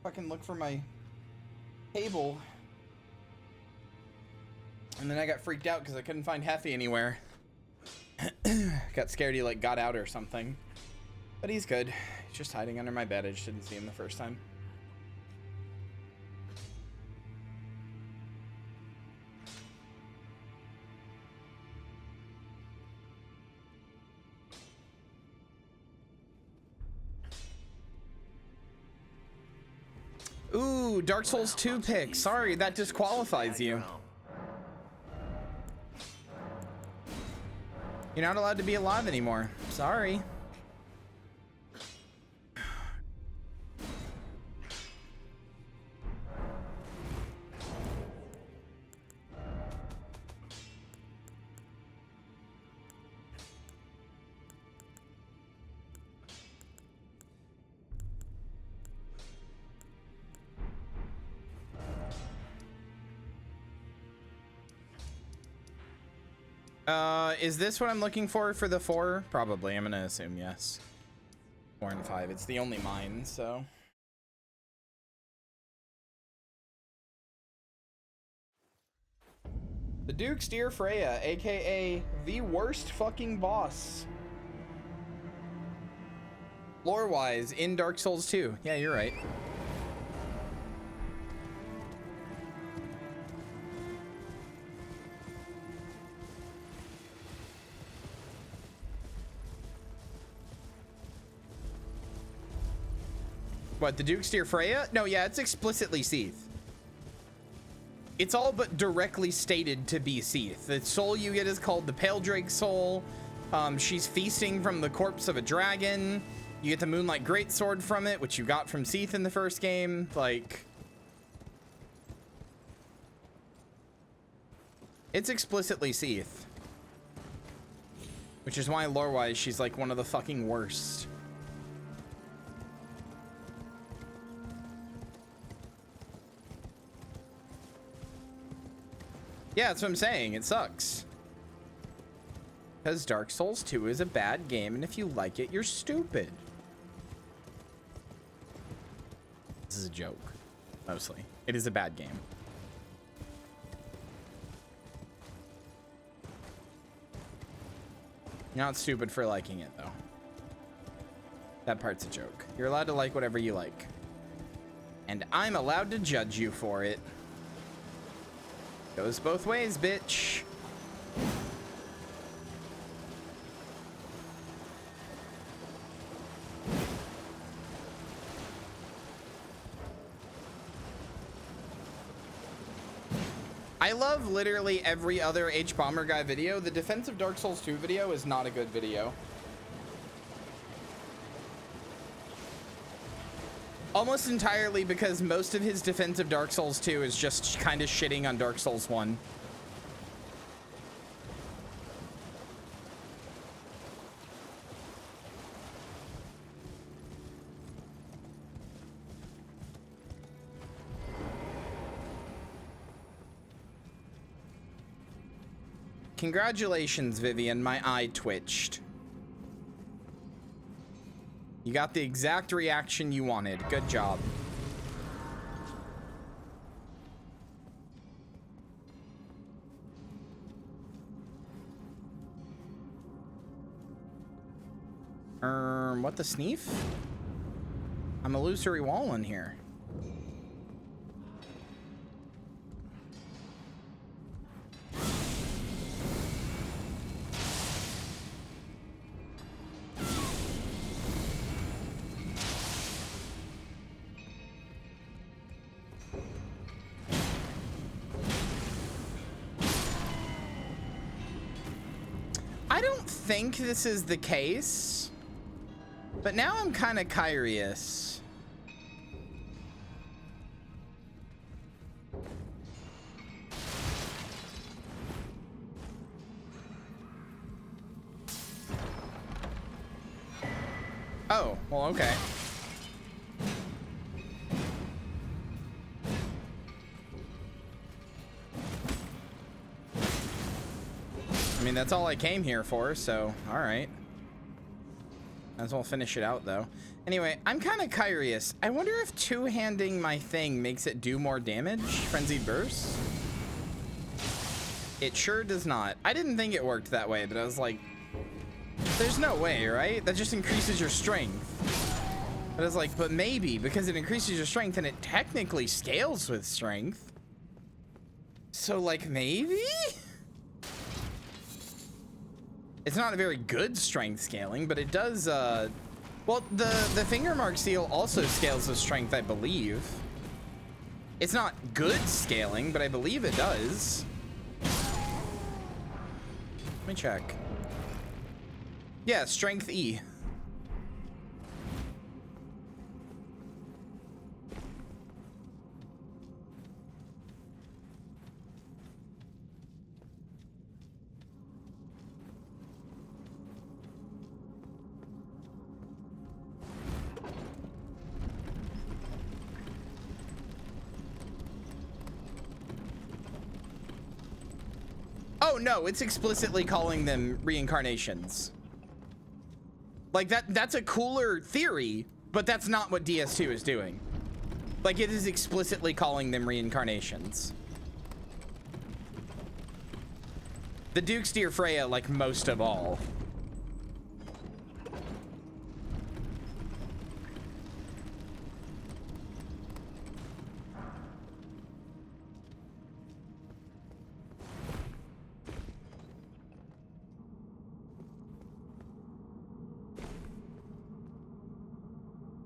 Fucking look for my cable. And then I got freaked out because I couldn't find Heffy anywhere. Got scared he like got out or something. But he's good. He's just hiding under my bed. I just didn't see him the first time. Ooh, Dark Souls 2 pick. Sorry, that disqualifies you. You're not allowed to be alive anymore. Sorry. Is this what I'm looking for the 4? Probably. I'm gonna assume yes. 4 and 5. It's the only mine, so. The Duke's Dear Freya, aka the worst fucking boss. Lore-wise, in Dark Souls 2. Yeah, you're right. What, the Duke's Dear Freya? No, yeah, it's explicitly Seath. It's all but directly stated to be Seath. The soul you get is called the Pale Drake Soul. She's feasting from the corpse of a dragon. You get the Moonlight Greatsword from it, which you got from Seath in the first game. Like, it's explicitly Seath. Which is why lore-wise, she's like one of the fucking worst. Yeah, that's what I'm saying. It sucks. Because Dark Souls 2 is a bad game, and if you like it, you're stupid. This is a joke, mostly. It is a bad game. You're not stupid for liking it, though. That part's a joke. You're allowed to like whatever you like. And I'm allowed to judge you for it. Goes both ways, bitch. I love literally every other H-Bomber guy video. The Defense of Dark Souls 2 video is not a good video. Almost entirely because most of his defense of Dark Souls 2 is just kind of shitting on Dark Souls 1. Congratulations, Vivian. My eye twitched. You got the exact reaction you wanted. Good job. What the sneef? I'm illusory wall in here. I think this is the case, but now I'm kind of curious. Oh, well, okay. I mean, that's all I came here for, so all right. Might as well finish it out, though. Anyway, I'm kind of curious. I wonder if two-handing my thing makes it do more damage? Frenzied Burst? It sure does not. I didn't think it worked that way, but I was like, there's no way, right? That just increases your strength. But I was like, but maybe, because it increases your strength and it technically scales with strength. So, like, maybe? It's not a very good strength scaling, but it does, well, the finger mark seal also scales with strength, I believe. It's not good scaling, but I believe it does. Let me check. Yeah, strength E. Oh no, it's explicitly calling them reincarnations. Like that's a cooler theory, but that's not what DS2 is doing. Like it is explicitly calling them reincarnations. The Duke steer Freya like most of all.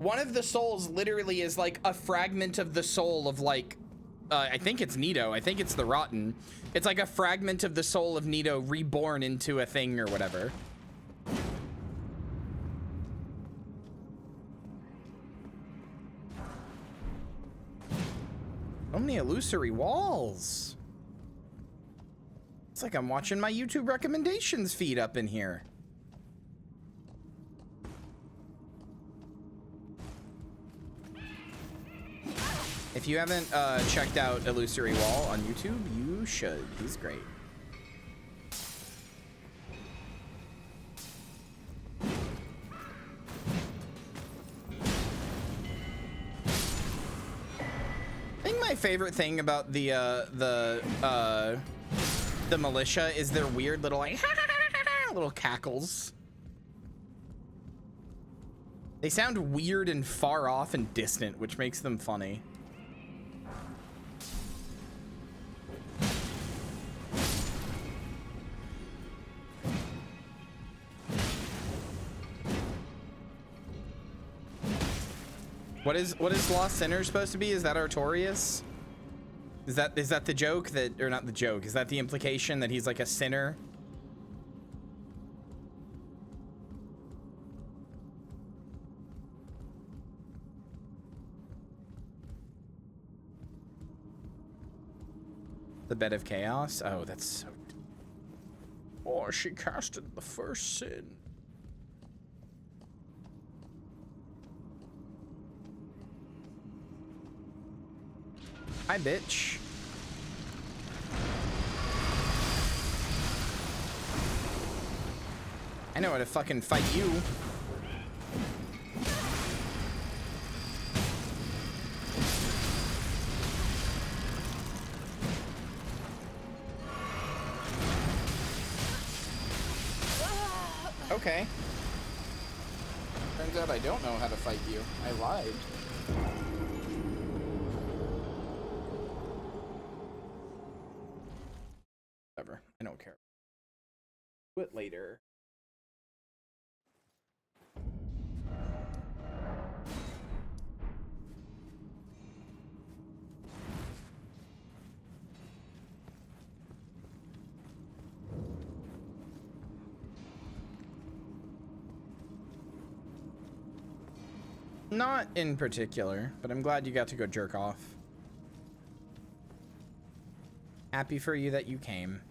One of the souls literally is like a fragment of the soul of like, I think it's Nito. I think it's the Rotten. It's like a fragment of the soul of Nito reborn into a thing or whatever. So many illusory walls. It's like I'm watching my YouTube recommendations feed up in here. If you haven't checked out Illusory Wall on YouTube, you should. He's great. I think my favorite thing about the militia is their weird little like little cackles. They sound weird and far off and distant, which makes them funny. What is Lost Sinner supposed to be? Is that Artorias? Is that the joke that, or not the joke? Is that the implication that he's like a sinner? The Bed of Chaos? Oh, that's so... Oh, she casted the first sin. Hi, bitch. I know how to fucking fight you. Okay. Turns out I don't know how to fight you. I lied. Whatever. I don't care. Do it later. Not in particular, but I'm glad you got to go jerk off. Happy for you that you came.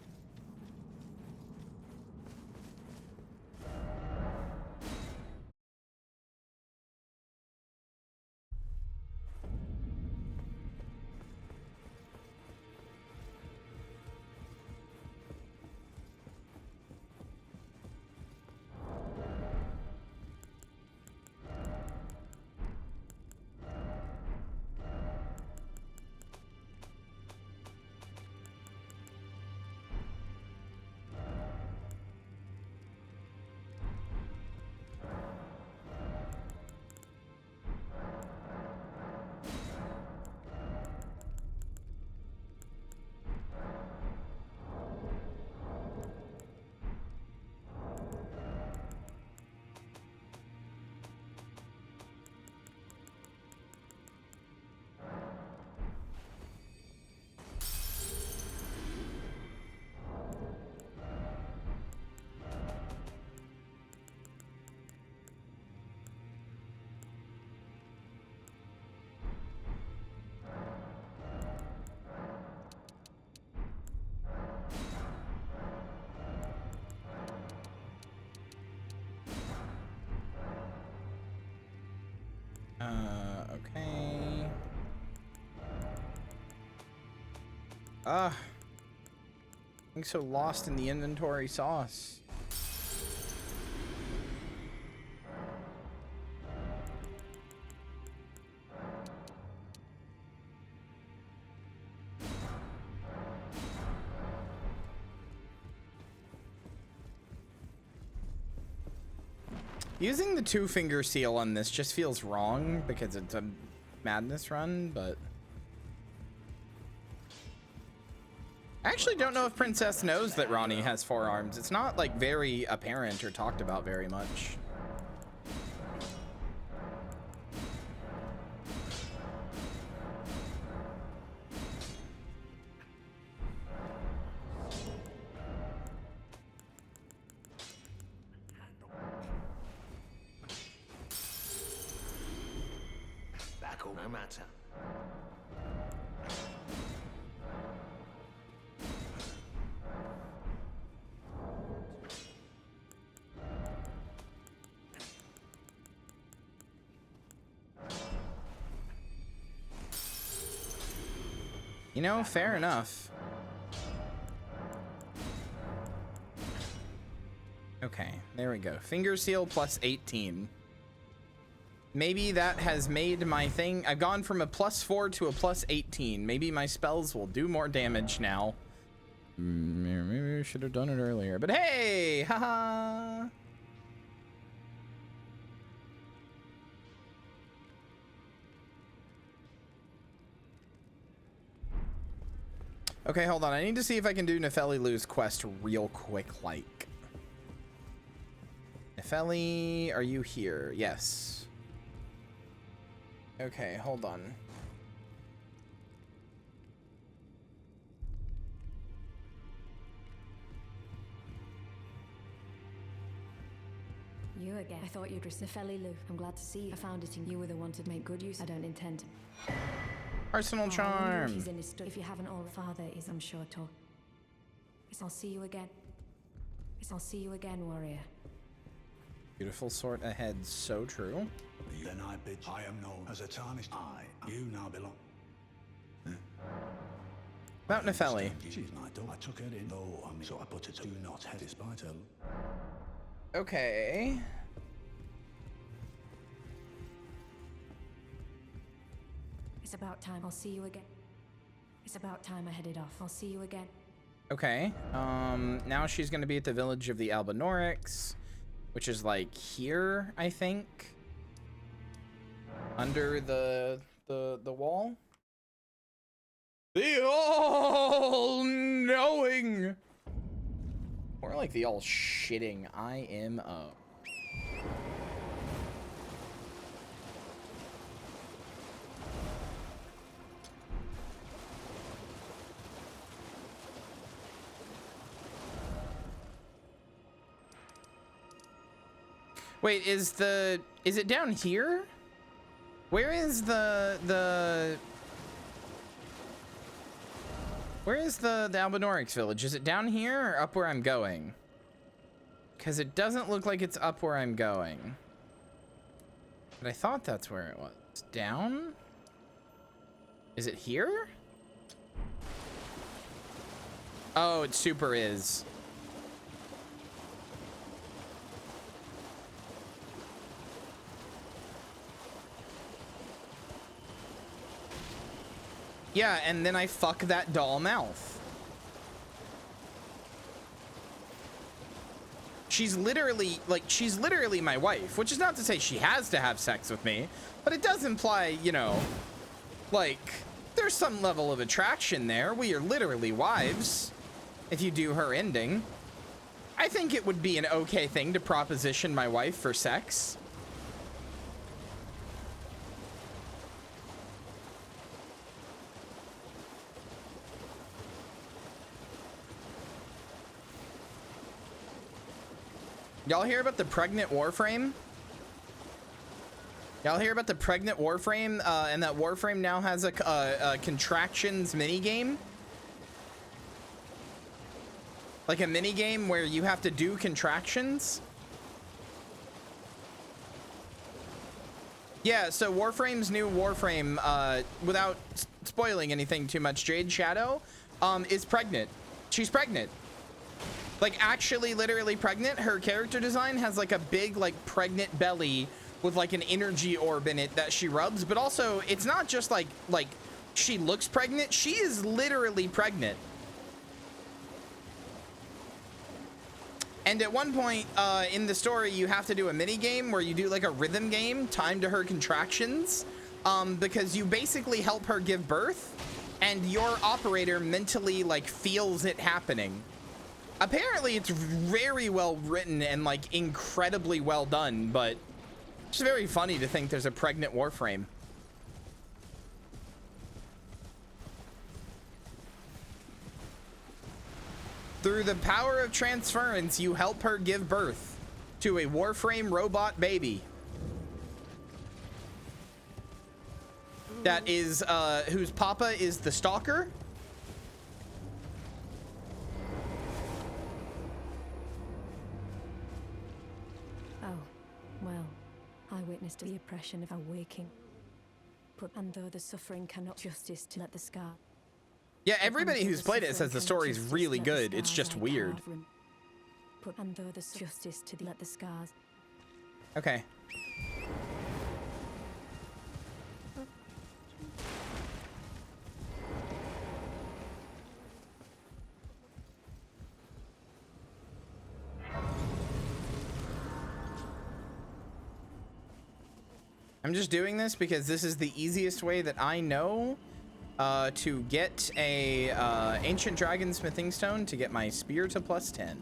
Okay. I'm so lost in the inventory sauce. Using the 2-finger seal on this just feels wrong because it's a madness run, but I actually don't know if Princess knows that Ronnie has 4 arms. It's not like very apparent or talked about very much. Back all no matter. You know, fair enough. Okay, there we go. Finger seal plus 18. Maybe that has made my thing. I've gone from a +4 to a +18. Maybe my spells will do more damage now. Maybe I should have done it earlier. But hey, haha. Okay, hold on. I need to see if I can do Nefeli Lou's quest real quick, like. Nefeli, are you here? Yes. Okay, hold on. You again. I thought you'd receive Nefeli Lou. I'm glad to see you. I found it in you were the one to make good use. I don't intend to. Arsenal I wonder charm. if he's in his if you haven't already. Father is, I'm sure, to. I'll see you again. I'll see you again, warrior. Beautiful sort ahead. So true. Then I bid I am known as a tarnished. You now belong. About Nefeli. She's my daughter. I took her in, though, so I put her to do not head despite her. Okay. It's about time. I'll see you again. It's about time I headed off. I'll see you again. Okay. Now she's gonna be at the village of the Albinorix, which is like here, I think. Under the wall. The all-knowing. More like the all-shitting IMO. Wait, is it down here? Where is the Albinorix village? Is it down here or up where I'm going? Because it doesn't look like it's up where I'm going. But I thought that's where it was. Down? Is it here? Oh, it super is. Yeah, and then I fuck that doll mouth. She's literally my wife, which is not to say she has to have sex with me, but it does imply, you know, like, there's some level of attraction there. We are literally wives, if you do her ending. I think it would be an okay thing to proposition my wife for sex. Y'all hear about the pregnant Warframe? Y'all hear about the pregnant Warframe? And that Warframe now has a contractions minigame? Like a minigame where you have to do contractions? Yeah, so Warframe's new Warframe, without spoiling anything too much, Jade Shadow, is pregnant. She's pregnant. Like, actually, literally pregnant. Her character design has, like, a big, like, pregnant belly with, like, an energy orb in it that she rubs. But also, it's not just, like, she looks pregnant. She is literally pregnant. And at one point in the story, you have to do a mini game where you do like a rhythm game timed to her contractions, because you basically help her give birth, and your operator mentally like feels it happening. Apparently, it's very well written and like incredibly well done, but it's very funny to think there's a pregnant Warframe. Through the power of transference, you help her give birth to a Warframe robot baby. That is, whose papa is the Stalker. Oh, well, I witnessed the oppression of our waking. But and though the suffering cannot justice to let the scar. Yeah, everybody who's played it says the story is really good. It's just weird. Put under the justice to let the scars. Okay. I'm just doing this because this is the easiest way that I know to get a ancient dragon smithing stone to get my spear to +10.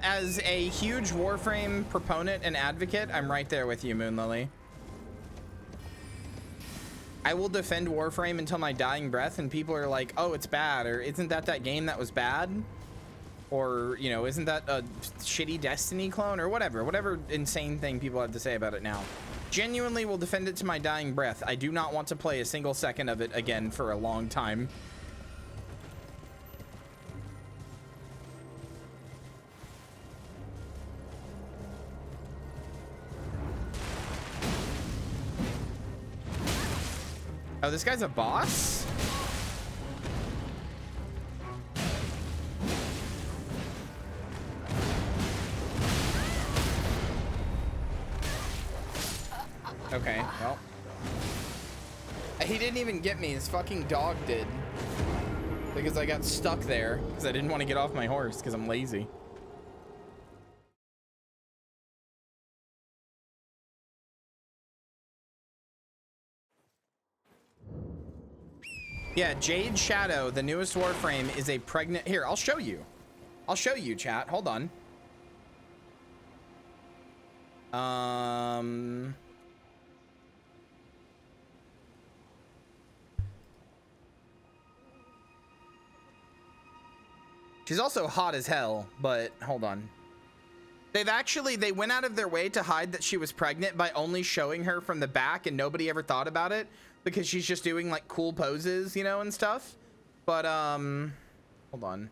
As a huge Warframe proponent and advocate, I'm right there with you, Moonlily. I will defend Warframe until my dying breath, and people are like, oh, it's bad, or isn't that game that was bad? Or, you know, isn't that a shitty Destiny clone, or whatever insane thing people have to say about it now. Genuinely will defend it to my dying breath. I do not want to play a single second of it again for a long time. Oh, this guy's a boss? Okay, well. He didn't even get me. His fucking dog did. Because I got stuck there. Because I didn't want to get off my horse because I'm lazy. Yeah, Jade Shadow, the newest Warframe, is a pregnant... Here, I'll show you. I'll show you, chat. Hold on. She's also hot as hell, but hold on. They went out of their way to hide that she was pregnant by only showing her from the back, and nobody ever thought about it because she's just doing like cool poses, you know, and stuff. But hold on.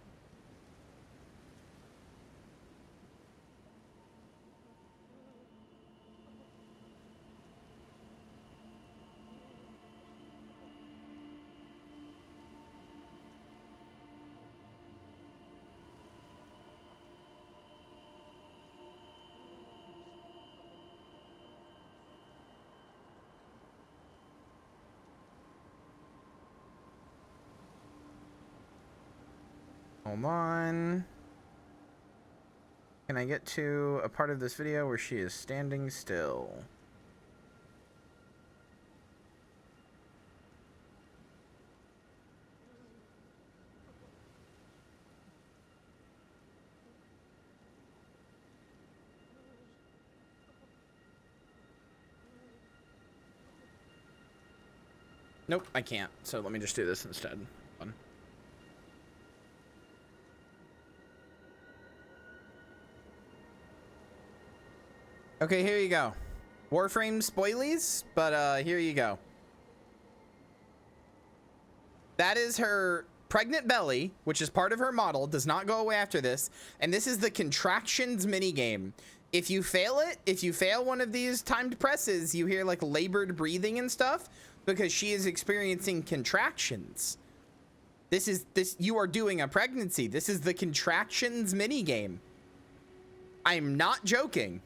Hold on. Can I get to a part of this video where she is standing still? Nope, I can't. So let me just do this instead. Hold on. Okay, here you go. Warframe spoilies, but here you go. That is her pregnant belly, which is part of her model, does not go away after this. And this is the contractions minigame. If you fail it, if you fail one of these timed presses, you hear like labored breathing and stuff because she is experiencing contractions. You are doing a pregnancy. This is the contractions minigame. I'm not joking.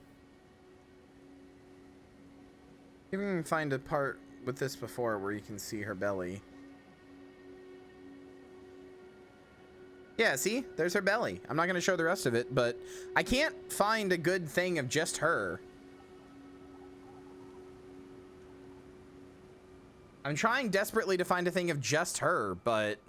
You can find a part with this before where you can see her belly. Yeah, see? There's her belly. I'm not going to show the rest of it, but I can't find a good thing of just her. I'm trying desperately to find a thing of just her, but...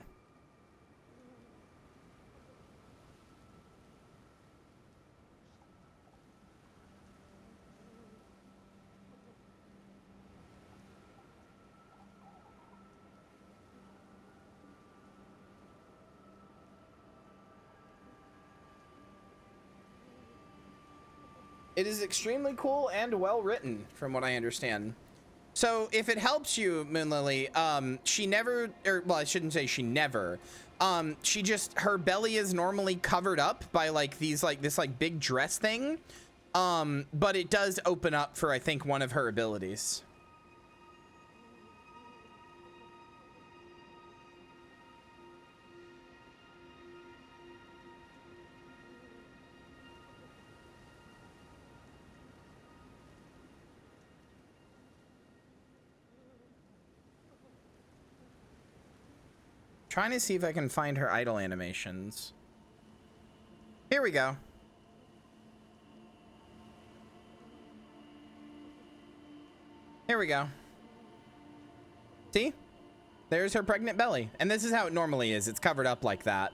It is extremely cool and well written, from what I understand. So if it helps you, Moonlily, she never, or well, I shouldn't say she never. She just, her belly is normally covered up by like these, like this like big dress thing. But it does open up for, I think, one of her abilities. Trying to see if I can find her idle animations. Here we go. Here we go. See? There's her pregnant belly. And this is how it normally is. It's covered up like that.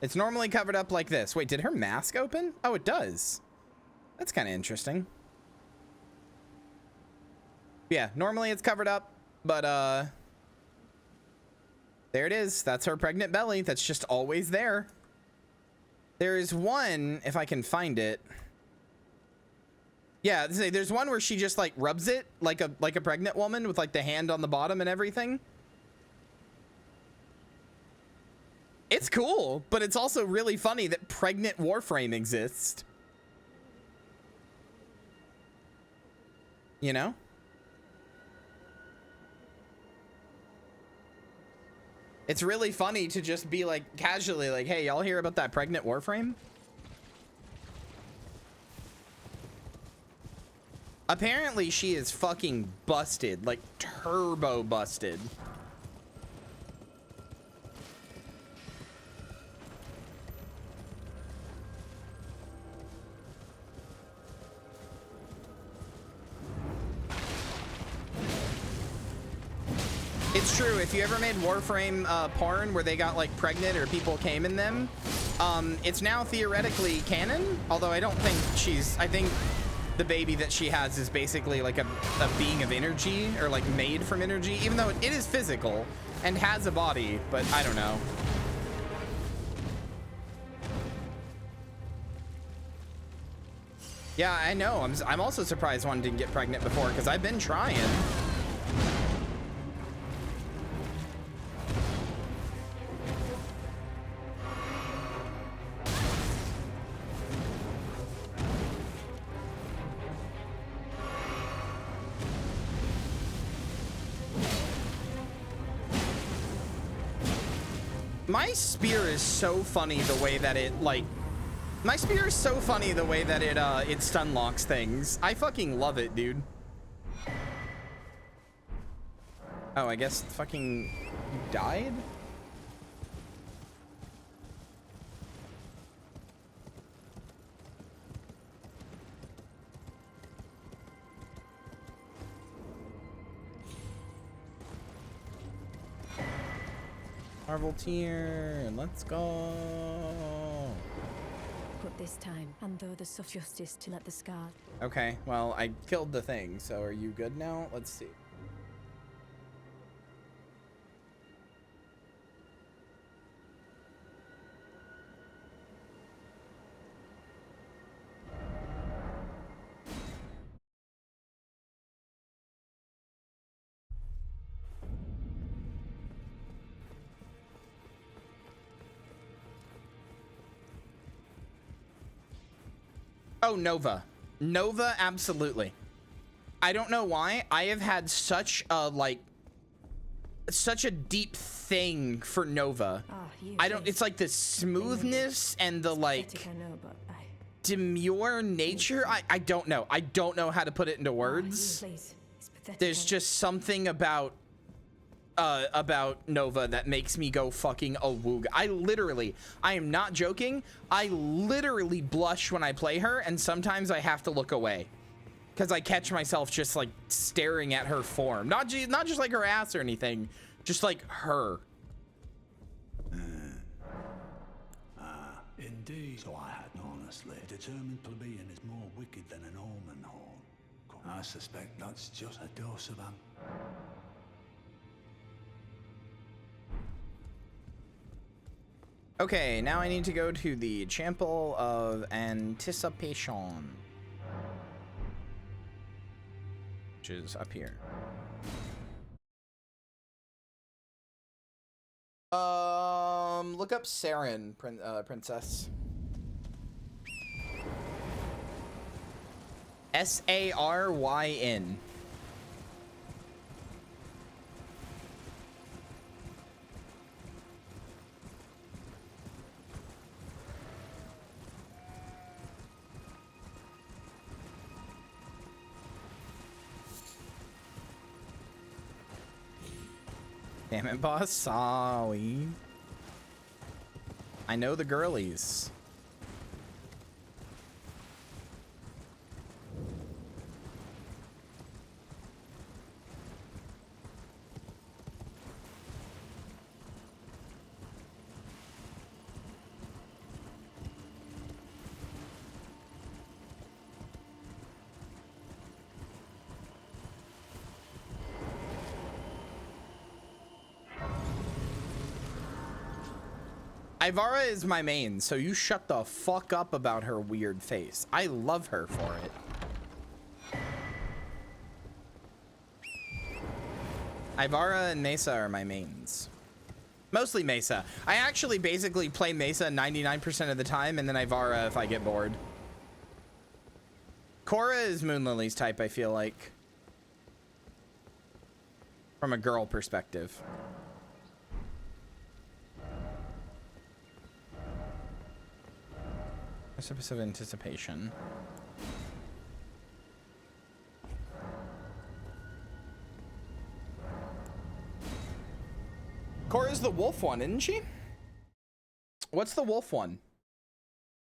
It's normally covered up like this. Wait, did her mask open? Oh, it does. That's kind of interesting. Yeah, normally it's covered up, but there it is. That's her pregnant belly. That's just always there. There is one, if I can find it. Yeah, there's one where she just like rubs it like a pregnant woman with like the hand on the bottom and everything. It's cool, but it's also really funny that pregnant Warframe exists. You know? It's really funny to just be like casually like, hey, y'all hear about that pregnant Warframe? Apparently she is fucking busted, like turbo busted. It's true. If you ever made Warframe porn where they got like pregnant or people came in them, it's now theoretically canon. Although I don't think I think the baby that she has is basically like a being of energy or like made from energy, even though it is physical and has a body, but I don't know. Yeah, I know. I'm also surprised one didn't get pregnant before because I've been trying. My spear is so funny the way that it like my spear is so funny the way that it stun locks things. I fucking love it, dude. Oh, I guess fucking you died? Marvel tier, let's go. But this time, and though there's such justice to let the scar. Okay, well, I killed the thing, so are you good now? Let's see. Oh, Nova. Nova, absolutely. I don't know why. I have had such a, like, such a deep thing for Nova. I don't, it's like the smoothness and the, like, demure nature. I don't know. I don't know how to put it into words. There's just something about Nova that makes me go fucking awooga. I am not joking. I literally blush when I play her, and sometimes I have to look away because I catch myself just like staring at her form. Not just like her ass or anything, just like her. Indeed. So I had honestly. A determined plebeian is more wicked than an almond horn. I suspect that's just a dose of Okay, now I need to go to the Chapel of Anticipation, which is up here. Look up Saren, princess. Saryn. Damn it, boss. Sorry. I know the girlies. Ivara is my main, so you shut the fuck up about her weird face. I love her for it. Ivara and Mesa are my mains. Mostly Mesa. I actually basically play Mesa 99% of the time, and then Ivara if I get bored. Cora is Moonlily's type, I feel like. From a girl perspective. Precipice of Anticipation. Cora's the wolf one, isn't she? What's the wolf one?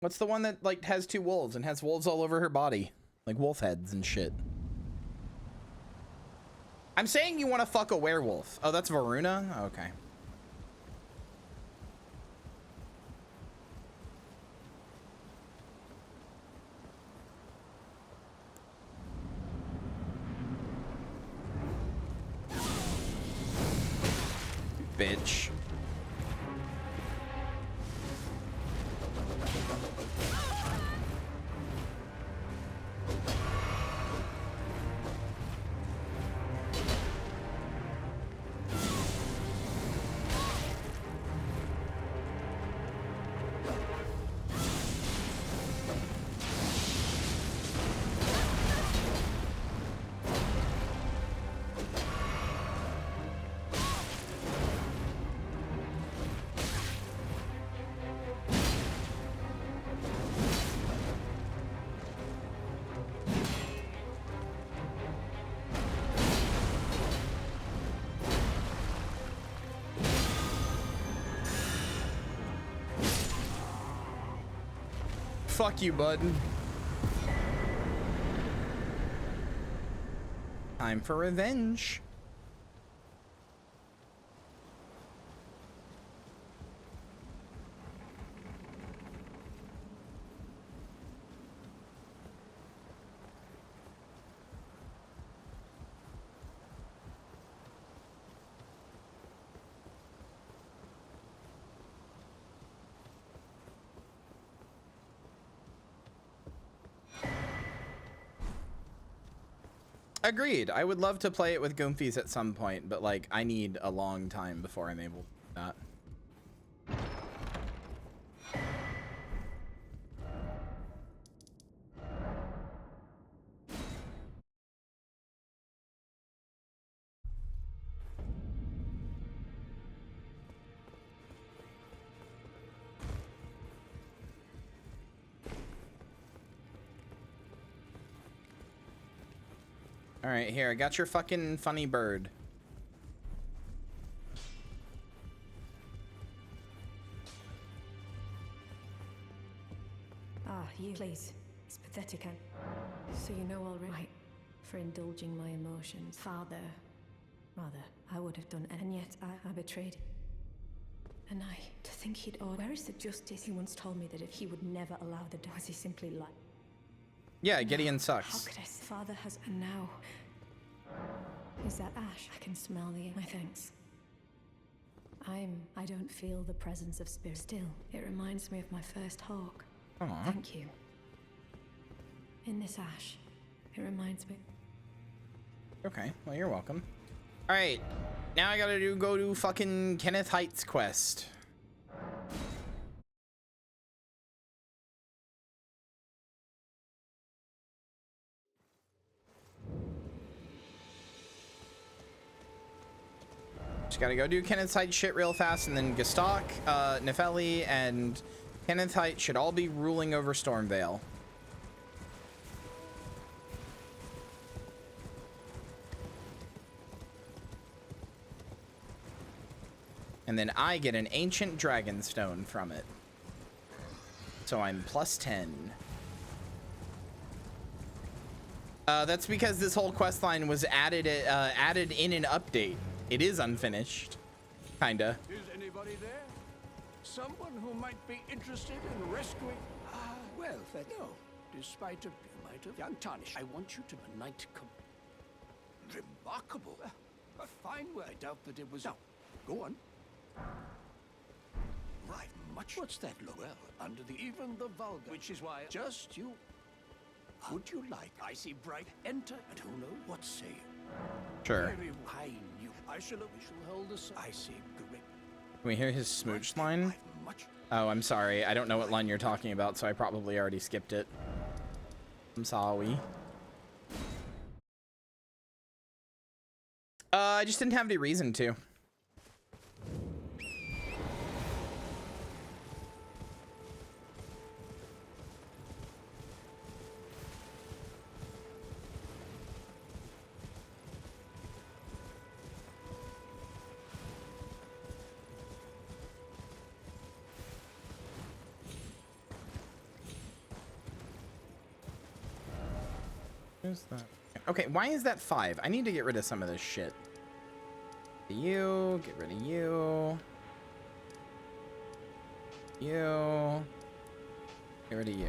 What's the one that like has two wolves and has wolves all over her body? Like wolf heads and shit. I'm saying you want to fuck a werewolf. Oh, that's Varuna? Okay. Bitch. Fuck you, bud. Time for revenge. Agreed. I would love to play it with Goomfies at some point, but like I need a long time before I'm able to do that. All right, here, I got your fucking funny bird. Ah, you. Please. It's pathetic, and so you know already. For indulging my emotions. Father. Rather, I would have done, and yet I betrayed. And to think he'd where is the justice? He once told me that if he would never allow the does he simply lie. Yeah, Gideon sucks. How could I? Father has, and now. Is that ash? I can smell the. My thanks. I don't feel the presence of spirit. Still, it reminds me of my first hawk. Aww. Thank you. In this ash, it reminds me. Okay, well, you're welcome. All right, now I gotta go do fucking Kenneth Heights quest. Just gotta go do Kenneth Heights shit real fast, and then Gestalk, Nefeli, and Kenneth Heights should all be ruling over Stormvale. And then I get an ancient dragon stone from it. So I'm plus 10. That's because this whole quest line was added in an update. It is unfinished. Kinda. Is anybody there? Someone who might be interested in rescuing? Well, no. Despite you might have young tarnish. I want you to night remarkable. A fine word. I doubt that it was. Now, go on. Right, much. What's that look? Well, under even the vulgar, which is why just you. Would you like? I see bright. Enter, and who knows what say you? Sure. Very I knew. We shall hold the. I see great. Can we hear his smooch line? Oh, I'm sorry. I don't know what line you're talking about, so I probably already skipped it. I'm sorry. I just didn't have any reason to. Who's that? Okay, why is that 5? I need to get rid of some of this shit. You, get rid of you. You. Get rid of you.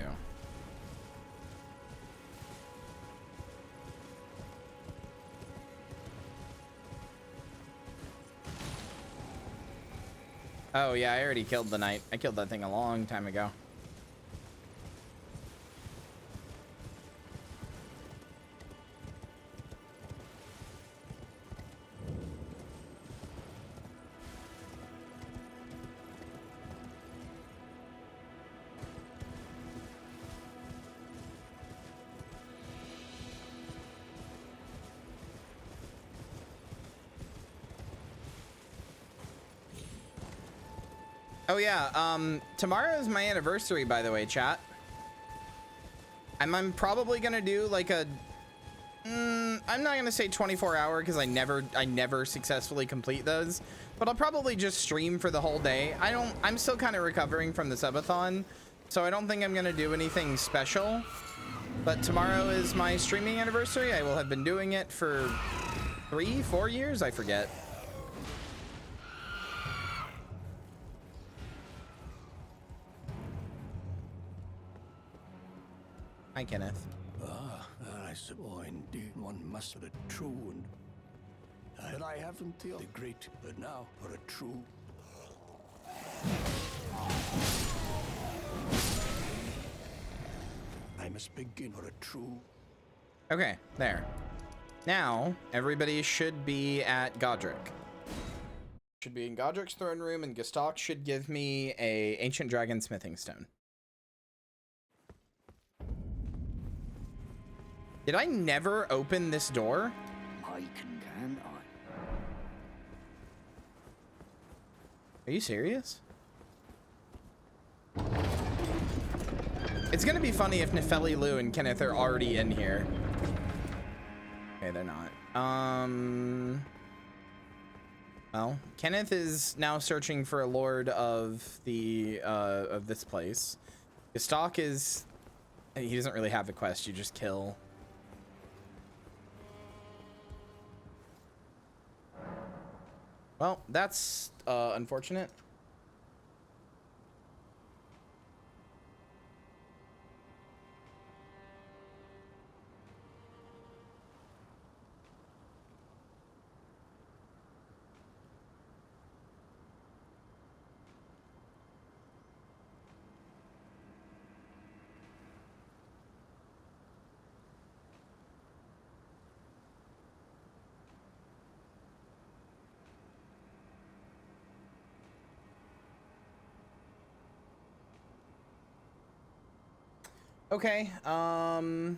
Oh yeah, I already killed the knight. I killed that thing a long time ago. Oh yeah, tomorrow is my anniversary, by the way, chat. I'm probably gonna do like a I'm not gonna say 24-hour because I never successfully complete those, but I'll probably just stream for the whole day. I'm still kind of recovering from the subathon, so I don't think I'm gonna do anything special. But tomorrow is my streaming anniversary. I will have been doing it for 3-4 years, I forget. Hi, Kenneth. I suppose indeed one must have a true and but I haven't the great, but now for a true. I must begin for a true. Okay, there. Now, everybody should be at Godric. Should be in Godric's throne room, and Gestalk should give me a ancient dragon smithing stone. Did I never open this door? I can I? Are you serious? It's gonna be funny if Nefeli, Lou, and Kenneth are already in here. Okay, they're not. Well, Kenneth is now searching for a lord of the of this place. Gestalk is, he doesn't really have a quest, you just kill. Well, that's unfortunate. Okay, oh,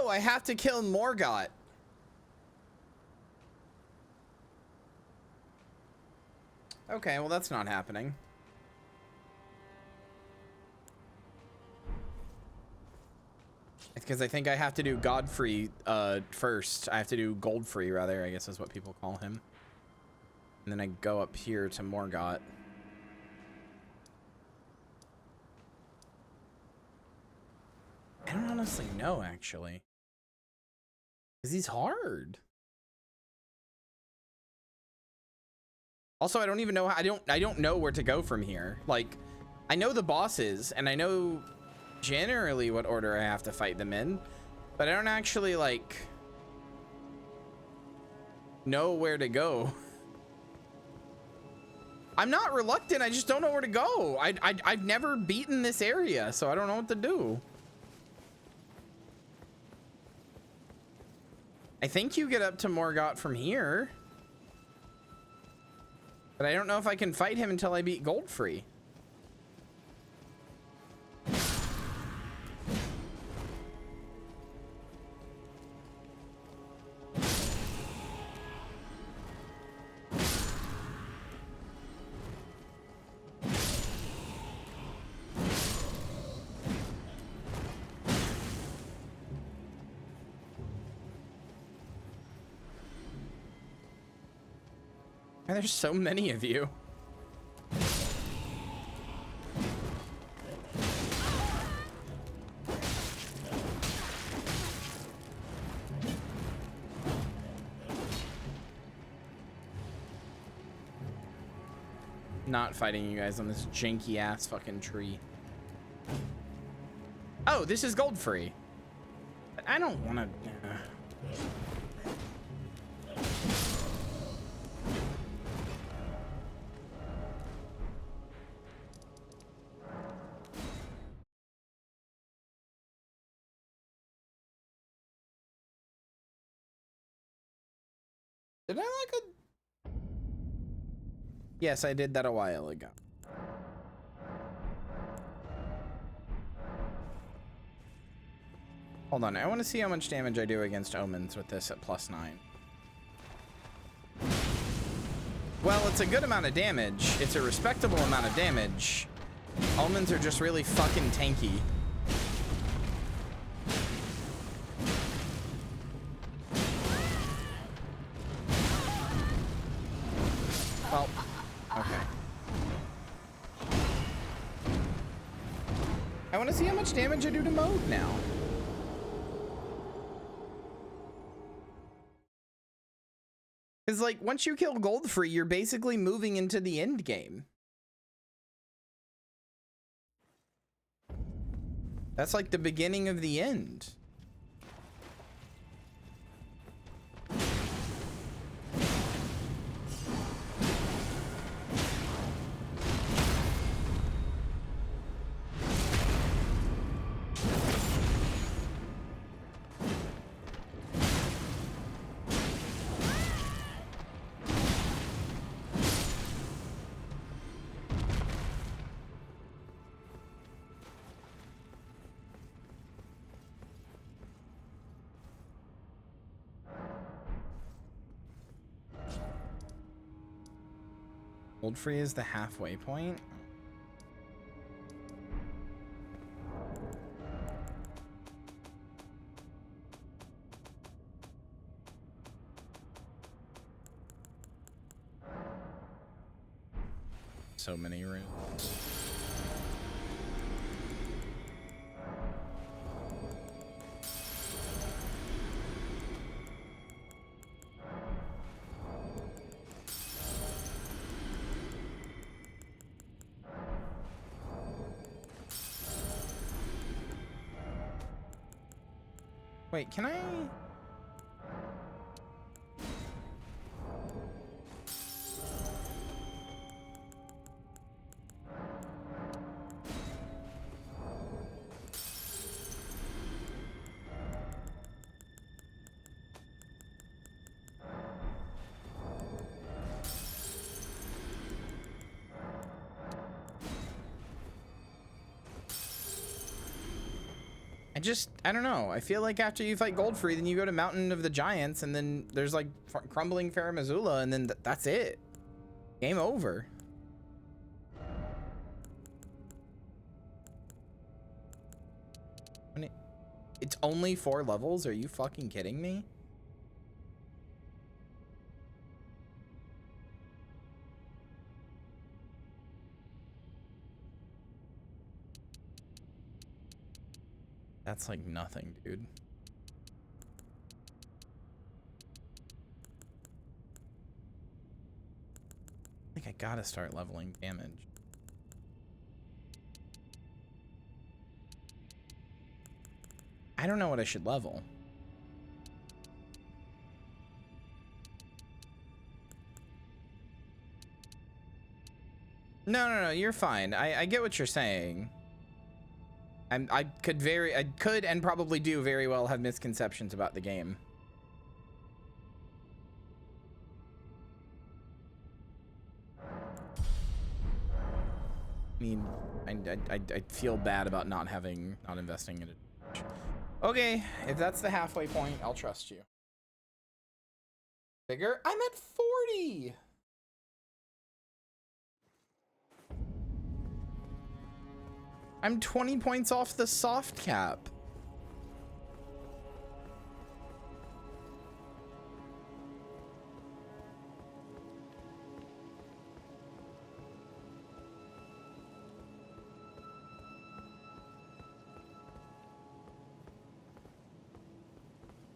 I have to kill Morgott. Okay, well that's not happening. It's because I think I have to do Godfrey first. I have to do Goldfrey, rather, I guess is what people call him. And then I go up here to Morgott. I don't honestly know, actually. Because he's hard. Also, I don't even know, I don't know where to go from here. Like, I know the bosses, and I know generally what order I have to fight them in, but I don't actually, like, know where to go. I'm not reluctant, I just don't know where to go. I've never beaten this area, so I don't know what to do. I think you get up to Morgott from here. But I don't know if I can fight him until I beat Goldfrey. And there's so many of you. Not fighting you guys on this janky ass fucking tree. Oh, this is Goldfrey. I don't want to. Did I like a... Yes, I did that a while ago. Hold on, I want to see how much damage I do against omens with this at +9. Well, it's a good amount of damage. It's a respectable amount of damage. Omens are just really fucking tanky. Well, okay. I want to see how much damage I do to mode now. Because, like, once you kill Goldfree, you're basically moving into the end game. That's like the beginning of the end. Goldfree is the halfway point. So many rooms. Wait, can I? I don't know. I feel like after you fight Goldfree, then you go to Mountain of the Giants, and then there's like crumbling Fair Missoula, and then that's it. Game over. It's only 4 levels? Are you fucking kidding me? That's like nothing, dude. I think I gotta start leveling damage. I don't know what I should level. No, you're fine. I get what you're saying. I could and probably do very well have misconceptions about the game. I mean, I feel bad about not investing in it. Okay, if that's the halfway point, I'll trust you. Bigger? I'm at 40. I'm 20 points off the soft cap.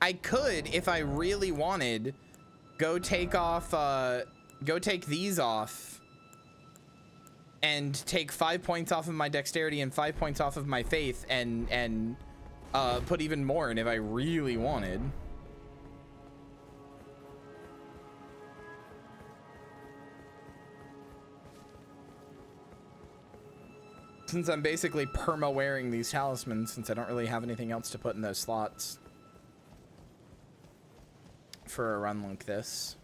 I could, if I really wanted, go take these off and take 5 points off of my dexterity and 5 points off of my faith and put even more in if I really wanted. Since I'm basically perma-wearing these talismans, since I don't really have anything else to put in those slots for a run like this.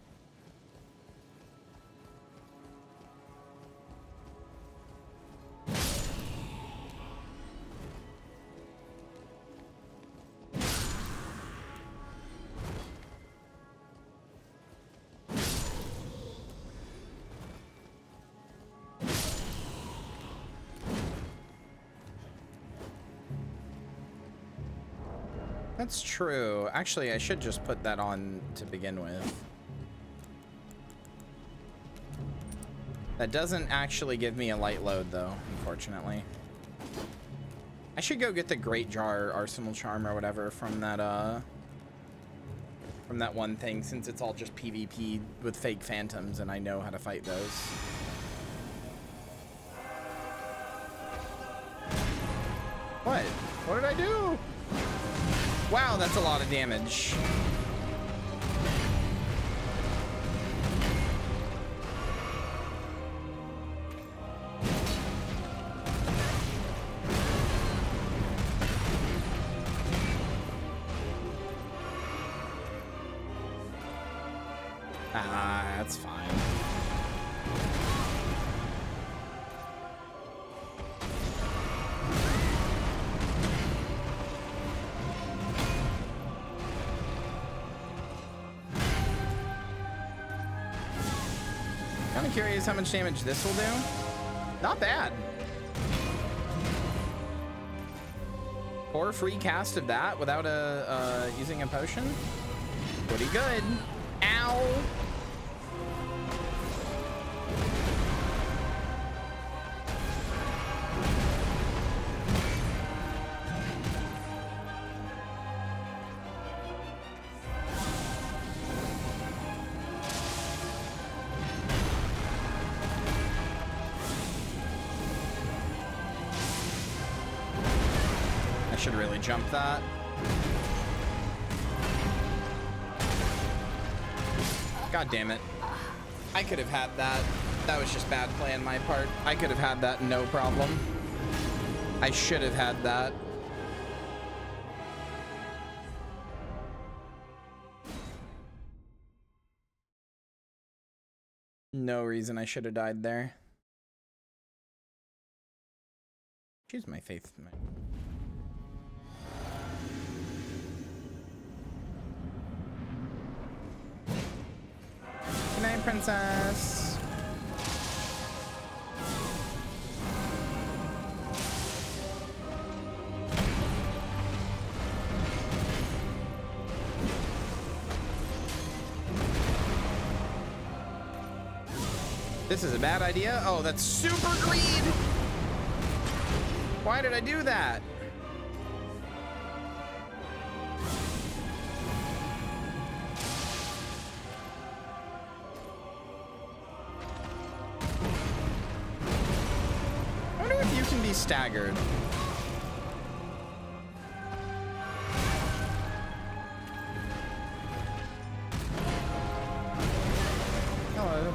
That's true. Actually, I should just put that on to begin with. That doesn't actually give me a light load, though, unfortunately. I should go get the Great Jar Arsenal Charm or whatever from that one thing, since it's all just PvP with fake phantoms and I know how to fight those. What? What did I do? Wow, that's a lot of damage. That's fine. Kind of curious how much damage this will do. Not bad. 4 free cast of that without using a potion. Pretty good. Ow. I should really jump that. God damn it. I could have had that. That was just bad play on my part. I could have had that no problem. I should have had that. No reason I should have died there. Choose my faith. Good night, princess. This is a bad idea. Oh, that's super greed. Why did I do that? I wonder if you can be staggered. Hello.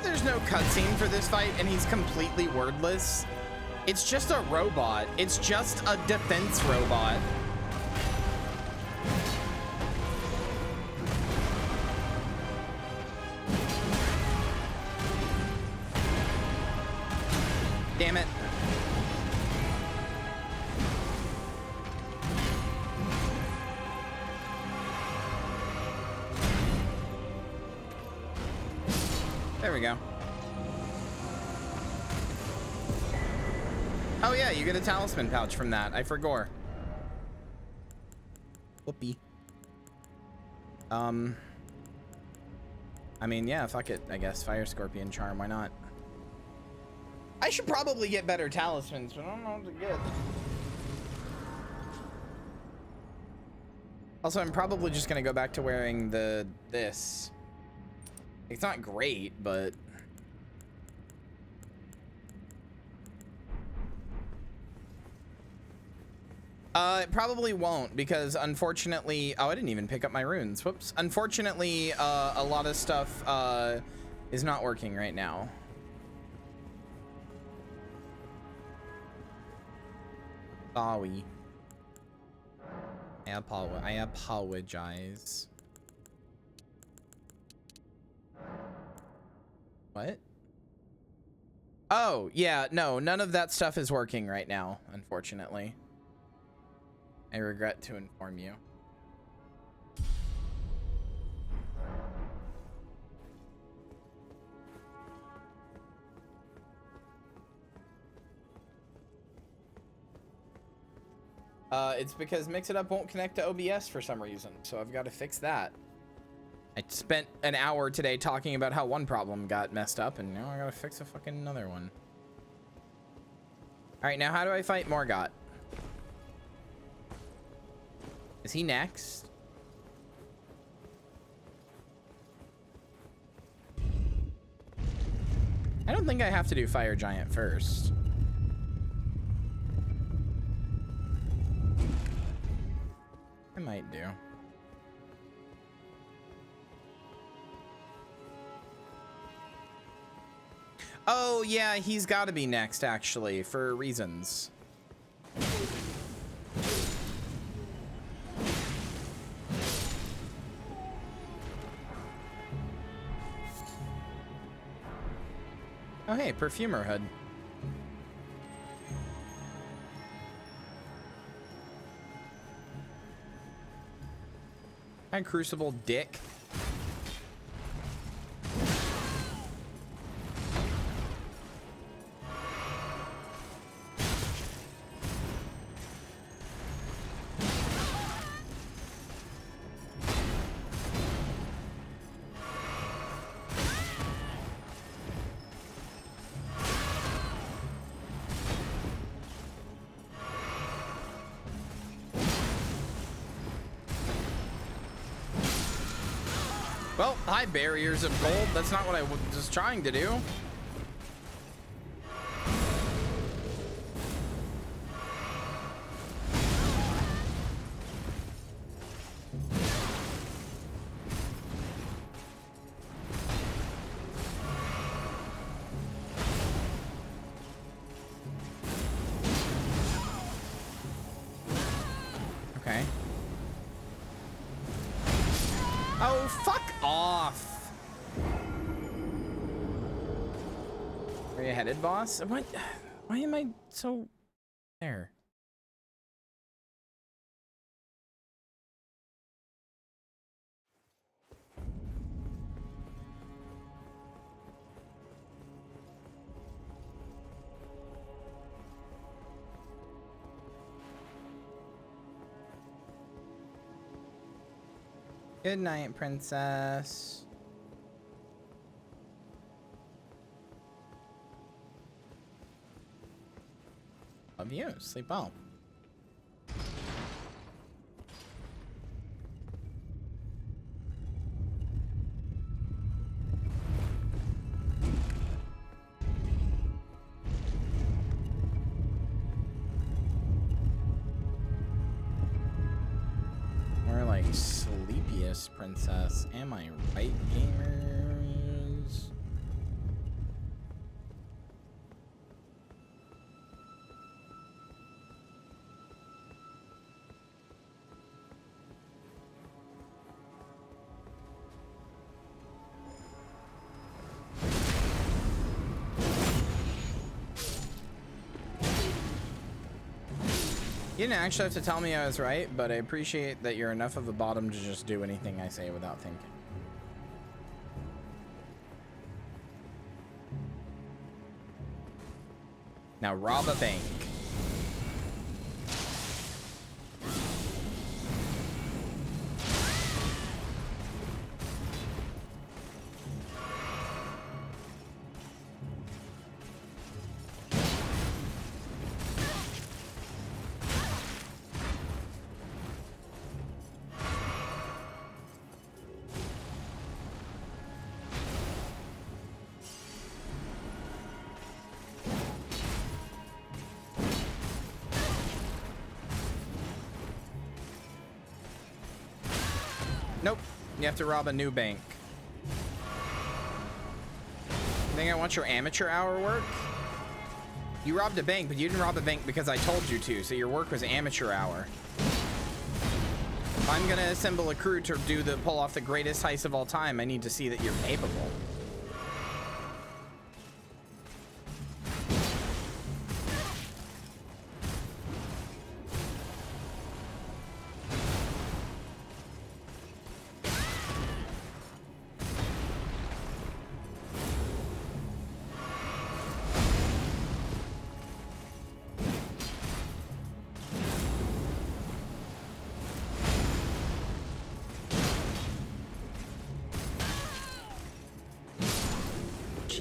There's no cutscene for this fight and he's completely wordless. It's just a robot. It's just a defense robot. Damn it. There we go. Oh yeah, you get a talisman pouch from that. I forgot. Whoopee. I mean, yeah, fuck it. I guess Fire Scorpion Charm. Why not? I should probably get better talismans, but I don't know what to get. Also, I'm probably just gonna go back to wearing this. It's not great, but it probably won't, because unfortunately, oh, I didn't even pick up my runes. Whoops. Unfortunately, a lot of stuff is not working right now. Sorry. I apologize. What? Oh, yeah, no, none of that stuff is working right now, unfortunately. I regret to inform you. It's because Mix It Up won't connect to OBS for some reason, so I've got to fix that. I spent an hour today talking about how one problem got messed up, and now I gotta fix a fucking another one. All right, now how do I fight Morgott? Is he next? I don't think I have to do Fire Giant first. I might do. Oh, yeah, he's got to be next, actually, for reasons. Oh, hey, Perfumer Hood. Hi, Crucible Dick. Well, hi, barriers of gold. That's not what I was trying to do. Okay. Oh, fuck off. Where you headed, boss? What? Why am I so... There. Good night, princess. Love you. Sleep well. More like sleepiest princess. Am I right, gamers? You didn't actually have to tell me I was right, but I appreciate that you're enough of a bottom to just do anything I say without thinking. Now rob a bank. Nope. You have to rob a new bank. You think I want your amateur hour work? You robbed a bank, but you didn't rob a bank because I told you to, so your work was amateur hour. If I'm gonna assemble a crew to pull off the greatest heist of all time, I need to see that you're capable.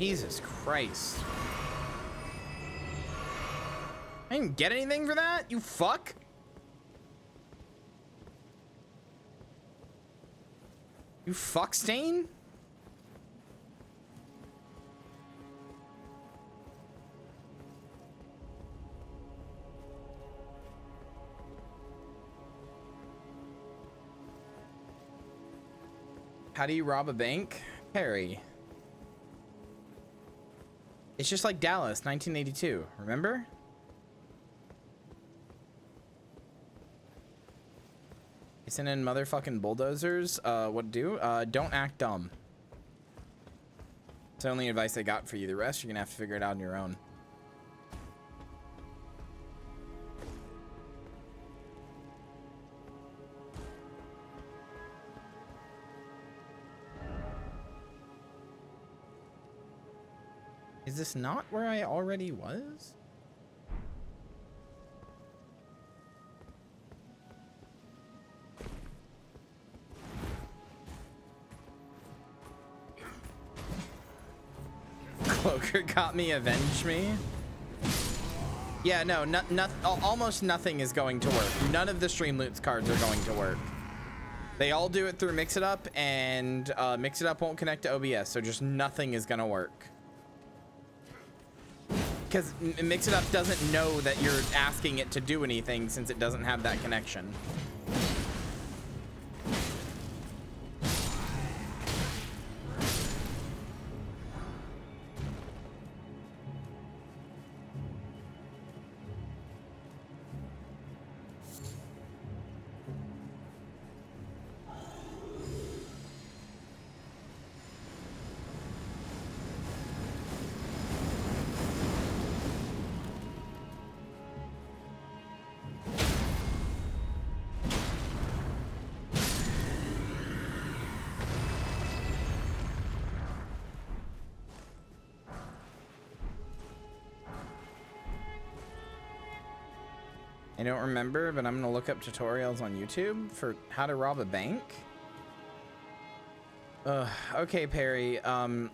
Jesus Christ. I didn't get anything for that, you fuck. You fuck stain? How do you rob a bank? Harry. It's just like Dallas, 1982. Remember? You send in motherfucking bulldozers. What do? Don't act dumb. It's the only advice I got for you. The rest, you're gonna have to figure it out on your own. Is this not where I already was? Cloaker got me, avenge me. Yeah, no, almost nothing is going to work. None of the Stream Loots cards are going to work. They all do it through Mix It Up, and Mix It Up won't connect to OBS, so just nothing is gonna work. Because Mix It Up doesn't know that you're asking it to do anything since it doesn't have that connection. I don't remember, but I'm gonna look up tutorials on YouTube for how to rob a bank. Okay, Perry. I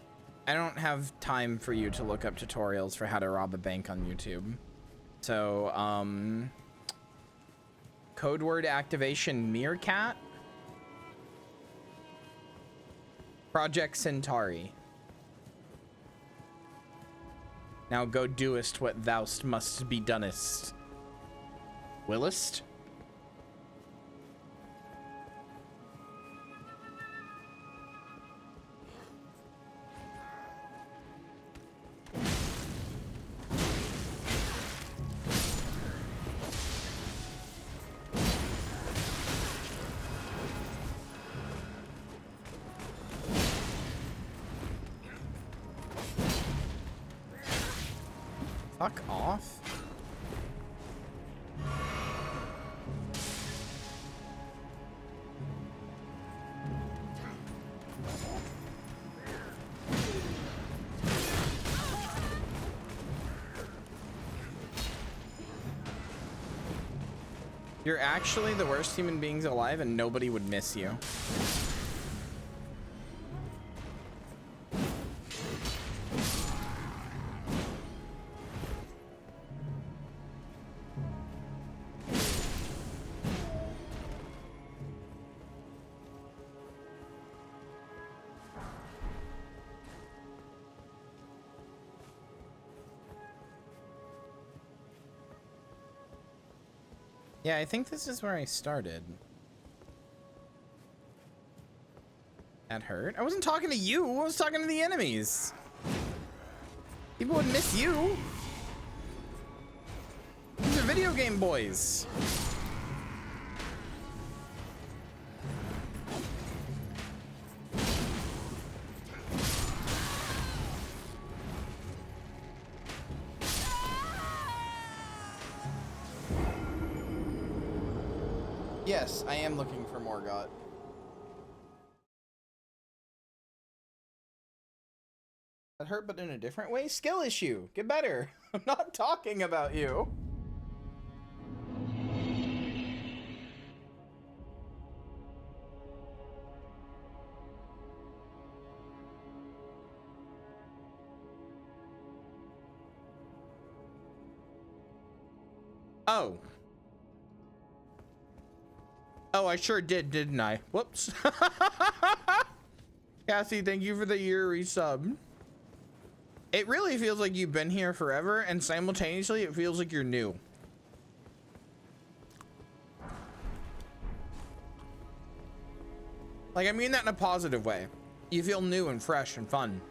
don't have time for you to look up tutorials for how to rob a bank on YouTube. So, code word activation Meerkat. Project Centauri. Now go doest what thou'st must be donest. Willist? Fuck off. You're actually the worst human beings alive and nobody would miss you. Yeah, I think this is where I started. That hurt? I wasn't talking to you. I was talking to the enemies. People would miss you. These are video game boys. Yes, I am looking for Morgott. That hurt, but in a different way? Skill issue. Get better. I'm not talking about you. Oh. Oh, I sure did, didn't I? Whoops. Cassie, thank you for the year resub. It really feels like you've been here forever, and simultaneously it feels like you're new. Like, I mean that in a positive way. You feel new and fresh and fun.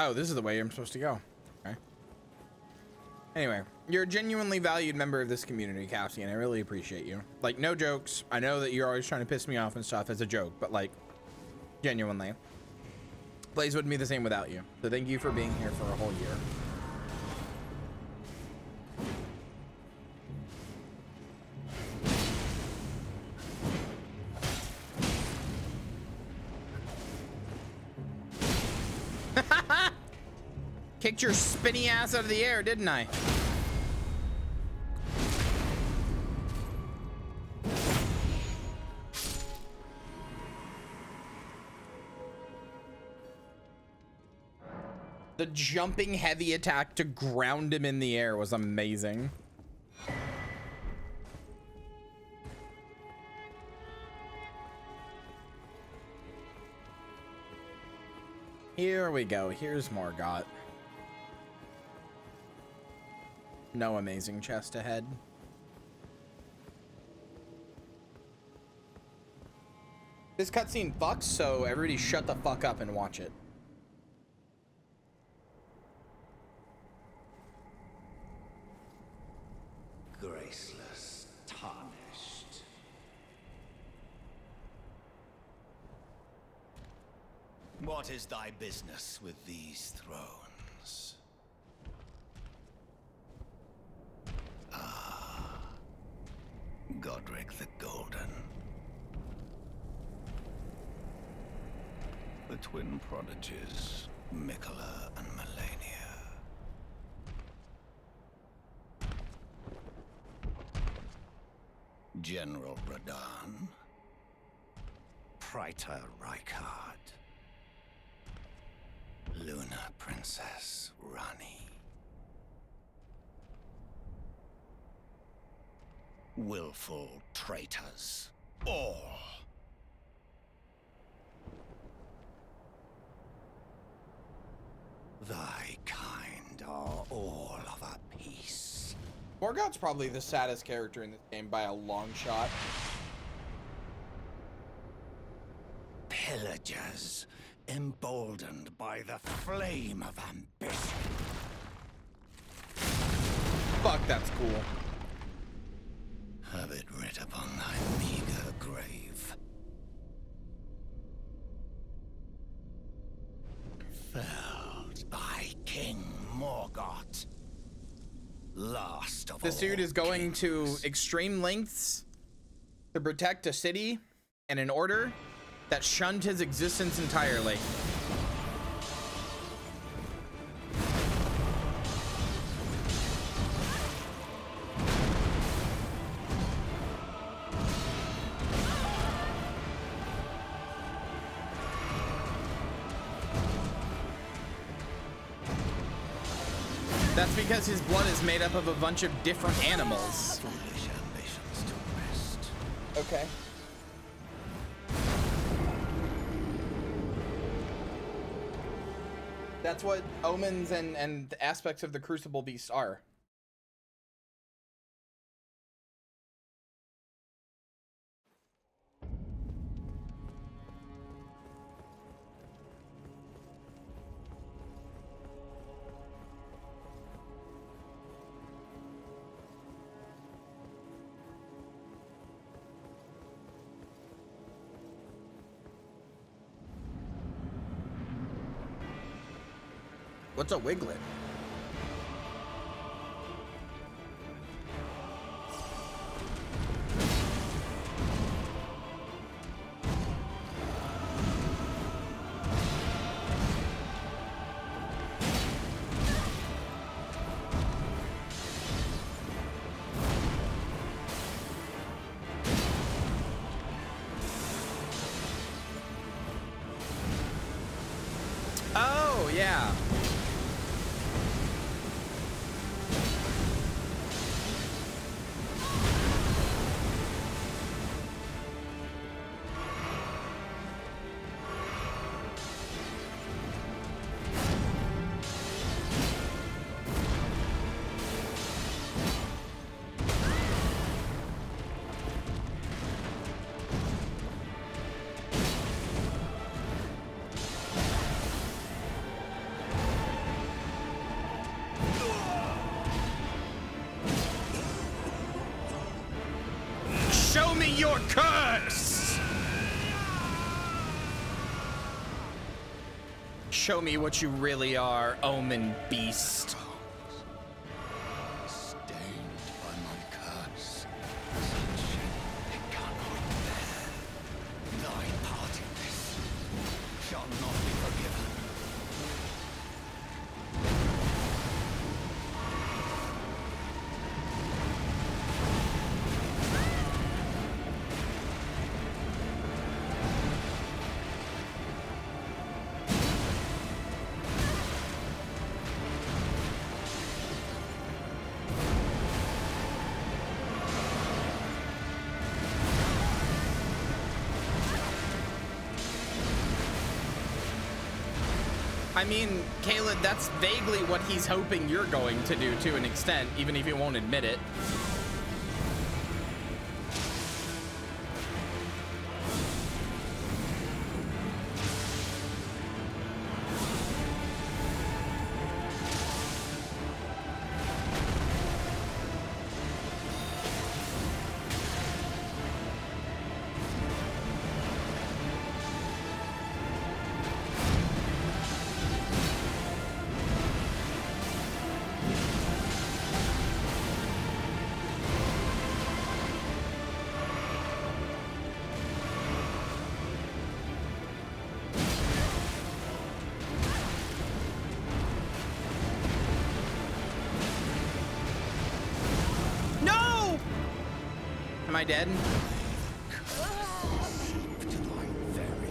Oh, this is the way I'm supposed to go. Okay. Anyway, you're a genuinely valued member of this community, Cassie, and I really appreciate you. Like, no jokes. I know that you're always trying to piss me off and stuff as a joke, but like, genuinely. Blaze wouldn't be the same without you. So thank you for being here for a whole year. Kicked your spinny ass out of the air, didn't I? The jumping heavy attack to ground him in the air was amazing. Here we go. Here's Morgott. No amazing chest ahead. This cutscene fucks, so everybody shut the fuck up and watch it. Graceless, tarnished. What is thy business with these thrones? Ah, Godric the Golden. The twin prodigies, Mikola and Melania. General Radahn. Praetor Rykard. Luna Princess Rani. Willful traitors, all. Thy kind are all of a piece. Morgott's probably the saddest character in this game by a long shot. Pillagers, emboldened by the flame of ambition. Fuck, that's cool. Have it writ upon thy meager grave. Felled by King Morgott. Last of This all dude is going to kings. extreme lengths to protect a city and an order that shunned his existence entirely. That's because his blood is made up of a bunch of different animals. Foolish ambitions to rest. Okay. That's what omens and aspects of the Crucible Beast are. What's a wiglet? show me what you really are, Omen Beast. Stained by my curse, such it cannot bear. Thy part in this shall not be forgiven. I mean, Caleb, that's vaguely what he's hoping you're going to do to an extent, even if you won't admit it. Am I dead?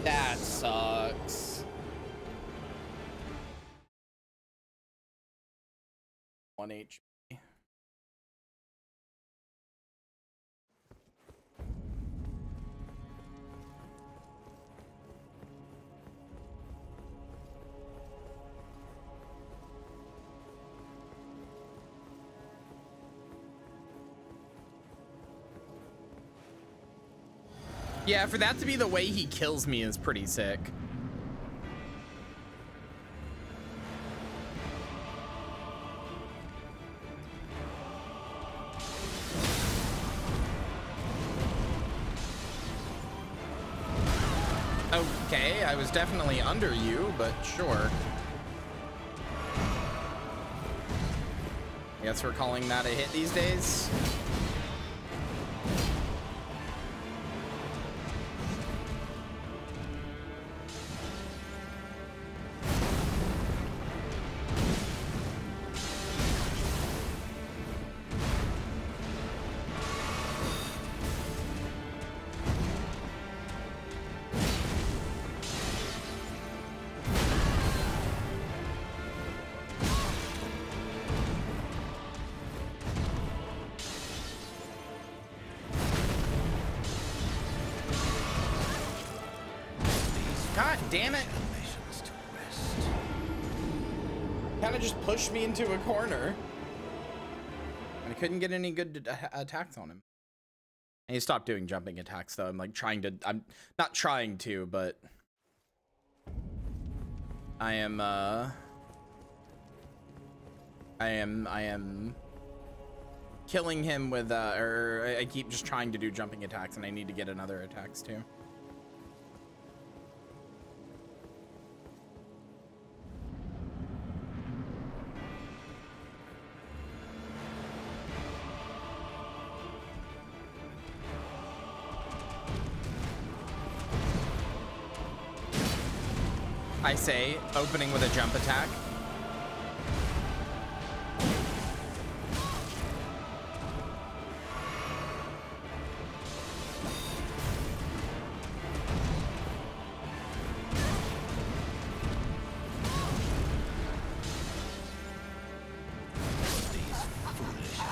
That sucks. 1 HP. Yeah, for that to be the way he kills me is pretty sick. Okay, I was definitely under you, but sure. Guess we're calling that a hit these days. God damn it. Kind of just pushed me into a corner. And I couldn't get any good attacks on him. And he stopped doing jumping attacks though. I'm like trying to, I'm not trying to, but I am killing him with, or I keep just trying to do jumping attacks and I need to get another attacks too. I say, opening with a jump attack.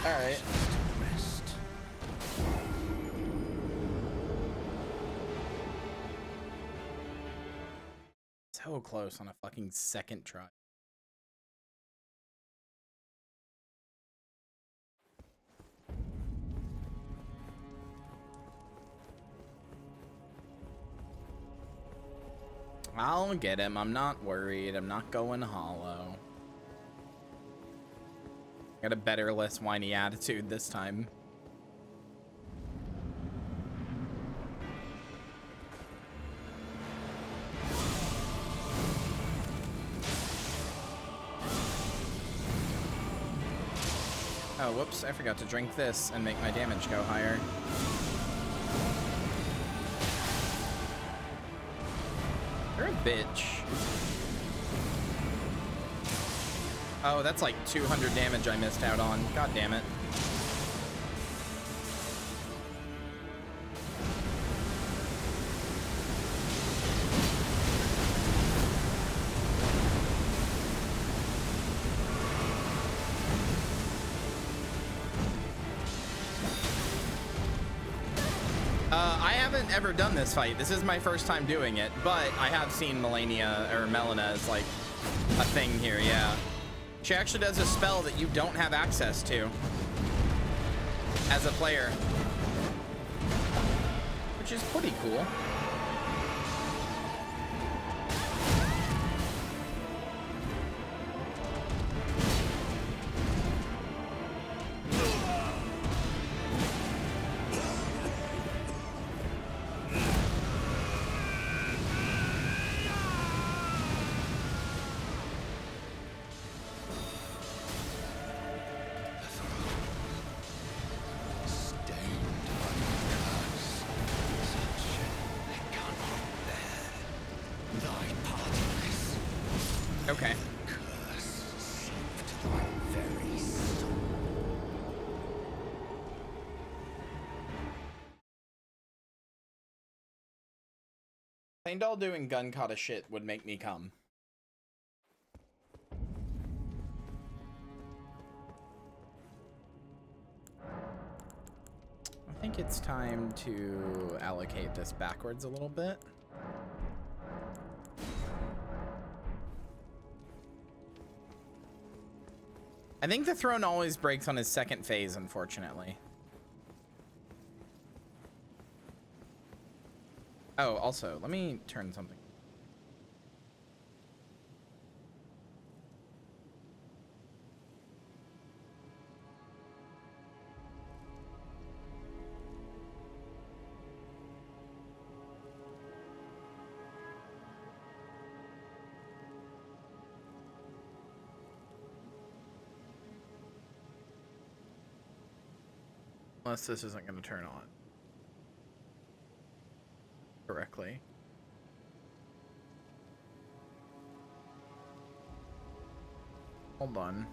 All right. So close on a fucking second try. I'll get him. I'm not worried. I'm not going hollow. Got a better, less whiny attitude this time. Oh, whoops, I forgot to drink this and make my damage go higher. You're a bitch. Oh, that's like 200 damage I missed out on. God damn it. I haven't ever done this fight. This is my first time doing it, but I have seen Melania or Melina as like a thing here, yeah. She actually does a spell that you don't have access to as a player, which is pretty cool. Okay. Doll doing gun kata shit would make me come. I think it's time to allocate this backwards a little bit. I think the throne always breaks on his second phase, unfortunately. Oh, also, let me turn something. Unless this isn't going to turn on correctly. Hold on.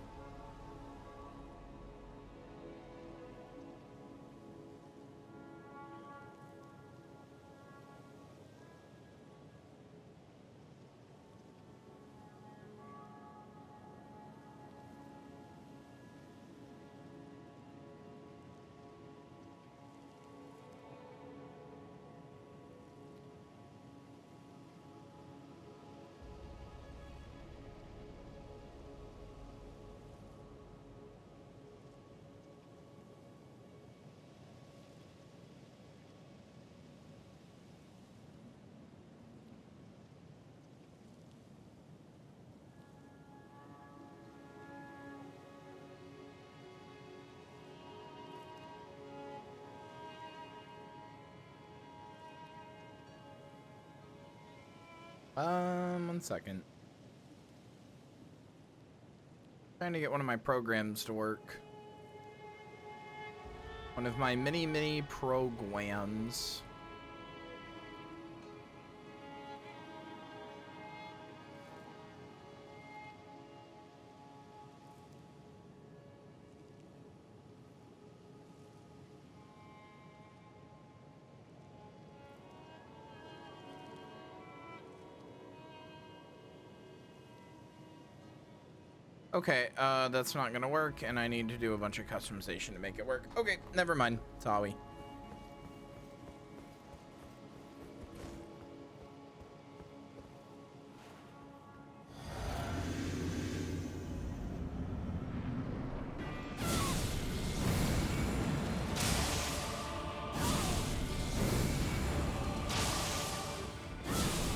One second. Trying to get one of my programs to work. One of my many programs. Okay, that's not gonna work, and I need to do a bunch of customization to make it work. Okay, never mind. Sorry.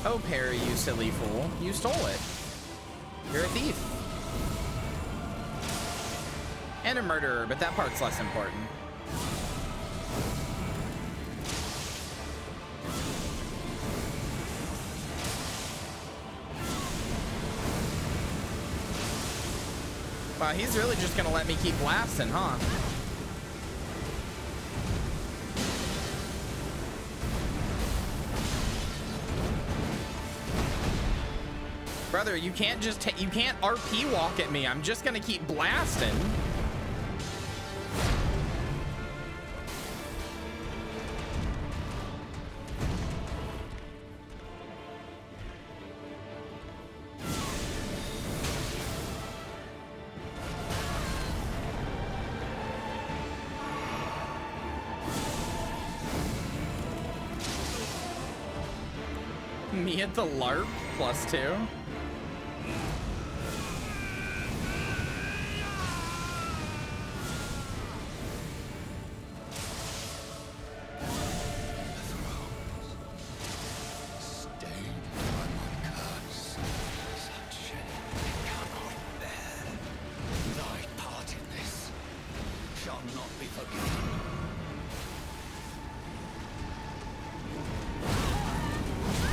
Oh, Perry, you silly fool. You stole it. You're a thief. And a murderer, but that part's less important. Wow, he's really just gonna let me keep blasting, huh? Brother, you can't just you can't RP walk at me. I'm just gonna keep blasting. Me at the LARP +2.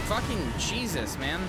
Fucking Jesus, man.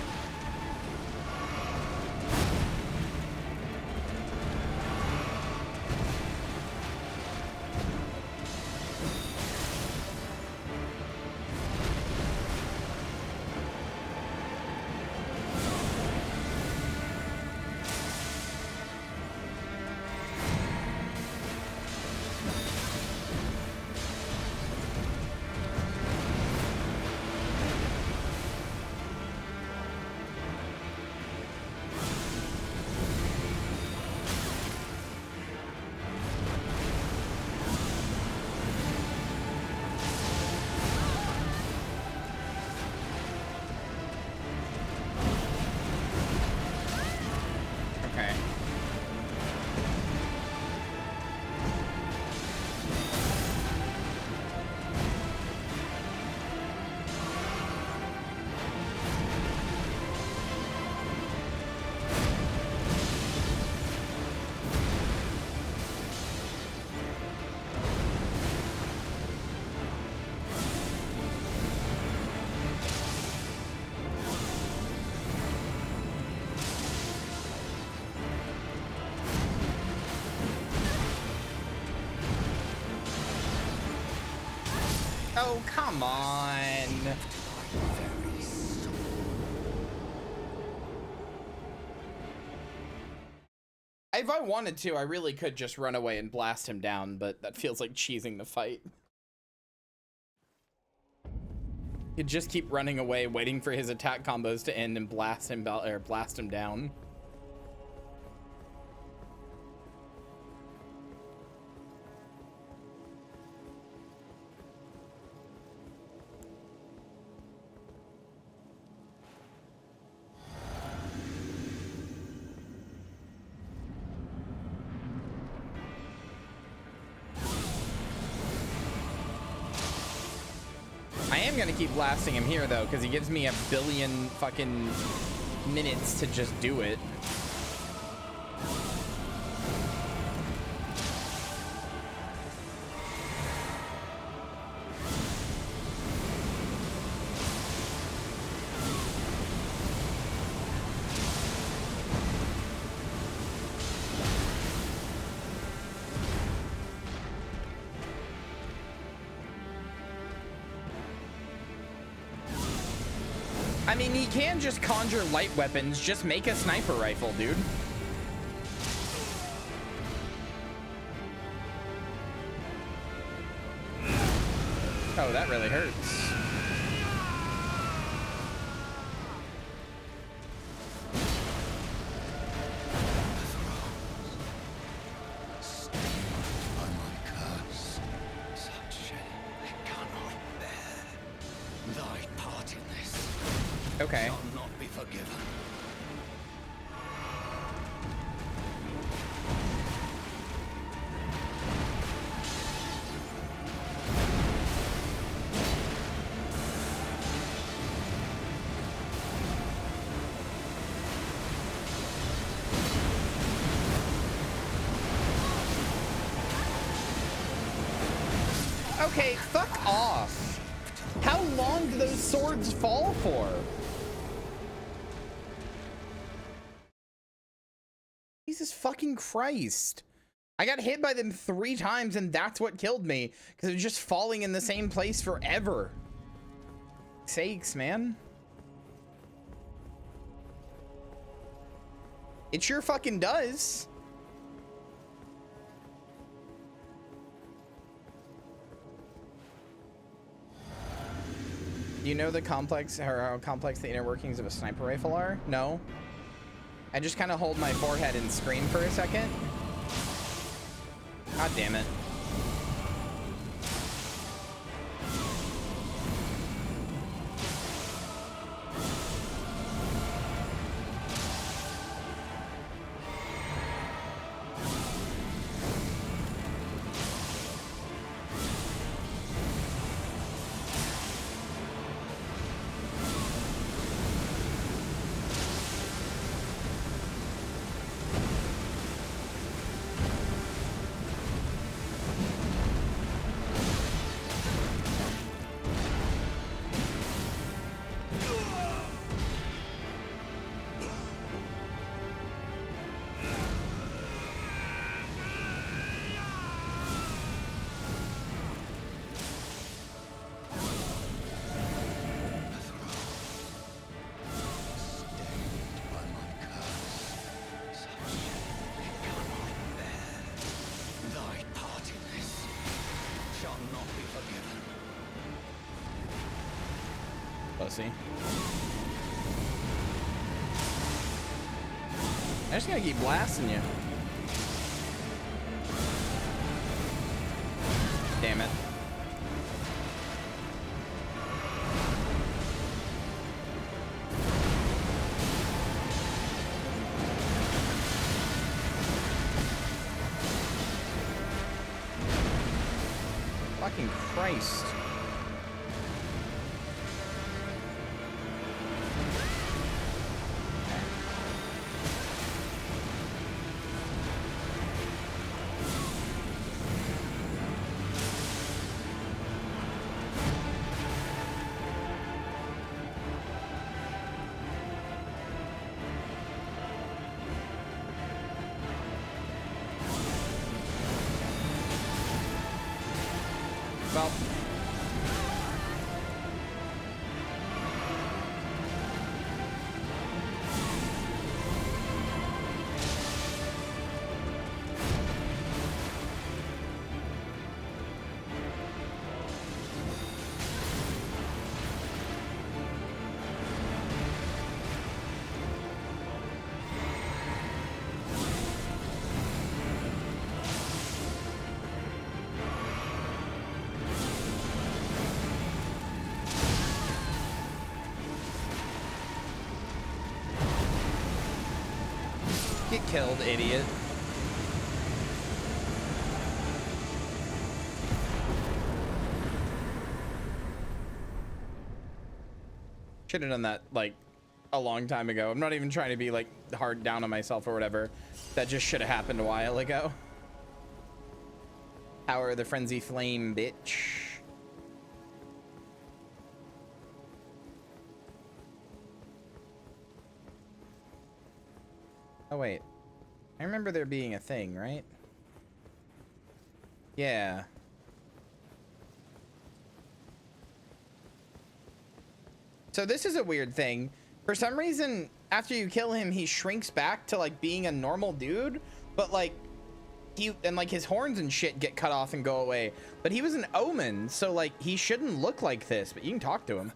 Oh, come on. If I wanted to, I really could just run away and blast him down, but that feels like cheesing the fight. You'd just keep running away, waiting for his attack combos to end and blast him down. I'm gonna keep blasting him here though, because he gives me 1 billion fucking minutes to just do it. I mean, he can just conjure light weapons. Just make a sniper rifle, dude. Oh, that really hurts. Okay. Shall not be forgiven. Okay, fuck off. How long do those swords fall for? Jesus fucking Christ. I got hit by them 3 times and that's what killed me. Because it was just falling in the same place forever. Sakes, man. It sure fucking does. You know the complex, or how complex the inner workings of a sniper rifle are? No. I just kind of hold my forehead and scream for a second. God damn it. Pussy. I just gotta keep blasting you. Damn it. Fucking Christ. Well, get killed, idiot. Should have done that like a long time ago. I'm not even trying to be like hard down on myself or whatever. That just should have happened a while ago. Power of the frenzy flame, bitch. Oh wait, I remember there being a thing, right? Yeah. So this is a weird thing. For some reason, after you kill him, he shrinks back to like being a normal dude, but like like his horns and shit get cut off and go away. But he was an omen, so like he shouldn't look like this, but you can talk to him.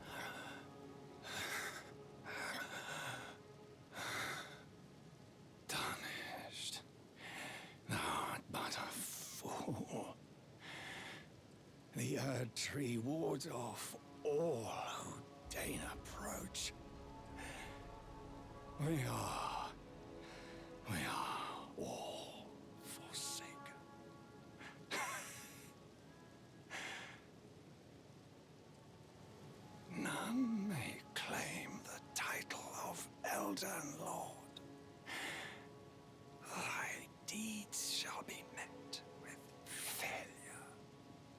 The Erd Tree wards off all who deign approach. We are all forsaken. None may claim the title of Elden Lord. Thy deeds shall be met with failure,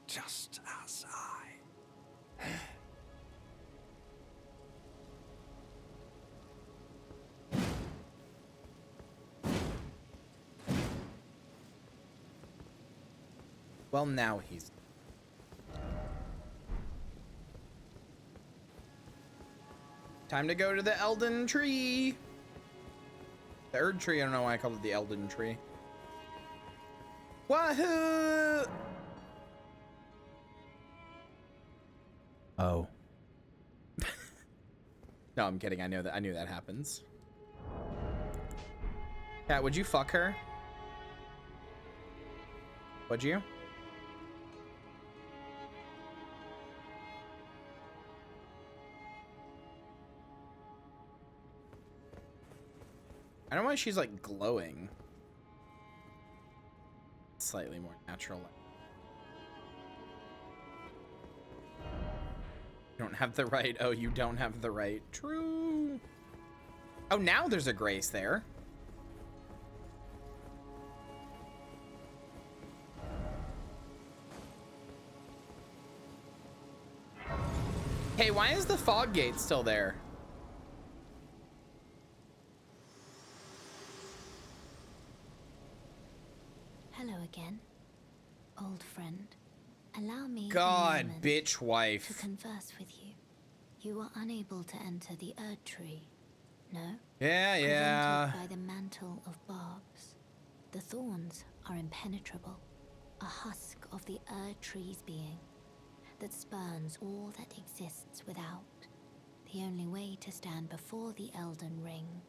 just as I. Well, now he's... Time to go to the Elden tree. The Erd tree, I don't know why I called it the Elden tree. Wahoo! Oh. No, I'm kidding. I knew that happens. Cat, would you fuck her? Would you? I don't know why she's like glowing. Slightly more natural. You don't have the right. Oh, you don't have the right. True. Oh, now there's a grace there. Hey, why is the fog gate still there? Hello again, old friend. Allow me God, a moment bitch wife. to converse with you. You were unable to enter the Erd tree. No? Yeah. Prevented by the mantle of barbs. The thorns are impenetrable. A husk of the Erd tree's being that spurns all that exists without. The only way to stand before the Elden Ring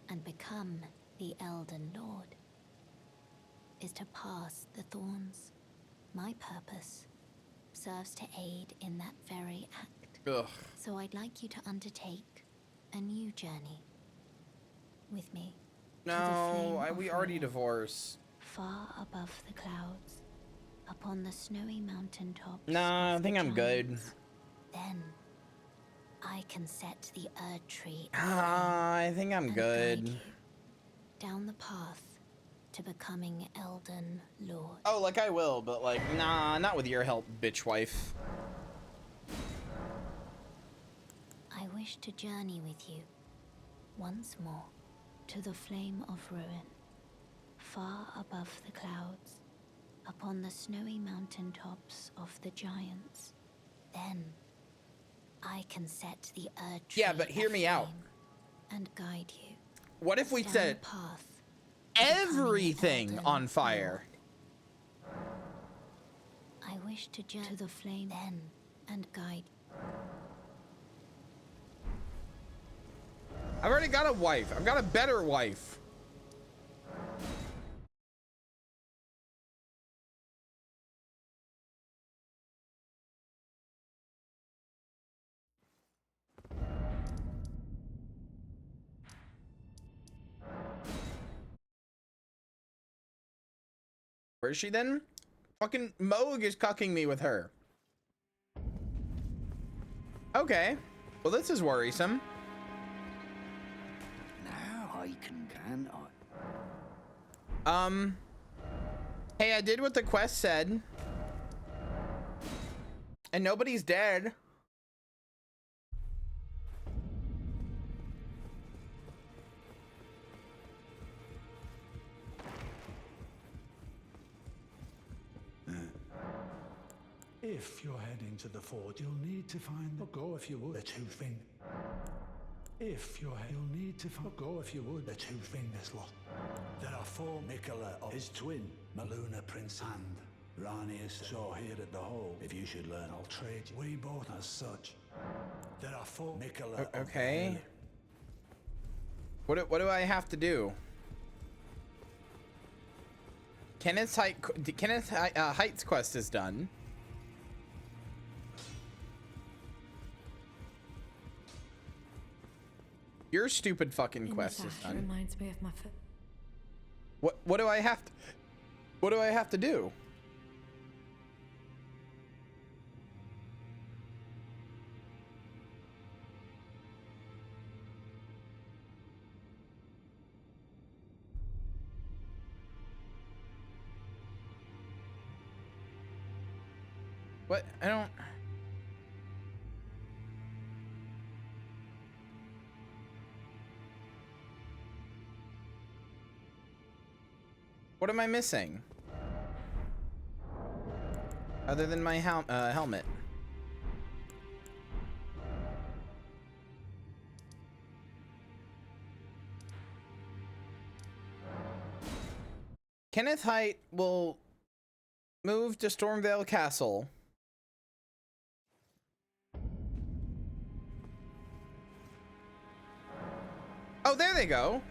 and become the Elden Lord is to pass the thorns. My purpose serves to aid in that very act. Ugh. So I'd like you to undertake a new journey with me. No, we already divorced. Far above the clouds, upon the snowy mountain tops. Nah, I think I'm good. Then I can set the Erd tree. I think I'm good. Down the path to becoming Elden Lord. Oh, like I will, but like, nah, not with your help, bitch wife. I wish to journey with you once more to the flame of ruin, far above the clouds, upon the snowy mountain tops of the giants. Then I can set the Erd tree. Yeah, but hear me out. And guide you. What if we set everything on fire? I wish to journey to the flame then and guide. I've already got a wife. I've got a better wife. Where is she then? Fucking Moog is cucking me with her. Okay. Well, this is worrisome. Now I can I? Hey, I did what the quest said. And nobody's dead. If you're heading to the forge, you'll need to find the go if you would the two fingers. If you'll need to find go if you would the two fingers lot. There are four Mikola of his twin, Maluna Prince and Rani is so here at the hole. If you should learn, I'll trade you. We both as such. There are four Mikola. Okay. What do I have to do? Kenneth Heights quest is done. Your stupid fucking quest is done. Reminds me of my foot. What do I have to do? What? I don't. What am I missing? Other than my helmet. Kenneth Height will move to Stormvale Castle. Oh, there they go.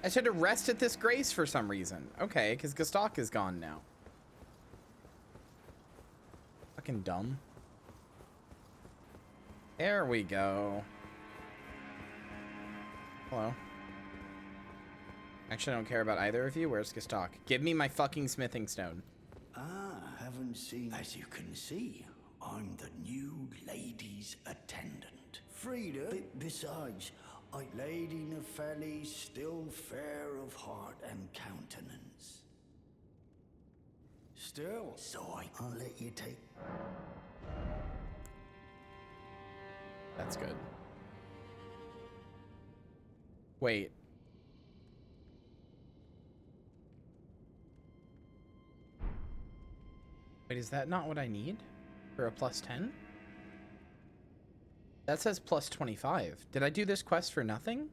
I should have rested this grace for some reason. Okay, because Gastok is gone now. Fucking dumb. There we go. Hello. Actually, I don't care about either of you. Where's Gastok? Give me my fucking smithing stone. Ah, haven't seen. As you can see, I'm the new lady's attendant. Frida, besides, Lady Nepheli still fair of heart and countenance. Still, so I'll let you take. That's good. Wait. Wait, is that not what I need for a plus 10? That says plus 25. Did I do this quest for nothing?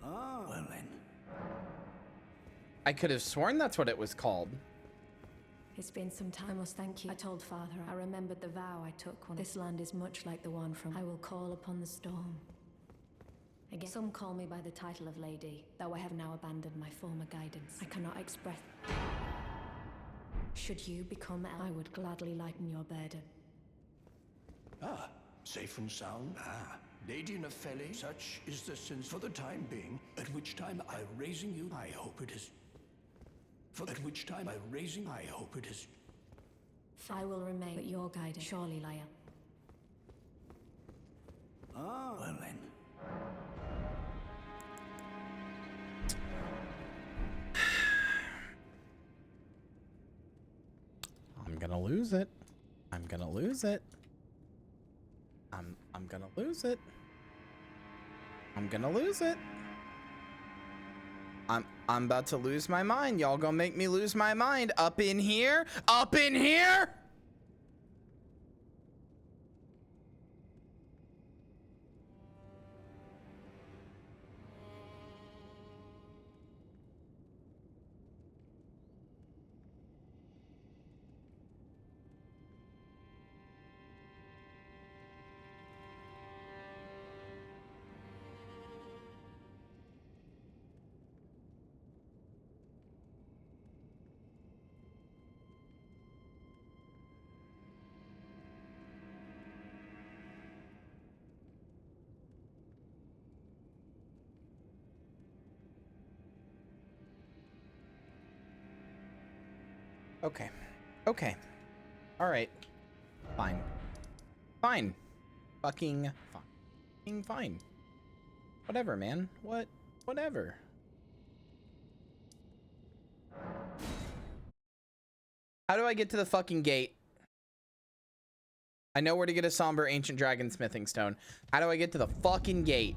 Ah, well then. I could have sworn that's what it was called. It's been some time, I must thank you. I told Father I remembered the vow I took when this land is much like the one from I will call upon the storm. Again, some call me by the title of Lady, though I have now abandoned my former guidance. I cannot express. Should you become I would gladly lighten your burden. Ah, safe and sound. Ah, Lady Nepheli, such is the sense for the time being, at which time I raising you, I hope it is. At which time I raising, I hope it is. I will remain at your guidance, surely, Laia. Ah, well then. I'm gonna lose it. I'm gonna lose it. I'm gonna lose it. I'm gonna lose it. I'm about to lose my mind. Y'all gonna make me lose my mind up in here? Up in here? Okay. Okay. All right. Fine. Fine. Fucking fine. Fucking fine. Whatever, man. Whatever. How do I get to the fucking gate? I know where to get a somber ancient dragon smithing stone. How do I get to the fucking gate?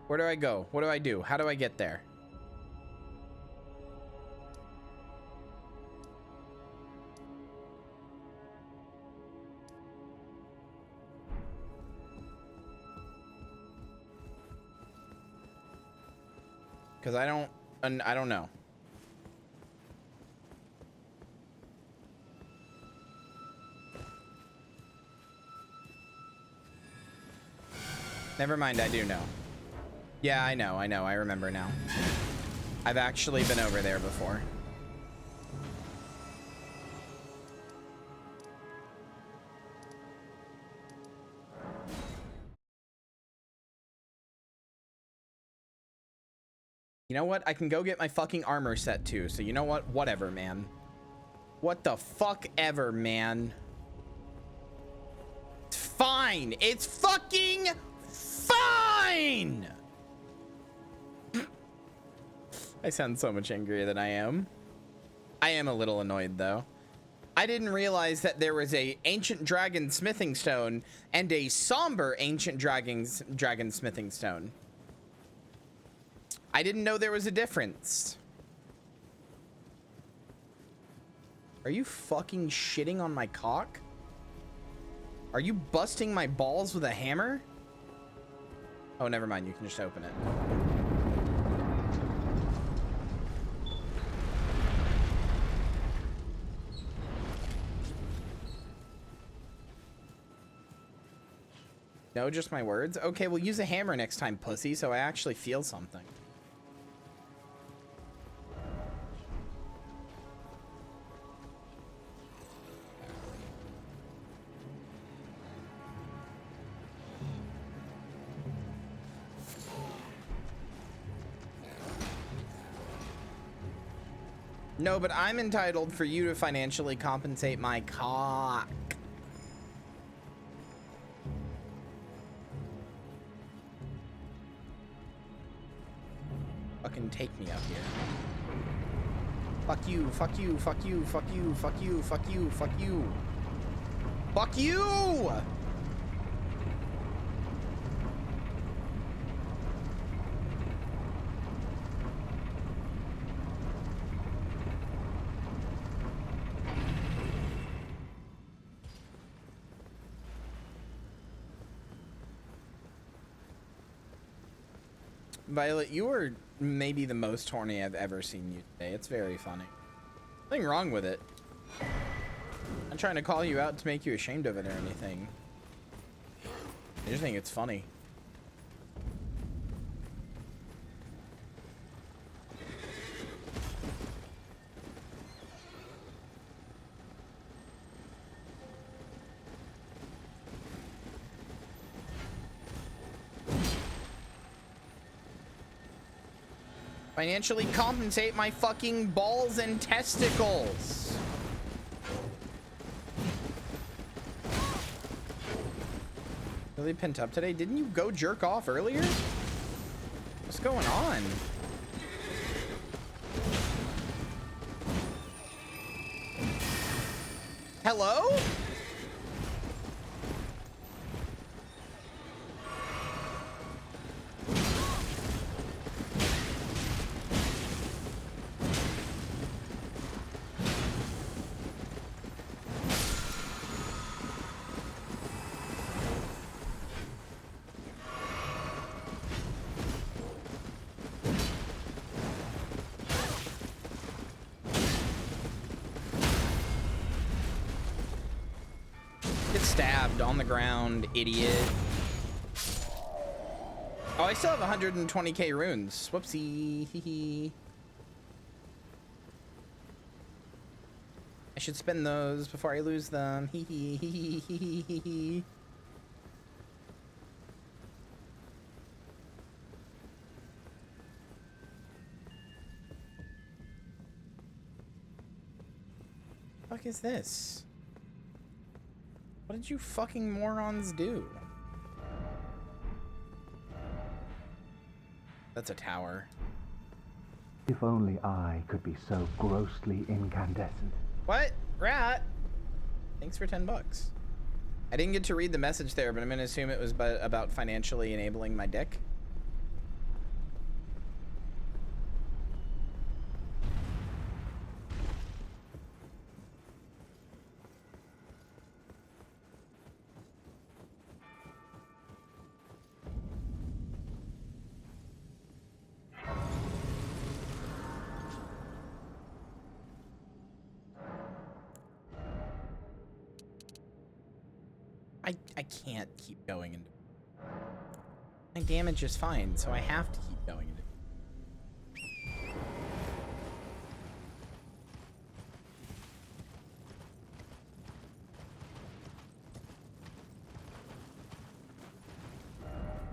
Where do I go? What do I do? How do I get there? Because I don't know. Never mind, I do know. Yeah, I know, I remember now. I've actually been over there before. You know what? I can go get my fucking armor set too. So you know what? Whatever, man. What the fuck ever, man. It's fine. It's fucking fine. I sound so much angrier than I am. I am a little annoyed though. I didn't realize that there was a ancient dragon smithing stone and a somber ancient dragon smithing stone. I didn't know there was a difference. Are you fucking shitting on my cock? Are you busting my balls with a hammer? Oh, never mind. You can just open it. No, just my words? Okay, we'll use a hammer next time, pussy, so I actually feel something. No, but I'm entitled for you to financially compensate my cock. Fucking take me up here. Fuck you, fuck you, fuck you, fuck you, fuck you, fuck you, fuck you. Fuck you! Violet, you are maybe the most horny I've ever seen you today. It's very funny. Nothing wrong with it. I'm trying to call you out to make you ashamed of it or anything. I just think it's funny. Financially compensate my fucking balls and testicles. Really pent up today? Didn't you go jerk off earlier? What's going on? Hello? Stabbed on the ground, idiot. Oh, I still have 120k runes. Whoopsie. I should spend those before I lose them. What the fuck is this? What did you fucking morons do? That's a tower. If only I could be so grossly incandescent. What? Rat? Thanks for 10 bucks. I didn't get to read the message there, but I'm gonna assume it was about financially enabling my dick. I can't keep going into my damage is fine, so I have to keep going into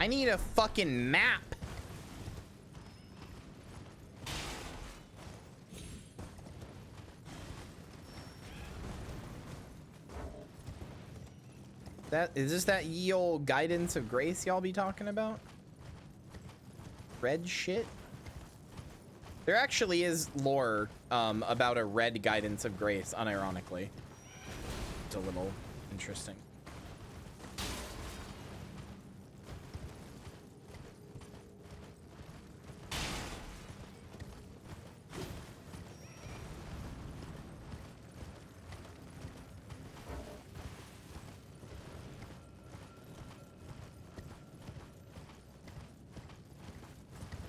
I need a fucking map. Is this that ye old guidance of grace y'all be talking about? Red shit? There actually is lore about a red guidance of grace, unironically. It's a little interesting.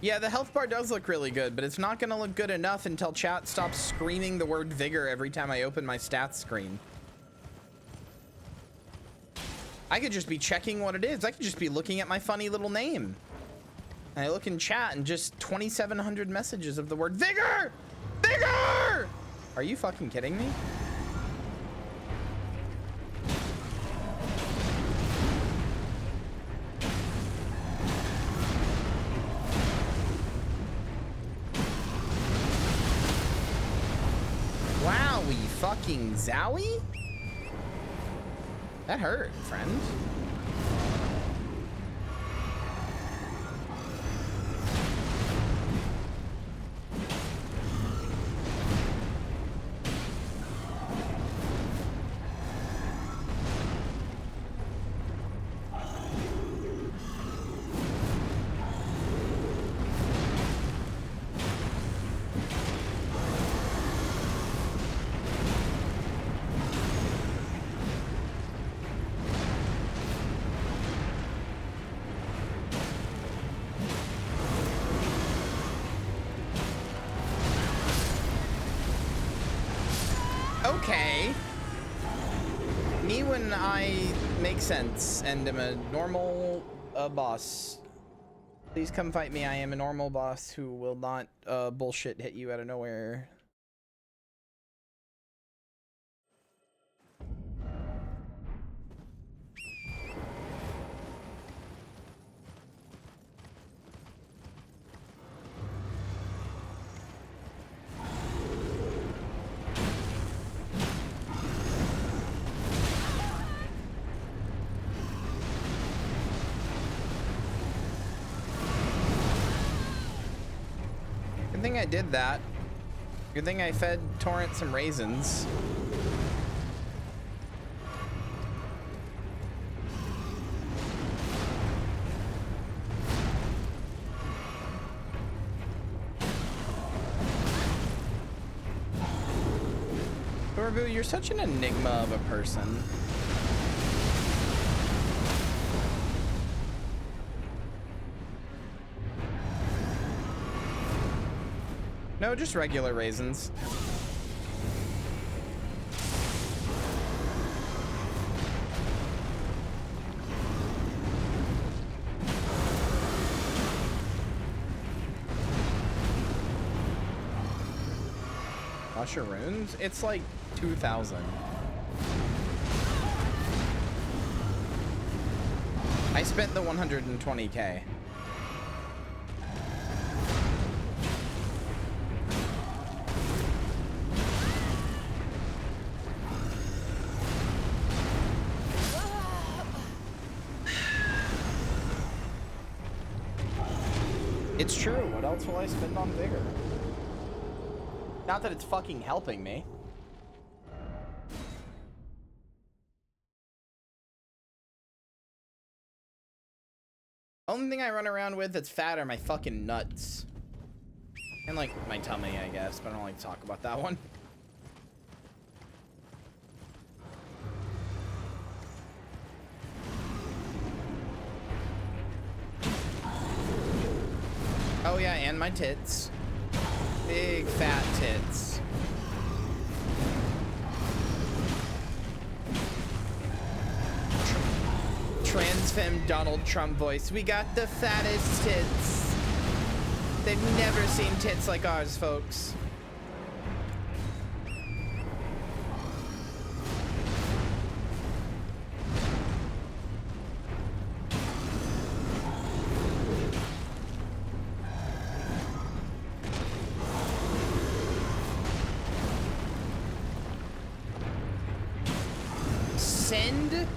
Yeah, the health bar does look really good, but it's not gonna look good enough until chat stops screaming the word vigor every time I open my stats screen. I could just be checking what it is. I could just be looking at my funny little name. And I look in chat and just 2,700 messages of the word vigor! Vigor! Are you fucking kidding me? Wowie fucking zowie? That hurt, friend. Okay. Me when I make sense and am a normal boss. Please come fight me. I am a normal boss who will not bullshit hit you out of nowhere. Good thing I did that. Good thing I fed Torrent some raisins. Dorbu, you're such an enigma of a person. No, just regular raisins. Mushrooms? It's like 2,000. I spent the 120K. It's true. What else will I spend on vigor? Not that it's fucking helping me. Only thing I run around with that's fat are my fucking nuts. And like my tummy, I guess, but I don't like to talk about that one. Oh yeah, and my tits. Big fat tits. Trans femme Donald Trump voice. We got the fattest tits. They've never seen tits like ours, folks. Send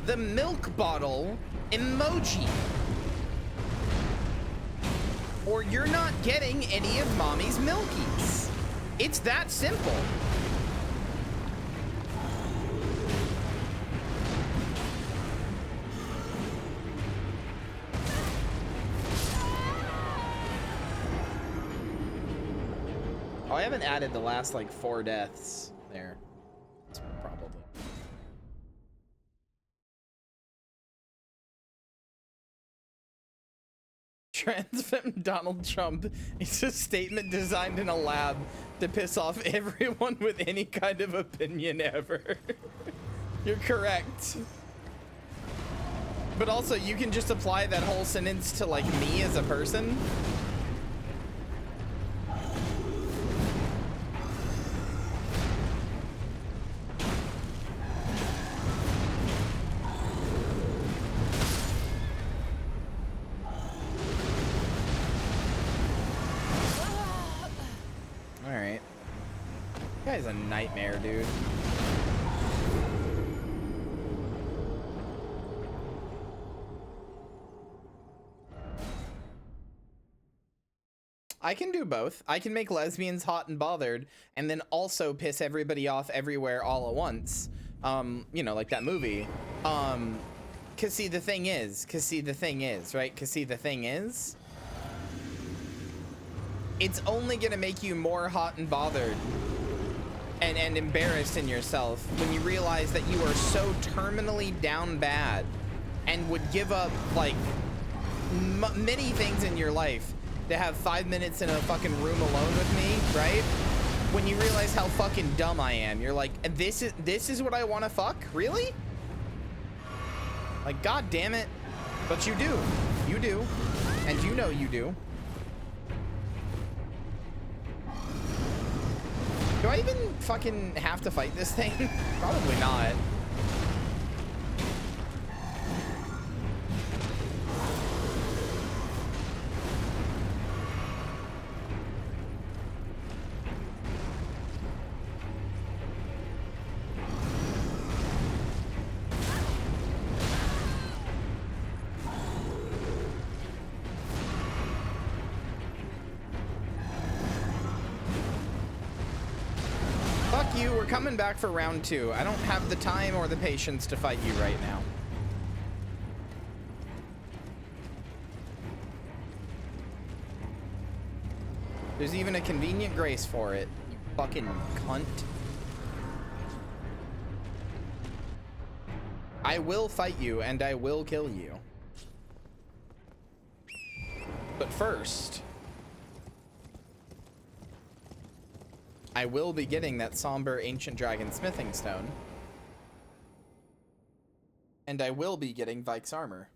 the milk bottle emoji, or you're not getting any of mommy's milkies. It's that simple. Oh, I haven't added the last like 4 deaths there. It's probably. Trans femme Donald Trump is a statement designed in a lab to piss off everyone with any kind of opinion ever. You're correct. But also, you can just apply that whole sentence to, like, me as a person. Alright. This guy's a nightmare, dude. I can do both. I can make lesbians hot and bothered and then also piss everybody off everywhere all at once. You know, like that movie. Cause see the thing is, it's only gonna make you more hot and bothered and embarrassed in yourself when you realize that you are so terminally down bad and would give up like many things in your life to have 5 minutes in a fucking room alone with me, right? When you realize how fucking dumb I am, you're like, this is what I want to fuck? Really? Like, god damn it. But you do. You do. And you know you do. Do I even fucking have to fight this thing? Probably not. We're coming back for round 2. I don't have the time or the patience to fight you right now. There's even a convenient grace for it, you fucking cunt. I will fight you and I will kill you. But first, I will be getting that somber ancient dragon smithing stone. And I will be getting Vike's armor.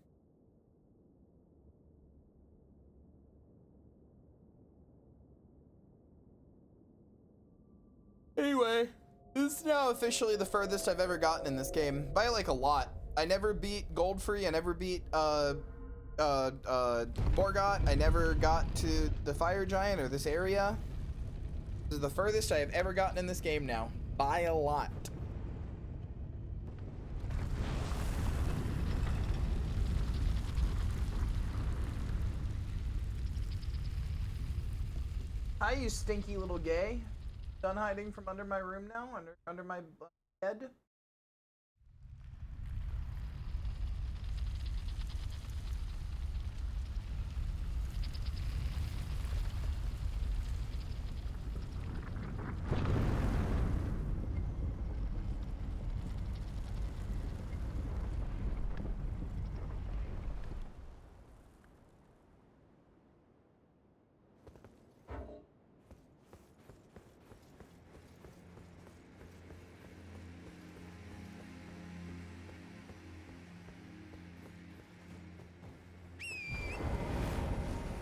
Anyway, this is now officially the furthest I've ever gotten in this game. By like a lot. I never beat Goldfree, I never beat Borgot, I never got to the Fire Giant or this area. This is the furthest I have ever gotten in this game now, by a lot. Hi, you stinky little gay. Done hiding from under my room now, under my bed.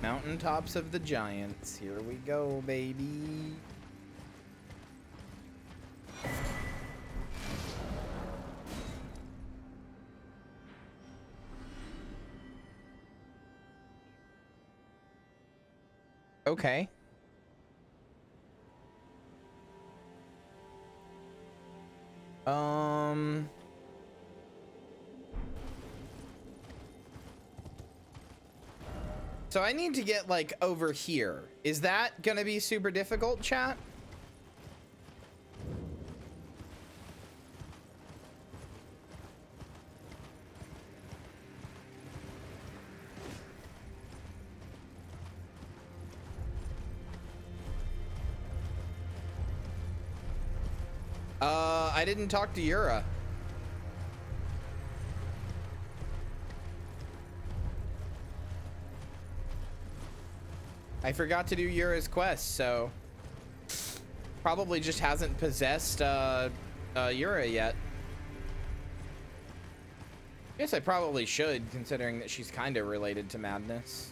Mountaintops of the Giants. Here we go, baby. Okay. So I need to get like over here. Is that gonna be super difficult, chat? I didn't talk to Yura. I forgot to do Yura's quest, so probably just hasn't possessed Yura yet. Guess I probably should, considering that she's kind of related to Madness.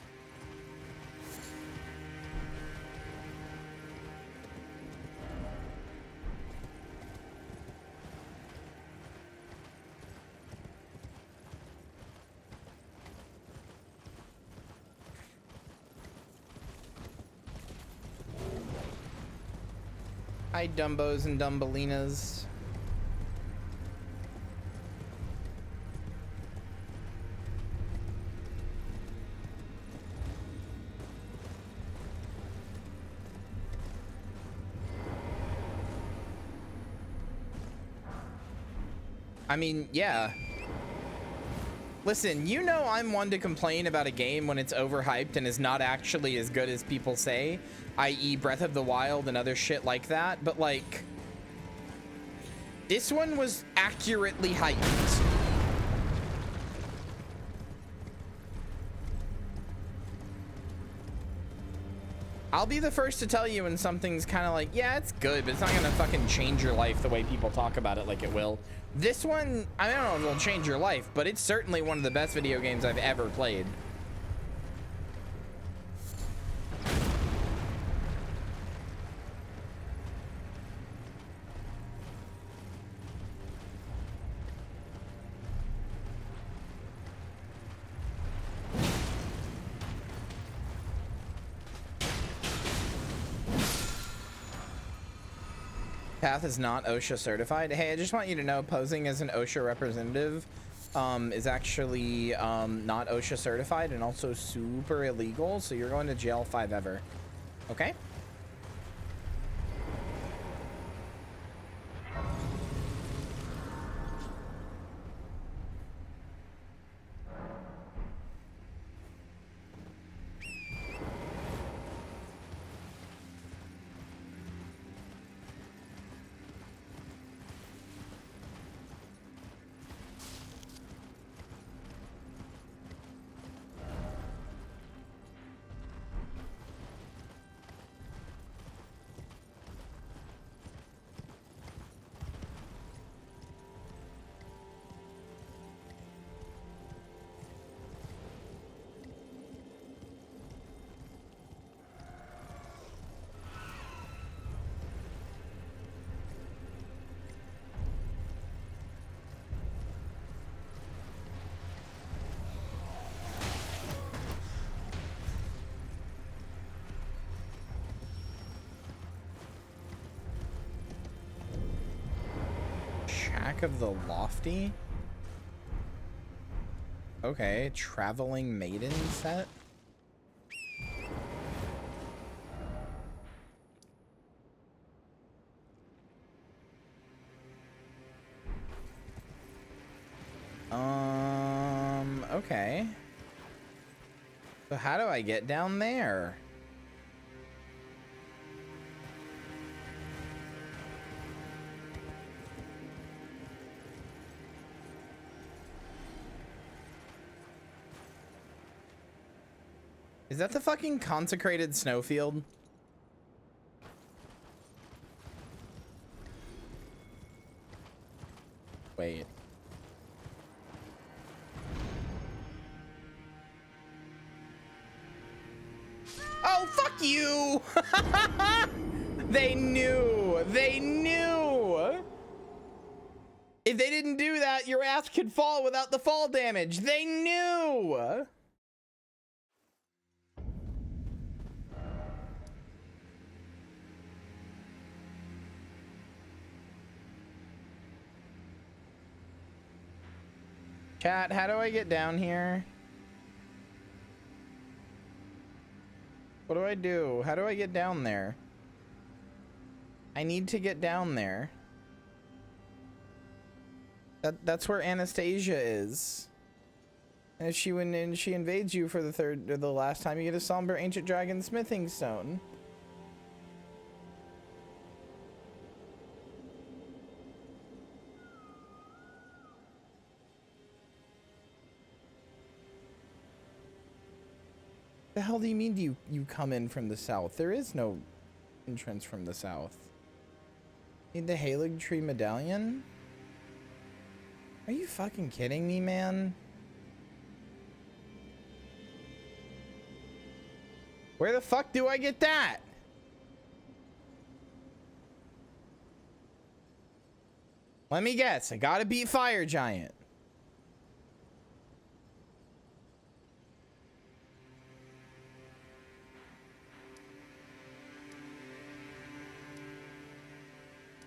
Hi, Dumbos and Dumbelinas. I mean, yeah. Listen, you know I'm one to complain about a game when it's overhyped and is not actually as good as people say, i.e. Breath of the Wild and other shit like that, but like, this one was accurately hyped. I'll be the first to tell you when something's kind of like, yeah, it's good, but it's not gonna fucking change your life the way people talk about it like it will. This one, I don't know if it'll change your life, but it's certainly one of the best video games I've ever played. Path is not OSHA certified. Hey, I just want you to know, posing as an OSHA representative is actually not OSHA certified and also super illegal, so you're going to jail 5 ever. Okay? Of the Lofty. Okay, Traveling Maiden set. Okay. So how do I get down there? Is that the fucking consecrated snowfield? Wait. Oh, fuck you! They knew! They knew! If they didn't do that, your ass could fall without the fall damage. They knew! Chat, how do I get down here? What do I do? How do I get down there? I need to get down there. That's where Anastasia is. And if she invades you for the last time, you get a somber ancient dragon smithing stone. The hell do you mean you come in from the south? There is no entrance from the south. Need the Halig Tree Medallion? Are you fucking kidding me, man? Where the fuck do I get that? Let me guess. I gotta beat Fire Giant.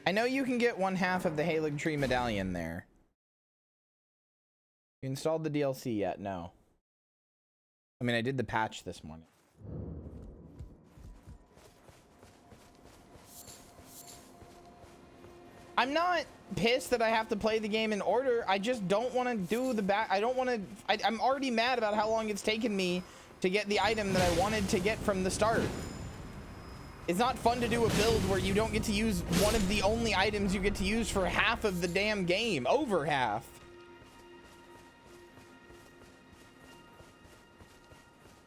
I know you can get 1/2 of the Halig Tree Medallion there. You installed the DLC yet? No. I mean, I did the patch this morning. I'm not pissed that I have to play the game in order. I just don't want to do the back. I don't want to. I'm already mad about how long it's taken me to get the item that I wanted to get from the start. It's not fun to do a build where you don't get to use one of the only items you get to use for half of the damn game. Over half.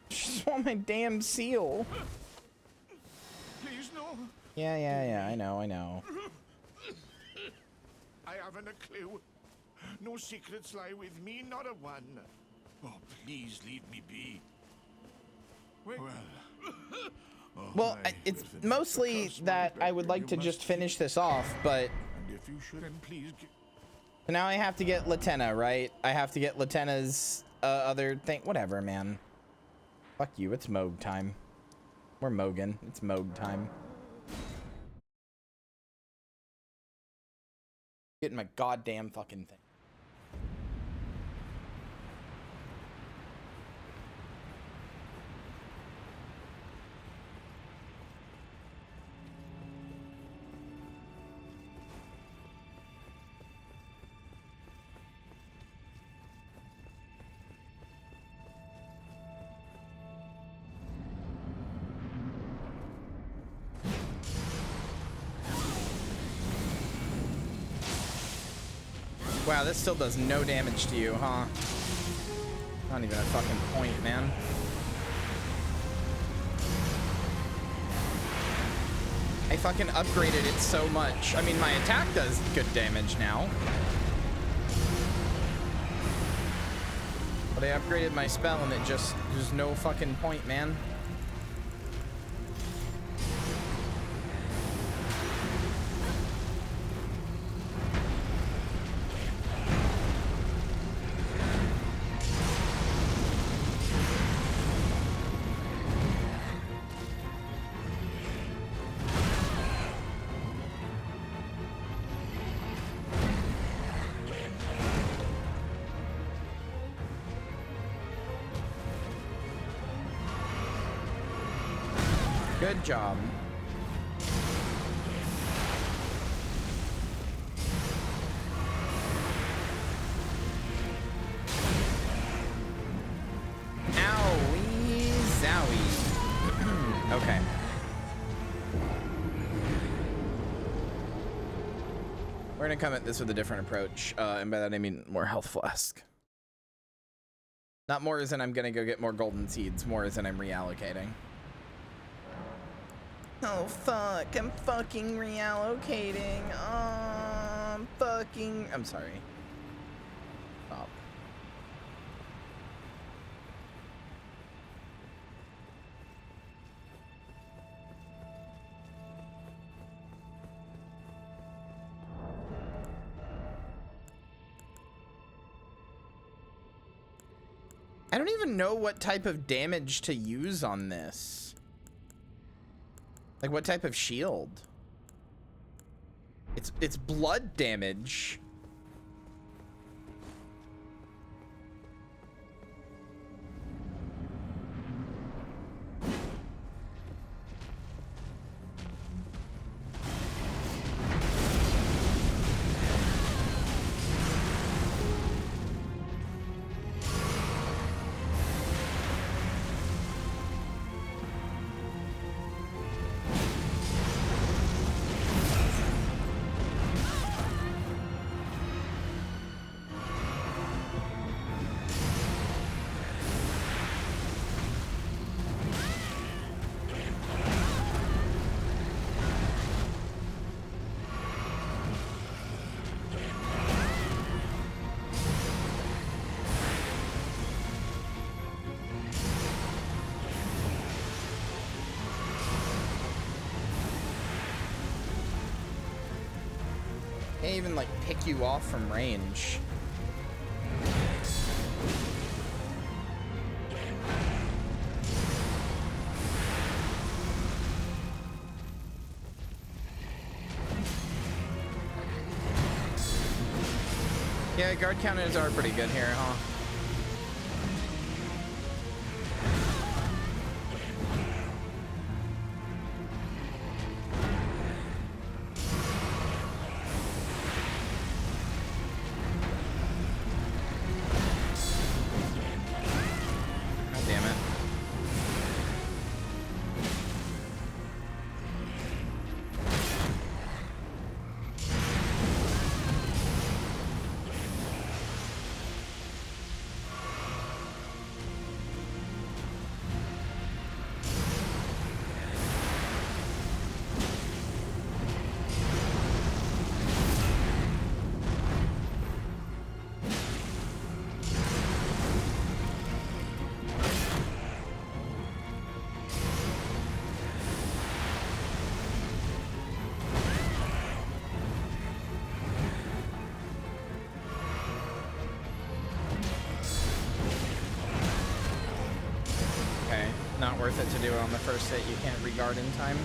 Just want my damn seal. Please no. Yeah, I know. I haven't a clue. No secrets lie with me, not a one. Oh, please leave me be. Well, it's mostly that I would like to just finish this off, but And if you should, then please. So now I have to get Latenna, right? I have to get Latenna's other thing. Whatever, man. Fuck you. It's Moog time. We're Mogan. It's Moog time. Getting my goddamn fucking thing. Wow, this still does no damage to you, huh? Not even a fucking point, man. I fucking upgraded it so much. I mean, my attack does good damage now. But I upgraded my spell and it just, there's no fucking point, man. Good job. Owie zowie. Okay. We're gonna come at this with a different approach, and by that I mean more health flask. Not more as in I'm gonna go get more golden seeds, more as in I'm reallocating. Oh fuck, I'm fucking reallocating. I'm sorry. Stop. I don't even know what type of damage to use on this. Like what type of shield? It's blood damage. even like pick you off from range. Yeah, guard counters are pretty good here, huh? God damn it. Not worth it to do it on the first hit. You can't regard in time.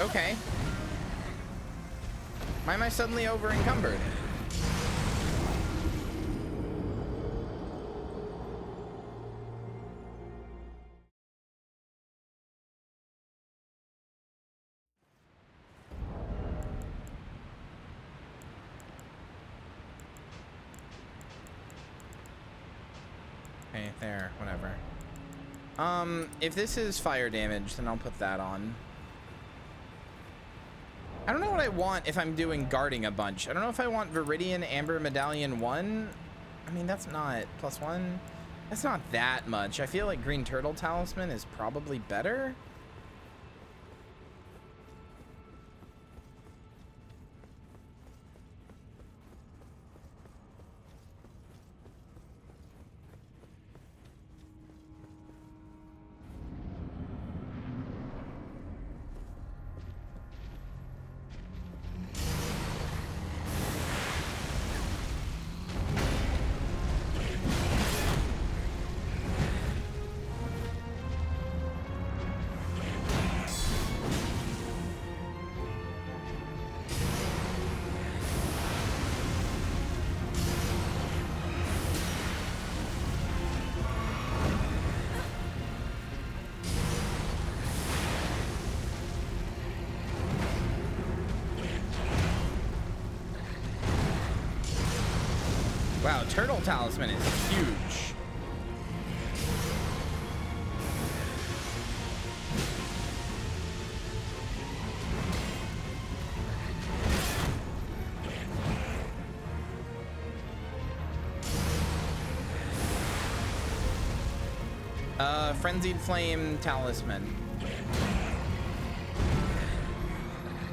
Okay. Why am I suddenly over encumbered? Okay, there, whatever. If this is fire damage, then I'll put that on. I don't know what I want if I'm doing guarding a bunch. I don't know if I want Viridian Amber Medallion 1. I mean, that's not +1. That's not that much. I feel like Green Turtle Talisman is probably better. Wow, Turtle Talisman is huge. Frenzied Flame Talisman.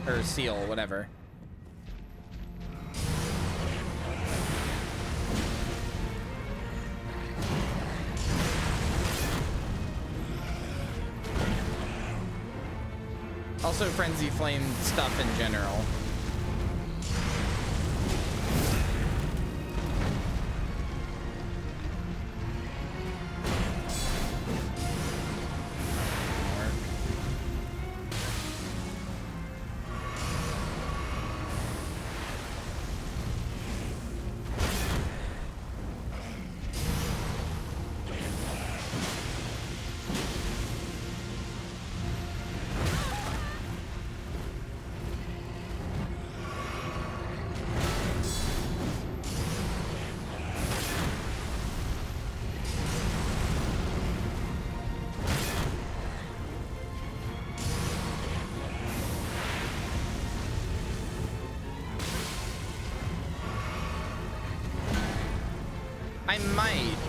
Or Seal, whatever. Also Frenzy Flame stuff in general.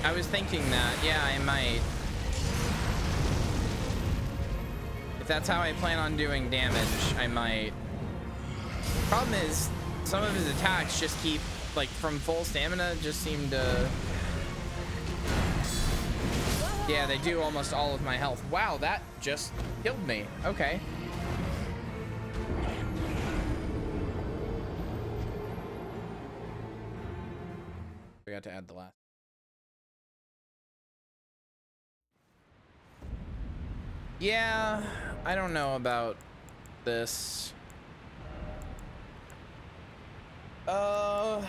I was thinking that. Yeah, I might. If that's how I plan on doing damage, I might. Problem is, some of his attacks just keep, like, from full stamina, just seem to... Yeah, they do almost all of my health. Wow, that just killed me. Okay. Forgot to add the last. Yeah, I don't know about this. I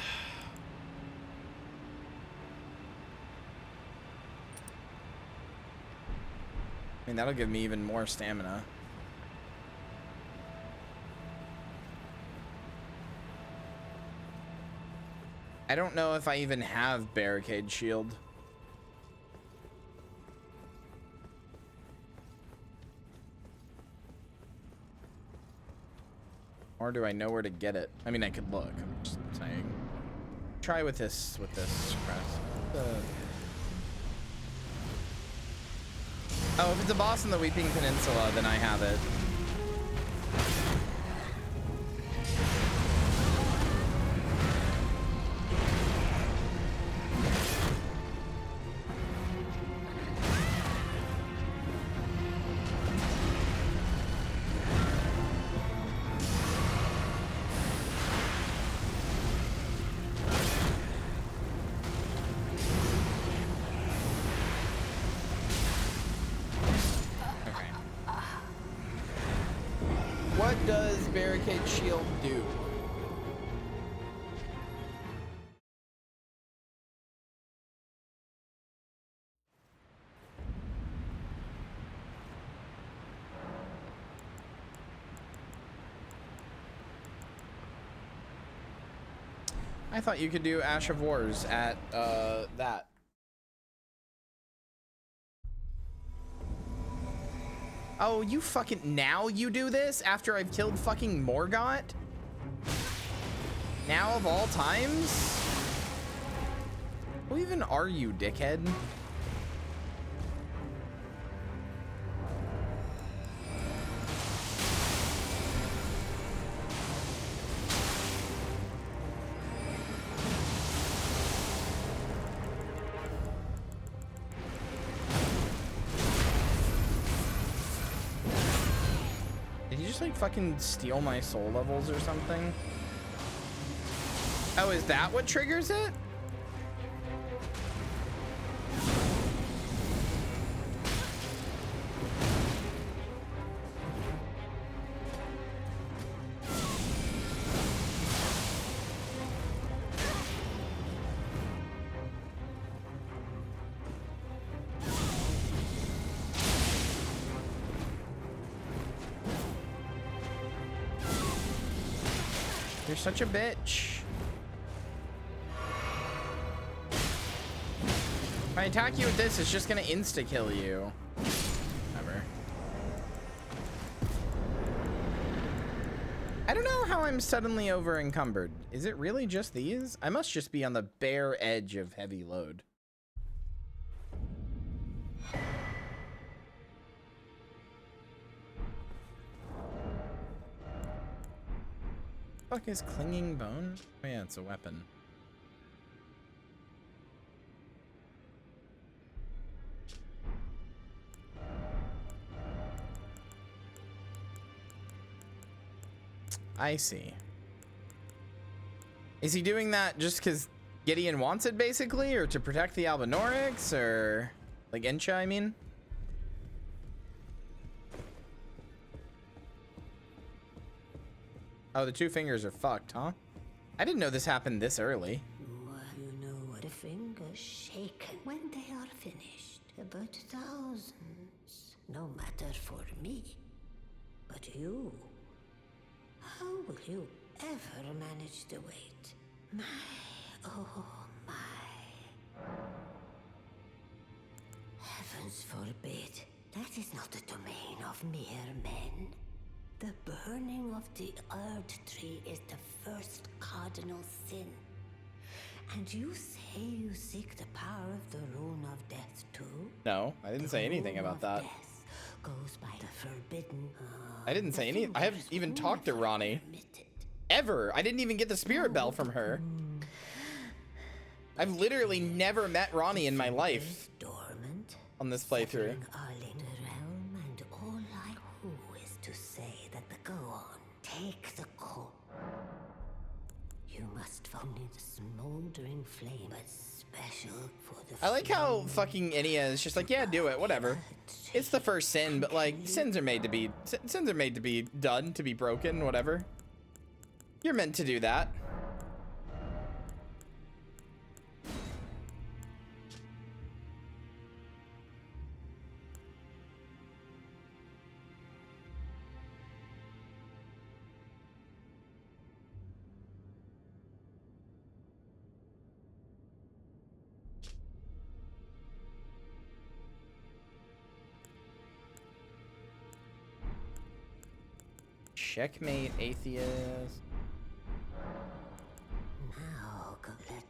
mean, that'll give me even more stamina. I don't know if I even have barricade shield. Or do I know where to get it? I mean, I could look. I'm just saying. Try with this crest. Oh, if it's a boss in the Weeping Peninsula, then I have it. Shield do? I thought you could do Ash of Wars at that. Oh, you fucking, now you do this after I've killed fucking Morgott? Now of all times? Who even are you, dickhead? Like fucking steal my soul levels or something? Oh, is that what triggers it? You're such a bitch. If I attack you with this, it's just gonna insta-kill you. Whatever. I don't know how I'm suddenly over encumbered. Is it really just these? I must just be on the bare edge of heavy load. What the fuck is clinging bone? Oh yeah, it's a weapon. I see. Is he doing that just because Gideon wants it, basically, or to protect the Albinorics, or like Ensha, I mean? Oh, the two fingers are fucked, huh? I didn't know this happened this early. Well, you know, the fingers shaken when they are finished. About thousands. No matter for me. But you... how will you ever manage to wait? My... oh my... heavens forbid. That is not the domain of mere men. The burning of the Erd tree is the first cardinal sin. And you say you seek the power of the Rune of Death too? No, I didn't say anything about that. Death goes by the forbidden. I didn't say any. I haven't even talked to Ronnie. Ever. I didn't even get the spirit bell from her. I've literally never met Ronnie in my life on this playthrough. And all I who is to say that the go on, take the call. You must find the smoldering flame, but special for the. I like how fucking Enya is just like, yeah, do it, whatever. It's the first sin, but like sins are made to be done, to be broken, whatever. You're meant to do that. Checkmate, atheist. Now, go let.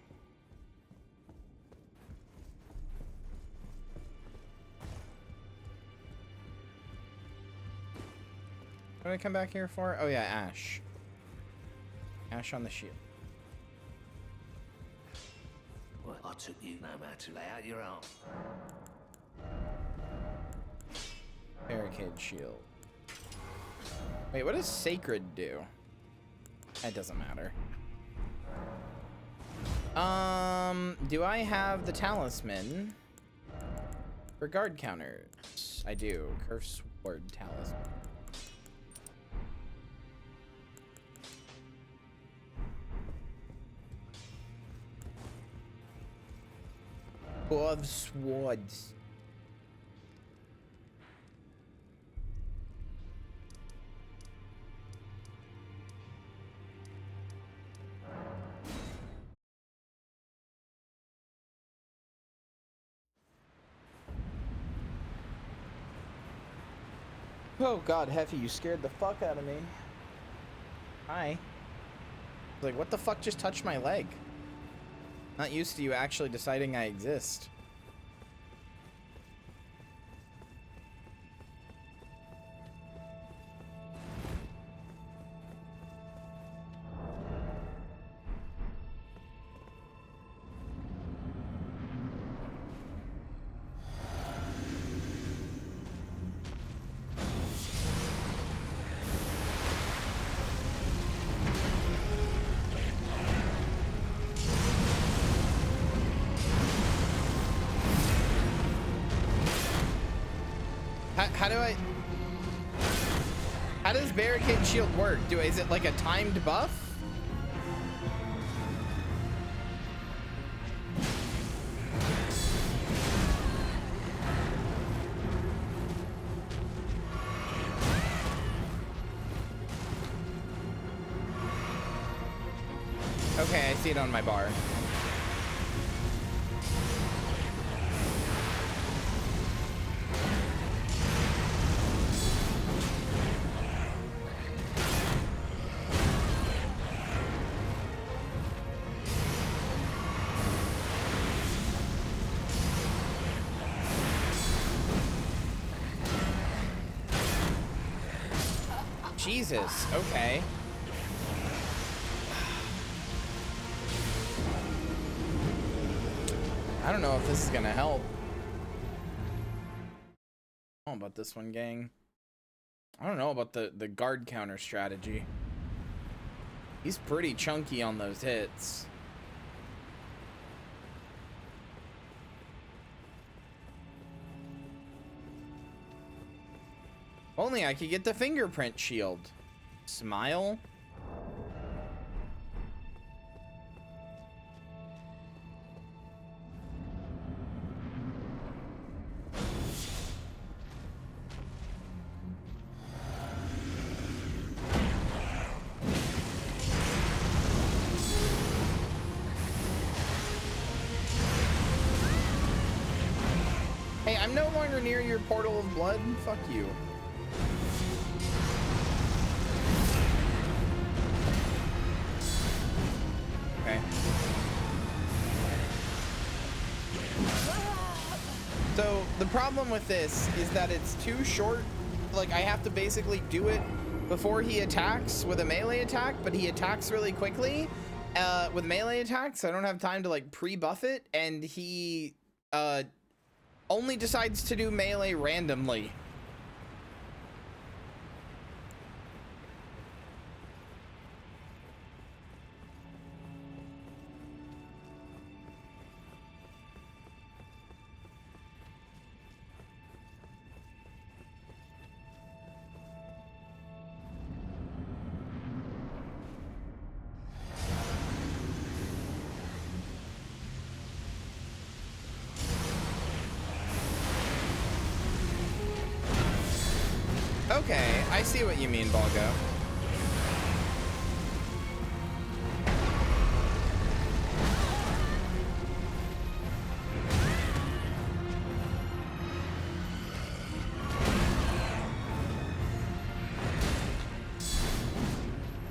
What did I come back here for? Oh yeah, Ash. Ash on the shield. Well, I took you no matter to lay out your arm. Barricade shield. Wait, what does sacred do? It doesn't matter. Do I have the talisman for guard counters? I do. Curve sword talisman. Curve swords. Oh god, Heffy, you scared the fuck out of me. Hi. Like, what the fuck just touched my leg? Not used to you actually deciding I exist. How does barricade shield work? Is it like a timed buff? Okay, I see it on my bar. Jesus, okay. I don't know if this is gonna help. I don't know about this one, gang. I don't know about the guard counter strategy. He's pretty chunky on those hits. Only I could get the fingerprint shield. Smile. Hey, I'm no longer near your portal of blood. Fuck you. Okay. The problem with this is that it's too short. Like, I have to basically do it before he attacks with a melee attack, but he attacks really quickly with melee attacks. So I don't have time to like pre-buff it, and he only decides to do melee randomly. Okay, I see what you mean, Balgo.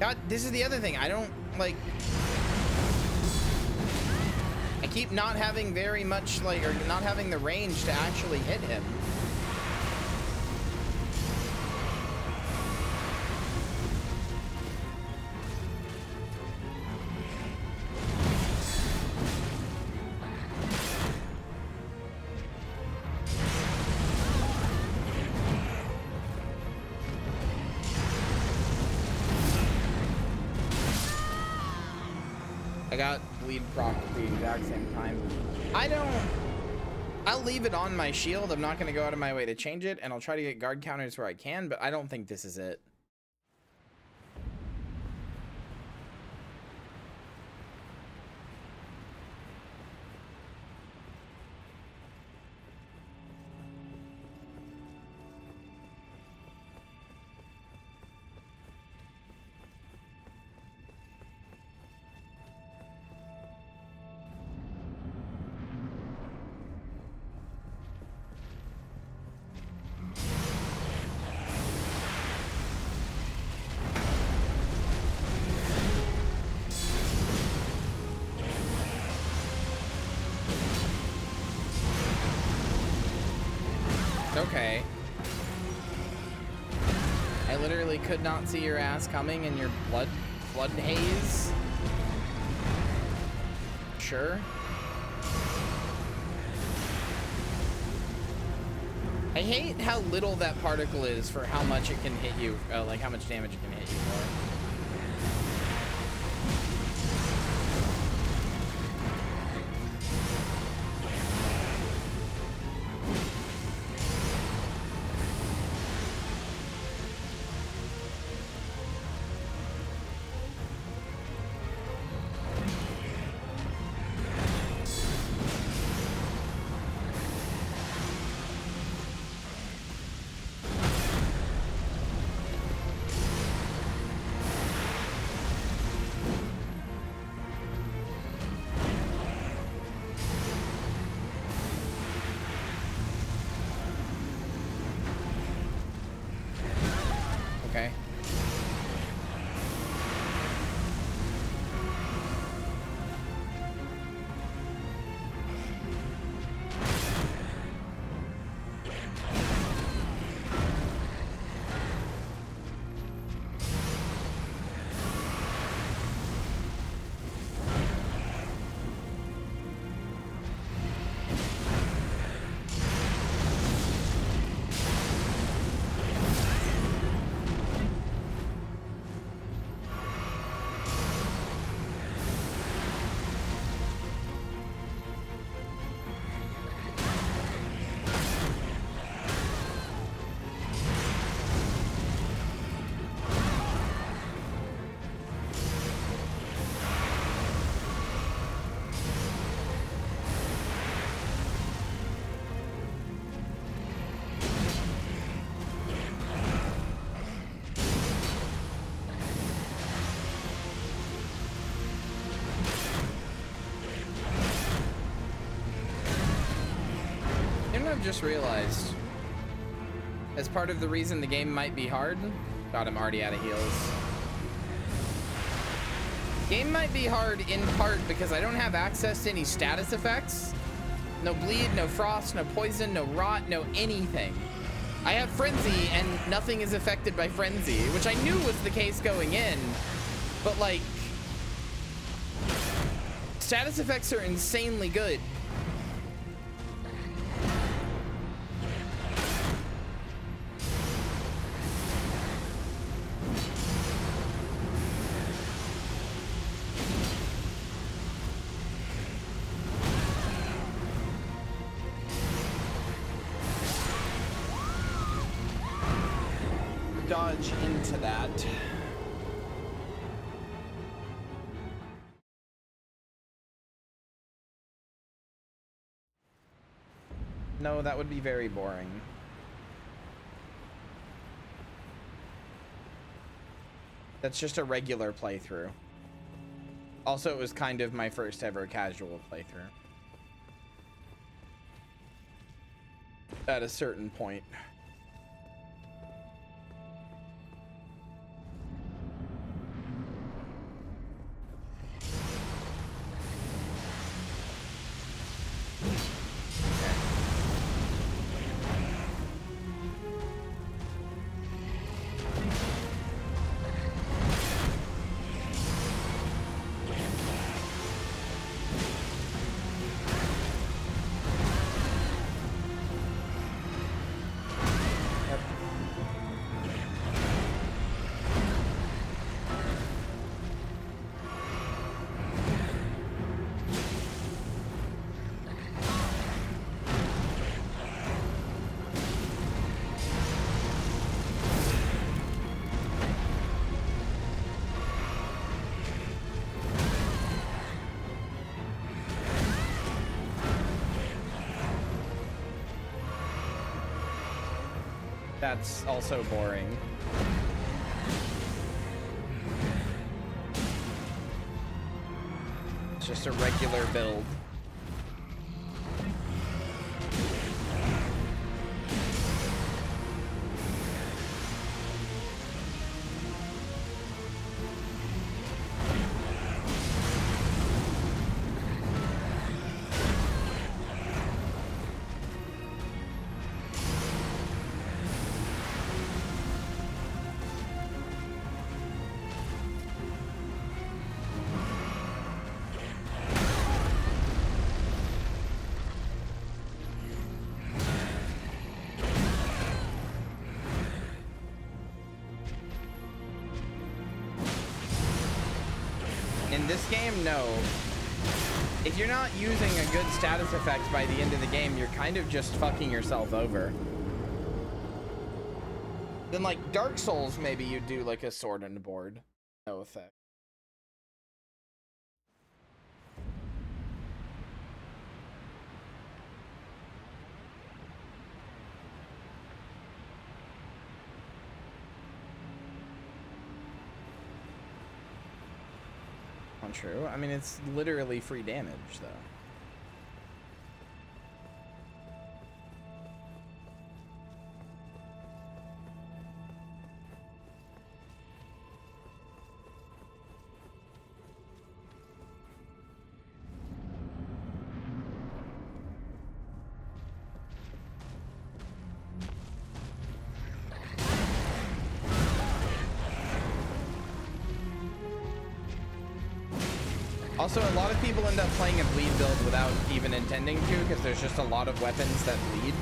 God, this is the other thing. I don't, like... I keep not having very much, like, or not having the range to actually hit him. I got bleed proc at the exact same time. I'll leave it on my shield. I'm not going to go out of my way to change it, and I'll try to get guard counters where I can, but I don't think this is it. Okay. I literally could not see your ass coming in your blood haze. Sure. I hate how little that particle is for how much it can hit you, like how much damage it can hit you for. Okay. I've just realized, as part of the reason the game might be hard, God, I'm already out of heals. Game might be hard in part because I don't have access to any status effects. No bleed, no frost, no poison, no rot, no anything. I have frenzy and nothing is affected by frenzy, which I knew was the case going in, but like, status effects are insanely good. Dodge into that. No, that would be very boring. That's just a regular playthrough. Also, it was kind of my first ever casual playthrough. At a certain point. That's also boring. It's just a regular build. In this game, no. If you're not using a good status effect by the end of the game, you're kind of just fucking yourself over. Then like Dark Souls, maybe you do like a sword and board. No effect. True. I mean, it's literally free damage, though. Also, a lot of people end up playing a bleed build without even intending to, because there's just a lot of weapons that bleed.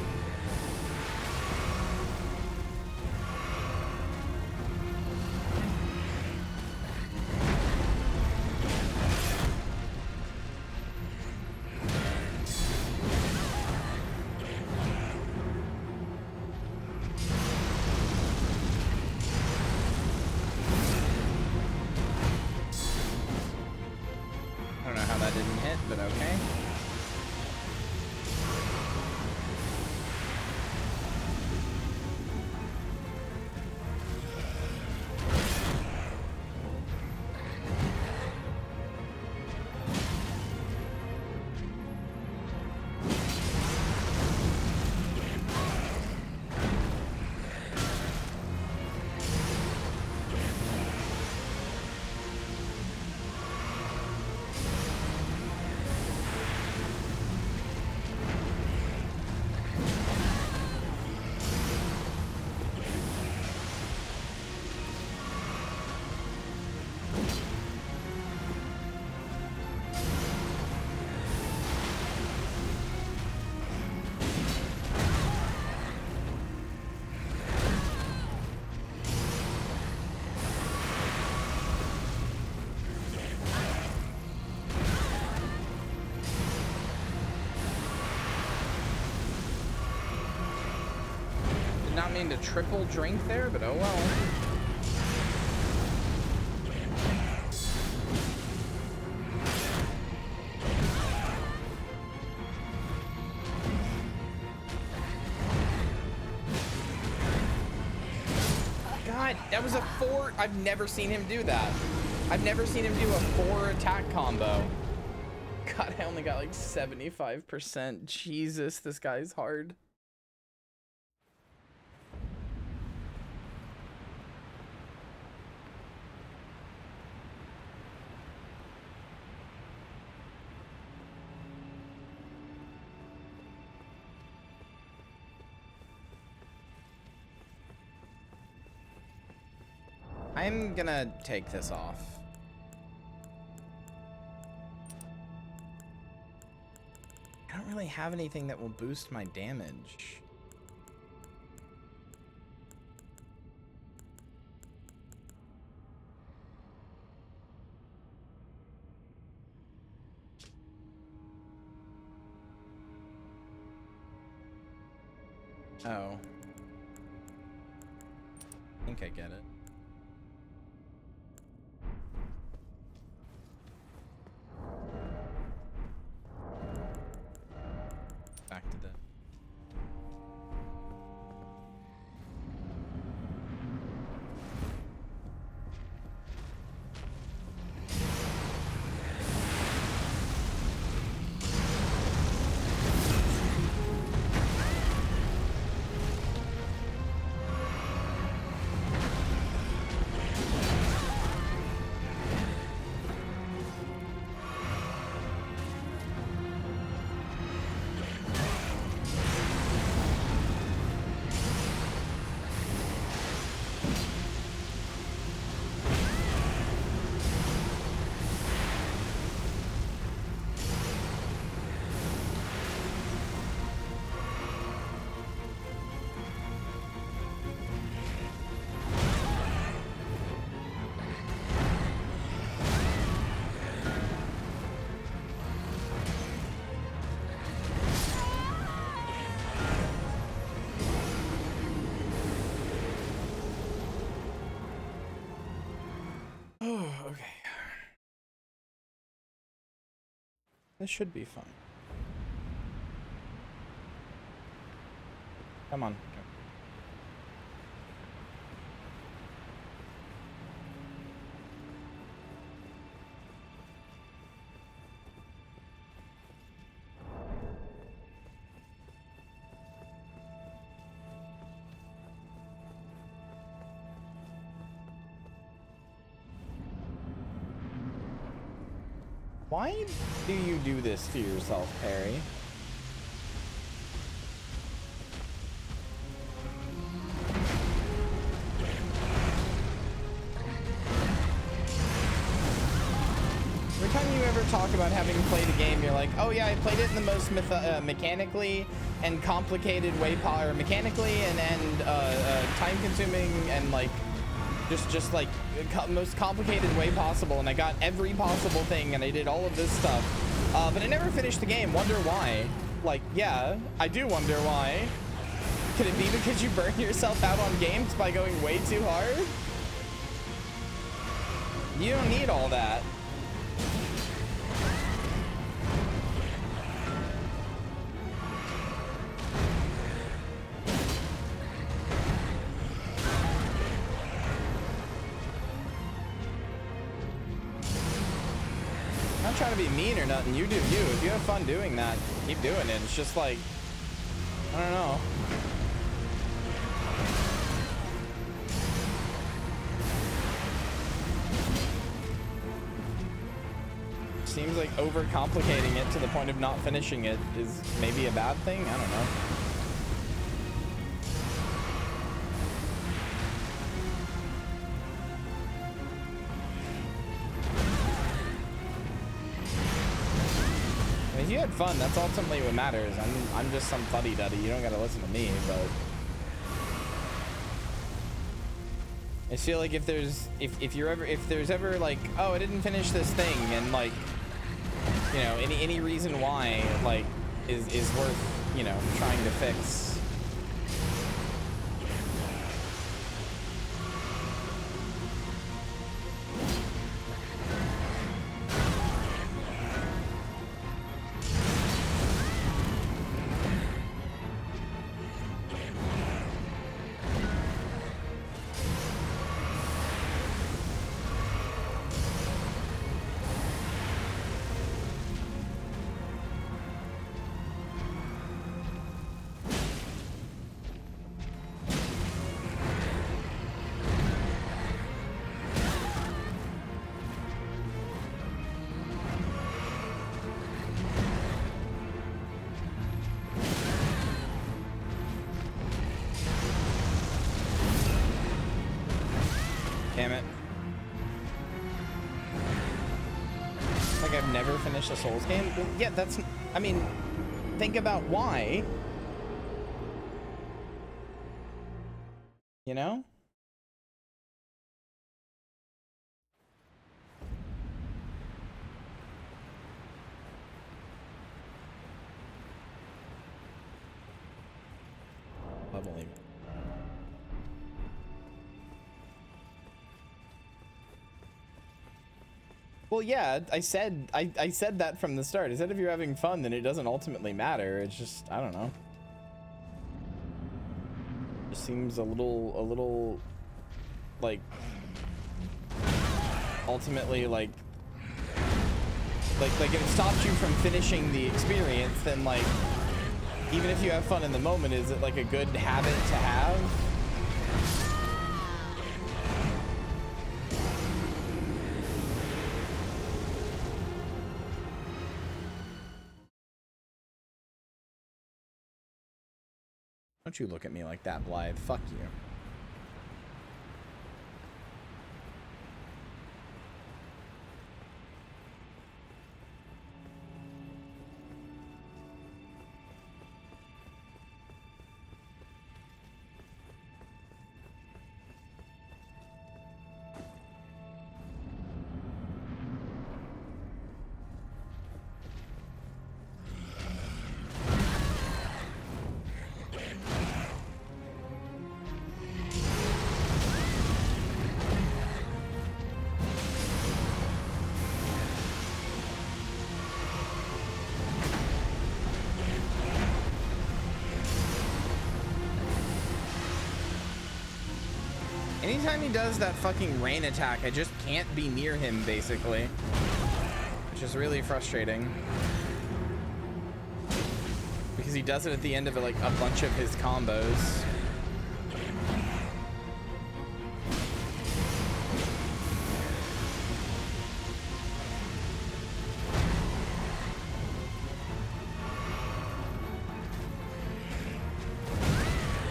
Did not mean to triple drink there, but oh well. God, that was a 4. I've never seen him do that. I've never seen him do a 4 attack combo. God, I only got like 75%. Jesus, this guy's hard. I'm gonna take this off. I don't really have anything that will boost my damage. Oh. I think I get it. Back to the... Okay. This should be fine. Come on. Why do you do this to yourself, Perry? Every time you ever talk about having played a game, you're like, oh yeah, I played it in the most mechanically and complicated way, or mechanically and time-consuming and like just like most complicated way possible, and I got every possible thing and I did all of this stuff, but I never finished the game. Wonder why? Like, yeah, I do wonder why. Could it be because you burn yourself out on games by going way too hard? You don't need all that. Trying to be mean or nothing. You do you. If you have fun doing that, keep doing it. It's just like, I don't know. Seems like overcomplicating it to the point of not finishing it is maybe a bad thing. I don't know. If you had fun, that's ultimately what matters. I'm just some fuddy-duddy. You don't gotta listen to me, but I feel like if there's ever like, oh, I didn't finish this thing, and like, you know, any reason why, like, is worth, you know, trying to fix. Damn it. Like I've never finished a Souls game? Yeah, that's, I mean, think about why. You know? Leveling. Well, yeah, I said that from the start. I said if you're having fun, then it doesn't ultimately matter. It's just, I don't know. It seems a little like ultimately like if it stops you from finishing the experience, then like even if you have fun in the moment, is it like a good habit to have? Don't you look at me like that, Blythe. Fuck you. Anytime he does that fucking rain attack, I just can't be near him, basically. Which is really frustrating. Because he does it at the end of like a bunch of his combos.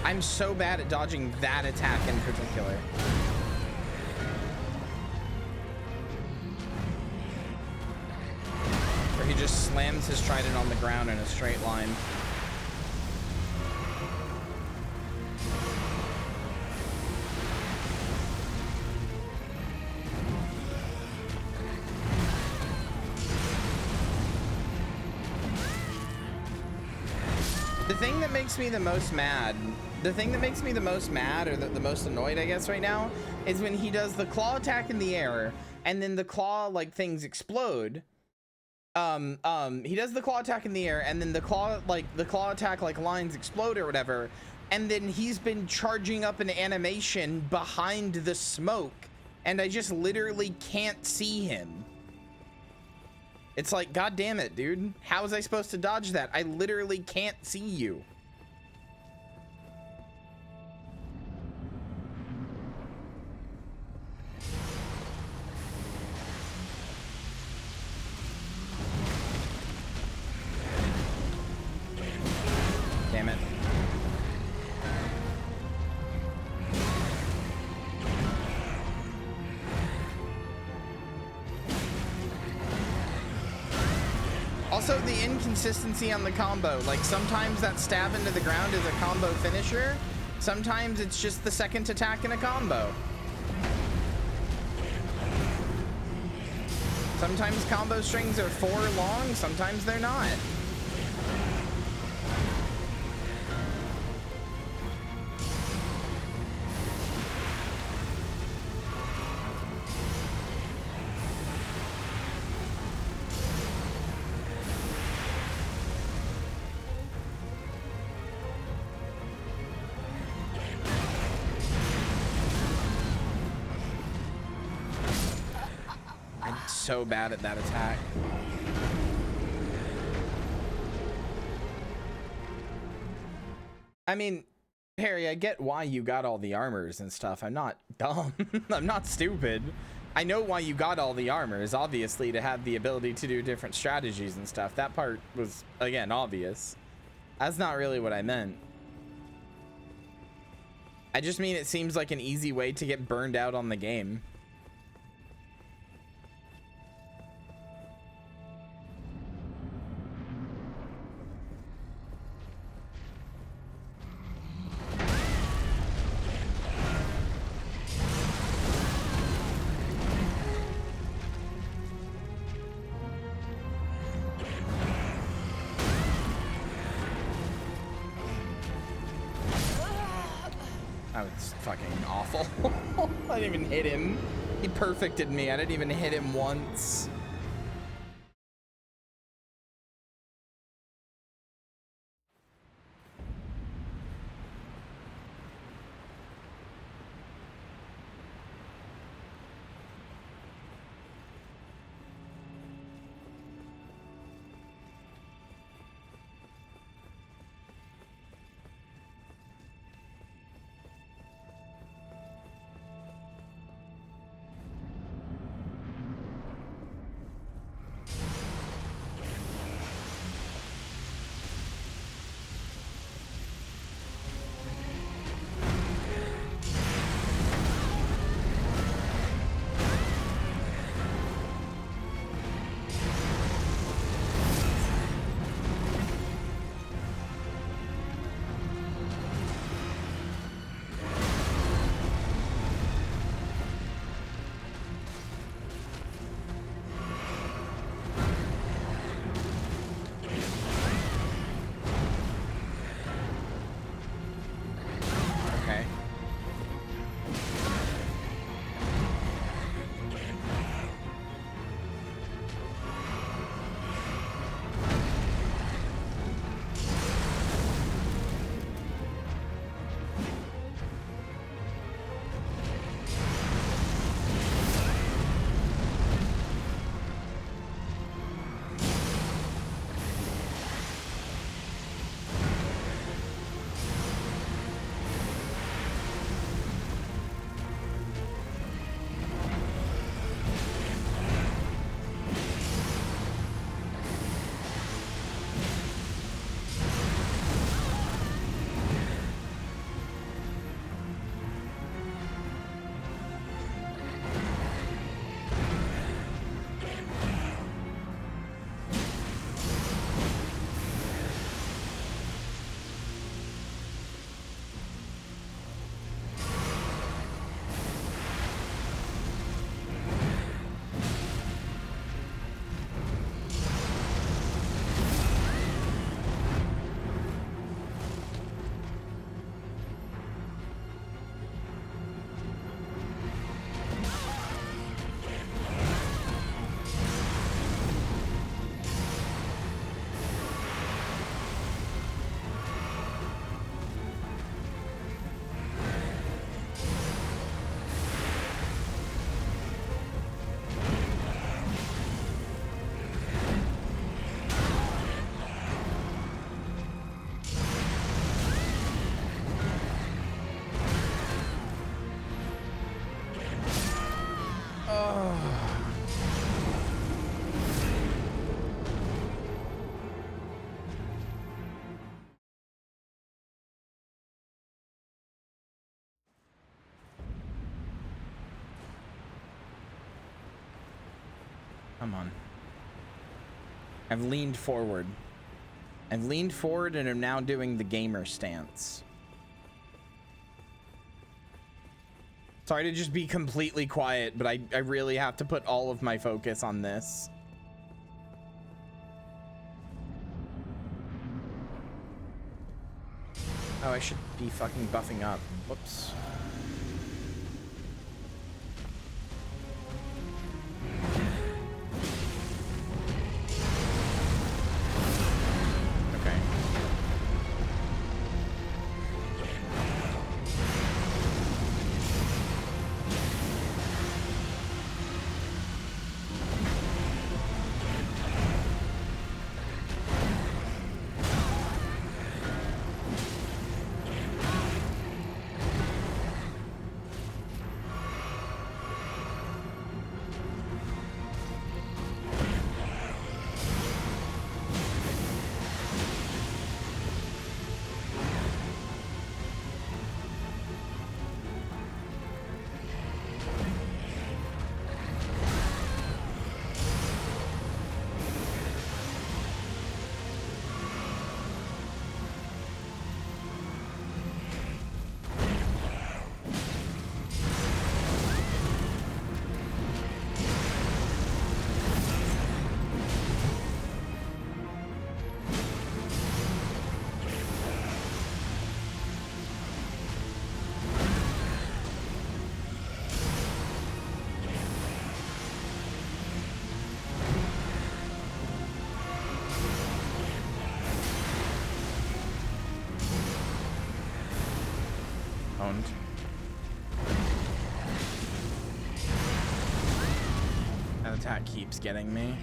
I'm so bad at dodging that attack in particular. Where he just slams his trident on the ground in a straight line. The thing that makes me the most mad, or the most annoyed, I guess, right now, is when he does the claw attack in the air, and then the claw, like, things explode. He does the claw attack in the air, and then the claw attack, like, lines explode or whatever, and then he's been charging up an animation behind the smoke, and I just literally can't see him. It's like, God damn it, dude. How was I supposed to dodge that? I literally can't see you. Damn it. Also, the inconsistency on the combo. Like, sometimes that stab into the ground is a combo finisher. Sometimes it's just the second attack in a combo. Sometimes combo strings are 4 long, sometimes they're not. So bad at that attack. I mean, Harry, I get why you got all the armors and stuff. I'm not dumb. I'm not stupid. I know why you got all the armors, obviously, to have the ability to do different strategies and stuff. That part was, again, obvious. That's not really what I meant. I just mean it seems like an easy way to get burned out on the game. That was fucking awful. I didn't even hit him. He perfected me. I didn't even hit him once. Come on. I've leaned forward. I've leaned forward and am now doing the gamer stance. Sorry to just be completely quiet, but I really have to put all of my focus on this. Oh, I should be fucking buffing up. Whoops. around. That attack keeps getting me.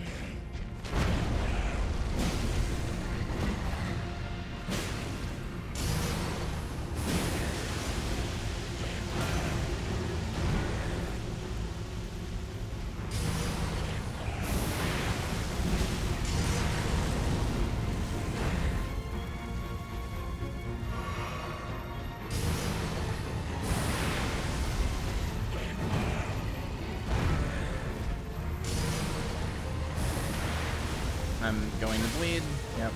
I'm going to bleed. Yep.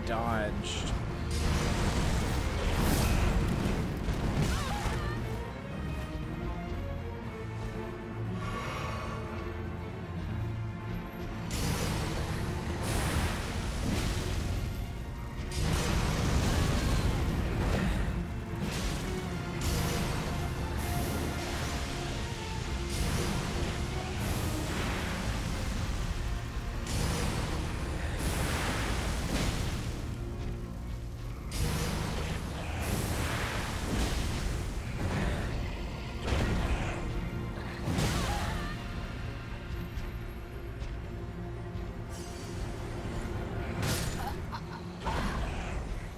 Dodged.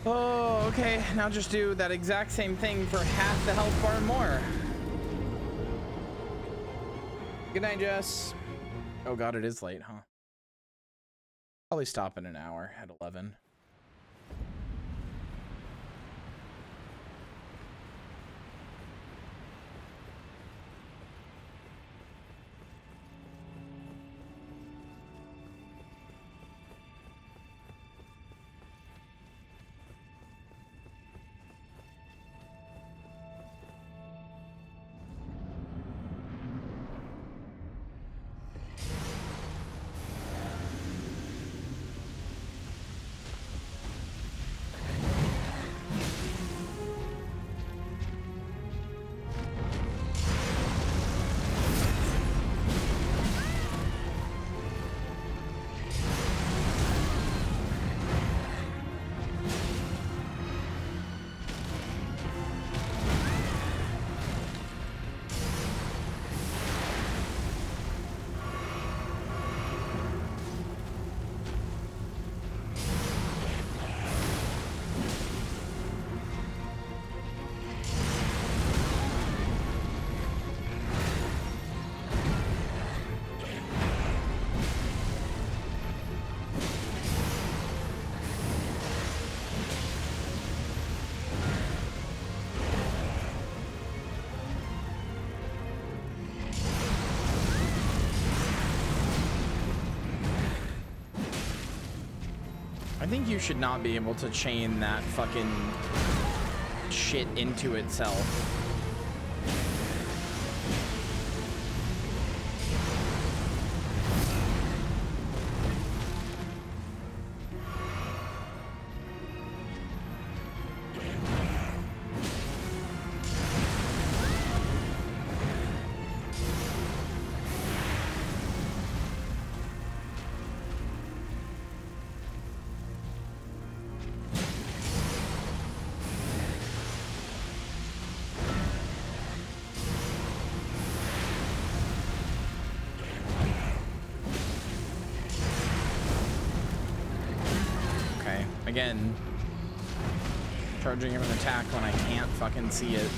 Oh, okay. Now just do that exact same thing for half the health bar more. Good night, Jess. Oh god, it is late, huh? Probably stop in an hour at 11. I think you should not be able to chain that fucking shit into itself. again. Charging him an attack when I can't fucking see it.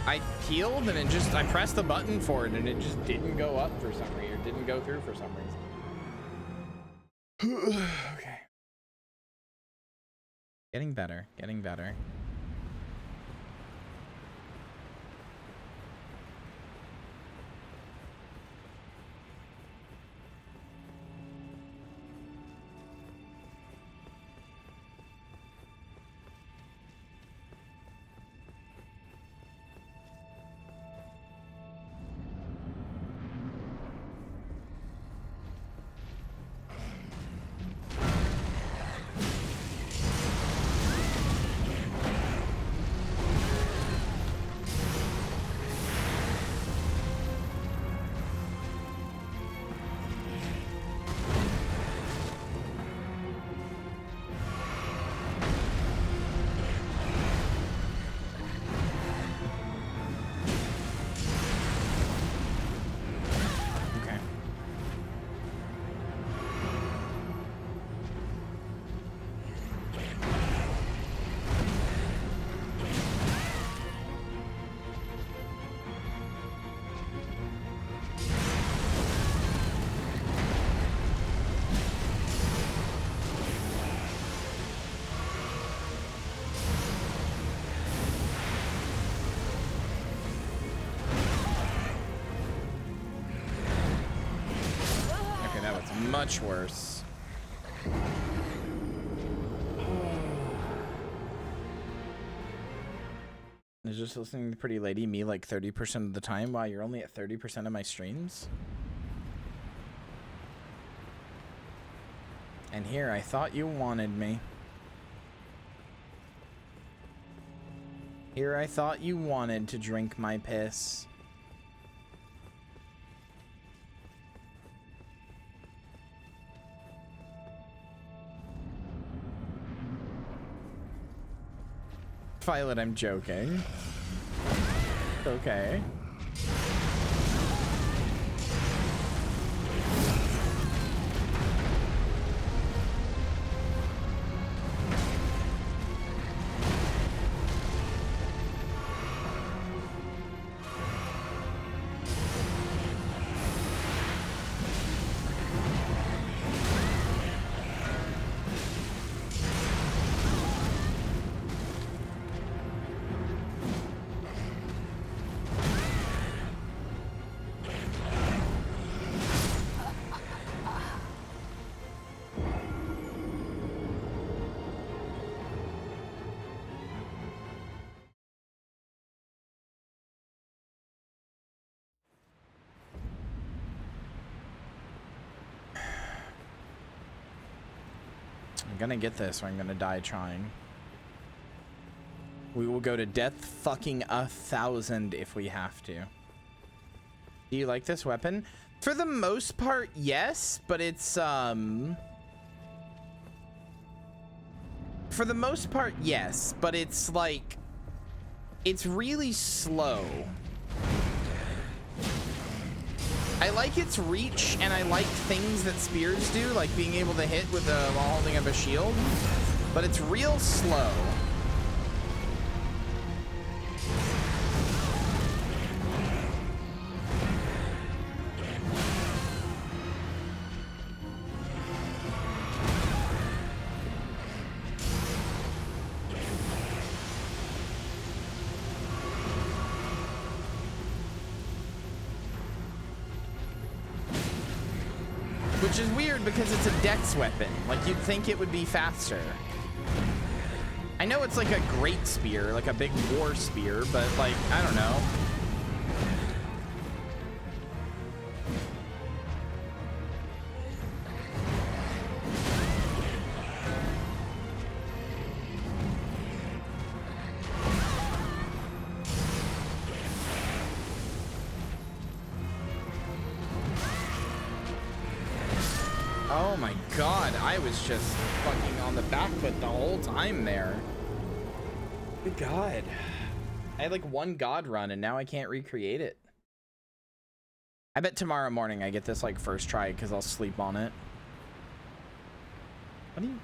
I healed and it just, I pressed the button for it and it just didn't go up for some reason. It didn't go through for some reason. Okay. Getting better, getting better. Much worse. Is just listening to Pretty Lady me like 30% of the time while you're only at 30% of my streams? And here, I thought you wanted me. Here, I thought you wanted to drink my piss. Violet, I'm joking. Okay. I'm gonna get this or I'm gonna die trying. We will go to death fucking 1,000 if we have to. Do you like this weapon? For the most part, yes, but it's for the most part, yes, but it's like it's really slow. I like its reach, and I like things that spears do, like being able to hit with while holding up a shield, but it's real slow. Which is weird because it's a dex weapon. Like, you'd think it would be faster. I know it's like a great spear, like a big war spear, but like, I don't know. Oh my god, I was just fucking on the back foot the whole time there. Good god. I had like one god run and now I can't recreate it. I bet tomorrow morning I get this like first try because I'll sleep on it. What do you...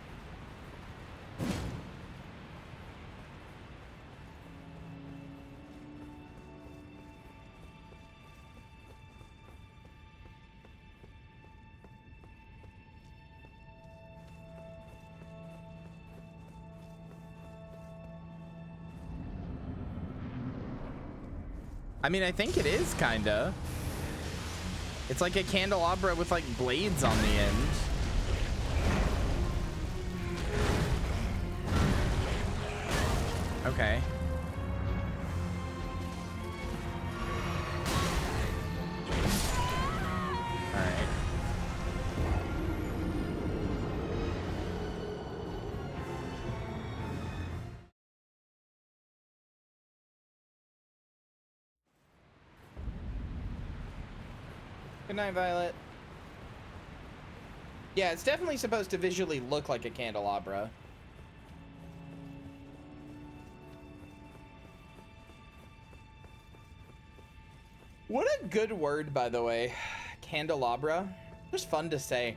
I mean, I think it is kinda. It's like a candelabra with like blades on the end. Okay. All right. Good night, Violet. Yeah, it's definitely supposed to visually look like a candelabra. What a good word, by the way. Candelabra. Just fun to say.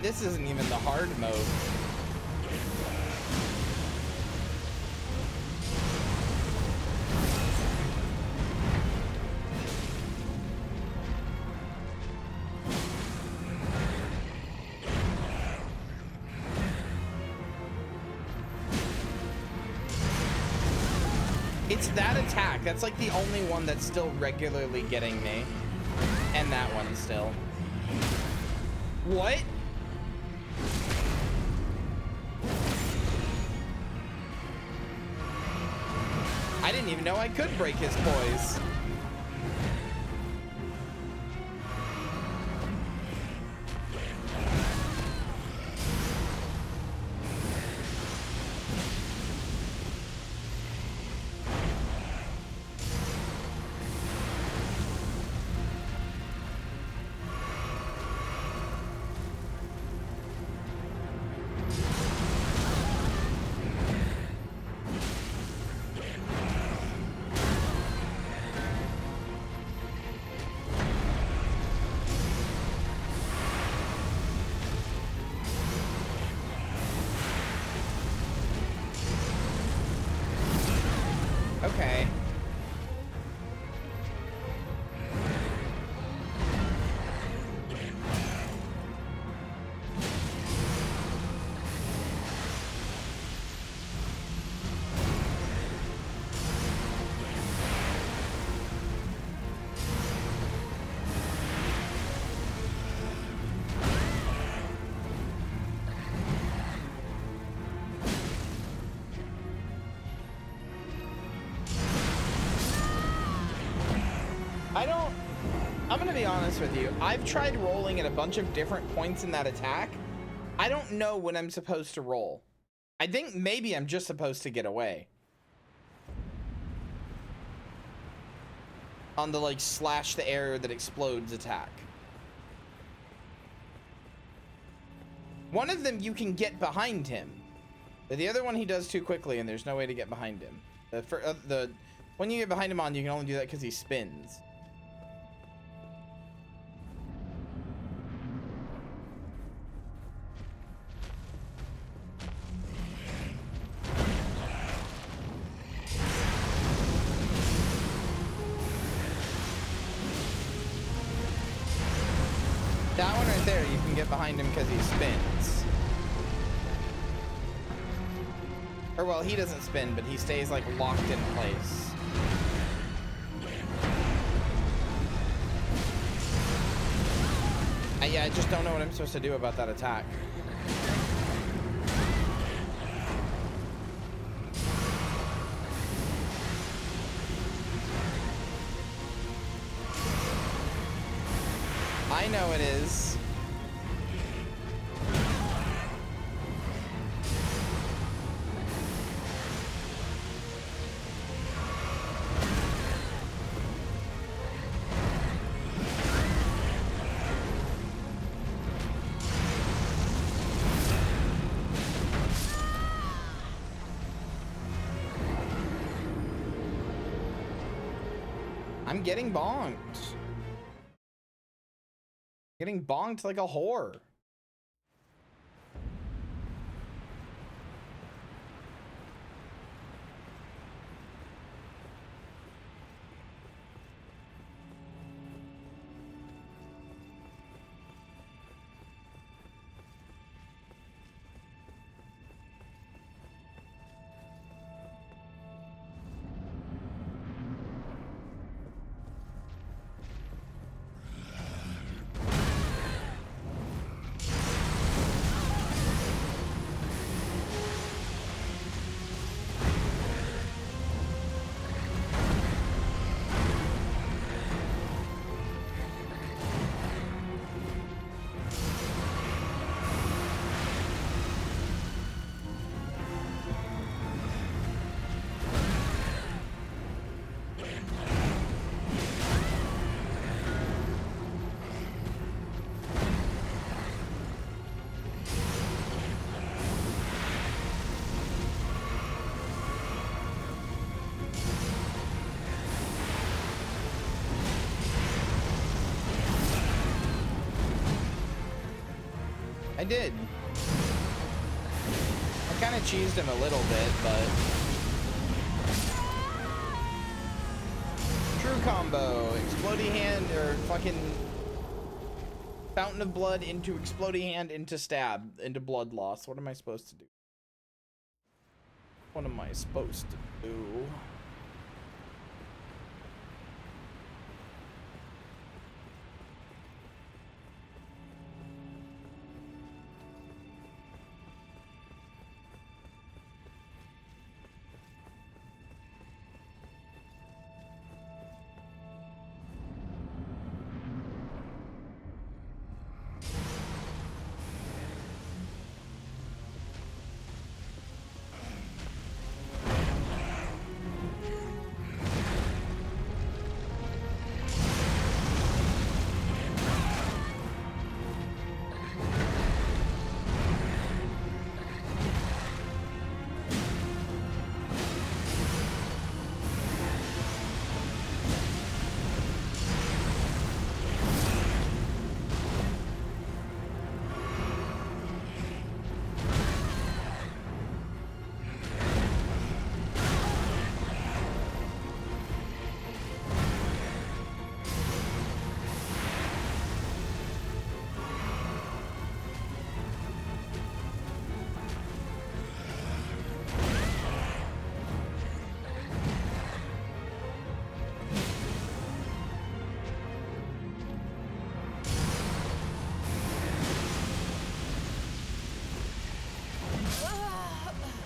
This isn't even the hard mode. It's that attack. That's like the only one that's still regularly getting me. And that one still. What? I didn't even know I could break his poise. Okay. I'm gonna be honest with you. I've tried rolling at a bunch of different points in that attack. I don't know when I'm supposed to roll. I think maybe I'm just supposed to get away. On the like slash the air that explodes attack. One of them you can get behind him. But the other one he does too quickly and there's no way to get behind him. The when you get behind him on, you can only do that because he spins. right there, you can get behind him because he spins. Or well, he doesn't spin, but he stays like locked in place. Yeah, I just don't know what I'm supposed to do about that attack. I know it is. I'm getting bonked. Getting bonked like a whore. I did. I kind of cheesed him a little bit, but... True combo. Explodey hand, or fucking... Fountain of blood into explodey hand into stab, into blood loss. What am I supposed to do? What am I supposed to do?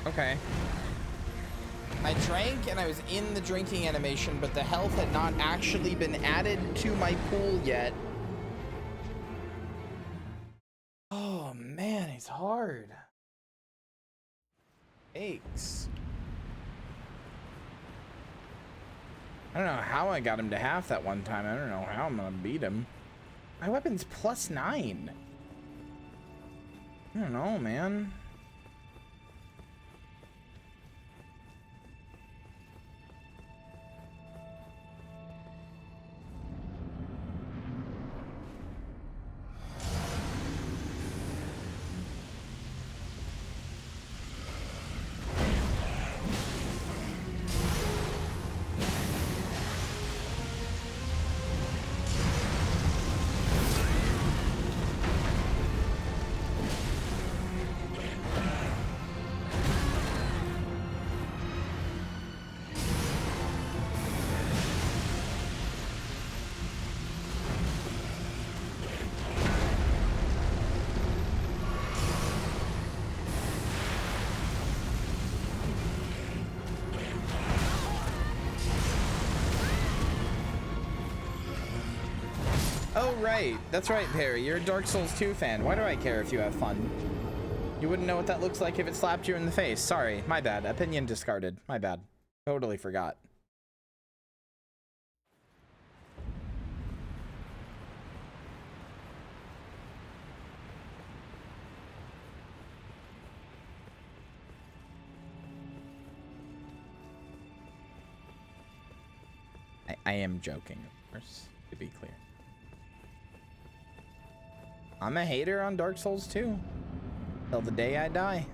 Okay. I drank and I was in the drinking animation, but the health had not actually been added to my pool yet. Oh man, it's hard. Aches. I don't know how I got him to half that one time. I don't know how I'm gonna beat him. My weapon's +9. I don't know, man. Oh, right. That's right, Perry. You're a Dark Souls 2 fan. Why do I care if you have fun? You wouldn't know what that looks like if it slapped you in the face. Sorry. My bad. Opinion discarded. My bad. Totally forgot. I am joking, of course, to be clear. I'm a hater on Dark Souls 2 till the day I die.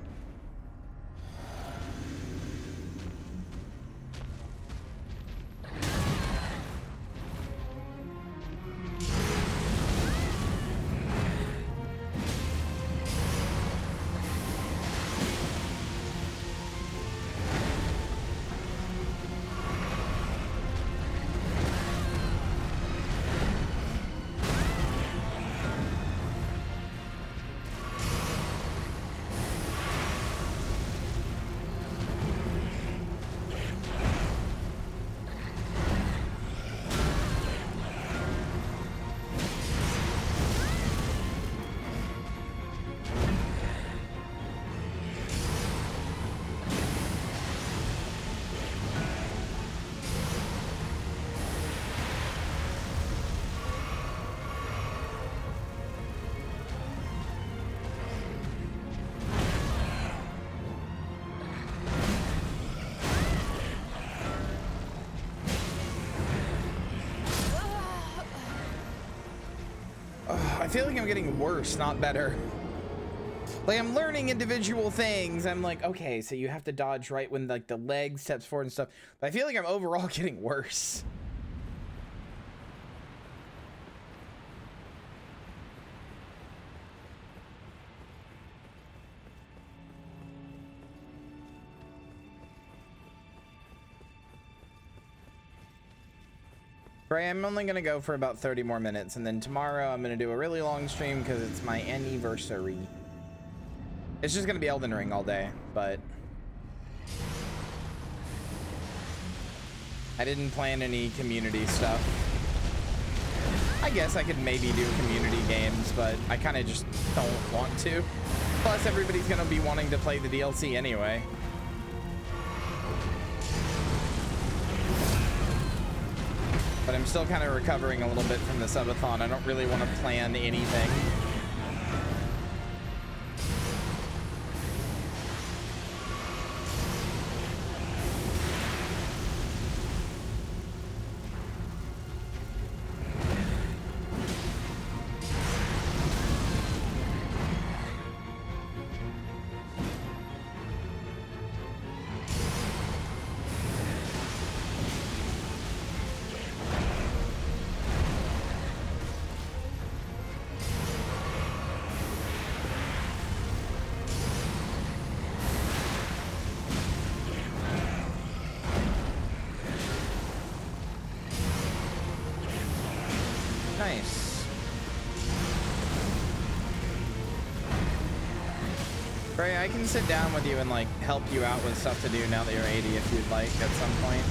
I feel like I'm getting worse, not better. Like, I'm learning individual things. I'm like, okay, so you have to dodge right when like the leg steps forward and stuff. But I feel like I'm overall getting worse. Right, I'm only gonna go for about 30 more minutes, and then tomorrow I'm gonna do a really long stream because it's my anniversary. It's just gonna be Elden Ring all day, but I didn't plan any community stuff. I guess I could maybe do community games, but I kind of just don't want to. Plus, everybody's gonna be wanting to play the DLC anyway. But I'm still kind of recovering a little bit from the subathon. I don't really want to plan anything. Nice. Bray, I can sit down with you and like help you out with stuff to do now that you're 80 if you'd like at some point.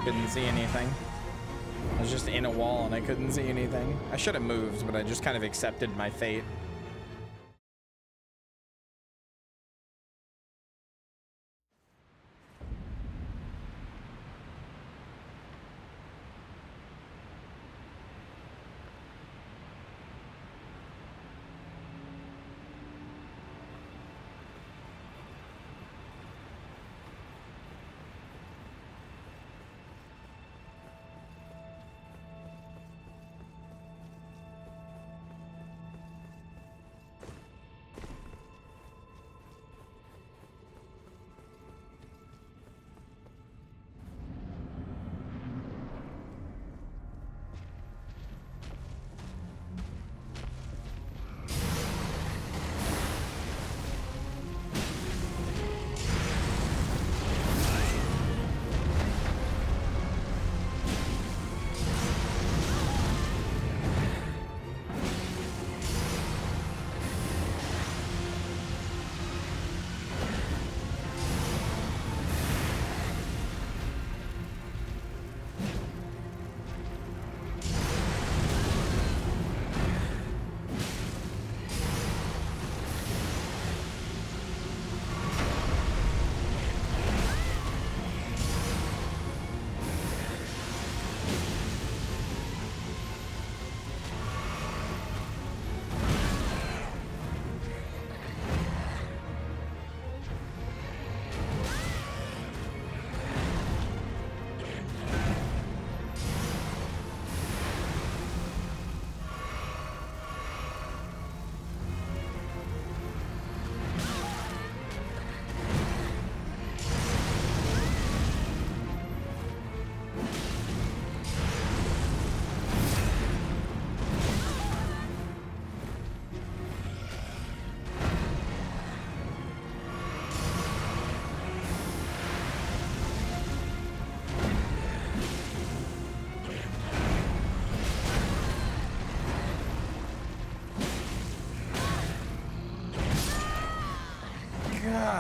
Couldn't see anything. I was just in a wall and I couldn't see anything. I should have moved, but I just kind of accepted my fate.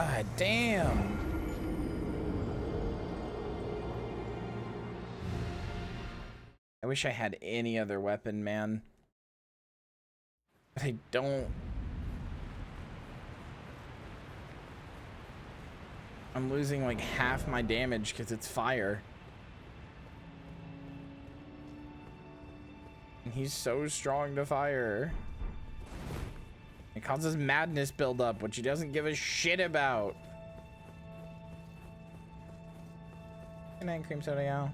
God damn. I wish I had any other weapon, man. But I don't. I'm losing like half my damage because it's fire. And he's so strong to fire. It causes madness buildup, which he doesn't give a shit about. Good night, cream soda, y'all.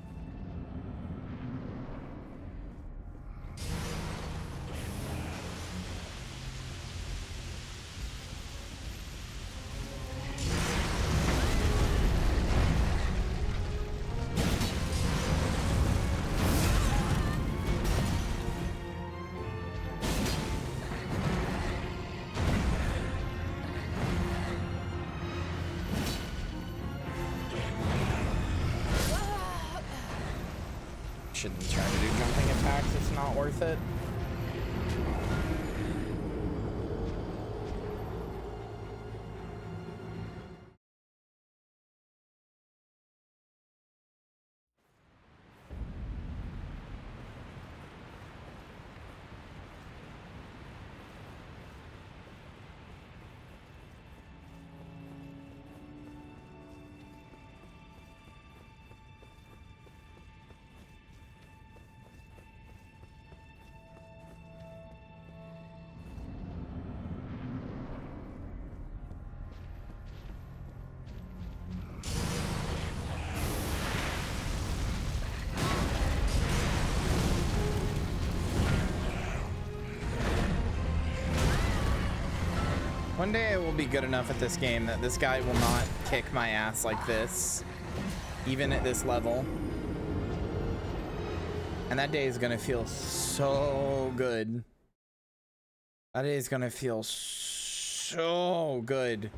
Shouldn't try to do jumping attacks, it's not worth it. One day I will be good enough at this game that this guy will not kick my ass like this, even at this level. And that day is gonna feel so good. That day is gonna feel so good.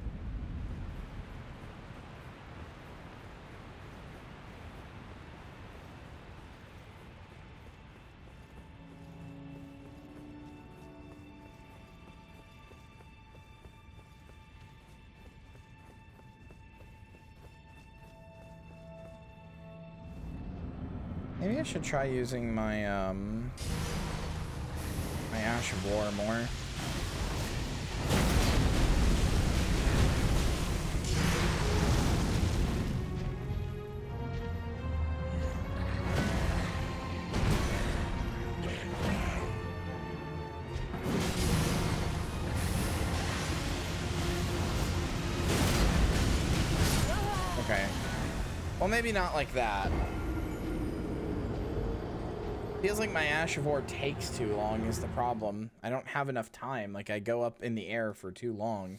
Maybe I should try using my my Ash of War more. Okay. Well, maybe not like that. Feels like my Ash of War takes too long is the problem. I don't have enough time. Like, I go up in the air for too long.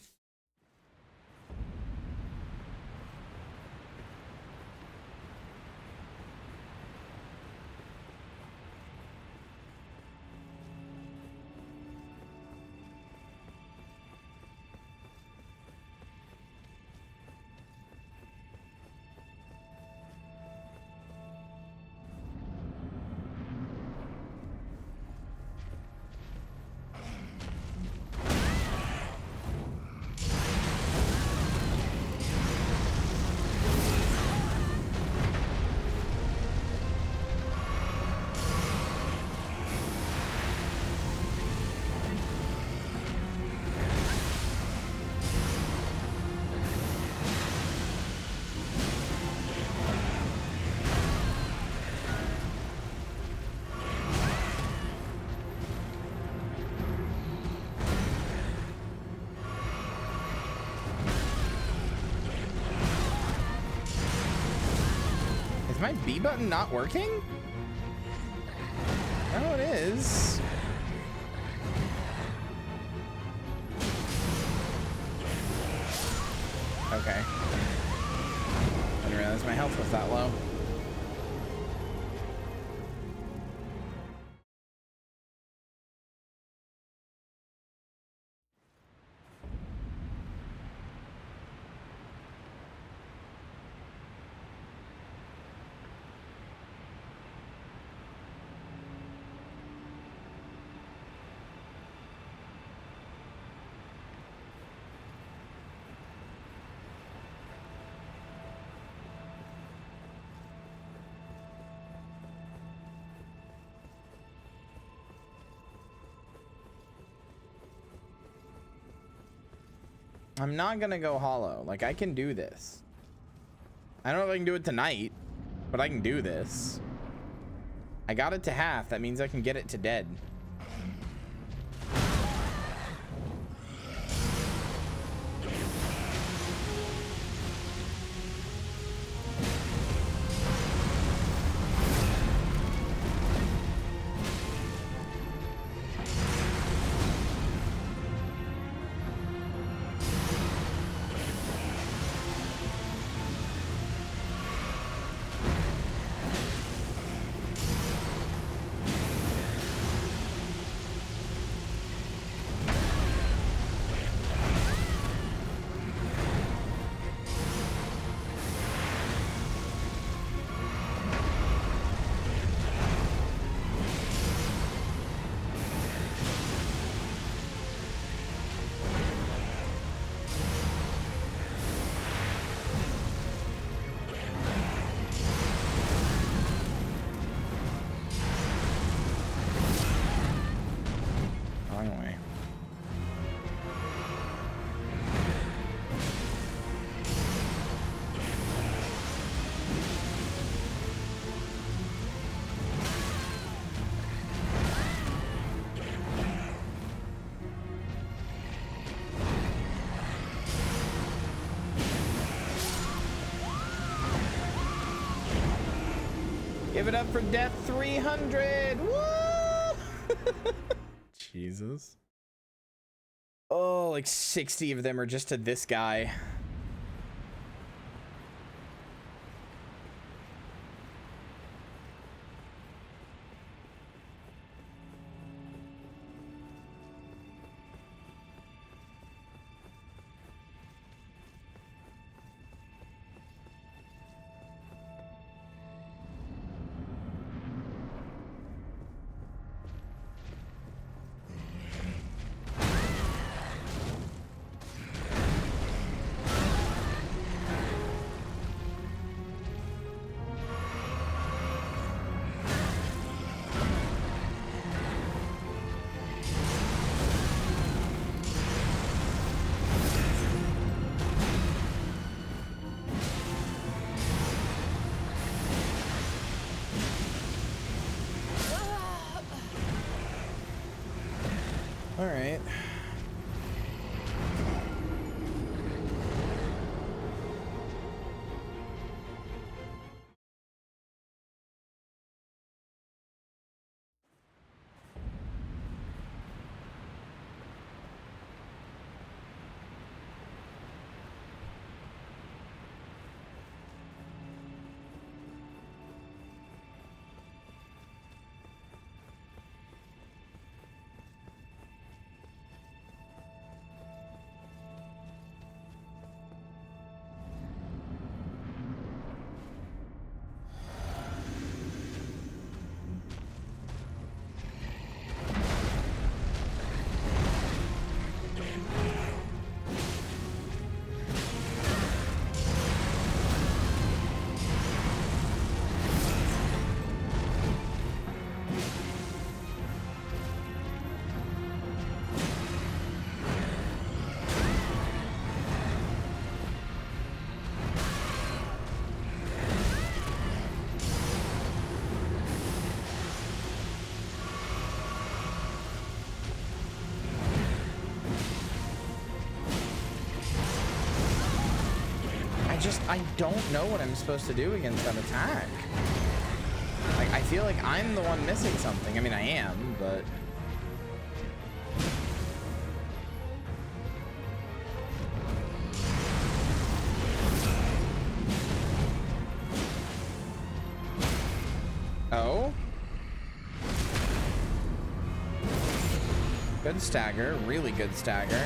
My B button not working? Oh, it is. Okay. I didn't realize my health was that low. I'm not gonna go hollow. Like, I can do this. I don't know if I can do it tonight, but I can do this. I got it to half. That means I can get it to dead. Give it up for Death 300. Woo! Jesus. Oh, like 60 of them are just to this guy. All right. I don't know what I'm supposed to do against that attack. Like, I feel like I'm the one missing something. I mean, I am, but... Oh? Good stagger, really good stagger.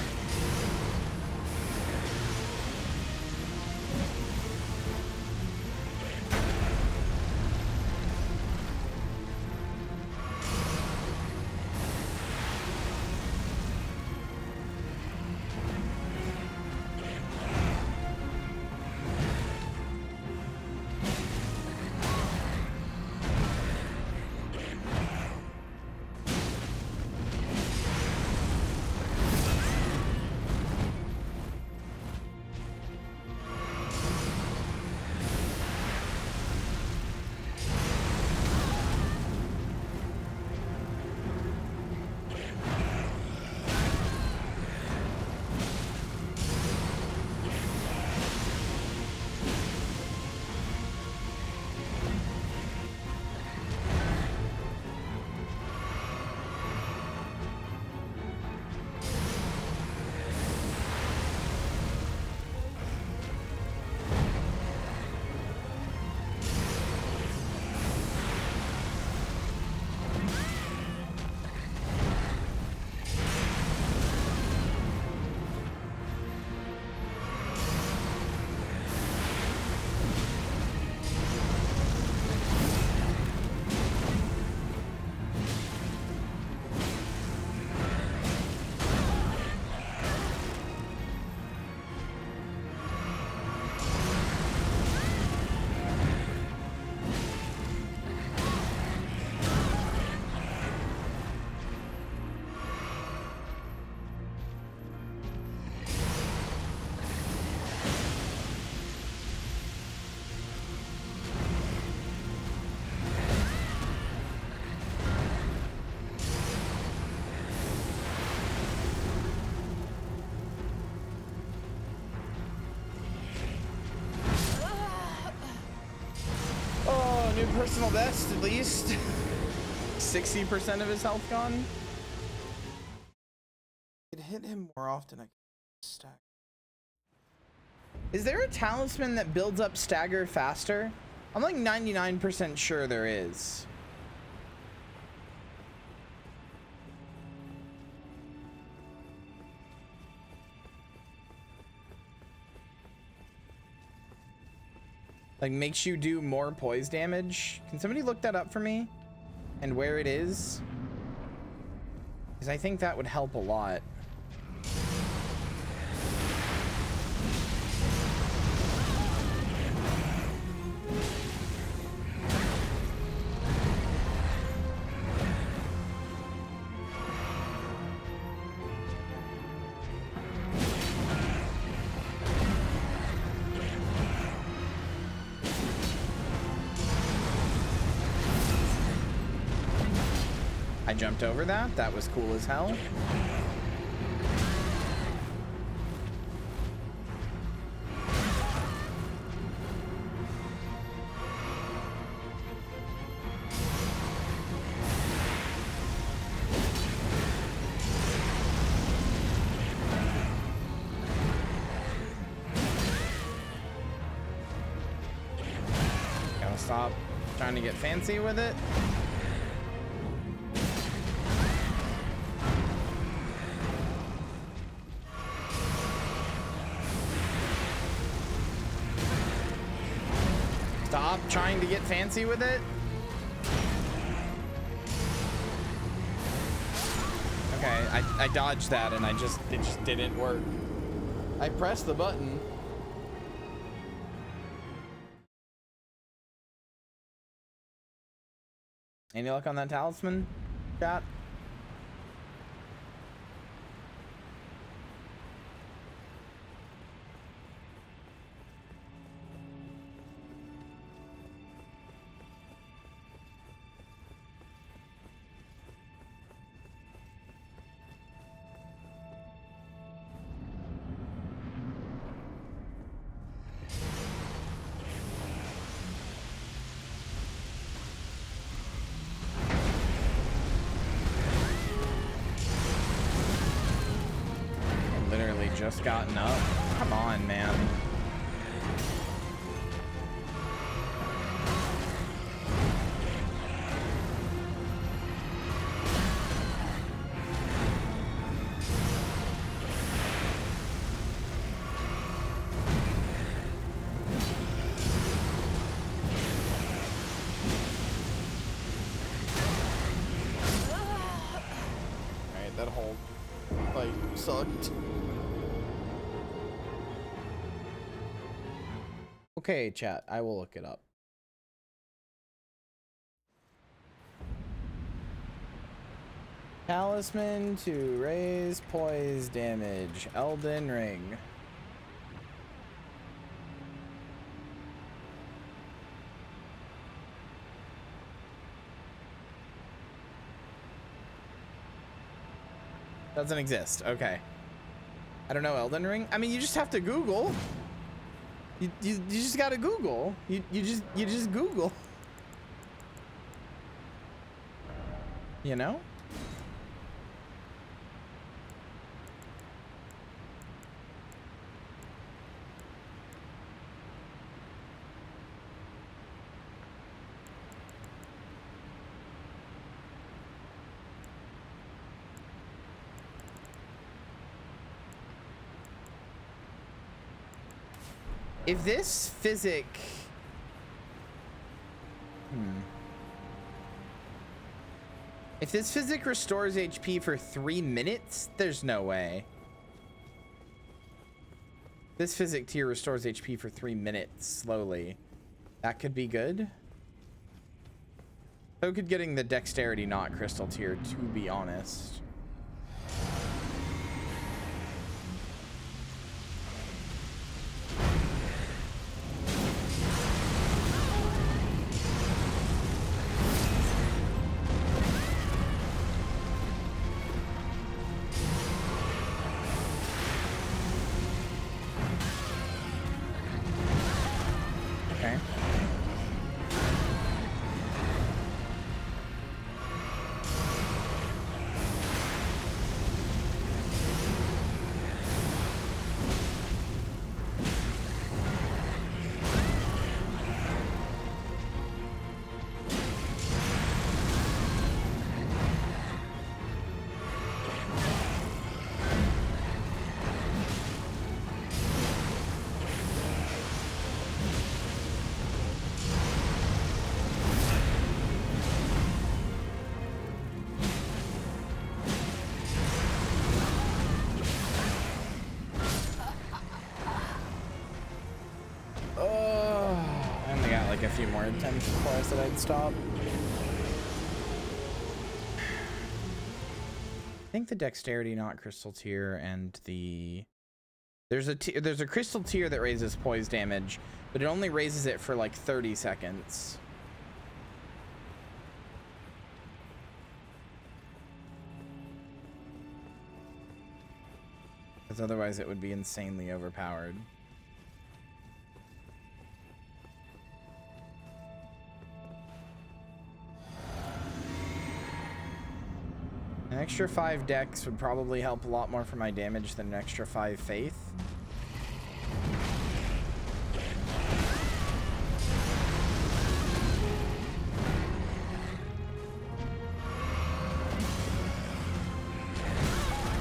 personal best, at least. 60% of his health gone. Could hit him more often. I could stack. Is there a talisman that builds up stagger faster? I'm like 99% sure there is. Like makes you do more poise damage. Can somebody look that up for me? And where it is? Because I think that would help a lot. I jumped over that. That was cool as hell. Gotta stop trying to get fancy with it. Stop trying to get fancy with it. Okay, I dodged that and it just didn't work. I pressed the button. Any luck on that talisman, chat? Just gotten up. Come on, man. Alright, that whole fight sucked. Okay, chat, I will look it up. Talisman to raise poise damage. Elden Ring. Doesn't exist. Okay. I don't know, Elden Ring? I mean, you just have to Google. You just gotta Google. You just Google. You know? If this physic... If this physic restores HP for 3 minutes, there's no way. This physic tier restores HP for 3 minutes slowly. That could be good. So could getting the dexterity not crystal tier, to be honest. few more attempts before I said I'd stop. I think the dexterity, not crystal tier, and the there's a crystal tier that raises poise damage, but it only raises it for like 30 seconds. Because otherwise it would be insanely overpowered. An extra 5 dex would probably help a lot more for my damage than an extra 5 faith.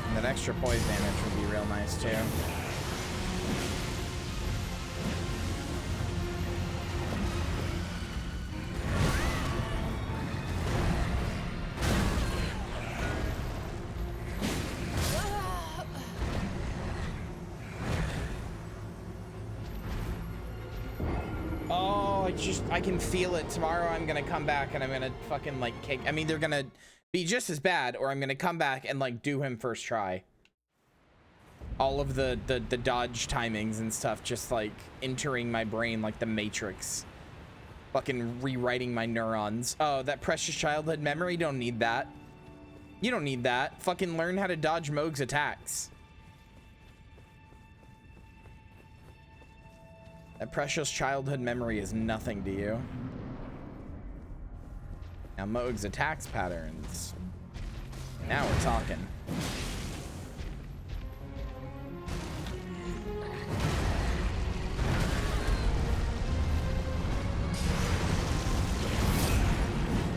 And that extra poise damage would be real nice too. I can feel it. Tomorrow I'm gonna come back and I'm gonna fucking like kick. I'm either gonna be just as bad or I'm gonna come back and like do him first try. All of the dodge timings and stuff just like entering my brain like the Matrix. Fucking rewriting my neurons. Oh, that precious childhood memory? Don't need that. You don't need that. Fucking learn how to dodge Mohg's attacks. That precious childhood memory is nothing to you. Now Mohg's attacks patterns. Now we're talking.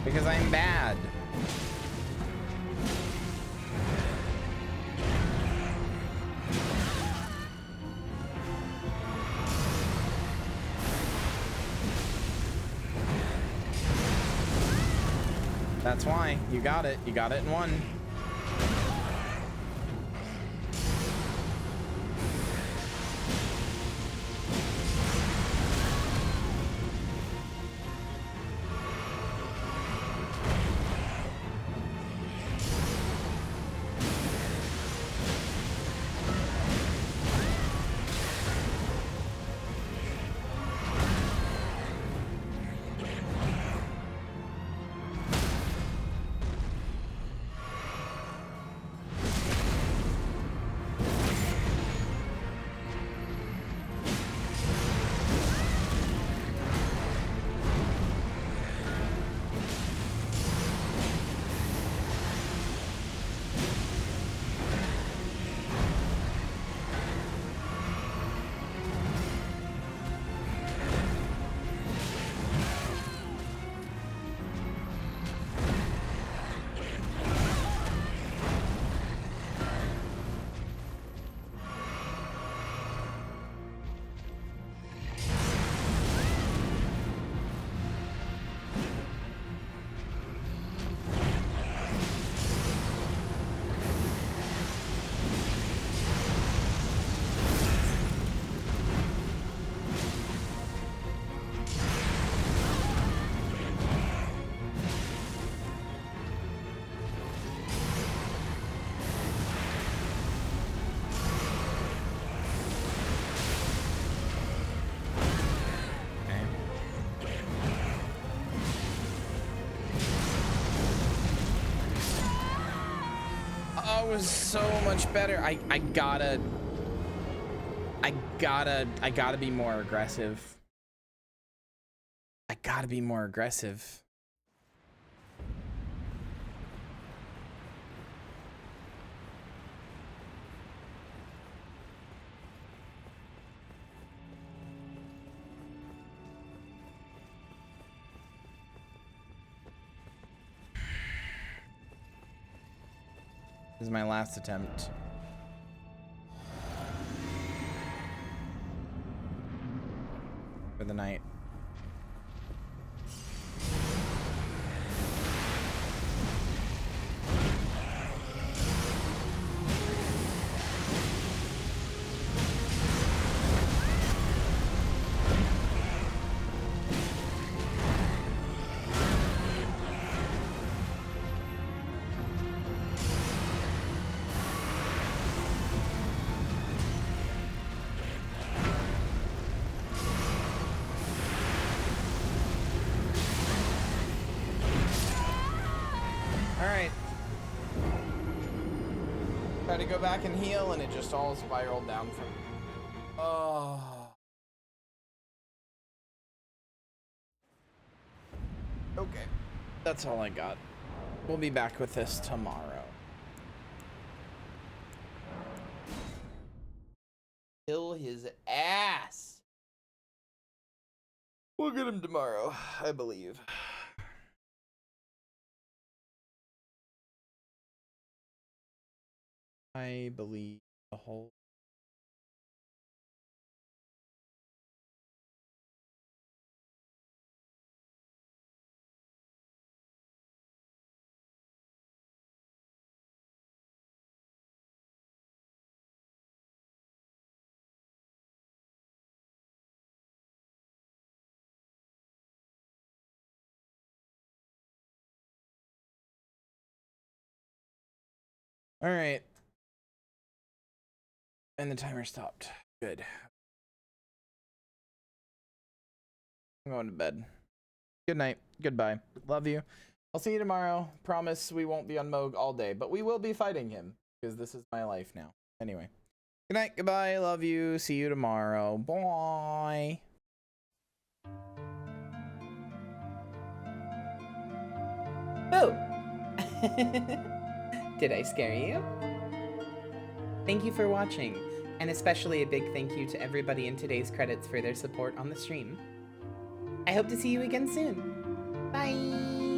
Because I'm bad. That's why. You got it. You got it in one. Was so much better. I gotta be more aggressive. I gotta be more aggressive. This is my last attempt. For the night. Try to go back and heal, and it just all spiraled down from. Oh. Okay. That's all I got. We'll be back with this tomorrow. Kill his ass. We'll get him tomorrow, I believe. I believe the whole. All right. And the timer stopped. Good. I'm going to bed. Good night. Goodbye. Love you. I'll see you tomorrow. Promise we won't be on Moog all day, but we will be fighting him because this is my life now. Anyway. Good night. Goodbye. Love you. See you tomorrow. Bye. Boo! Did I scare you? Thank you for watching, and especially a big thank you to everybody in today's credits for their support on the stream. I hope to see you again soon. Bye!